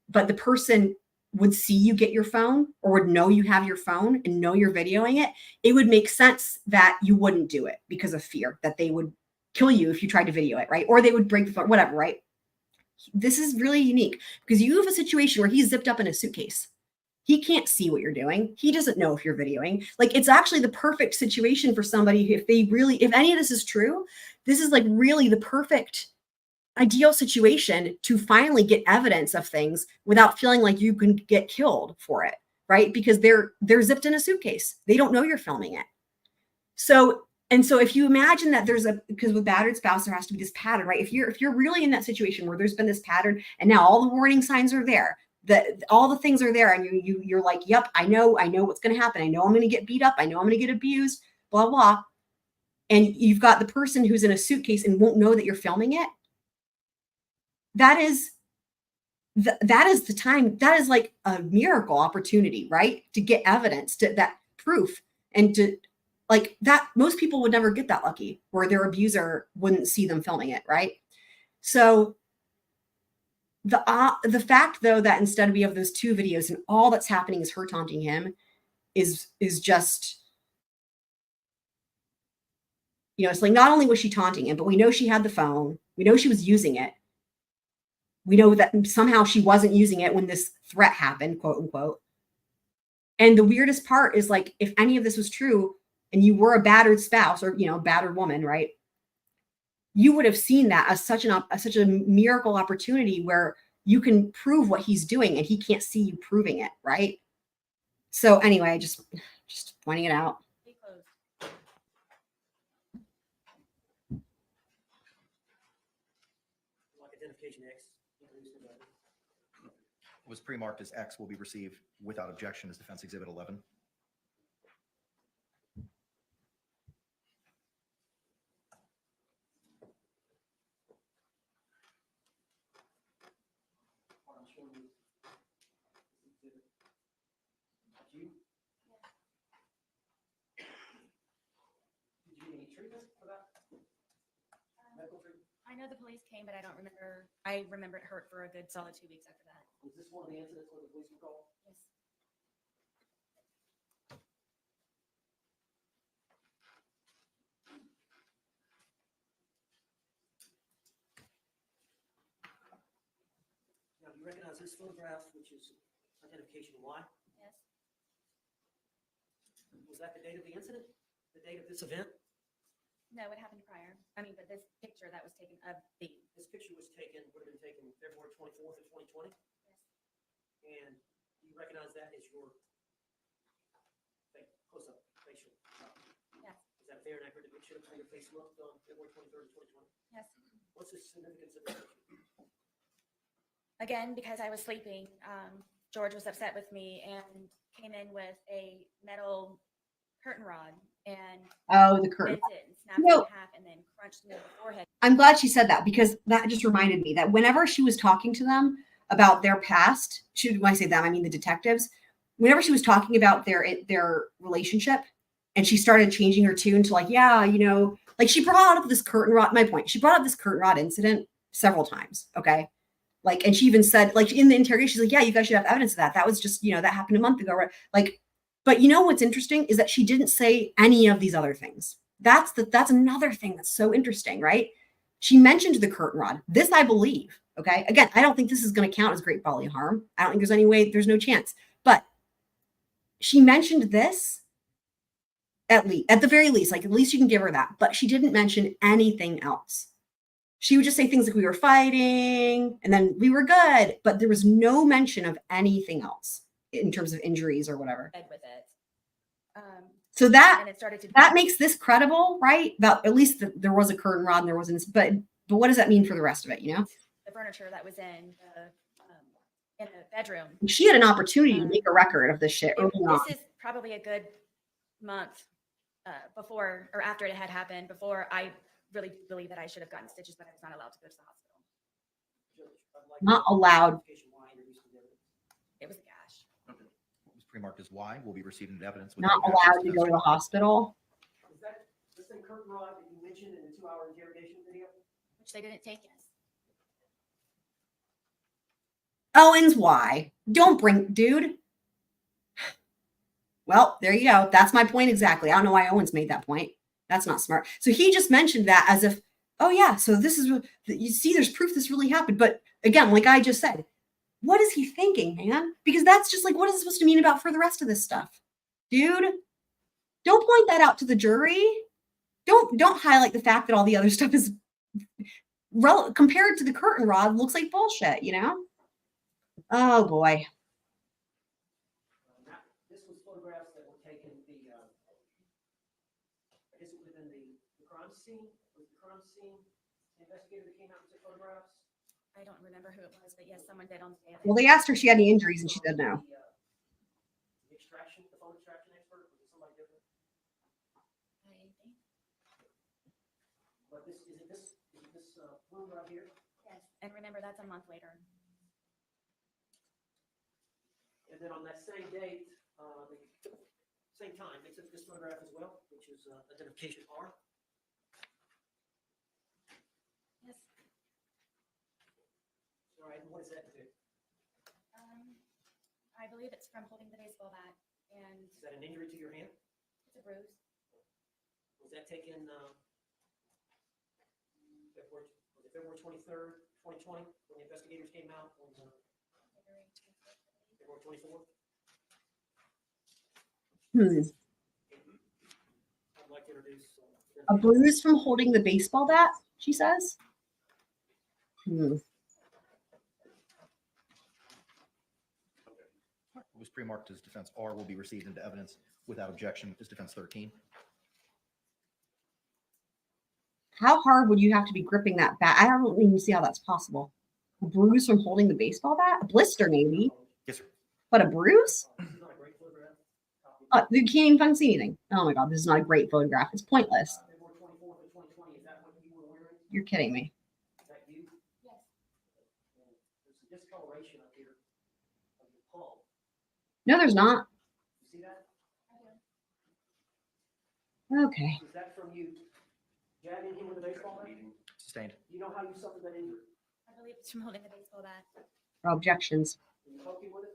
but the person would see you get your phone or would know you have your phone and know you're videoing it, it would make sense that you wouldn't do it because of fear that they would kill you if you tried to video it, right? Or they would break the phone, whatever, right? This is really unique because you have a situation where he's zipped up in a suitcase. He can't see what you're doing. He doesn't know if you're videoing. Like, it's actually the perfect situation for somebody who, if any of this is true, this is like really the perfect ideal situation to finally get evidence of things without feeling like you can get killed for it, right? Because they're zipped in a suitcase. They don't know you're filming it. So if you imagine that because with battered spouse, there has to be this pattern, right? If you're really in that situation where there's been this pattern and now all the warning signs are there, all the things are there, and you're like, yep, I know what's going to happen. I know I'm going to get beat up. I know I'm going to get abused, blah, blah. And you've got the person who's in a suitcase and won't know that you're filming it. That is the time. That is like a miracle opportunity, right? To get evidence, to that proof, and to like that. Most people would never get that lucky where their abuser wouldn't see them filming it, right? So the fact, though, that instead we have those two videos and all that's happening is her taunting him is just, it's like not only was she taunting him, but we know she had the phone. We know she was using it. We know that somehow she wasn't using it when this threat happened, quote unquote. And the weirdest part is like, if any of this was true and you were a battered spouse or, battered woman, right? You would have seen that as such a miracle opportunity where you can prove what he's doing and he can't see you proving it, right? So anyway, just pointing it out. They closed. Like identification X. Was pre-marked as X will be received without objection as Defense Exhibit 11. I know the police came, but I don't remember. I remember it hurt for a good solid 2 weeks after that. Was this one of the incidents where the police were called? Yes. Now, do you recognize this photograph, which is identification Y? Yes. Was that the date of the incident? The date of this event? No, it happened prior. I mean, but this picture that was taken of the. This picture would have been taken February 24th of 2020? Yes. And do you recognize that as your close-up facial? Yes. Is that fair and accurate depiction of how your face looked on February 23rd of 2020? Yes. What's the significance of this picture? Again, because I was sleeping, George was upset with me and came in with a metal curtain rod and Oh, the curtain. bent it and snapped it No. in half and then crunched into the forehead. I'm glad she said that because that just reminded me that whenever she was talking to them about their past, when I say them, I mean the detectives, whenever she was talking about their relationship and she started changing her tune to like, yeah, like she brought up this curtain rod, my point, she brought up this curtain rod incident several times. Okay. Like, and she even said, like in the interrogation, she's like, yeah, you guys should have evidence of that. That was just, that happened a month ago. Right? Like, but what's interesting is that she didn't say any of these other things. That's another thing that's so interesting, right? She mentioned the curtain rod. This I believe. Okay. Again, I don't think this is going to count as great bodily harm. I don't think there's any way, there's no chance. But she mentioned this at the very least, like at least you can give her that. But she didn't mention anything else. She would just say things like we were fighting and then we were good, but there was no mention of anything else in terms of injuries or whatever. With it. So that And it started to makes this credible, right? About at least there was a curtain rod and there wasn't, but what does that mean for the rest of it? the furniture that was in the bedroom. She had an opportunity to make a record of this shit early on. This is probably a good month before or after it had happened, before I really believe that I should have gotten stitches, but I was not allowed to go to the hospital. Not allowed. It was a gash. What was pre-marked as Y will be received into evidence. Not allowed to go to the hospital. Is that the same curtain rod that you mentioned in the 2-hour interrogation video? Which they didn't take, yes. OWENS, why? Don't bring, dude. Well, there you go. That's my point exactly. I don't know why OWENS made that point. That's not smart. So he just mentioned that as if, oh yeah, so this is, you see, there's proof this really happened. But again, like I just said, what is he thinking, man? Because that's just like, what is it supposed to mean about for the rest of this stuff? Dude, don't point that out to the jury. Don't highlight the fact that all the other stuff is compared to the curtain rod looks like bullshit, Oh boy. This was photographs that were taken I guess it would have been the crime scene. Was the crime scene investigator that came out and took photographs? I don't remember who it was, but yes, someone did on the day of it. Well, they asked her if she had any injuries and she said no. The phone extraction expert, was it somebody different? I think. But is it this room right here? Yes. And remember, that's a month later. And then on that same date, the same time, they took this photograph as well, which is identification R. Yes. All right, and what does that do? I believe it's from holding the baseball bat, and Is that an injury to your hand? it's a bruise. Was that taken February 23rd, 2020, when the investigators came out on February 24th? I'd like to introduce. A bruise from holding the baseball bat, she says. It was pre-marked as defense R will be received into evidence without objection as defense 13. How hard would you have to be gripping that bat? I don't even see how that's possible. A bruise from holding the baseball bat? A blister, maybe. Yes, sir. But a bruise? Not a great photograph. You can't even fucking see anything. Oh my God, this is not a great photograph. It's pointless. February 24th of 2020, is that what you were wearing? You're kidding me. Is that you? Yes. There's a discoloration up here of your palm. No, there's not. You see that? Okay. Is that from you jabbing him with a baseball bat? Sustained. Do you know how you suffered that injury? I believe it's from holding the baseball bat. Objections. Did you poke him with it?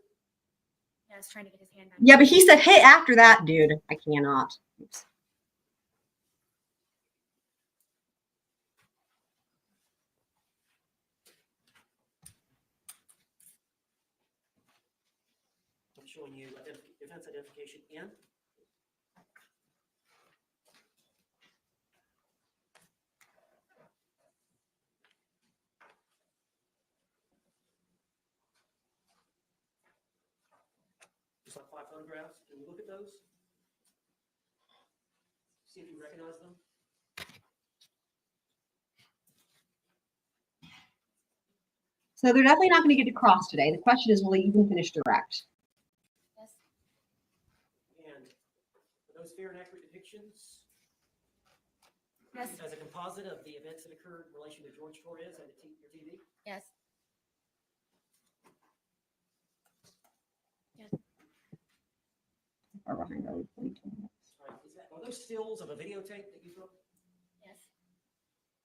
Yeah, I was trying to get his hand back. Yeah, but he said hit after that, dude. I cannot. Oops. I'm showing you defense identification in. Just like 5 photographs. Can you look at those? See if you recognize them. So they're definitely not going to get to cross today. The question is, will they even finish direct? Yes. And are those fair and accurate depictions Yes. as a composite of the events that occurred in relation to George Torres and your TV? Yes. Far behind are we? All right, are those stills of a videotape that you took? Yes.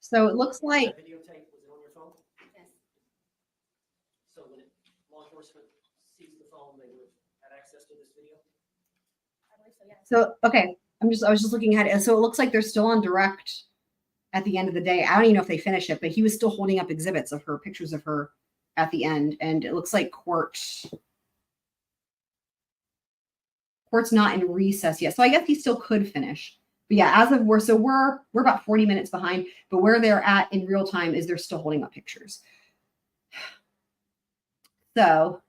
So it looks like That videotape, was it on your phone? Yes. So when law enforcement seized the phone, they would have had access to this video? I believe so. Yes. so. Okay, I was just looking at it. So it looks like they're still on direct at the end of the day. I don't even know if they finish it, but he was still holding up exhibits of her, pictures of her at the end, and it looks like court's not in recess yet. So I guess he still could finish. But yeah, as of we're about 40 minutes behind, but where they're at in real time is they're still holding up pictures. So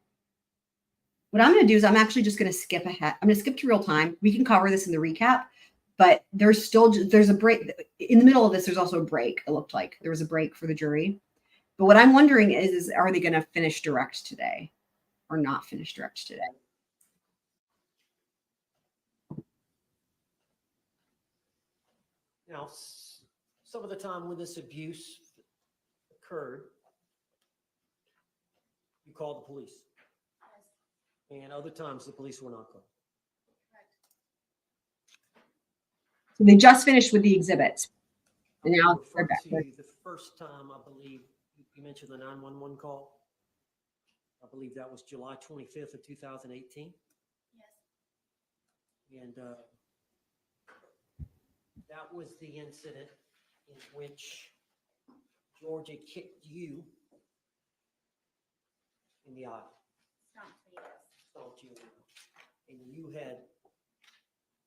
what I'm going to do is I'm actually just going to skip ahead. I'm going to skip to real time. We can cover this in the recap, but there's a break in the middle of this. There's also a break. It looked like there was a break for the jury. But what I'm wondering is are they going to finish direct today or not finish direct today? Now, some of the time when this abuse occurred, you called the police. Yes. And other times the police were not called. Correct. So they just finished with the exhibits. And now I'll they're refer back. to the first time, I believe, you mentioned the 911 call. I believe that was July 25th of 2018. Yes. And that was the incident in which Georgia kicked you in the eye, Stomped me. Yes. stomped you, and you had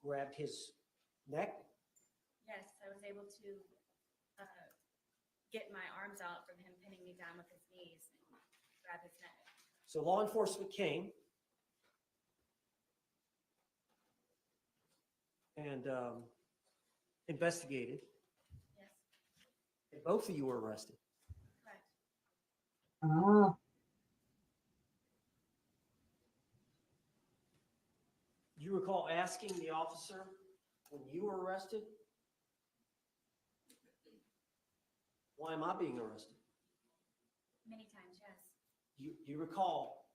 grabbed his neck. Yes, I was able to get my arms out from him pinning me down with his knees and grab his neck. So law enforcement came and investigated, Yes. and both of you were arrested. Correct. Oh, Do you recall asking the officer when you were arrested, why am I being arrested? Many times, yes. Do you recall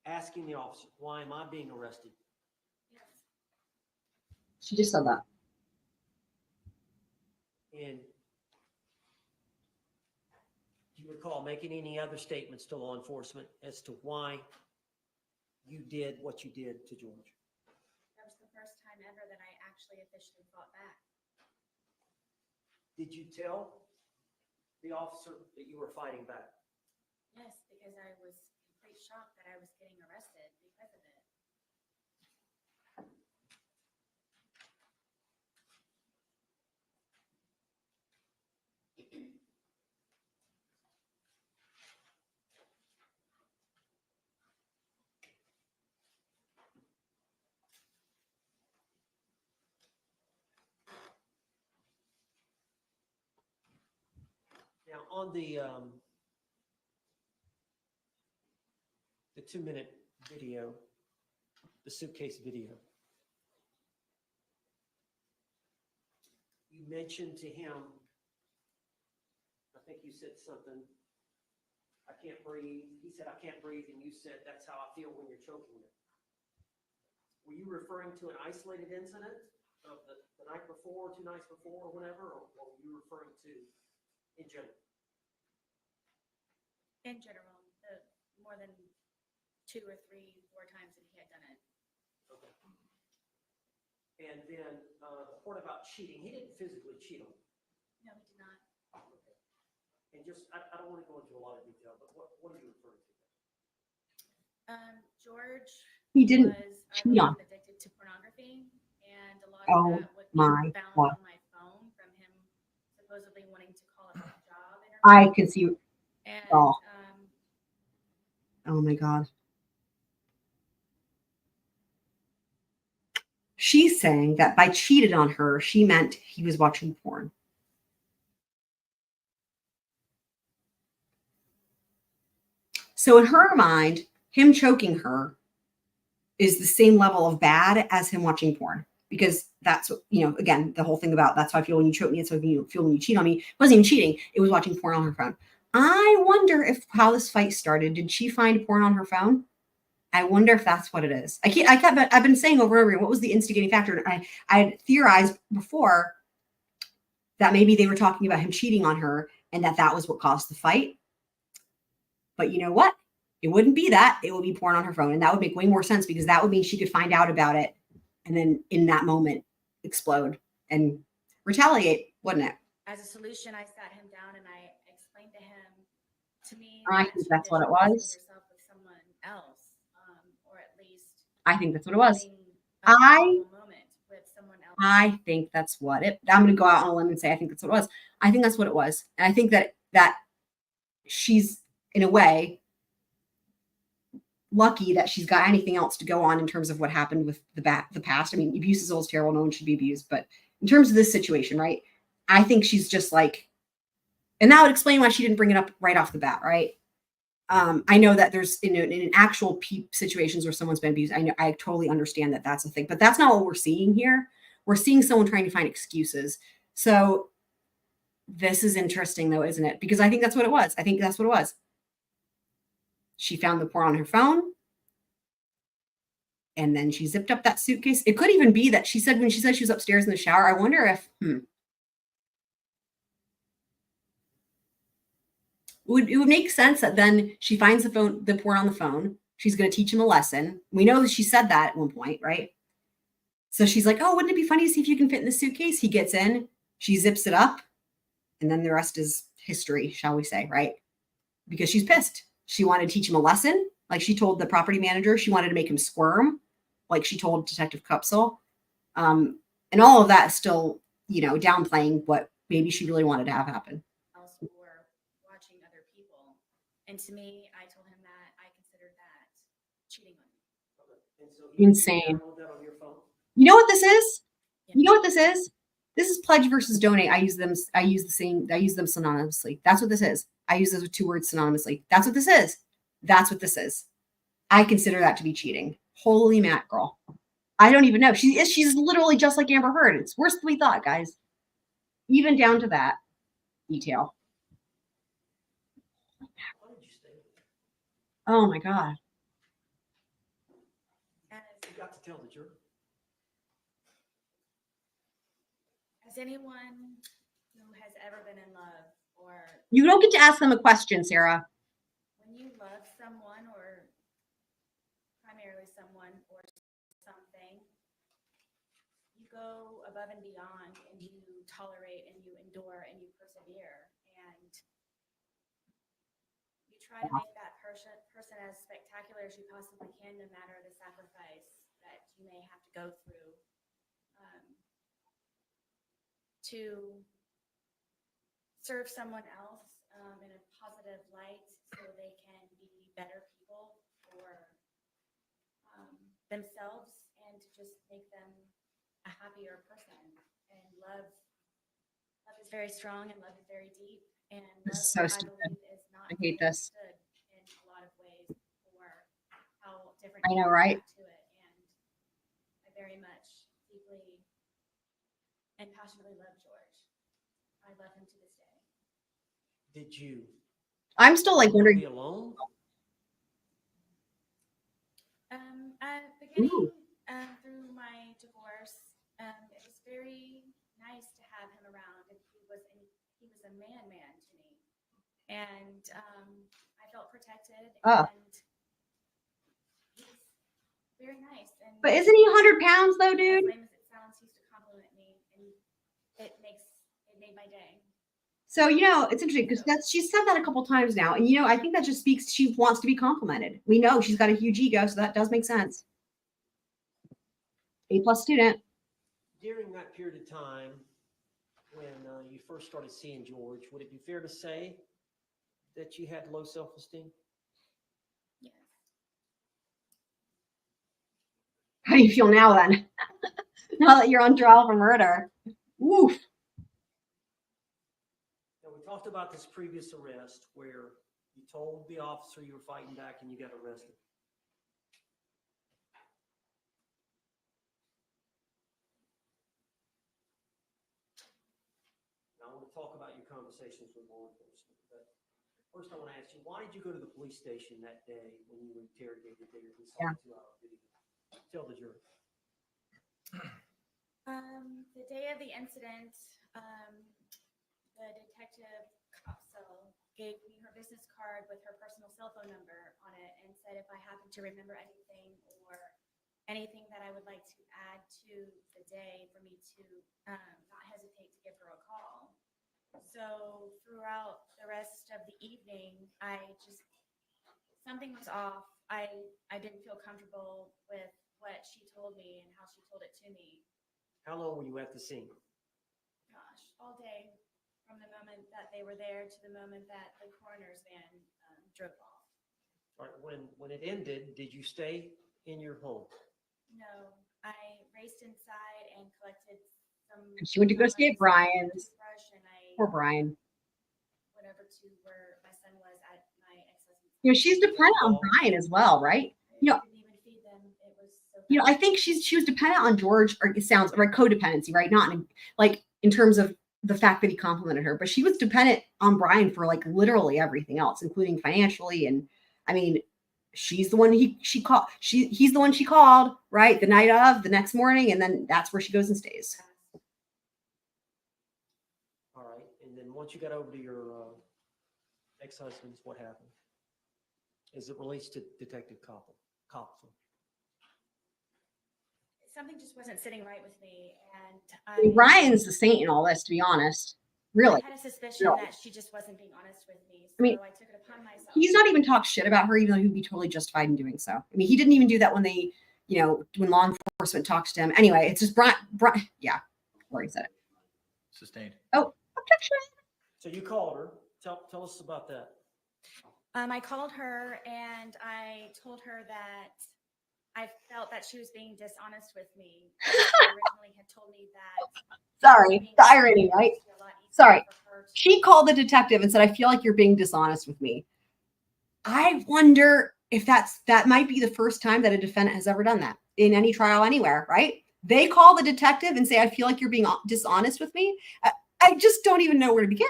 asking the officer, why am I being arrested? Yes. she just said that. And do you recall making any other statements to law enforcement as to why you did what you did to George? That was the first time ever that I actually officially fought back. Did you tell the officer that you were fighting back? Yes, because I was in complete shock that I was getting arrested because of it. Now, on the 2-minute video, the suitcase video, you mentioned to him, I think you said something, I can't breathe. He said, I can't breathe, and you said, that's how I feel when you're choking me. Were you referring to an isolated incident of the night before, 2 nights before, or whatever, or were you referring to in general? In general, the more than 2 or 3, 4 times that he had done it. Okay. And then the part about cheating, he didn't physically cheat on you. No, he did not. Okay. And just, I don't want to go into a lot of detail, but what are you referring to? George He didn't was, I cheat on. believe, addicted to pornography, and a lot Oh of that would be my found God. on my phone from him supposedly wanting to call up a job interview. I can see. And Oh. Oh my God. She's saying that by cheated on her, she meant he was watching porn. So in her mind, him choking her is the same level of bad as him watching porn. Because that's what, again, the whole thing about that's how I feel when you choke me. That's how I feel when you cheat on me. It wasn't even cheating. It was watching porn on her phone. I wonder how this fight started. Did she find porn on her phone? I wonder if that's what it is. I've been saying over and over again, what was the instigating factor? And I had theorized before that maybe they were talking about him cheating on her and that was what caused the fight. But you know what? It wouldn't be that. It would be porn on her phone. And that would make way more sense because that would mean she could find out about it and then in that moment explode and retaliate, wouldn't it? as a solution, I sat him down and I explained to him, to me, I that think that's what it tradition was. yourself with someone else, or at least I think that's what it was. having a I vulnerable moment with someone else. I think that's what it. I'm going to go out on a limb and say I think that's what it was. I think that's what it was, and I think that she's in a way lucky that she's got anything else to go on in terms of what happened with the past. I mean, abuse is always terrible. No one should be abused, but in terms of this situation, right? I think she's just like, and that would explain why she didn't bring it up right off the bat, right? I know that there's in actual situations where someone's been abused. I totally understand that that's a thing, but that's not what we're seeing here. We're seeing someone trying to find excuses. So this is interesting though, isn't it? Because I think that's what it was. I think that's what it was. She found the porn on her phone. And then she zipped up that suitcase. It could even be that she said, when she said she was upstairs in the shower, I wonder if, it would make sense that then she finds the porn on the phone. She's going to teach him a lesson. We know that she said that at one point, right? So she's like, oh, wouldn't it be funny to see if you can fit in the suitcase? He gets in, she zips it up, and then the rest is history, shall we say, right? Because she's pissed. She wanted to teach him a lesson. Like she told the property manager, she wanted to make him squirm, like she told Detective Koepsell. And all of that is still, downplaying what maybe she really wanted to have happen. Else or watching other people. And to me, I told him that I considered that cheating on me. And so Insane. download that on your phone? You know what this is? Yeah. You know what this is? This is pledge versus donate. I use them synonymously. That's what this is. I use those 2 words synonymously. That's what this is. That's what this is. I consider that to be cheating. Holy mackerel. I don't even know. She's literally just like Amber Heard. It's worse than we thought, guys. Even down to that detail. Why did you stay with her? Oh my God. You got to tell the jury. As anyone who has ever been in love, or You don't get to ask them a question, Sarah. when you love someone, or primarily someone or something, you go above and beyond and you tolerate and you endure and you persevere. And try to make that person as spectacular as you possibly can, no matter the sacrifice that you may have to go through to serve someone else in a positive light so they can be better people for themselves and to just make them a happier person. And love is very strong and love is very deep. And This is love, so I stupid. believe, is not I hate fully this. understood in a lot of ways for how different I know, people right? react to it. And I very much deeply and passionately love George. I love him to this day. Did you I'm still like want to wondering. be alone? Beginning through my divorce, it was very nice to have him around, and he was a man to me, and I felt protected. Oh. And he's very nice. And But isn't he 100 pounds though, as dude? lame as it sounds, he used to compliment me, and it made my day. So, it's interesting because she's said that a couple times now. And, I think that just speaks, she wants to be complimented. We know she's got a huge ego, so that does make sense. A+ student. During that period of time, when you first started seeing George, would it be fair to say that you had low self-esteem? Yes. How do you feel now then? Now that you're on trial for murder. Woof. Now, we talked about this previous arrest where you told the officer you were fighting back and you got arrested. Now, I want to talk about your conversations with law enforcement, but first I want to ask you, why did you go to the police station that day when you were interrogated there and saw the 2-hour video? Tell the jury. The day of the incident, the detective Koepsell gave me her business card with her personal cell phone number on it and said if I happened to remember anything or anything that I would like to add to the day for me to not hesitate to give her a call. So throughout the rest of the evening, something was off. I didn't feel comfortable with what she told me and how she told it to me. How long were you at the scene? Gosh, all day from the moment that they were there to the moment that the coroner's van drove off. All right, when it ended, did you stay in your home? No, I raced inside and collected some. She went to go stay at Brian's. Toothbrush, and I Poor Brian. went over to where my son was at my ex-husband's. She's dependent on Brian as well, right? I didn't even feed them. It was so I think she was dependent on George, or it sounds like codependency, right? Not in terms of the fact that he complimented her, but she was dependent on Brian for like literally everything else, including financially. And I mean, she's the one she called. He's the one she called, right? The night of, the next morning, and then that's where she goes and stays. All right, and then once you got over to your ex-husband's, what happened? Is it released to Detective Koepsell? something just wasn't sitting right with me, and I mean, Ryan's the saint in all this, to be honest. Really. I had a suspicion that she just wasn't being honest with me. So I mean, I took it upon myself. He's not even talked shit about her, even though he'd be totally justified in doing so. I mean, he didn't even do that when when law enforcement talks to him. Anyway, it's just Brian. Yeah, already said it. Sustained. Oh, objection. So you called her. Tell us about that. I called her and I told her that I felt that she was being dishonest with me. She originally had told me that. Sorry, the irony, right? Sorry. She called the detective and said, "I feel like you're being dishonest with me." I wonder if that might be the first time that a defendant has ever done that in any trial anywhere, right? They call the detective and say, "I feel like you're being dishonest with me." I just don't even know where to begin.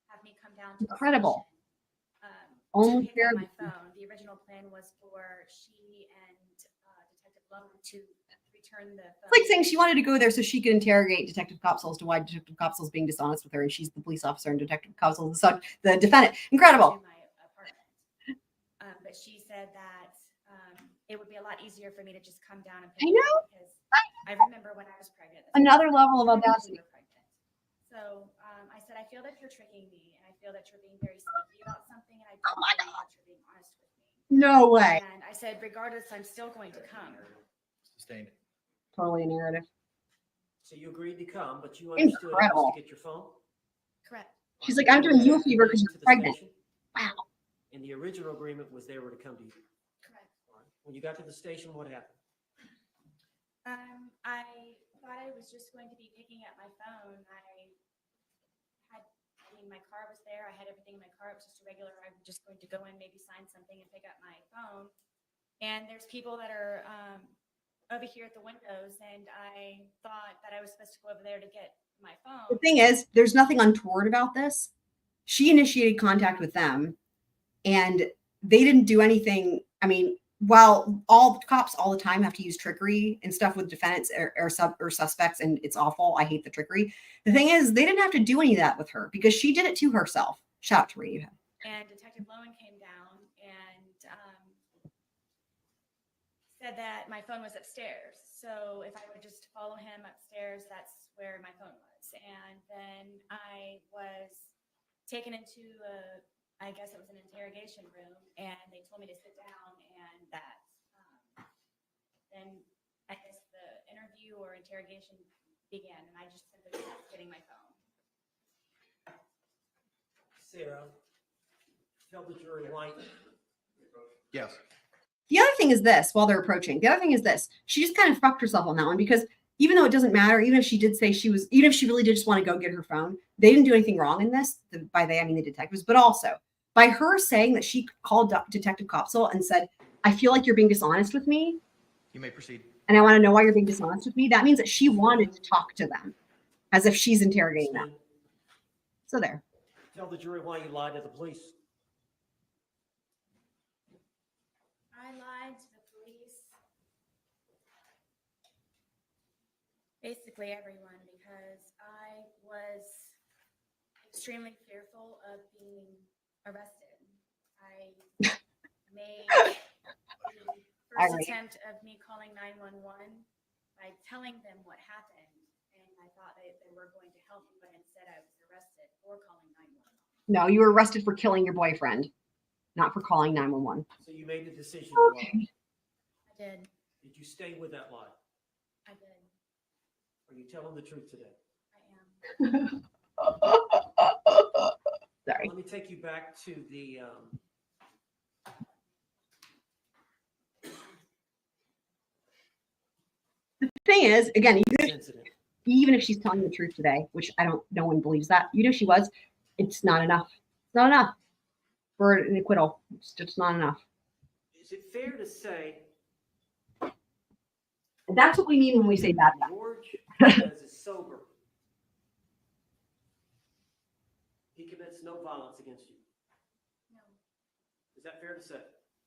Have me come down to Incredible. to pick up my phone. The original plan was for she and Detective Lover to return the phone. It's like saying she wanted to go there so she could interrogate Detective Koepsell as to why Detective Koepsell is being dishonest with her, and she's the police officer and Detective Koepsell is the defendant. Incredible. To my apartment. But she said that it would be a lot easier for me to just come down and pick her up because I remember when I was pregnant. Another level of audacity. So I said, I feel that you're tricking me, and I feel that you're being very sneaky about something, and I don't believe that you're being honest with me. No way. And I said, regardless, I'm still going to come. Sustained. Totally a narrative. So you agreed to come, but you understood it was Incredible. to get your phone? Correct. She's like, I'm doing you a favor because To you're the pregnant. station? Wow. And the original agreement was they were to come to you. Correct. All right. When you got to the station, what happened? I thought I was just going to be picking up my phone. My car was there. I had everything in my car. It was just a regular, I'm just going to go in, maybe sign something and pick up my phone. And there's people that are over here at the windows, and I thought that I was supposed to go over there to get my phone. The thing is, there's nothing untoward about this. She initiated contact with them, and they didn't do anything. I mean, while all cops all the time have to use trickery and stuff with defendants or suspects, and it's awful. I hate the trickery. The thing is, they didn't have to do any of that with her because she did it to herself. Shout out to Radiohead. And Detective Lowen came down and said that my phone was upstairs. So if I would just follow him upstairs, that's where my phone was. And then I was taken into I guess it was an interrogation room, and they told me to sit down, and that then I guess the interview or interrogation began, and I just simply kept getting my phone. Sarah, tell the jury why. Yes. The other thing is this, while they're approaching, the other thing is this. She just kind of fucked herself on that one because even though it doesn't matter, even if she did say even if she really did just want to go get her phone, they didn't do anything wrong in this. By they, I mean the detectives, but also by her saying that she called Detective Koepsell and said, I feel like you're being dishonest with me. You may proceed. And I want to know why you're being dishonest with me. That means that she wanted to talk to them as if she's interrogating them. So there. Tell the jury why you lied to the police. I lied to the police, basically everyone, because I was extremely fearful of being arrested. I made the first attempt of me calling 911 by telling them what happened, and I thought they were going to help me, but instead I was arrested for calling 911. No, you were arrested for killing your boyfriend, not for calling 911. So you made the decision to lie. I did. Did you stay with that lie? I did. Are you telling the truth today? I am. Sorry. Let me take you back to the The thing is, again, incident. even if she's telling the truth today, which no one believes that, even if she was, it's not enough. It's not enough for an acquittal. It's just not enough. Is it fair to say And that's what we mean when we say bad guy. George Lopez is sober? He commits no violence against you. No. Is that fair to say?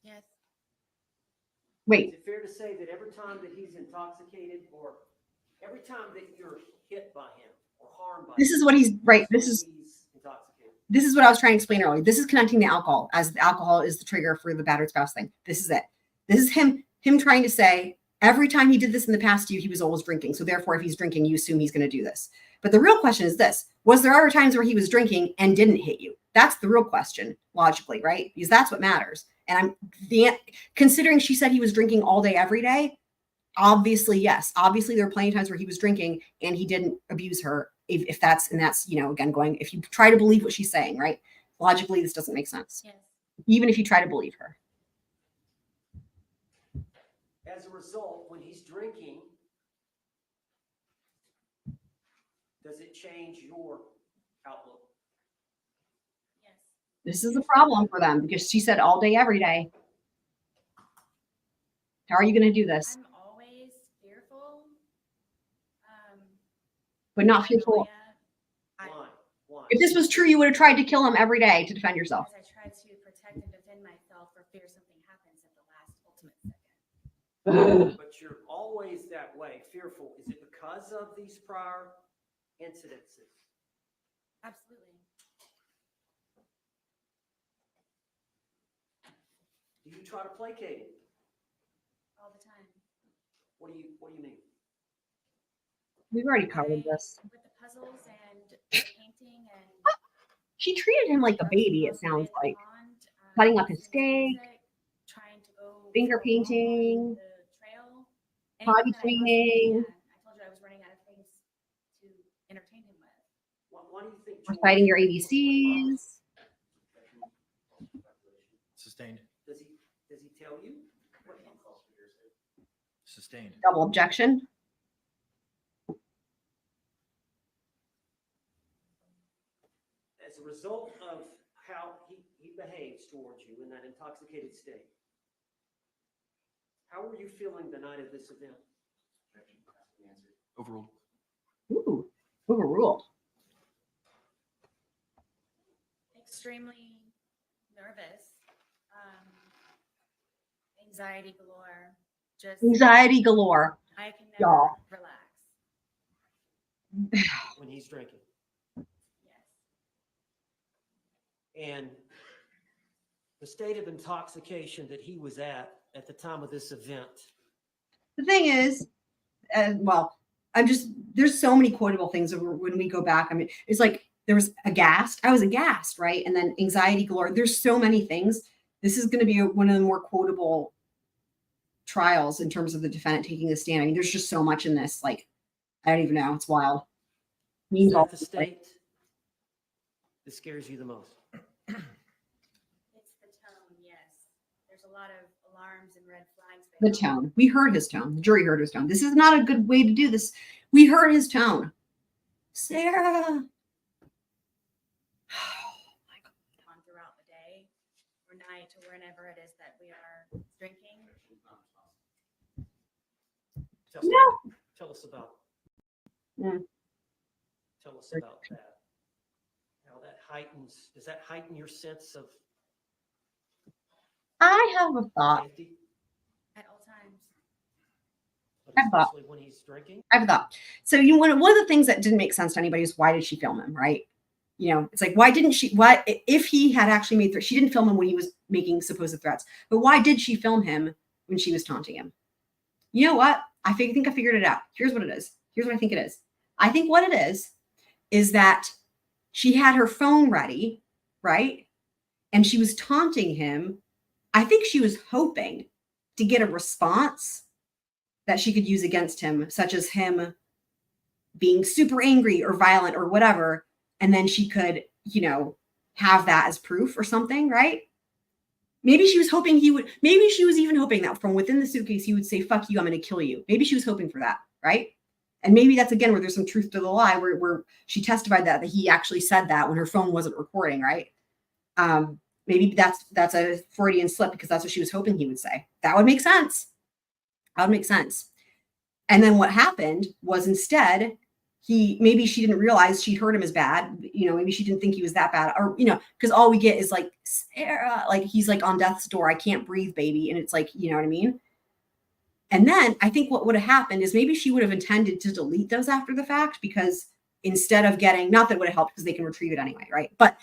Yes. Wait, Is it fair to say that every time that he's intoxicated or every time that you're hit by him or harmed by him? this is what he's right. he's intoxicated. This is what I was trying to explain earlier. This is connecting the alcohol, as the alcohol is the trigger for the battered spouse thing. This is it. This is him trying to say every time he did this in the past to you, he was always drinking. So therefore, if he's drinking, you assume he's going to do this. But the real question is this: was there ever times where he was drinking and didn't hit you? That's the real question, logically, right? Because that's what matters. And considering she said he was drinking all day, every day. Obviously, yes. Obviously, there were plenty of times where he was drinking and he didn't abuse her. If that's, again, going, if you try to believe what she's saying, right? Logically, this doesn't make sense. Yes. Even if you try to believe her. As a result, when he's drinking, does it change your outlook? Yes. This is a problem for them because she said all day, every day. How are you going to do this? I'm always fearful. But not fearful. Why? If this was true, you would have tried to kill him every day to defend yourself. Because I try to protect and defend myself for fear something happens at the last ultimate second. But you're always that way, fearful. Is it because of these prior incidences? Absolutely. Do you try to placate him? All the time. What do you mean? We've already covered this. With the puzzles and the painting She treated him like a baby, it sounds like. Cutting up his steak, finger painting, potty training, I told you I was running out of things to entertain him with. Why do you think? reciting your George- ABCs. Sustained. Does he tell you? Sustained. Double objection. As a result of how he behaves towards you in that intoxicated state, how were you feeling the night of this event? Overruled. Ooh, overruled. Extremely nervous, anxiety galore, just Anxiety galore. I can never Y'all. relax. When he's drinking. Yes. And the state of intoxication that he was at the time of this event. The thing is, well, there's so many quotable things when we go back. I mean, it's like there was aghast. I was aghast, right? And then anxiety galore. There's so many things. This is going to be one of the more quotable trials in terms of the defendant taking the stand. I mean, there's just so much in this. Like, I don't even know. It's wild. Is Means all that the state that scares you the most? It's the tone, yes. There's a lot of alarms and red flags. that the go tone. We heard his tone. The jury heard his tone. This is not a good way to do this. We heard his tone. Sarah. on throughout the day or night or whenever it is that we are drinking. Tell us about. Mm. Tell us about that. How that heightens. Does that heighten your sense of I have a thought. safety? At all times. But I have a thought. especially when he's drinking. I have a thought. So one of the things that didn't make sense to anybody is why did she film him, right? You know, it's like, why didn't she, why, if he had actually made threats, she didn't film him when he was making supposed threats, but why did she film him when she was taunting him? You know what? I think I figured it out. Here's what it is. Here's what I think it is. I think what it is that she had her phone ready, right? And she was taunting him. I think she was hoping to get a response that she could use against him, such as him being super angry or violent or whatever. And then she could, have that as proof or something, right? Maybe she was hoping maybe she was even hoping that from within the suitcase, he would say, fuck you, I'm going to kill you. Maybe she was hoping for that, right? And maybe that's, again, where there's some truth to the lie, where she testified that he actually said that when her phone wasn't recording, right? Maybe that's a Freudian slip because that's what she was hoping he would say. That would make sense. That would make sense. And then what happened was instead, maybe she didn't realize she hurt him as bad. Maybe she didn't think he was that bad, or, because all we get is like, Sarah, like he's like on death's door. I can't breathe, baby. And it's like, you know what I mean? And then I think what would have happened is maybe she would have intended to delete those after the fact, because instead of getting, not that it would have helped because they can retrieve it anyway, right? But,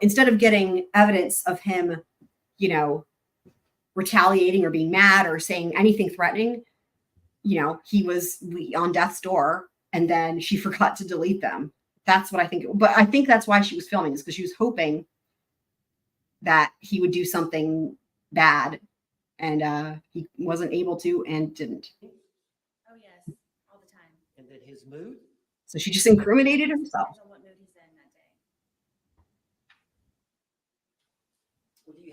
instead of getting evidence of him, retaliating or being mad or saying anything threatening, he was on death's door, and then she forgot to delete them. That's what I think. But I think that's why she was filming, is because she was hoping that he would do something bad, and he wasn't able to and didn't. Oh, yes, all the time. And then his mood. So she just incriminated herself. Depends on what mood he's in that day. Well, do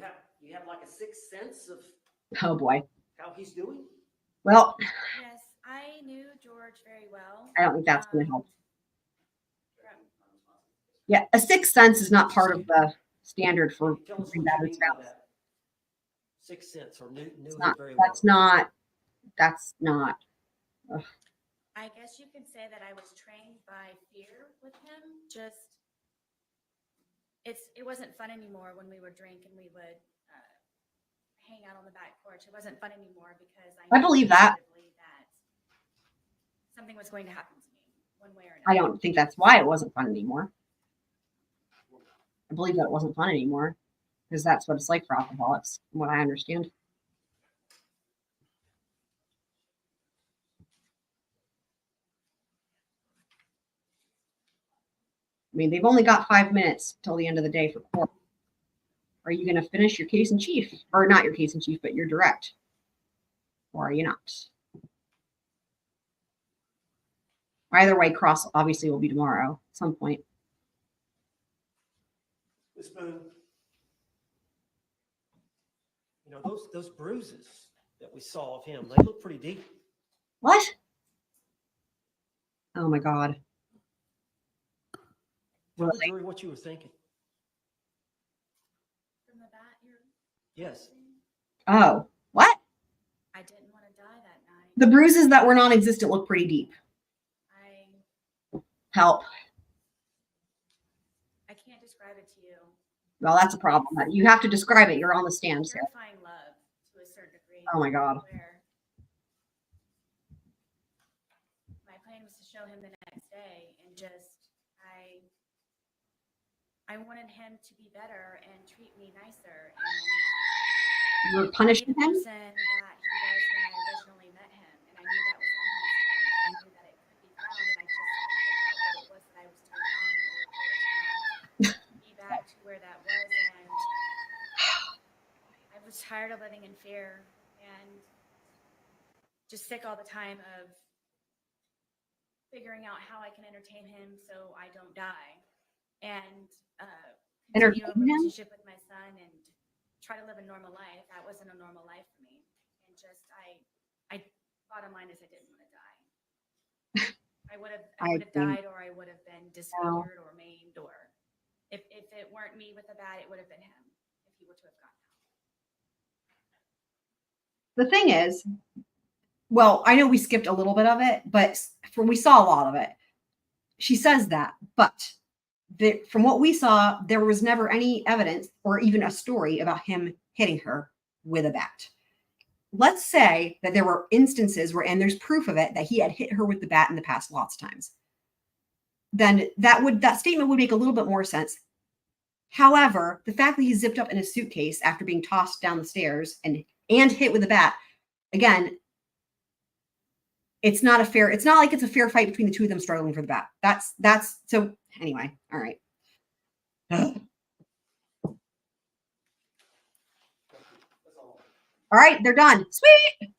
you have like a sixth sense of Oh boy. how he's doing? Well, Yes, I knew George very well. I don't think that's going to help. From Yeah, a sixth sense is not part of the standard for Tell us what battered you mean by spouse. that. Sixth sense, or knew It's him not, very well. that's not. Ugh. I guess you could say that I was trained by fear with him. Just, it wasn't fun anymore when we would drink and we would hang out on the back porch. It wasn't fun anymore because I believe that. intuitively that something was going to happen to me one way or I another. don't think that's why it wasn't fun anymore. I believe that it wasn't fun anymore because that's what it's like for alcoholics, from what I understand. I mean, they've only got 5 minutes till the end of the day for court. Are you going to finish your case in chief? Or not your case in chief, but your direct? Or are you not? Either way, cross obviously will be tomorrow at some point. Ms. Boone, you know, those bruises that we saw of him, they look pretty deep. What? Oh my God. Tell the jury what you were thinking. From the bat, you're, Yes. Oh, what? I didn't want to die that night. The bruises that were non-existent look pretty deep. Help. I can't describe it to you. Well, that's a problem. You have to describe it. You're on the stand, Sarah. Terrifying love to a certain degree. Oh my God. Where my plan was to show him the next day, and just I wanted him to be better and treat me nicer. And You were be punishing the him? person that he was when I originally met him, and I knew that was in him still. I knew that it could be found, and I just couldn't figure out what it was that I was doing wrong, or to be back to where that was. And I was tired of living in fear and just sick all the time of figuring out how I can entertain him so I don't die, and continue a Entertain him? relationship with my son and try to live a normal life. That wasn't a normal life for me. And just, bottom line is I didn't want to die. I would have died, or I would have been disfigured or maimed, or if it weren't me with the bat, it would have been him if he were to have gotten out. The thing is, well, I know we skipped a little bit of it, but we saw a lot of it. She says that, but from what we saw, there was never any evidence or even a story about him hitting her with a bat. Let's say that there were instances where, and there's proof of it, that he had hit her with the bat in the past lots of times. Then that statement would make a little bit more sense. However, the fact that he's zipped up in a suitcase after being tossed down the stairs and hit with a bat, again, it's not like it's a fair fight between the two of them struggling for the bat. That's so anyway. All right. All right, they're done. Sweet.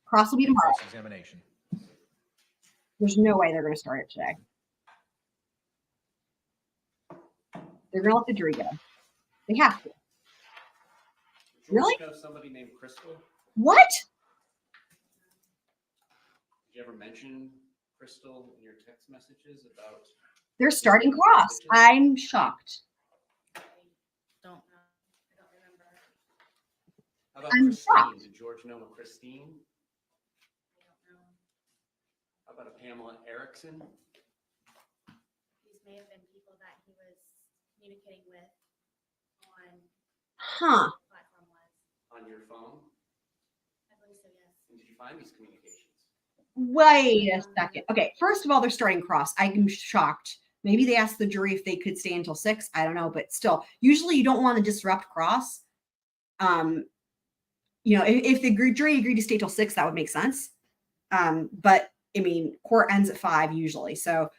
Cross will be tomorrow. Examination. There's no way they're going to start it today. They're going to let the jury go. They have to. Really? Know somebody named Crystal? What? Did you ever mention Crystal in your text messages about? They're starting cross. I'm shocked. I don't know. I don't remember. How about I'm Christine? shocked. Did George know a Christine? I don't know. How about a Pamela Erickson? These may have been people that he was communicating with on Huh. the platform was. On your phone? I believe so, yes. And did you find these communications? Wait a second. Okay, first of all, they're starting cross. I'm shocked. Maybe they asked the jury if they could stay until 6. I don't know, but still, usually you don't want to disrupt cross. If the jury agreed to stay till 6, that would make sense. But I mean, court ends at 5 usually. So,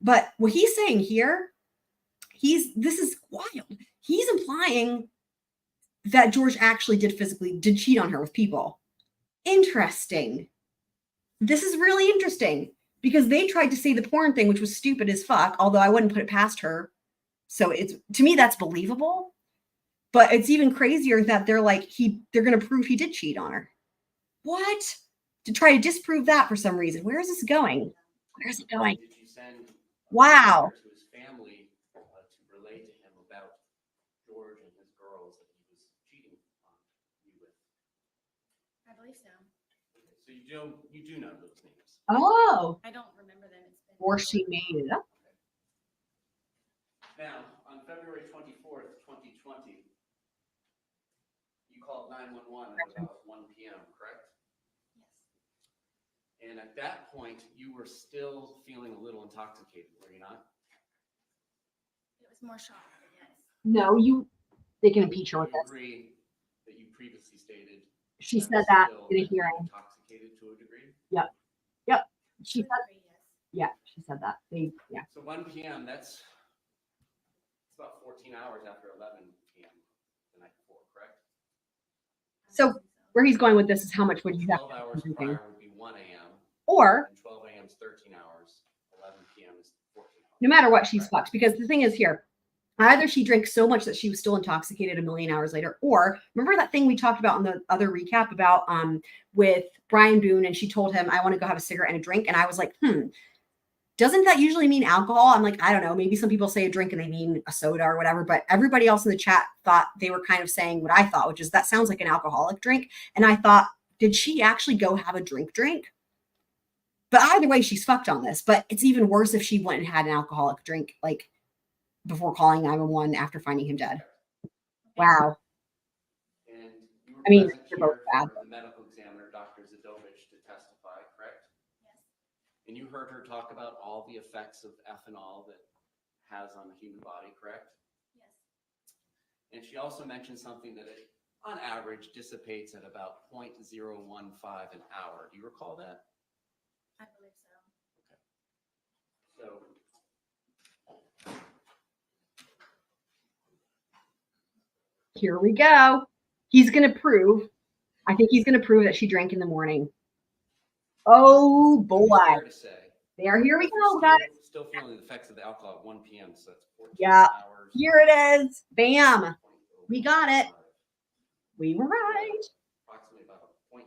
but what he's saying here, this is wild. He's implying that George actually did cheat on her with people. Interesting. This is really interesting because they tried to say the porn thing, which was stupid as fuck, although I wouldn't put it past her. So to me, that's believable. But it's even crazier that they're going to prove he did cheat on her. What? To try to disprove that for some reason. Where is this going? Where is it going? Did you send Wow. to his family to relate to him about George and his girls that he was cheating on you with? I believe so. So you do know those names. Oh. I don't remember them. It's been Or she made it up. Now, on February 24th, 2020, you called 911 at about 1 p.m., correct? Yes. And at that point, you were still feeling a little intoxicated, were you not? It was more shocking, yes. No, they can impeach her with You this. agree that you previously stated She that said was that still in a hearing. intoxicated to a degree? Yep. She To said, a degree, yes. yeah, she said that. Yeah. So 1 p.m., that's about 14 hours after 11 p.m. the night before, correct? So where he's going with this is how much would you have 12 to hours be drinking? prior would be 1 a.m. Or And 12 a.m. is 13 hours. 11 p.m. is 14 hours. no matter what, she's Correct. fucked. Because the thing is here, either she drank so much that she was still intoxicated a million hours later, or remember that thing we talked about in the other recap about with Brian Boone, and she told him, I want to go have a cigarette and a drink. And I was like, doesn't that usually mean alcohol? I'm like, I don't know. Maybe some people say a drink and they mean a soda or whatever, but everybody else in the chat thought they were kind of saying what I thought, which is that sounds like an alcoholic drink. And I thought, did she actually go have a drink? But either way, she's fucked on this. But it's even worse if she went and had an alcoholic drink, like before calling 911 after finding him dead. Wow. And you were I mean, present they're both here bad. for the medical examiner, Dr. Zadovich, to testify, correct? Yes. And you heard her talk about all the effects of ethanol that has on the human body, correct? Yes. And she also mentioned something that it, on average, dissipates at about 0.015 an hour. Do you recall that? I believe so. So Here we go. He's going to prove, I think he's going to prove that she drank in the morning. Oh boy. fair to say, There, here we if you're go, guys. Still feeling the effects of the alcohol at 1 p.m., so it's 14 Yeah. hours. Here it is. Bam. We got it. We were right. Approximately about a 0.21.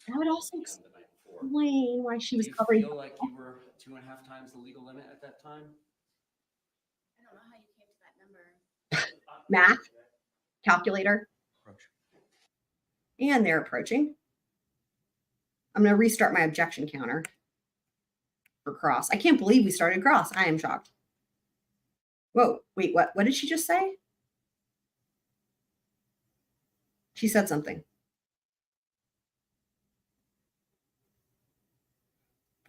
That would also PM the night before. explain why she was Do you covering. feel like you were 2.5 times the legal limit at that time? I don't know how you came to that number. Math, calculator. And they're approaching. I'm going to restart my objection counter for cross. I can't believe we started cross. I am shocked. Whoa, wait, what did she just say? She said something.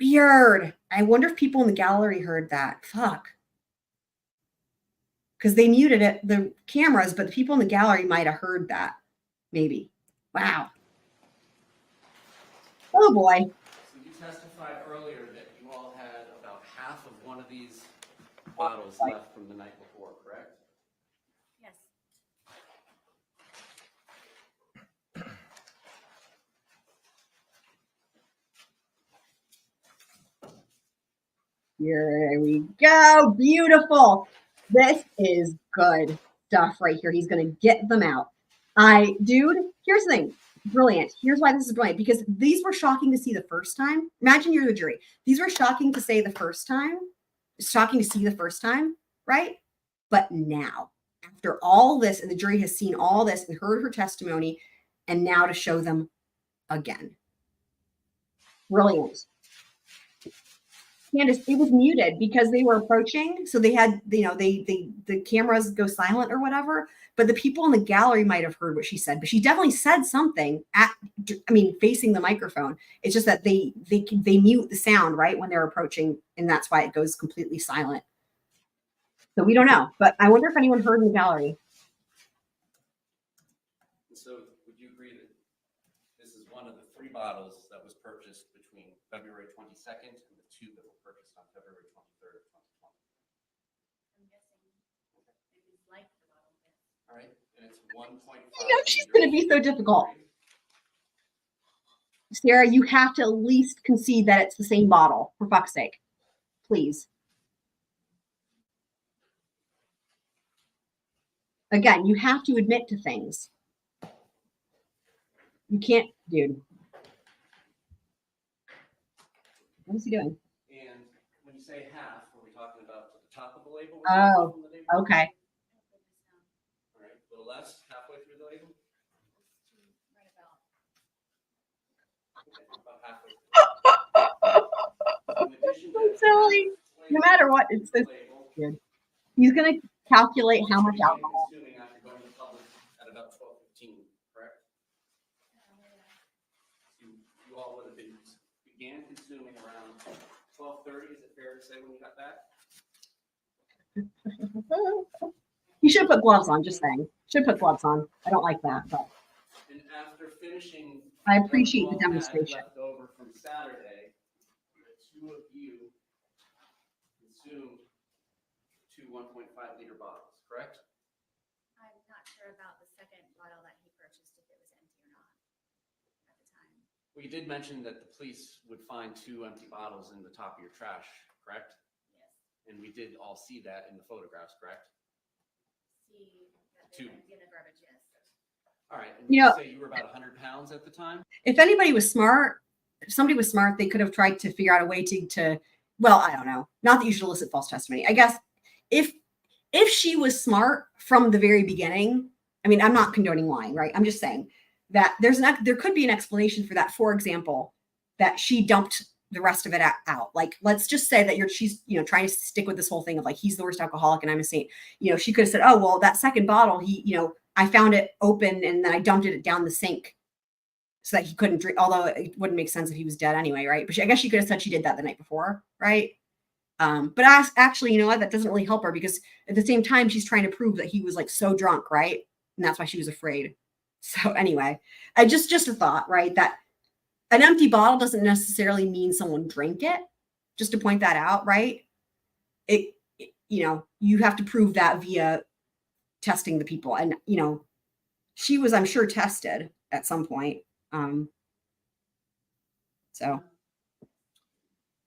Weird. I wonder if people in the gallery heard that. Fuck. Because they muted it, the cameras, but the people in the gallery might have heard that. Maybe. Wow. Oh boy. So you testified earlier that you all had about half of one of these bottles left from the night before, correct? Yes. Here we go. Beautiful. This is good stuff right here. He's going to get them out. Dude, here's the thing. Brilliant. Here's why this is brilliant. Because these were shocking to see the first time. Imagine you're the jury. These were shocking to say the first time. Shocking to see the first time, right? But now, after all this, and the jury has seen all this and heard her testimony, and now to show them again. Brilliant. Candace, it was muted because they were approaching. So they had, the cameras go silent or whatever. But the people in the gallery might have heard what she said. But she definitely said something facing the microphone. It's just that they mute the sound, right, when they're approaching. And that's why it goes completely silent. So we don't know. But I wonder if anyone heard in the gallery. So would you agree that this is one of the 3 bottles that was purchased between February 22nd and the 2 that were purchased on February 23rd of 2020? I'm guessing maybe it's like the bottle. All right, and it's 1.5. I know she's going to be so difficult. Sarah, you have to at least concede that it's the same bottle, for fuck's sake. Please. Again, you have to admit to things. You can't, dude. What is he doing? And when you say half, are we talking about the top of the label? Oh, From the day before? okay. All right, a little less, halfway through the label? Right about. Okay, about halfway. So in addition to So silly. No matter what, it's this good. He's going to calculate how much alcohol. Consuming after going to public at about 12:15, correct? You all would have began consuming around 12:30. Is it fair to say when you got back? You should have put gloves on, just saying. Should put gloves on. I don't like that, but And after finishing, I appreciate what the you all had demonstration. left over from Saturday, the 2 of you consumed 2 2 1.5-liter bottles, correct? I'm not sure about the second bottle that he purchased, if it was empty or not at the time. Well, you did mention that the police would find 2 empty bottles in the top of your trash, correct? Yes. And we did all see that in the photographs, correct? See that Two. they're empty in the garbage, yes. All right, and You you know- say you were about 100 pounds at the time? If anybody was smart, if somebody was smart, they could have tried to figure out a way to well, I don't know. Not that you should elicit false testimony. I guess if she was smart from the very beginning, I mean, I'm not condoning lying, right? I'm just saying that there could be an explanation for that. For example, that she dumped the rest of it out. Like, let's just say that she's trying to stick with this whole thing of like, he's the worst alcoholic and I'm a saint. She could have said, oh, well, that second bottle, I found it open and then I dumped it down the sink so that he couldn't drink, although it wouldn't make sense if he was dead anyway, right? But I guess she could have said she did that the night before, right? But actually, you know what? That doesn't really help her because at the same time, she's trying to prove that he was like so drunk, right? And that's why she was afraid. So anyway, just a thought, right? That an empty bottle doesn't necessarily mean someone drank it. Just to point that out, right? You have to prove that via testing the people. And, she was, I'm sure, tested at some point. So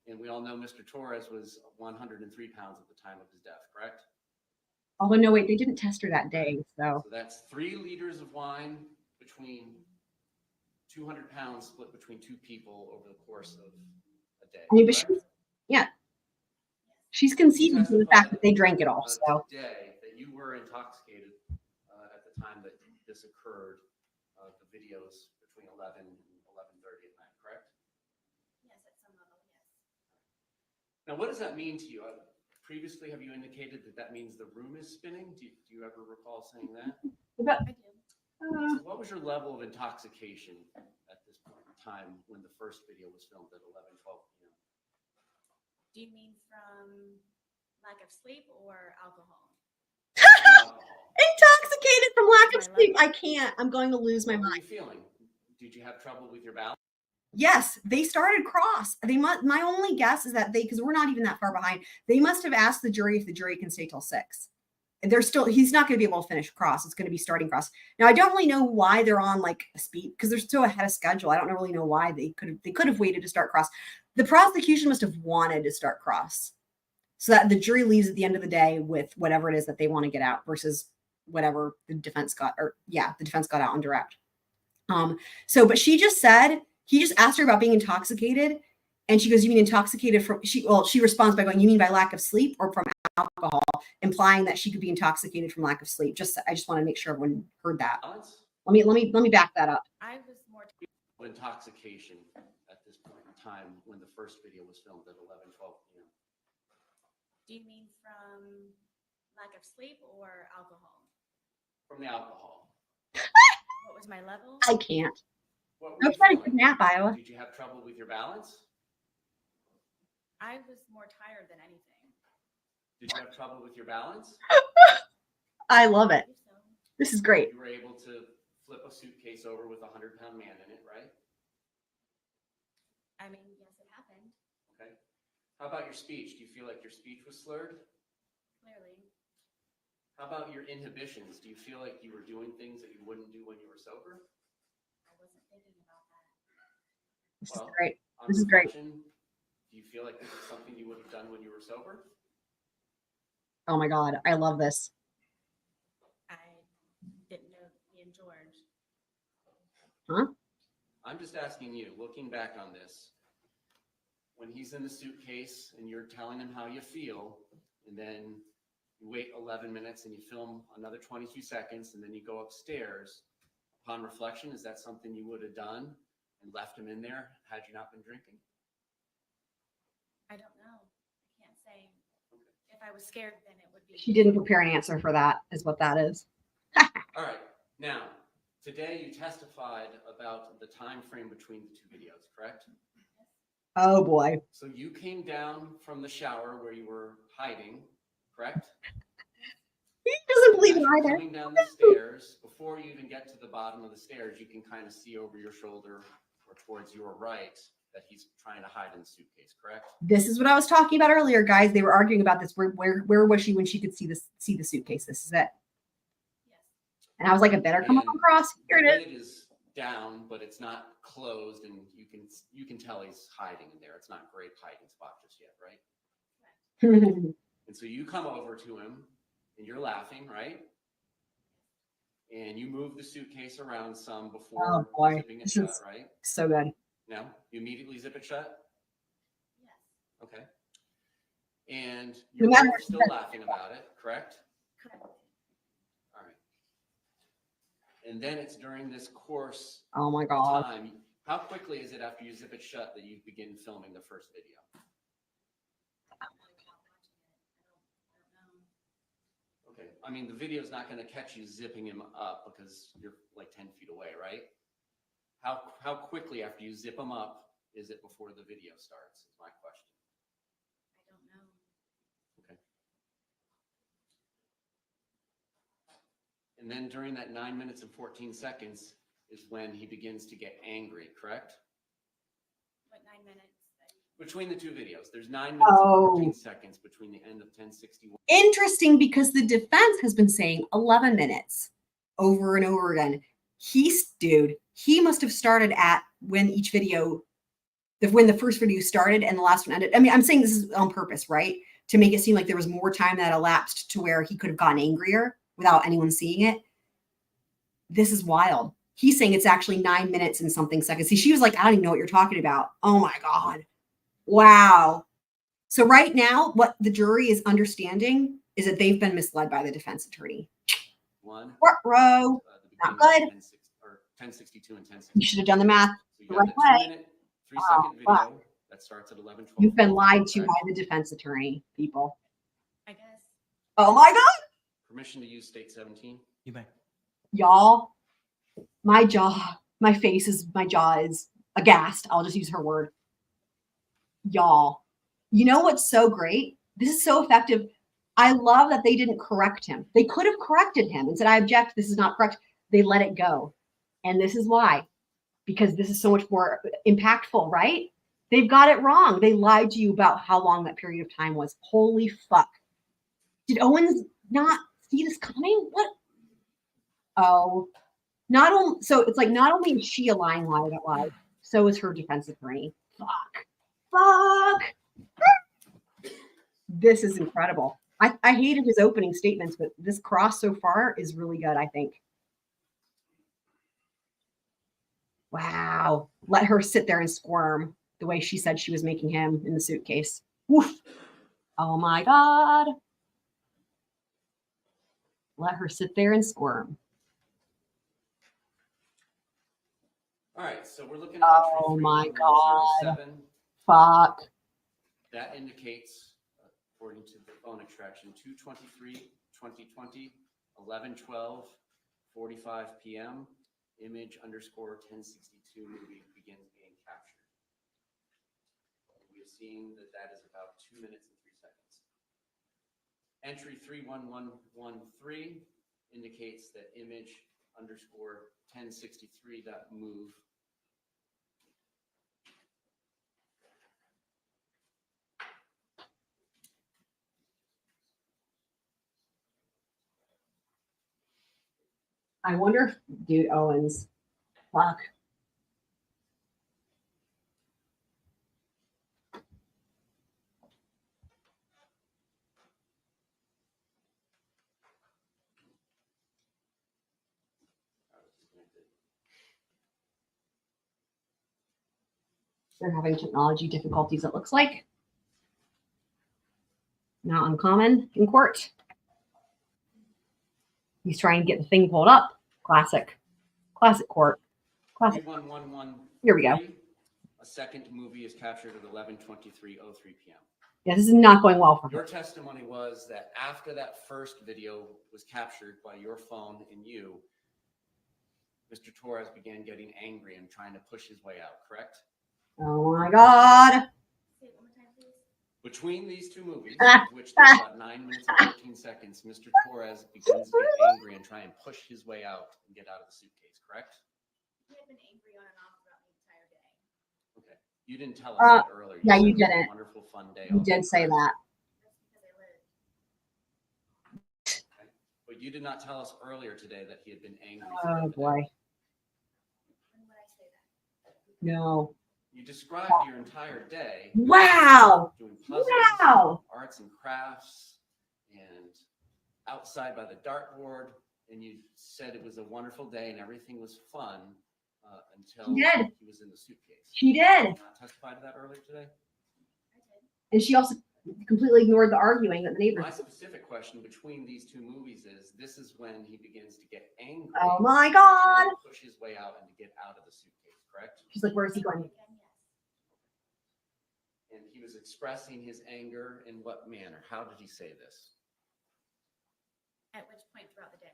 And we all know Mr. Torres was 103 pounds at the time of his death, correct? although no, wait, they didn't test her that day. So So that's 3 liters of wine between 200 pounds split between 2 people over the course of a day. I mean, but correct? she's conceding to the fact that they drank it all. So Today that you were intoxicated at the time that this occurred, the videos between 11 and 11:30 at night, correct? Yes, at some level, yes. Now, what does that mean to you? Previously, have you indicated that that means the room is spinning? Do you ever recall saying that? I do. So what was your level of intoxication at this point in time when the first video was filmed at 11:12 p.m.? Do you mean from lack of sleep or alcohol? Alcohol. intoxicated from lack of My sleep. level. I can't. I'm going to lose my What were mind. you feeling? Did you have trouble with your balance? Yes, they started cross. They must. My only guess is that because we're not even that far behind, they must have asked the jury if the jury can stay till 6. He's not going to be able to finish cross. It's going to be starting cross. Now, I don't really know why they're on like a speed because they're so ahead of schedule. I don't really know why they could have waited to start cross. The prosecution must have wanted to start cross so that the jury leaves at the end of the day with whatever it is that they want to get out versus whatever the defense got out on direct. But she just said, he just asked her about being intoxicated. And she goes, you mean intoxicated from, she responds by going, you mean by lack of sleep or from alcohol, implying that she could be intoxicated from lack of sleep. I just want to make sure everyone heard that. Balance? Let me back that up. I was more Intoxication at this point in time when the first video was filmed at 11:12 p.m. Do you mean from lack of sleep or alcohol? From the alcohol. What was my level? I can't. What were I'm you trying to feeling? nap, Iowa. Did you have trouble with your balance? I was more tired than anything. Did you have trouble with your balance? I love I it. believe so. This is great. You were able to flip a suitcase over with a 100-pound man in it, right? I mean, yes, it happened, Okay. How about your speech? Do you feel like your speech was slurred? clearly. How about your inhibitions? Do you feel like you were doing things that you wouldn't do when you were sober? I wasn't thinking about that. This is Well, great. On This is great. reflection, do you feel like this is something you would have done when you were sober? Oh my God. I love this. I didn't know me and George. I'm just asking you, looking back on this, when he's in the suitcase and you're telling him how you feel, and then you wait 11 minutes and you film another 22 seconds, and then you go upstairs, upon reflection, is that something you would have done and left him in there had you not been drinking? I don't know. I can't say. If I was scared, then it would be. She didn't prepare an answer for that, is what that is. All right, now, today you testified about the time frame between the 2 videos, correct? Oh boy. So you came down from the shower where you were hiding, correct? He doesn't believe As it you're either. coming down the stairs, before you even get to the bottom of the stairs, you can kind of see over your shoulder or towards your right that he's trying to hide in the suitcase, correct? This is what I was talking about earlier, guys. They were arguing about this. Where was she when she could see the suitcase? This is it. Yes. And I was like, it better come And across. Here the it is. lid is down, but it's not closed, and you can tell he's hiding in there. It's not a great hiding spot just yet, right? And so you come over to him, and you're laughing, right? And you move the suitcase around some before Oh, boy. zipping it This shut, is- right? So good. No, you immediately zip it shut. Yes. Okay. And No you're matter both what- still laughing about it, correct? Correct. All right. And then it's during this course Oh my of God. time. How quickly is it after you zip it shut that you begin filming the first video? Okay. I mean, the video's not going to catch you zipping him up because you're like 10 feet away, right? How quickly after you zip him up is it before the video starts? Is my question. I don't know. Okay. And then during that 9 minutes and 14 seconds is when he begins to get angry, correct? What, 9 minutes? Between the two videos, there's 9 minutes and 14 seconds between the end of 1061. Interesting, because the defense has been saying 11 minutes over and over again. He must have started at when each video, when the first video started and the last one ended. I mean, I'm saying this is on purpose, right? To make it seem like there was more time that elapsed to where he could have gotten angrier without anyone seeing it. This is wild. He's saying it's actually 9 minutes and something seconds. See, she was like, I don't even know what you're talking about. Oh my God. Wow. So right now, what the jury is understanding is that they've been misled by the defense attorney. One. Row. Not good. 1062 and 1062. You should have done the math. So you the got right the way. 2 minute, 3 second wow. video that starts at 11:12. You've been lied to by the defense attorney, people. I guess. Oh my God. Permission to use state 17. You may. Y'all, my jaw is aghast. I'll just use her word. Y'all, you know what's so great? This is so effective. I love that they didn't correct him. They could have corrected him and said, I object. This is not correct. They let it go. And this is why, because this is so much more impactful, right? They've got it wrong. They lied to you about how long that period of time was. Holy fuck. Did Owens not see this coming? What? Oh, so it's like not only is she a lying liar that lied, so is her defense attorney. Fuck. This is incredible. I hated his opening statements, but this cross so far is really good, I think. Wow. Let her sit there and squirm the way she said she was making him in the suitcase. Woof. Oh my God. Let her sit there and squirm. All right, so we're looking at Oh my God. 3107. Fuck. That indicates, according to the phone extraction, 2/23/2020, 11:12:45 p.m. Image _ 1062 movie begins being captured. We are seeing that is about 2 minutes and 3 seconds. Entry 31113 indicates that image _ 1063.move. I wonder if dude Owens. Fuck. They're having technology difficulties, it looks like. Not uncommon in court. He's trying to get the thing pulled up. Classic court. Classic. 31113. Here we go. A second movie is captured at 11:23:03 p.m. Yeah, this is not going well for her. Your testimony was that after that first video was captured by your phone and you, Mr. Torres began getting angry and trying to push his way out, correct? Oh my God. Say it one more time, please. Between these two movies, of which there's about 9 minutes and 14 seconds, Mr. Torres begins to get angry and try and push his way out and get out of the suitcase, correct? He had been angry on and off throughout the entire day. Okay. You didn't tell us that earlier. yeah, said you it was a didn't. Wonderful fun day. You all day, did say correct? that. But you did not tell us earlier today that he had been angry. Oh throughout the day. boy. When would I say that? No. You described your entire day Wow. doing puzzles, Wow. arts and crafts, and outside by the dartboard, and you said it was a wonderful day and everything was fun until She did. he was in the suitcase. She Did did. you not testify to that earlier today? And she also completely ignored the arguing that the neighbors. My specific question between these two movies is, this is when he begins to get angry. Oh my God. To push his way out and to get out of the suitcase, correct? She's like, where's he going? Again, yes. And he was expressing his anger in what manner? How did he say this? At which point throughout the day?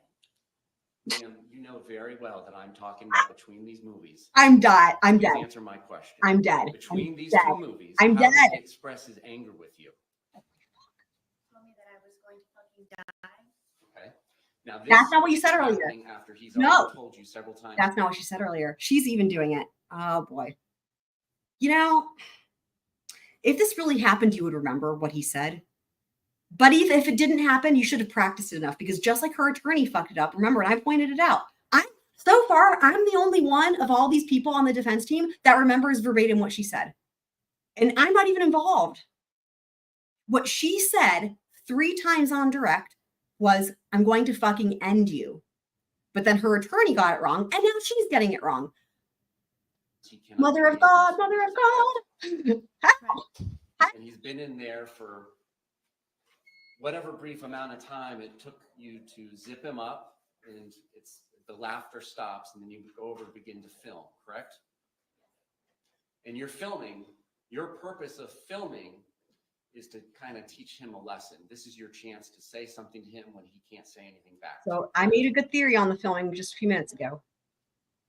Ma'am, you know very well that I'm talking about between these movies. I'm dead. I'm Please dead. answer my question. I'm dead. Between I'm these dead. two movies, I'm how did dead. he express his anger with you? Told me that I was going to fucking die. Okay. Now this That's not what you said is earlier. happening after he's No. already told you several times. That's not what she said earlier. She's even doing it. Oh boy. You know, if this really happened, you would remember what he said. But even if it didn't happen, you should have practiced it enough, because just like her attorney fucked it up, remember, and I pointed it out. So far, I'm the only one of all these people on the defense team that remembers verbatim what she said. And I'm not even involved. What she said 3 times on direct was, I'm going to fucking end you. But then her attorney got it wrong, and now she's getting it wrong. He cannot Mother of believe God, these Mother of movies. God. And he's been in there for whatever brief amount of time it took you to zip him up, and it's the laughter stops, and then you go over and begin to film, correct? And you're filming, your purpose of filming is to kind of teach him a lesson. This is your chance to say something to him when he can't say anything back. So I made a good theory on the filming just a few minutes ago.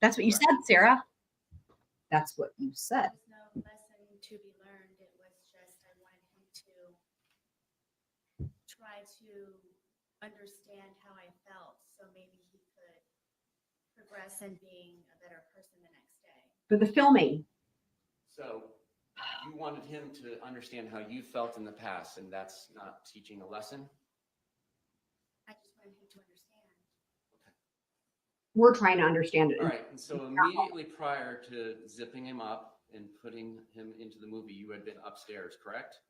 That's what you said, Sarah. That's what you said. There was no lesson to be learned. It was just I wanted him to try to understand how I felt, so maybe he could progress in being a better person the next day. For the filming. So you wanted him to understand how you felt in the past, and that's not teaching a lesson? I just wanted him to understand. We're trying to understand it. All right, and so immediately prior to zipping him up and putting him into the movie, you had been upstairs, correct?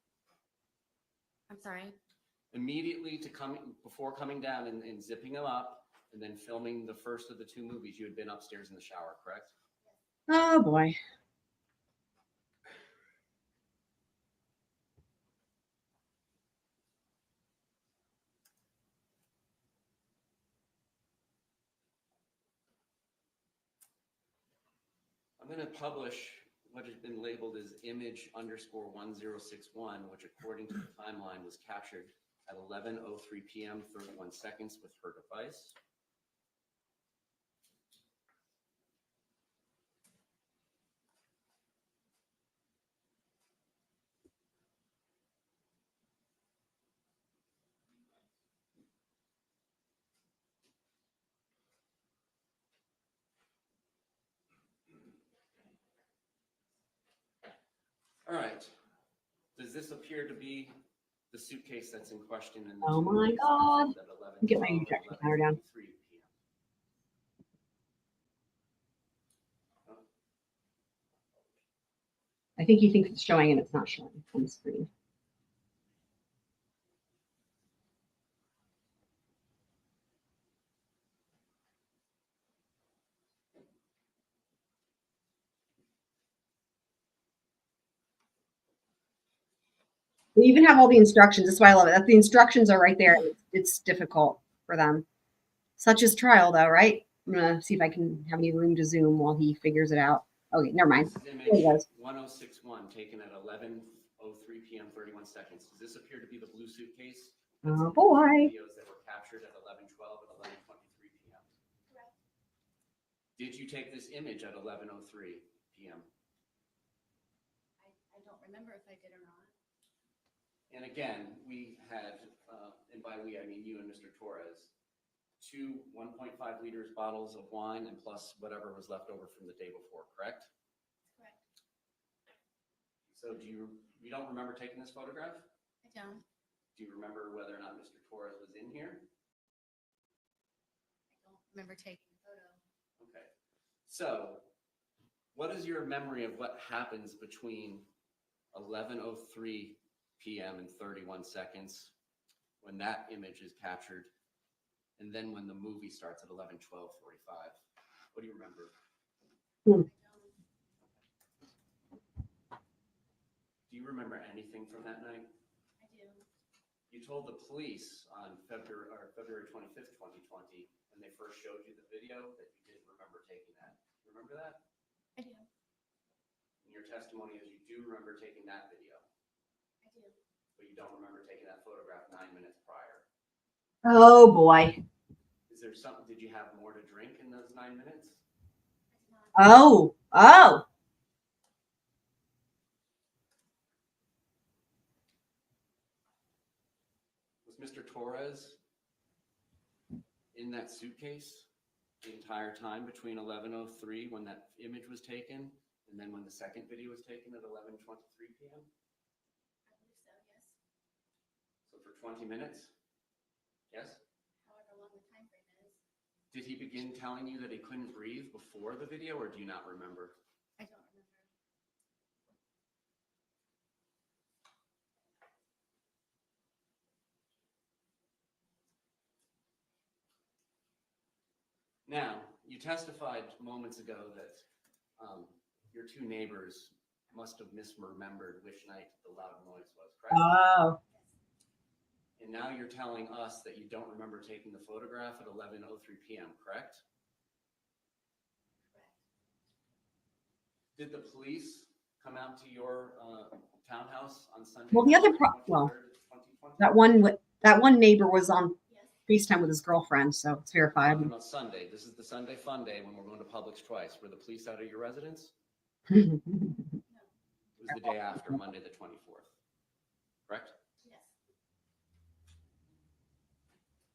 I'm sorry. Immediately before coming down and zipping him up and then filming the first of the 2 movies, you had been upstairs in the shower, correct? Oh boy. I'm going to publish what has been labeled as image_1061, which according to the timeline was captured at 11:03 p.m. 31 seconds with her device. All right. Does this appear to be the suitcase that's in question in the Oh 2 my movies God. at 11:12 Get my and ejection counter down. 11:23 p.m.? I think he thinks it's showing and it's not showing on the screen. They even have all the instructions. That's why I love it. That the instructions are right there. It's difficult for them. Such is trial, though, right? I'm gonna see if I can have any room to zoom while he figures it out. Okay, never mind. This is There he image goes. 1061 taken at 11:03 p.m. 31 seconds. Does this appear to be the blue suitcase? Oh boy. Videos that were captured at 11:12 and 11:23 p.m. Correct. Did you take this image at 11:03 p.m.? I don't remember if I did or not. And again, we had, and by we, I mean you and Mr. Torres, 2 1.5 liters bottles of wine and plus whatever was left over from the day before, correct? Correct. So you don't remember taking this photograph? I don't. Do you remember whether or not Mr. Torres was in here? I don't remember taking the photo. Okay. So what is your memory of what happens between 11:03 p.m. and 31 seconds when that image is captured, and then when the movie starts at 11:12:45? What do you remember? Do you remember anything from that night? I do. You told the police on February 25th, 2020, when they first showed you the video, that you didn't remember taking that. Remember that? I do. And your testimony is you do remember taking that video, I do. but you don't remember taking that photograph 9 minutes prior. Oh boy. Is there something, did you have more to drink in those 9 minutes? I did not. Oh. Oh. Was Mr. Torres in that suitcase the entire time between 11:03 when that image was taken and then when the second video was taken at 11:23 p.m.? I believe so, yes. So for 20 minutes? Yes? However long the time frame is. Did he begin telling you that he couldn't breathe before the video, or do you not remember? I don't remember. Now, you testified moments ago that your two neighbors must have misremembered which night the loud noise was, correct? Oh. And now you're telling us that you don't remember taking the photograph at 11:03 p.m., correct? Correct. Did the police come out to your townhouse on Sunday? Well, the other February 23rd, 2020? that one neighbor was on Yes. FaceTime with his girlfriend, so it's verified. Talking about Sunday. This is the Sunday Funday when we're going to Publix twice. Were the police out at your residence? It was the day after, Monday the 24th, correct? Yes.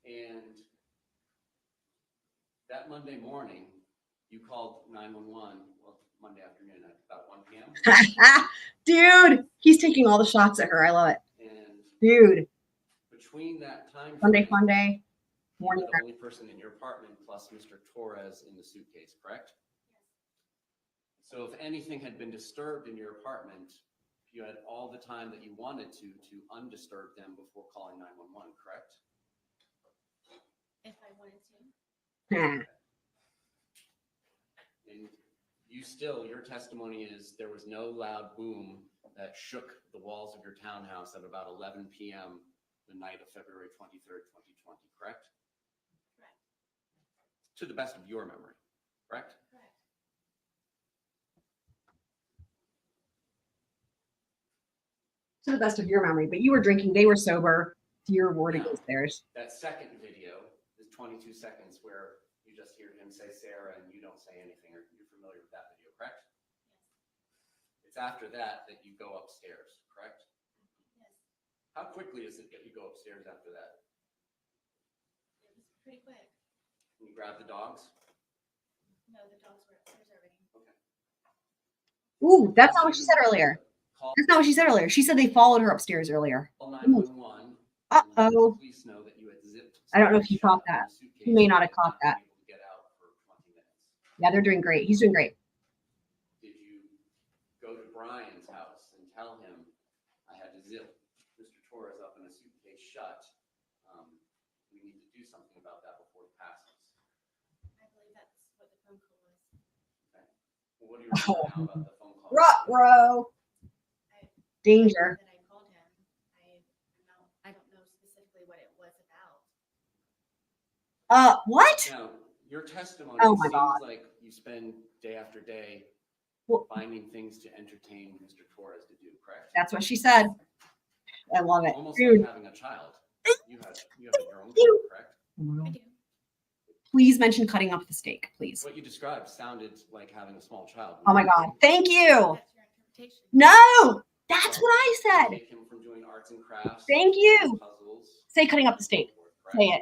And that Monday morning, you called 911, well, Monday afternoon at about 1 p.m. Dude, he's taking all the shots at her. I love it. And Dude, between that time Funday, frame, Funday, you were morning. the only person in your apartment plus Mr. Torres in the suitcase, correct? So if anything had been disturbed in your apartment, you had all the time that you wanted to undisturb them before calling 911, correct? If I wanted to. And you still, your testimony is there was no loud boom that shook the walls of your townhouse at about 11 p.m. the night of February 23rd, 2020, correct? Correct. To the best of your memory, correct? Correct. To the best of your memory, but you were drinking, they were sober. Your word No. against theirs. That second video is 22 seconds where you just hear him say Sarah and you don't say anything, or you're familiar with that video, correct? Yes. It's after that that you go upstairs, correct? Yes. How quickly is it that you go upstairs after that? It was pretty quick. Can you grab the dogs? No, the dogs were upstairs already. Ooh, that's not what she said earlier. Call That's not what she said earlier. She said they followed her upstairs earlier. 911. Uh-oh. Police know that you had zipped. I don't know if you shut caught in that. the suitcase You may not have and caught that. been able to get out for 20 minutes. Yeah, they're doing great. He's doing great. Did you go to Brian's house and tell him I had to zip Mr. Torres up in a suitcase shut? We need to do something about that before it passes. I believe that's what the phone call was. Okay. Well, what do you remember now about the phone call? Ruh-roh. I Danger. that I called him. I don't know specifically what it was about. What? Now, your testimony Oh my seems God. like you spend day after day Well- finding things to entertain Mr. Torres to do, correct? That's what she said. I love it. Almost Dude, like having a child. You have your own child, correct? I do. please mention cutting up the steak, please. What you described sounded like having a small child. Oh my God. Thank you. That's your interpretation. No, that's what I said. Take him from doing arts and crafts. Thank you. Puzzles. Say cutting up the steak. correct? Say it.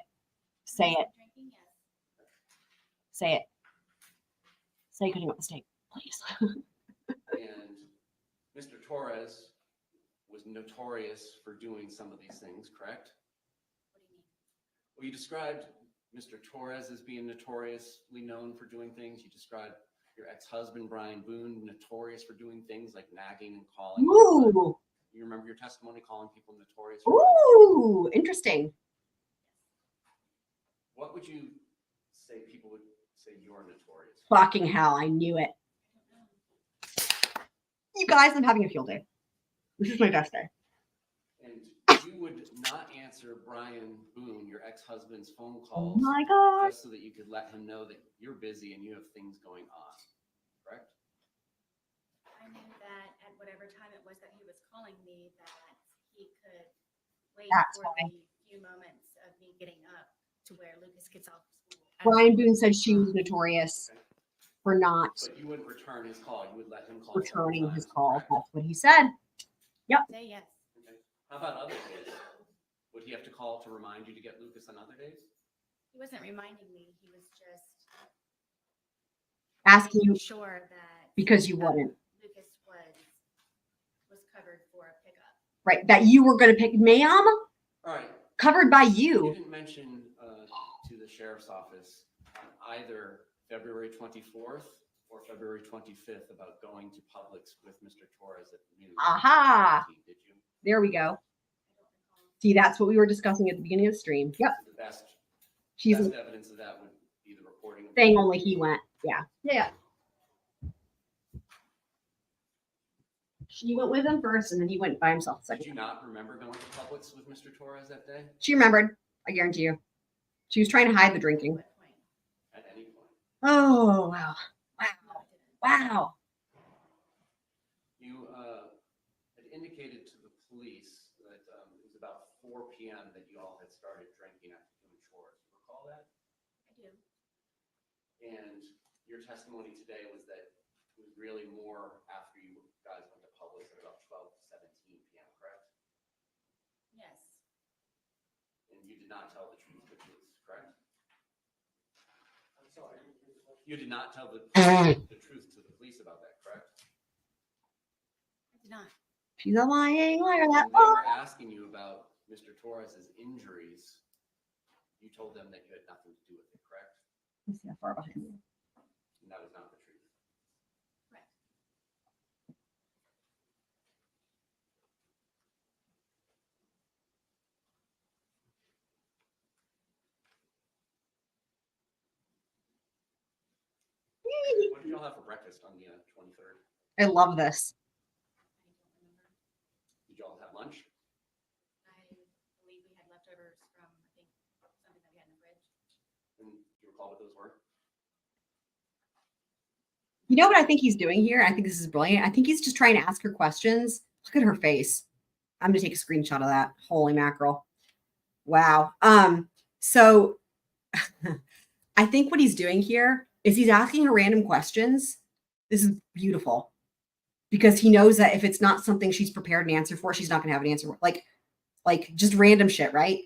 Say it. Drinking, yes. Say it. Say cutting up the steak, please. And Mr. Torres was notorious for doing some of these things, correct? What do you mean? Well, you described Mr. Torres as being notoriously known for doing things. You described your ex-husband, Brian Boone, notorious for doing things like nagging and calling. Ooh, You remember your testimony calling people notorious? For doing ooh, interesting. what would you say people would say you're notorious? Fucking hell, I knew it. You guys, I'm having a field day. This is my best day. And you would not answer Brian Boone, your ex-husband's phone Oh calls, my God. just so that you could let him know that you're busy and you have things going on, correct? I knew that at whatever time it was that he was calling me, that he could wait That's for why. the few moments of me getting up to where Lucas gets off school. Brian Boone said she was notorious for not But you wouldn't return his call. You would let him call. returning several his times, call. correct? That's what he said. Say yes. Okay. How about other days? Would he have to call to remind you to get Lucas on other days? He wasn't reminding me. He was just Asking you making sure that because you wouldn't. Lucas was covered for a pickup. Right. That you were going to pick, ma'am, All right. covered by You you. didn't mention to the sheriff's office on either February 24th or February 25th about going to Publix with Mr. Torres at noon. Aha. Did you? There we go. See, that's what we were discussing at the beginning of the stream. Yep. The best She's evidence of that would be the reporting. of the- saying only he went. Yeah. Yeah. She went with him first and then he went by himself Did second. you not remember going to Publix with Mr. Torres that day She remembered. I guarantee you. She was trying to hide the drinking. What point? at any point? Oh, wow. Wow. No, I didn't. Wow. You had indicated to the police that it was about 4 p.m. that you all had started drinking after doing chores. You recall that? I do. And your testimony today was that it was really more after you guys went to Publix at about 12:17 p.m., correct? Yes. And you did not tell the truth to the police, correct? I'm sorry. You did not tell the truth to the police about that, correct? I did not. She's a lying liar. When That they were asking you about Mr. Torres's injuries, you told them that you had nothing to do with it, correct? Let's see how far behind you. And that was not the truth. Correct. What did y'all have for breakfast on the 23rd? I love this. I don't remember. Did y'all have lunch? I believe we had leftovers from, I think, something that we had in the fridge. And do you recall what those were? You know what I think he's doing here? I think this is brilliant. I think he's just trying to ask her questions. Look at her face. I'm going to take a screenshot of that. Holy mackerel. Wow. So I think what he's doing here is he's asking her random questions. This is beautiful because he knows that if it's not something she's prepared an answer for, she's not going to have an answer for. Like just random shit, right?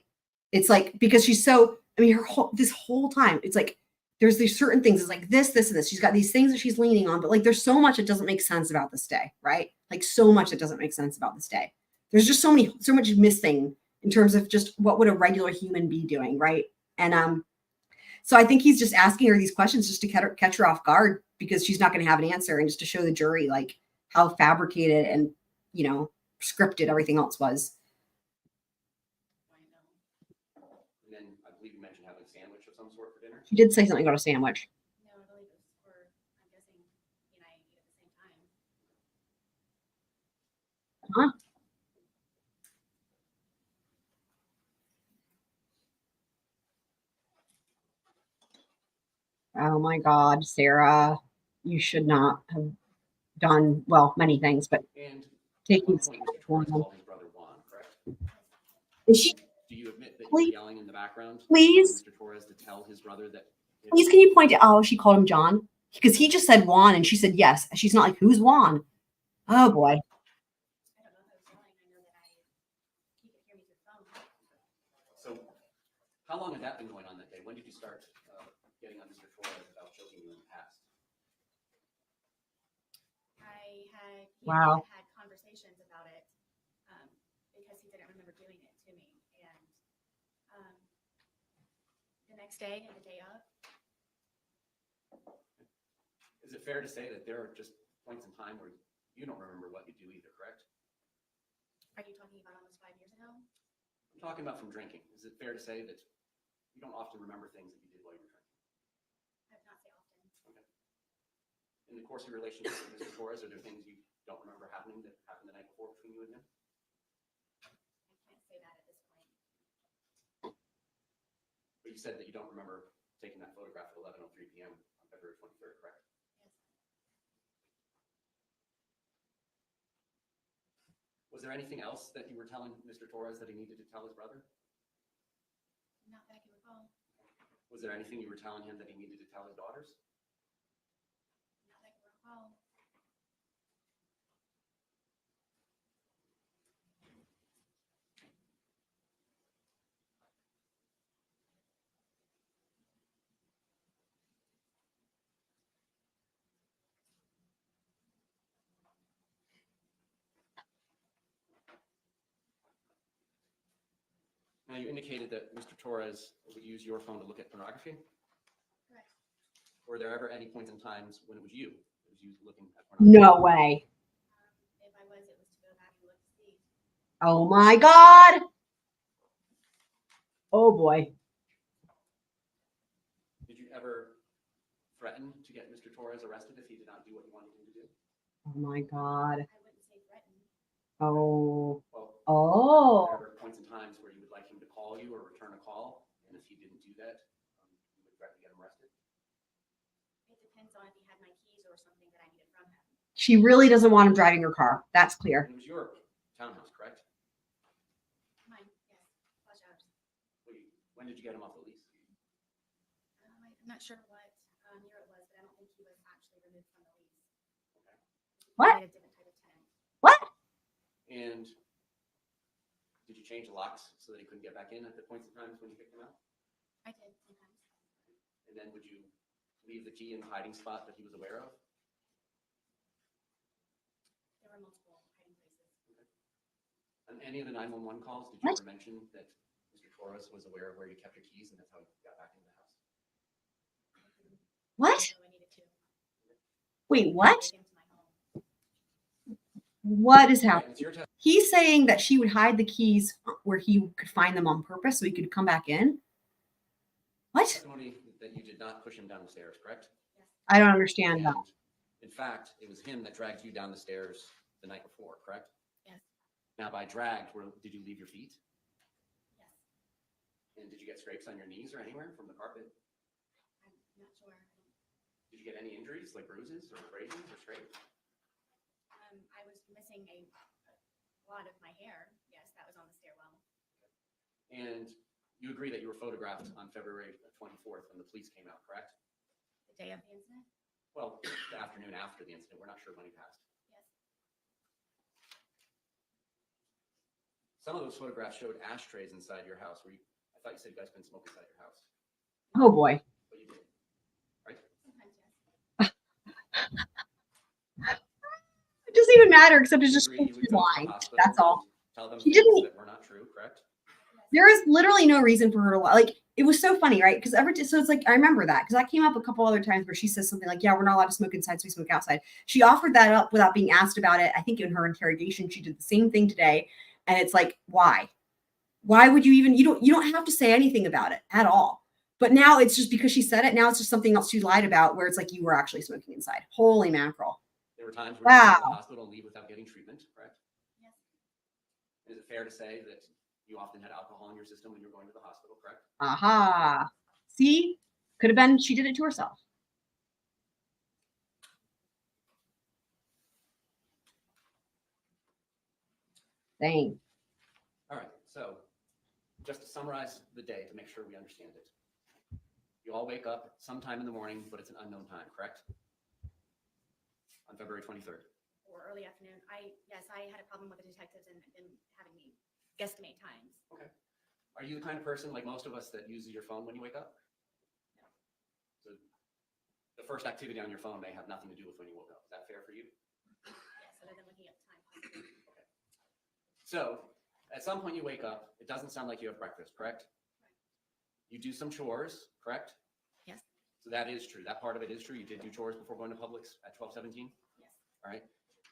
It's like, because she's so, I mean, this whole time, it's like, there's these certain things. It's like this, and this. She's got these things that she's leaning on, but like, there's so much that doesn't make sense about this day, right? Like so much that doesn't make sense about this day. There's just so much missing in terms of just what would a regular human be doing, right? And so I think he's just asking her these questions just to catch her off guard because she's not going to have an answer, and just to show the jury like how fabricated and, you know, scripted everything else was. I know. And then I believe you mentioned having a sandwich of some sort for dinner. She did say something about a sandwich. No, I believe it was for, I'm guessing, he and I eat at the same time. Huh? Oh my God, Sarah, you should not have done, well, many things, but And at taking one point, Mr. Torres called his brother Juan, correct? is she, Do you admit that you Please- were yelling in the background? please? Mr. Torres to tell his brother that. please can you point to, oh, she called him John? Because he just said Juan and she said yes. She's not like, who's Juan? Oh boy. I don't know if I was yelling. I know that he could hear me through the phone. So how long had that been going on that day? When did you start getting on Mr. Torres about choking you in the past? I had, he Wow. and I had conversations next day and the day of. Is it fair to say that there are just points in time where you don't remember what you do either, correct? Are you talking about almost 5 years ago? I'm talking about from drinking. Is it fair to say that you don't often remember things that you did while you were drinking? I would not say often. Okay. In the course of your relationship with Mr. Torres, are there things you don't remember happening that happened the night before between you and him? I can't say that at this point. But you said that you don't remember taking that photograph at 11:03 p.m. on February 23rd, correct? Yes. Was there anything else that you were telling Mr. Torres that he needed to tell his brother? Not that I can recall. Was there anything you were telling him that he needed to tell his daughters? Not that I can recall. Now, you indicated that Mr. Torres would use your phone to look at pornography. Correct. Were there ever any points in times when it was you that was used looking at pornography? No way. If I was, it was to go back and look to see. Oh my God. Oh boy. Did you ever threaten to get Mr. Torres arrested if he did not do what you wanted him to do? Oh my God. I wouldn't say threatened. Oh. Well, Oh. were there ever points in times where you would like him to call you or return a call, and if he didn't do that, you would threaten to get him arrested? It depends on if he had my keys or something that I needed from him. She really doesn't want him driving her car. That's clear. And it was your townhouse, correct? Mine, yes. Was yours. When did you get him off the lease? I'm not sure what year it was, but I don't think he was actually removed from the lease. What? He had a different type of tenant. What? And did you change the locks so that he couldn't get back in at the points in times when you picked him out? I did sometimes. And then would you leave the key in the hiding spot that he was aware of? There were multiple hiding places. On any of the 911 calls, did you What? ever mention that Mr. Torres was aware of where you kept your keys and that's how you got back into the house? What? So I needed to Wait, what? break into my home. What is And happening? it's your testimony He's saying that she would hide the keys where he could find them on purpose so he could come back in. What? that you did not push him down the stairs, correct? I don't understand that. And in fact, it was him that dragged you down the stairs the night before, correct? Yes. Now, by dragged, did you leave your feet? Yes. And did you get scrapes on your knees or anywhere from the carpet? I'm not sure. Did you get any injuries, like bruises or abrasions or scrapes? I was missing a lot of my hair. Yes, that was on the stairwell. And you agree that you were photographed on February 24th when the police came out, correct? The day of the incident? Well, the afternoon after the incident. We're not sure when he passed. Yes. Some of those photographs showed ashtrays inside your house. I thought you said you guys couldn't smoke inside your house, Oh boy. but you did, right? Sometimes, yes. It doesn't even matter except it's You just agree you would she's go to the lying. hospital That's all. and tell them She things didn't- that were not true, correct? There is literally no reason for her to lie. Like, it was so funny, right? Because so it's like, I remember that because that came up a couple other times where she says something like, yeah, we're not allowed to smoke inside, so we smoke outside. She offered that up without being asked about it. I think in her interrogation, she did the same thing today. And it's like, why? Why would you even, you don't have to say anything about it at all. But now it's just because she said it. Now it's just something else she lied about where it's like, you were actually smoking inside. Holy mackerel. There were times where you went to Wow. the hospital and leave without getting treatment, correct? Yes. Is it fair to say that you often had alcohol in your system when you were going to the hospital, correct? Aha. See? Could have been she did it to herself. Dang. All right, so just to summarize the day to make sure we understand it. You all wake up sometime in the morning, but it's an unknown time, correct? On February 23rd. Or early afternoon. Yes, I had a problem with the detectives and them having me guesstimate times. Okay. Are you the kind of person, like most of us, that uses your phone when you wake up? No. So the first activity on your phone may have nothing to do with when you woke up. Is that fair for you? Yes, other than looking at the time. possibly. Okay. So at some point you wake up, it doesn't sound like you have breakfast, correct? You do some chores, correct? Yes. So that is true. That part of it is true. You did do chores before going to Publix at 12:17? Yes. All right.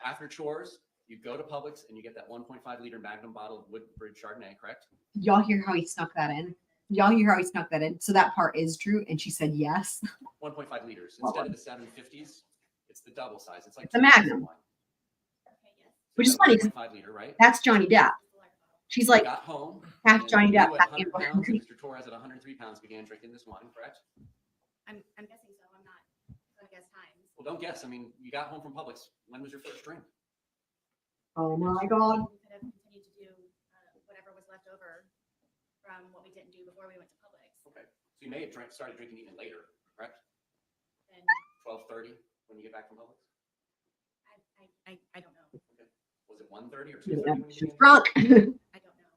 After chores, you go to Publix and you get that 1.5 liter Magnum bottle of Woodbridge Chardonnay, correct? Y'all hear how he snuck that in? Y'all hear how he snuck that in? So that part is true. And she said yes. 1.5 liters. Instead of the 750s, it's the double size. It's like It's a 2 glasses of Magnum. wine. Okay, yes. Which is You got funny 'cause 1.5 liter, right? That's Johnny Depp. She's like, got home. half and Johnny you Depp, at half 100 Amber. pounds, and Mr. Torres at 103 pounds began drinking this wine, correct? I'm guessing so. I'm not going to guess times. Well, don't guess. I mean, you got home from Publix. When was your first drink? oh my God. We could have continued to do whatever was left over from what we didn't do before we went to Publix. Okay. So you may have started drinking even later, correct? And 12:30 when you get back from Publix? I don't know. Was it 1:30 or Yeah, 2:30 when you she's began? drunk. I don't know.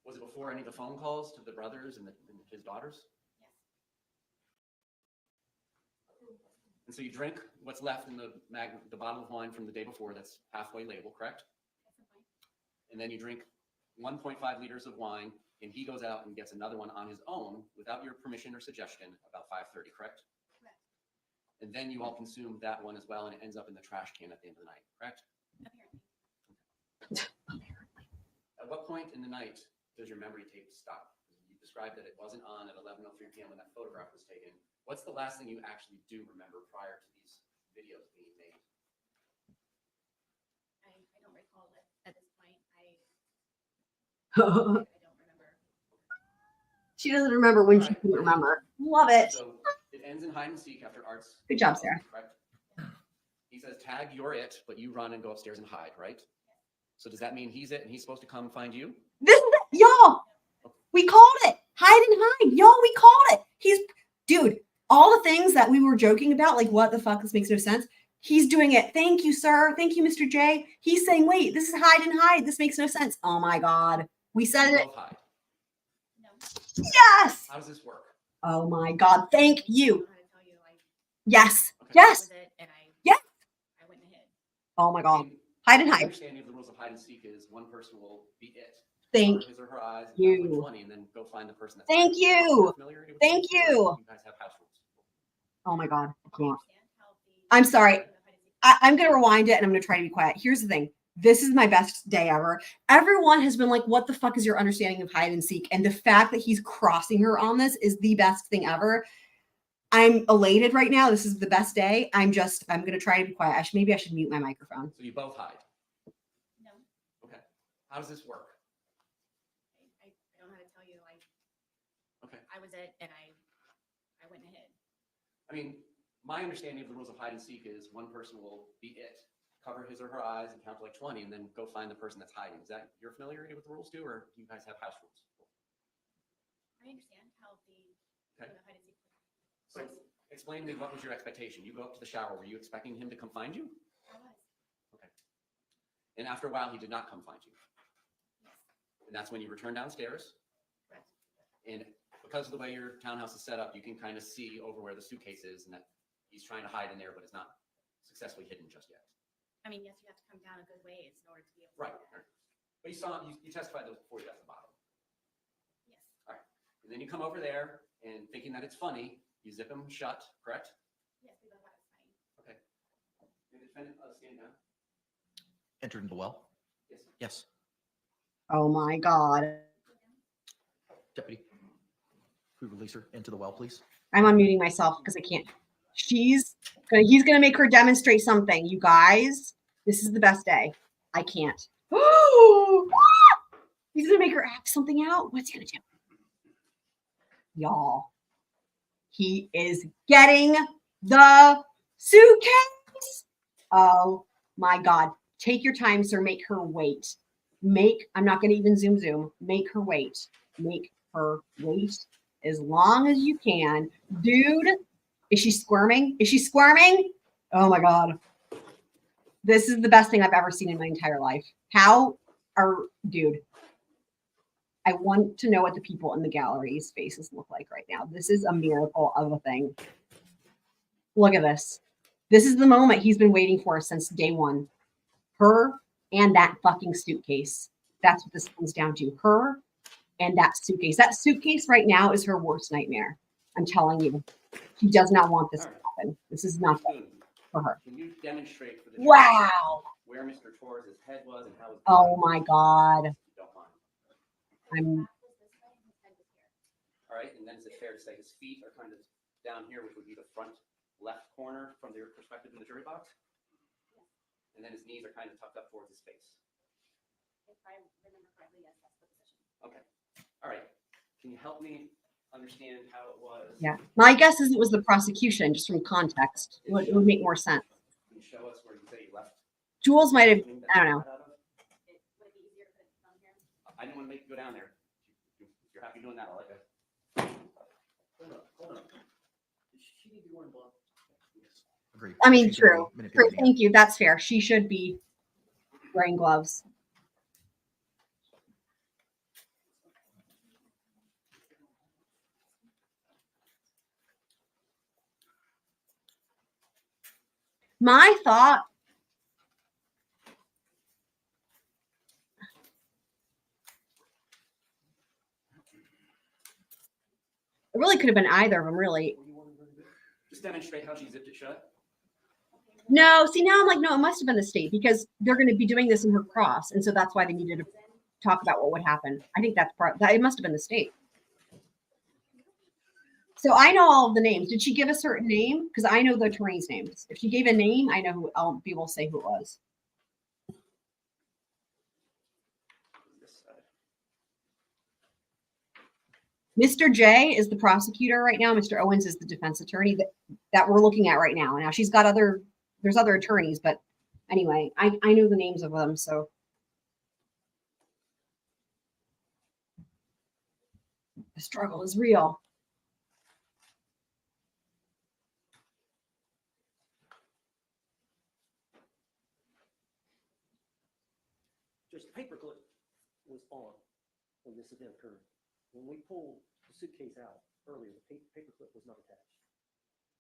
Was it before any of the phone calls to the brothers and his daughters? Yes. And so you drink what's left in the bottle of wine from the day before that's halfway label, correct? That's the point. And then you drink 1.5 liters of wine, and he goes out and gets another one on his own without your permission or suggestion about 5:30, correct? Correct. And then you all consume that one as well, and it ends up in the trash can at the end of the night, correct? Apparently. At what point in the night does your memory tape stop? You described that it wasn't on at 11:03 p.m. when that photograph was taken. What's the last thing you actually do remember prior to these videos being made? I don't recall it at this point. I don't remember. She doesn't remember when she couldn't remember. Love it. So it ends in hide and seek after Art's. Good job, Sarah. Correct? He says, tag, you're it, but you run and go upstairs and hide, right? So does that mean he's it and he's supposed to come find you? This is it. Y'all, we called it. Hide and hide. Y'all, we called it. Dude, all the things that we were joking about, like, what the fuck, this makes no sense. He's doing it. Thank you, sir. Thank you, Mr. J. He's saying, wait, this is hide and hide. This makes no sense. Oh my God. We said You it. both hide. No. Yes. How does this work? Oh my God. Thank I you. don't know how to tell you. Yes. Okay. Yes. Was it, and Yes. I went ahead. Oh my I God. mean, Hide and my hide. understanding of the rules of hide and seek is one person will be it. Thank Cover his or her eyes and you. count to 20 and then go find the person that's Thank hiding. you. Are familiar with Thank this? you. You guys have house rules. Oh my God. I can't. Understand how the- I'm sorry. the hide and seek- I'm going to rewind it and I'm going to try to be quiet. Here's the thing. This is my best day ever. Everyone has been like, what the fuck is your understanding of hide and seek? And the fact that he's crossing her on this is the best thing ever. I'm elated right now. This is the best day. I'm going to try to be quiet. Maybe I should mute my microphone. So you both hide. No, Okay. How does this work? I don't know how to tell you. Okay. I was it, and I went ahead. I mean, my understanding of the rules of hide and seek is one person will be it, cover his or her eyes and count to like 20 and then go find the person that's hiding. Is that you're familiar with the rules too, or do you guys have house rules? I understand how the Okay. hide and seek. So explain to me, what was your expectation? You go up to the shower. Were you expecting him to come find you? I was. Okay. And after a while, he did not come find you. Yes. And that's when you return downstairs. Correct. And because of the way your townhouse is set up, you can kind of see over where the suitcase is and that he's trying to hide in there, but it's not successfully hidden just yet. I mean, yes, you have to come down a good ways in order to be able to. Right. do that. But you saw him, you testified those before you got to the bottom. Yes. And then you come over there and thinking that it's funny, you zip him shut, correct? Yes, we both thought it was funny. Okay. And the defendant, stand down. Entered into the well? Yes. Yes. Oh my God. Deputy, we release her into the well, please. I'm unmuting myself because I can't. He's going to make her demonstrate something. You guys, this is the best day. I can't. He's going to make her act something out. What's he going to do? Y'all, he is getting the suitcase. Oh my God. Take your time, sir. Make her wait. I'm not going to even zoom. Make her wait. Make her wait as long as you can. Dude, is she squirming? Is she squirming? Oh my God. This is the best thing I've ever seen in my entire life. Dude, I want to know what the people in the gallery's faces look like right now. This is a miracle of a thing. Look at this. This is the moment he's been waiting for since day one. Her and that fucking suitcase. That's what this comes down to. Her and that suitcase. That suitcase right now is her worst nightmare. I'm telling you. She does not want this to happen. This is not Boone, for her. can you demonstrate for the jury Wow. where Mr. Torres' head was and how his Oh body my God. if you don't mind. I'm All right, and then is it fair to say his feet are kind of down here, which would be the front left corner from their perspective in the jury box? And then his knees are kind of tucked up towards his face. If I remember correctly, yes, that's the position. Okay. All right. Can you help me understand how it was? yeah. My guess is it was the prosecution, just from context. It would make more sense. Can you show us where you say you left? Jules might have, something that I don't you know. got out of? Would it be easier to put it on here? I didn't want to make you go down there. If you're happy doing that, I'll let you. Hold on. She need to be wearing gloves. Agreed. I mean, She's gonna true. be True. manipulating it. Thank you. That's fair. She should be wearing gloves. My thought. It really could have been either of them, really. What do you want her to do? Just demonstrate how she zipped it shut. No, see, now I'm like, no, it must have been the state because they're going to be doing this in her cross. And so that's why they needed to talk about what would happen. I think that's part that it must have been the state. So I know all of the names. Did she give a certain name? Because I know the attorney's names. If she gave a name, I know who I'll be able to say who it was. This side. Mr. J is the prosecutor right now. Mr. Owens is the defense attorney that we're looking at right now. Now she's got there's other attorneys, but anyway, I know the names of them. So the struggle is real. Just paperclip was on when this event occurred. When we pulled the suitcase out earlier, the paperclip was not attached.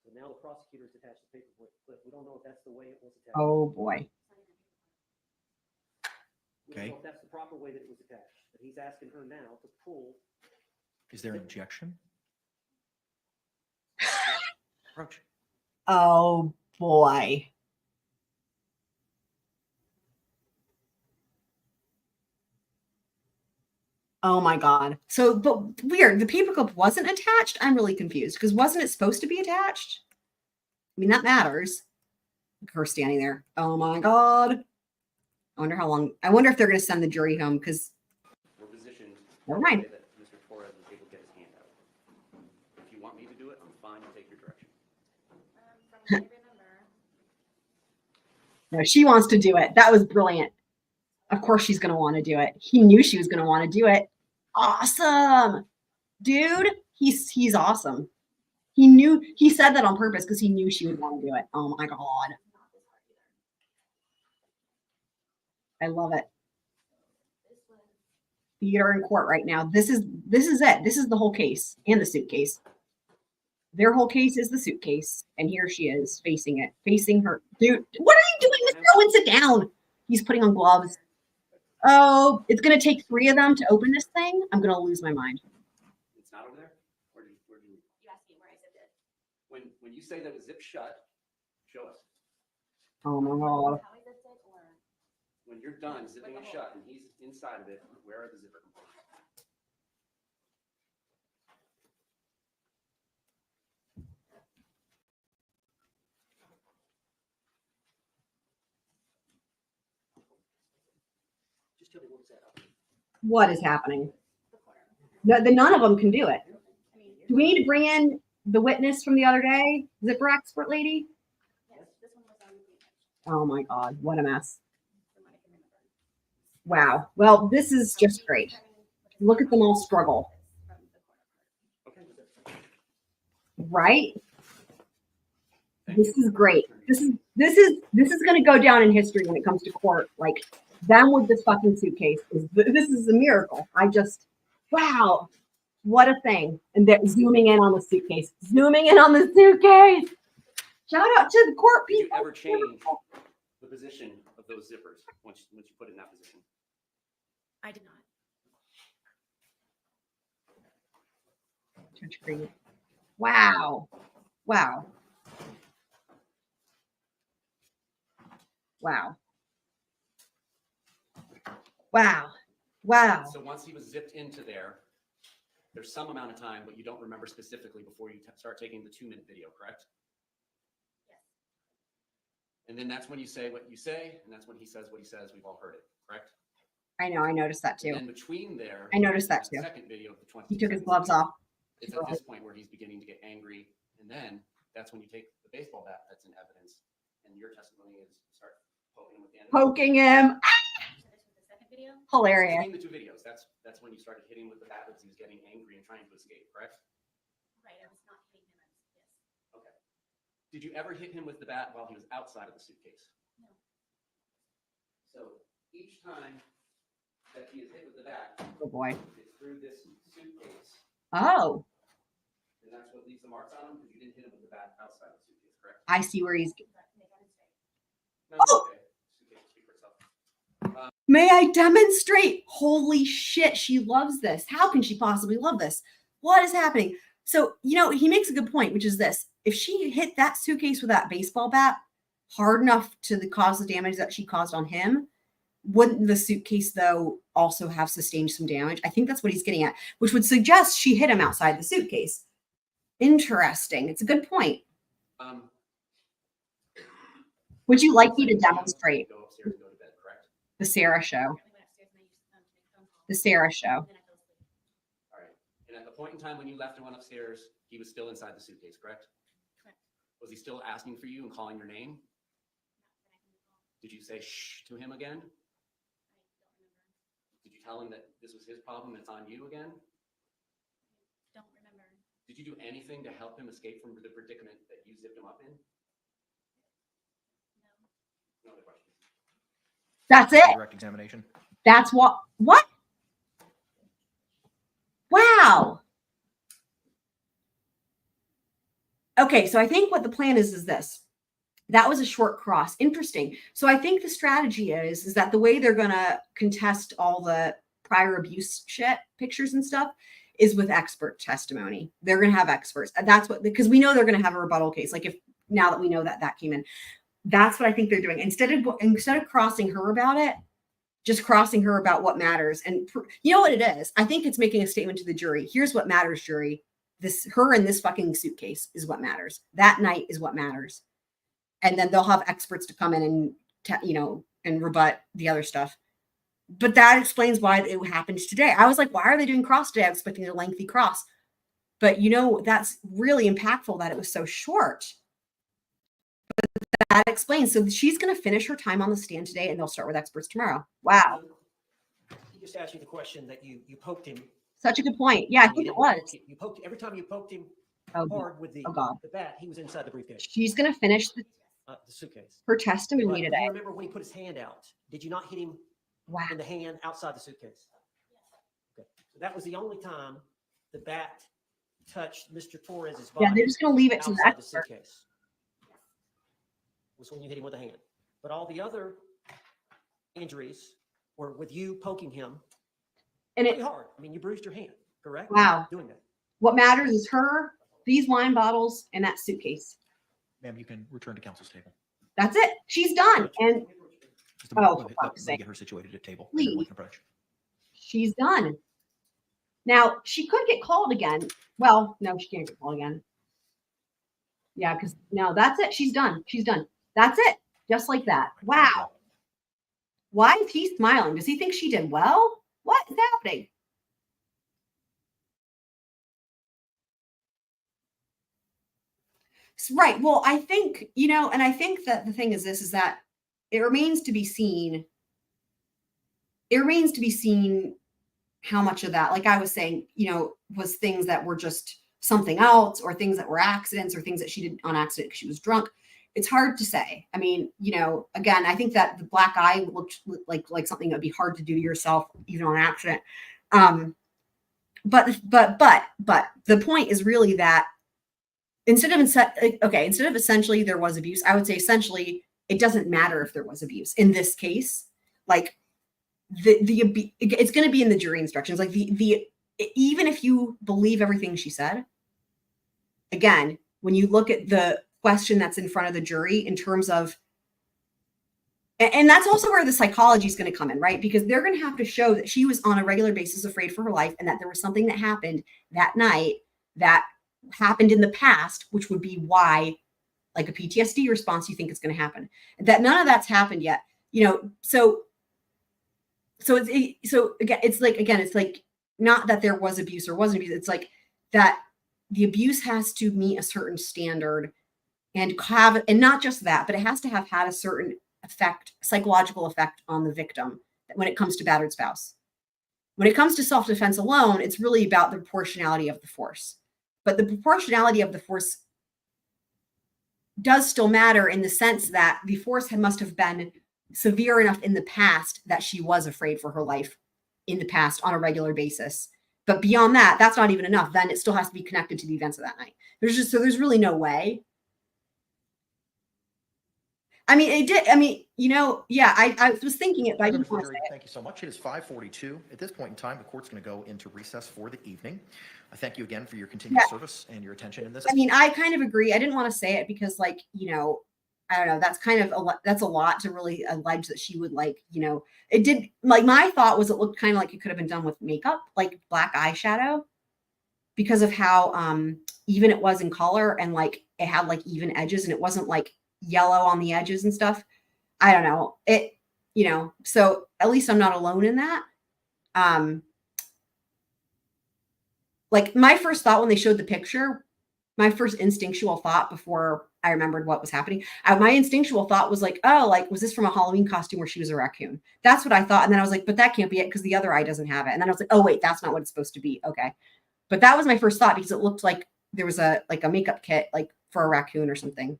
So now the prosecutor's attached the paperclip. We don't know if that's the way it was attached. Oh boy. We don't Okay. know if that's the proper way that it was attached. But he's asking her now to pull. Is there an objection? Approach. Oh boy. Oh my God. So, but weird. The paperclip wasn't attached. I'm really confused because wasn't it supposed to be attached? I mean, that matters. Look at her standing there. Oh my God. I wonder how long. I wonder if they're going to send the jury home because. We're positioned. Never mind. That Mr. Torres was able to get his hand out. If you want me to do it, I'm fine to take your direction. From what I remember, No, she wants to do it. That was brilliant. Of course she's going to want to do it. He knew she was going to want to do it. Awesome. Dude, he's awesome. He said that on purpose because he knew she would want to do it. Oh my God. I love it. Theater in court right now. This is it. This is the whole case and the suitcase. Their whole case is the suitcase. And here she is facing it, facing her. Dude, what are you doing, Mr. Owen? Sit down. He's putting on gloves. Oh, it's going to take 3 of them to open this thing. I'm going to lose my mind. It's not over there? Where do you you asked me where I zipped it. when you say that it was zipped shut, show us. Oh my God. How I zipped it, or When you're done zipping it shut and he's inside of it, where are the zipper components? Just tell me what's that up. What is happening? the corner. None of them can do it. I mean, Do we need to bring in the witness from the other day, zipper expert lady? yes, this one was on the image, Oh my God, what a mess. from what I can remember. Wow. Well, this is just great. Look at them all struggle. From the corner part. Okay. Right? Thank This you. is great. This is going to go down in history when it comes to court. Like them with this fucking suitcase. This is a miracle. Wow. What a thing. And they're zooming in on the suitcase. Zooming in on the suitcase. Shout out to the court Did you people. ever change the position of those zippers once you put it in that position? I did not. Judge Kraynick. Wow. Wow. Wow. Wow. Wow. So once he was zipped into there, there's some amount of time, but you don't remember specifically before you start taking the 2-minute video, correct? Yes. And then that's when you say what you say, and that's when he says what he says. We've all heard it, correct? I know. I noticed that too. And then between there, I noticed that too. second video of the 20. He took his gloves off. It's at this point where he's beginning to get angry, and then that's when you take the baseball bat that's in evidence, and your testimony is start poking him with the end. Poking him. So this was the second video? Hilarious. Between the 2 videos, that's when you started hitting with the bat as he was getting angry and trying to escape, correct? Right, I was not hitting him. Yes. Okay. Did you ever hit him with the bat while he was outside of the suitcase? No. So each time that he is hit with the bat, Oh boy. it's through this suitcase, Oh, and that's what leaves the marks on him because you didn't hit him with the bat outside of the suitcase, correct? I see where he's. No, it's Oh! okay. Suitcase will speak for itself. May I demonstrate? Holy shit, she loves this. How can she possibly love this? What is happening? So, he makes a good point, which is this. If she hit that suitcase with that baseball bat hard enough to cause the damage that she caused on him, wouldn't the suitcase, though, also have sustained some damage? I think that's what he's getting at, which would suggest she hit him outside the suitcase. Interesting. It's a good point. Would you like me to demonstrate Go upstairs and go to bed, correct? the Sarah show? I went upstairs and I used the phone to make a phone call. The Sarah show. And then I fell asleep. All right. And at the point in time when you left and went upstairs, he was still inside the suitcase, correct? Correct. Was he still asking for you and calling your name? Not connecting the call. Did you say shh to him again? I don't remember. Did you tell him that this was his problem and it's on you again? Don't remember. Did you do anything to help him escape from the predicament that you zipped him up in? No. No other questions. That's it. Direct examination. That's what? Wow. Okay, so I think what the plan is this. That was a short cross. Interesting. So I think the strategy is that the way they're going to contest all the prior abuse shit, pictures and stuff, is with expert testimony. They're going to have experts. And that's what, because we know they're going to have a rebuttal case. Like, if now that we know that came in, that's what I think they're doing. Instead of crossing her about it, just crossing her about what matters. And you know what it is? I think it's making a statement to the jury. Here's what matters, jury. Her in this fucking suitcase is what matters. That night is what matters. And then they'll have experts to come in and rebut the other stuff. But that explains why it happened today. I was like, why are they doing cross today? I was expecting a lengthy cross. But that's really impactful that it was so short. But that explains. So she's going to finish her time on the stand today, and they'll start with experts tomorrow. Wow. He just asked you the question that you poked him. Such a good point. Yeah, I think it was. You poked every time you poked him Oh, hard with the God. the bat. He was inside the briefcase, She's going to finish the suitcase. her But testimony do today. you remember when he put his hand out? Did you not hit him Wow. in the hand outside the suitcase? Okay. So that was the only time the bat touched Mr. Torres's body. Yeah, they're just going to leave it to the outside the expert. suitcase. Was when you hit him with a hand. But all the other injuries were with you poking him And pretty it, hard. I mean, you bruised your hand, correct? wow. Doing that. What matters is her, these wine bottles, and that suitcase. Ma'am, you can return to counsel's table. That's it. She's done. And Just a Oh, moment. for Let fuck's me sake. get her situated at table. Please. And then we can approach. she's done. Now, she could get called again. Well, no, she can't get called again. Yeah, because no, that's it. She's done. She's done. That's it. Just like that. Wow. Why is he smiling? Does he think she did well? What is happening? Right. Well, I think, and I think that the thing is this, is that it remains to be seen. It remains to be seen how much of that, like I was saying, was things that were just something else, or things that were accidents, or things that she did on accident because she was drunk. It's hard to say. I mean, again, I think that the black eye looked like something that would be hard to do to yourself, even on accident. But the point is really that instead of essentially there was abuse, I would say essentially it doesn't matter if there was abuse in this case. Like it's going to be in the jury instructions. Like the even if you believe everything she said, again, when you look at the question that's in front of the jury in terms of, and that's also where the psychology is going to come in, right? Because they're going to have to show that she was on a regular basis afraid for her life and that there was something that happened that night that happened in the past, which would be why, like a PTSD response, you think it's going to happen. That none of that's happened yet, so it's like not that there was abuse or wasn't abuse. It's like that the abuse has to meet a certain standard and not just that, but it has to have had a certain psychological effect on the victim when it comes to battered spouse. When it comes to self-defense alone, it's really about the proportionality of the force. But the proportionality of the force does still matter in the sense that the force must have been severe enough in the past that she was afraid for her life in the past on a regular basis. But beyond that, that's not even enough. Then it still has to be connected to the events of that night. There's really no way. I mean, it did. I mean, I was thinking it, but I didn't want to say it. Thank you so much. It is 5:42. At this point in time, the court's going to go into recess for the evening. I thank you again for your continued service and your attention in this. I mean, I kind of agree. I didn't want to say it because, I don't know. That's kind of that's a lot to really allege that she would it did. Like, my thought was it looked kind of like it could have been done with makeup, like black eyeshadow, because of how even it was in color and it had even edges and it wasn't yellow on the edges and stuff. I don't know it, so at least I'm not alone in that. My first thought when they showed the picture, my first instinctual thought before I remembered what was happening, my instinctual thought was was this from a Halloween costume where she was a raccoon? That's what I thought. And then I was like, but that can't be it because the other eye doesn't have it. And then I was like, oh wait, that's not what it's supposed to be. Okay. But that was my first thought because it looked like there was a makeup kit for a raccoon or something.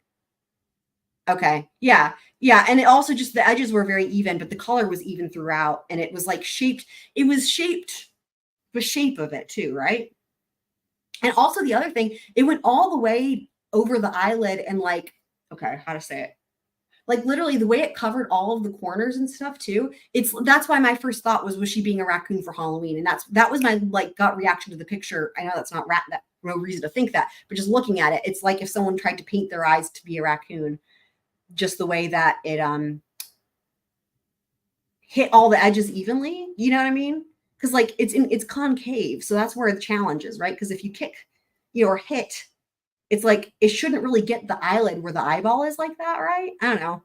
Okay. Yeah. Yeah. And it also just, the edges were very even, but the color was even throughout. And it was shaped. It was shaped, the shape of it too. Right. And also the other thing, it went all the way over the eyelid and okay, how to say it? Literally the way it covered all of the corners and stuff too. That's why my first thought was she being a raccoon for Halloween? And that was my gut reaction to the picture. I know that's not no reason to think that, but just looking at it, it's like if someone tried to paint their eyes to be a raccoon. Just the way that it hit all the edges evenly, you know what I mean? Because it's concave, so that's where the challenge is, right? Because if you kick, or hit, it's it shouldn't really get the eyelid where the eyeball is like that, right? I don't know.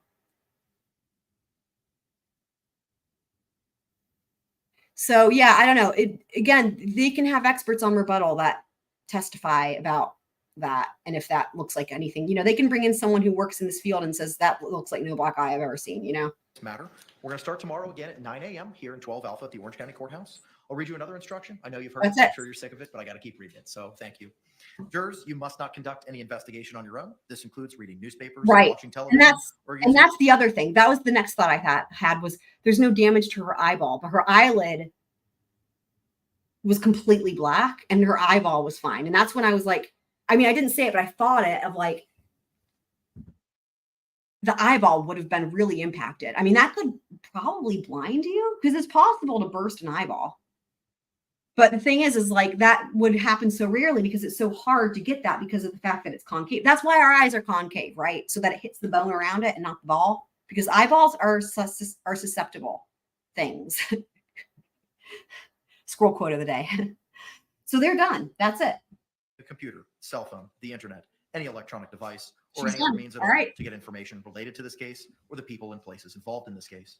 So yeah, I don't know. Again, they can have experts on rebuttal that testify about that, and if that looks like anything, they can bring in someone who works in this field and says that looks like no black eye I've ever seen. Matter. We're going to start tomorrow again at 9 a.m. here in 12 Alpha at the Orange County Courthouse. I'll read you another instruction. I know you've heard it. I'm sure you're sick of it, but I got to keep reading it. So thank you. Jurors, you must not conduct any investigation on your own. This includes reading newspapers, watching television, and that's the other thing. That was the next thought I had was there's no damage to her eyeball, but her eyelid was completely black and her eyeball was fine. And that's when I was I didn't say it, but I thought it of the eyeball would have been really impacted. That could probably blind you because it's possible to burst an eyeball. But the thing is that would happen so rarely because it's so hard to get that because of the fact that it's concave. That's why our eyes are concave, right? So that it hits the bone around it and not the ball, because eyeballs are susceptible things. Scroll quote of the day. So they're done. That's it. The computer, cell phone, the internet, any electronic device, or any other means at all to get information related to this case or the people and places involved in this case.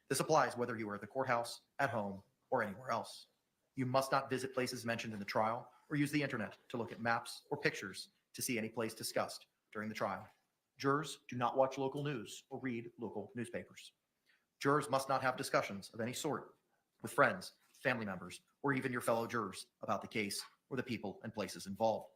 This applies whether you are at the courthouse, at home, or anywhere else. You must not visit places mentioned in the trial or use the internet to look at maps or pictures to see any place discussed during the trial. Jurors do not watch local news or read local newspapers. Jurors must not have discussions of any sort with friends, family members, or even your fellow jurors about the case or the people and places involved.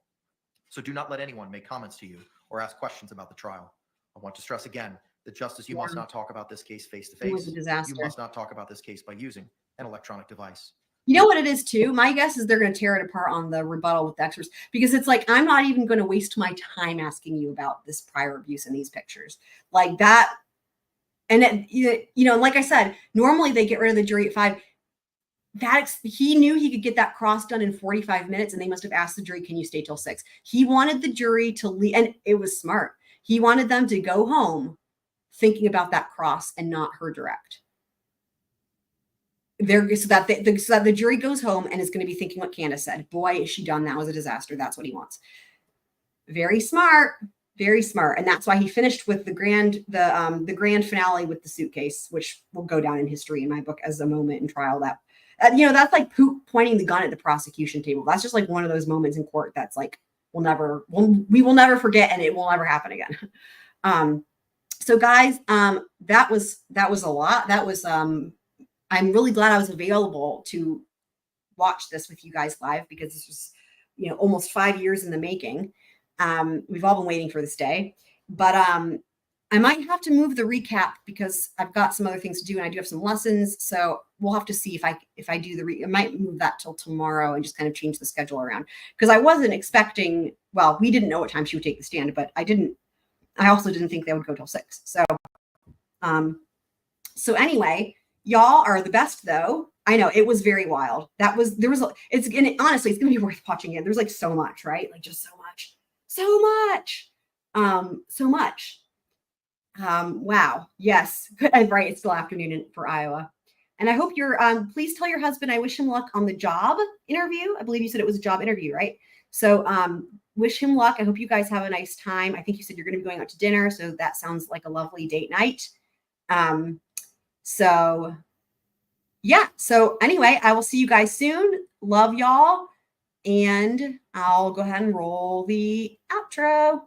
So do not let anyone make comments to you or ask questions about the trial. I want to stress again that just as you must not talk about this case face-to-face, you must not talk about this case by using an electronic device. You know what it is too? My guess is they're going to tear it apart on the rebuttal with the extras because it's I'm not even going to waste my time asking you about this prior abuse in these pictures like that. And like I said, normally they get rid of the jury at 5. he knew he could get that cross done in 45 minutes, and they must have asked the jury, can you stay till 6? He wanted the jury to leave, and it was smart. He wanted them to go home thinking about that cross and not her direct. So that the jury goes home and is going to be thinking what Candace said. Boy, is she done. That was a disaster. That's what he wants. Very smart. Very smart. And that's why he finished with the grand finale with the suitcase, which will go down in history in my book as a moment in trial that, that's like pointing the gun at the prosecution table. That's just like one of those moments in court that's like, we will never forget, and it will never happen again. So guys, that was a lot. That was, I'm really glad I was available to watch this with you guys live, because this was, almost 5 years in the making. We've all been waiting for this day, but I might have to move the recap because I've got some other things to do, and I do have some lessons. So we'll have to see if I do I might move that till tomorrow and just kind of change the schedule around, because I wasn't expecting, well, we didn't know what time she would take the stand, but I also didn't think they would go till 6. So anyway, y'all are the best though. I know it was very wild. Honestly, it's going to be worth watching it. There's like so much, right? Like just so much. Wow. Yes. Right. It's still afternoon for Iowa. And I hope please tell your husband, I wish him luck on the job interview. I believe you said it was a job interview, right? So, wish him luck. I hope you guys have a nice time. I think you said you're going to be going out to dinner. So that sounds like a lovely date night. So yeah. So anyway, I will see you guys soon. Love y'all. And I'll go ahead and roll the outro.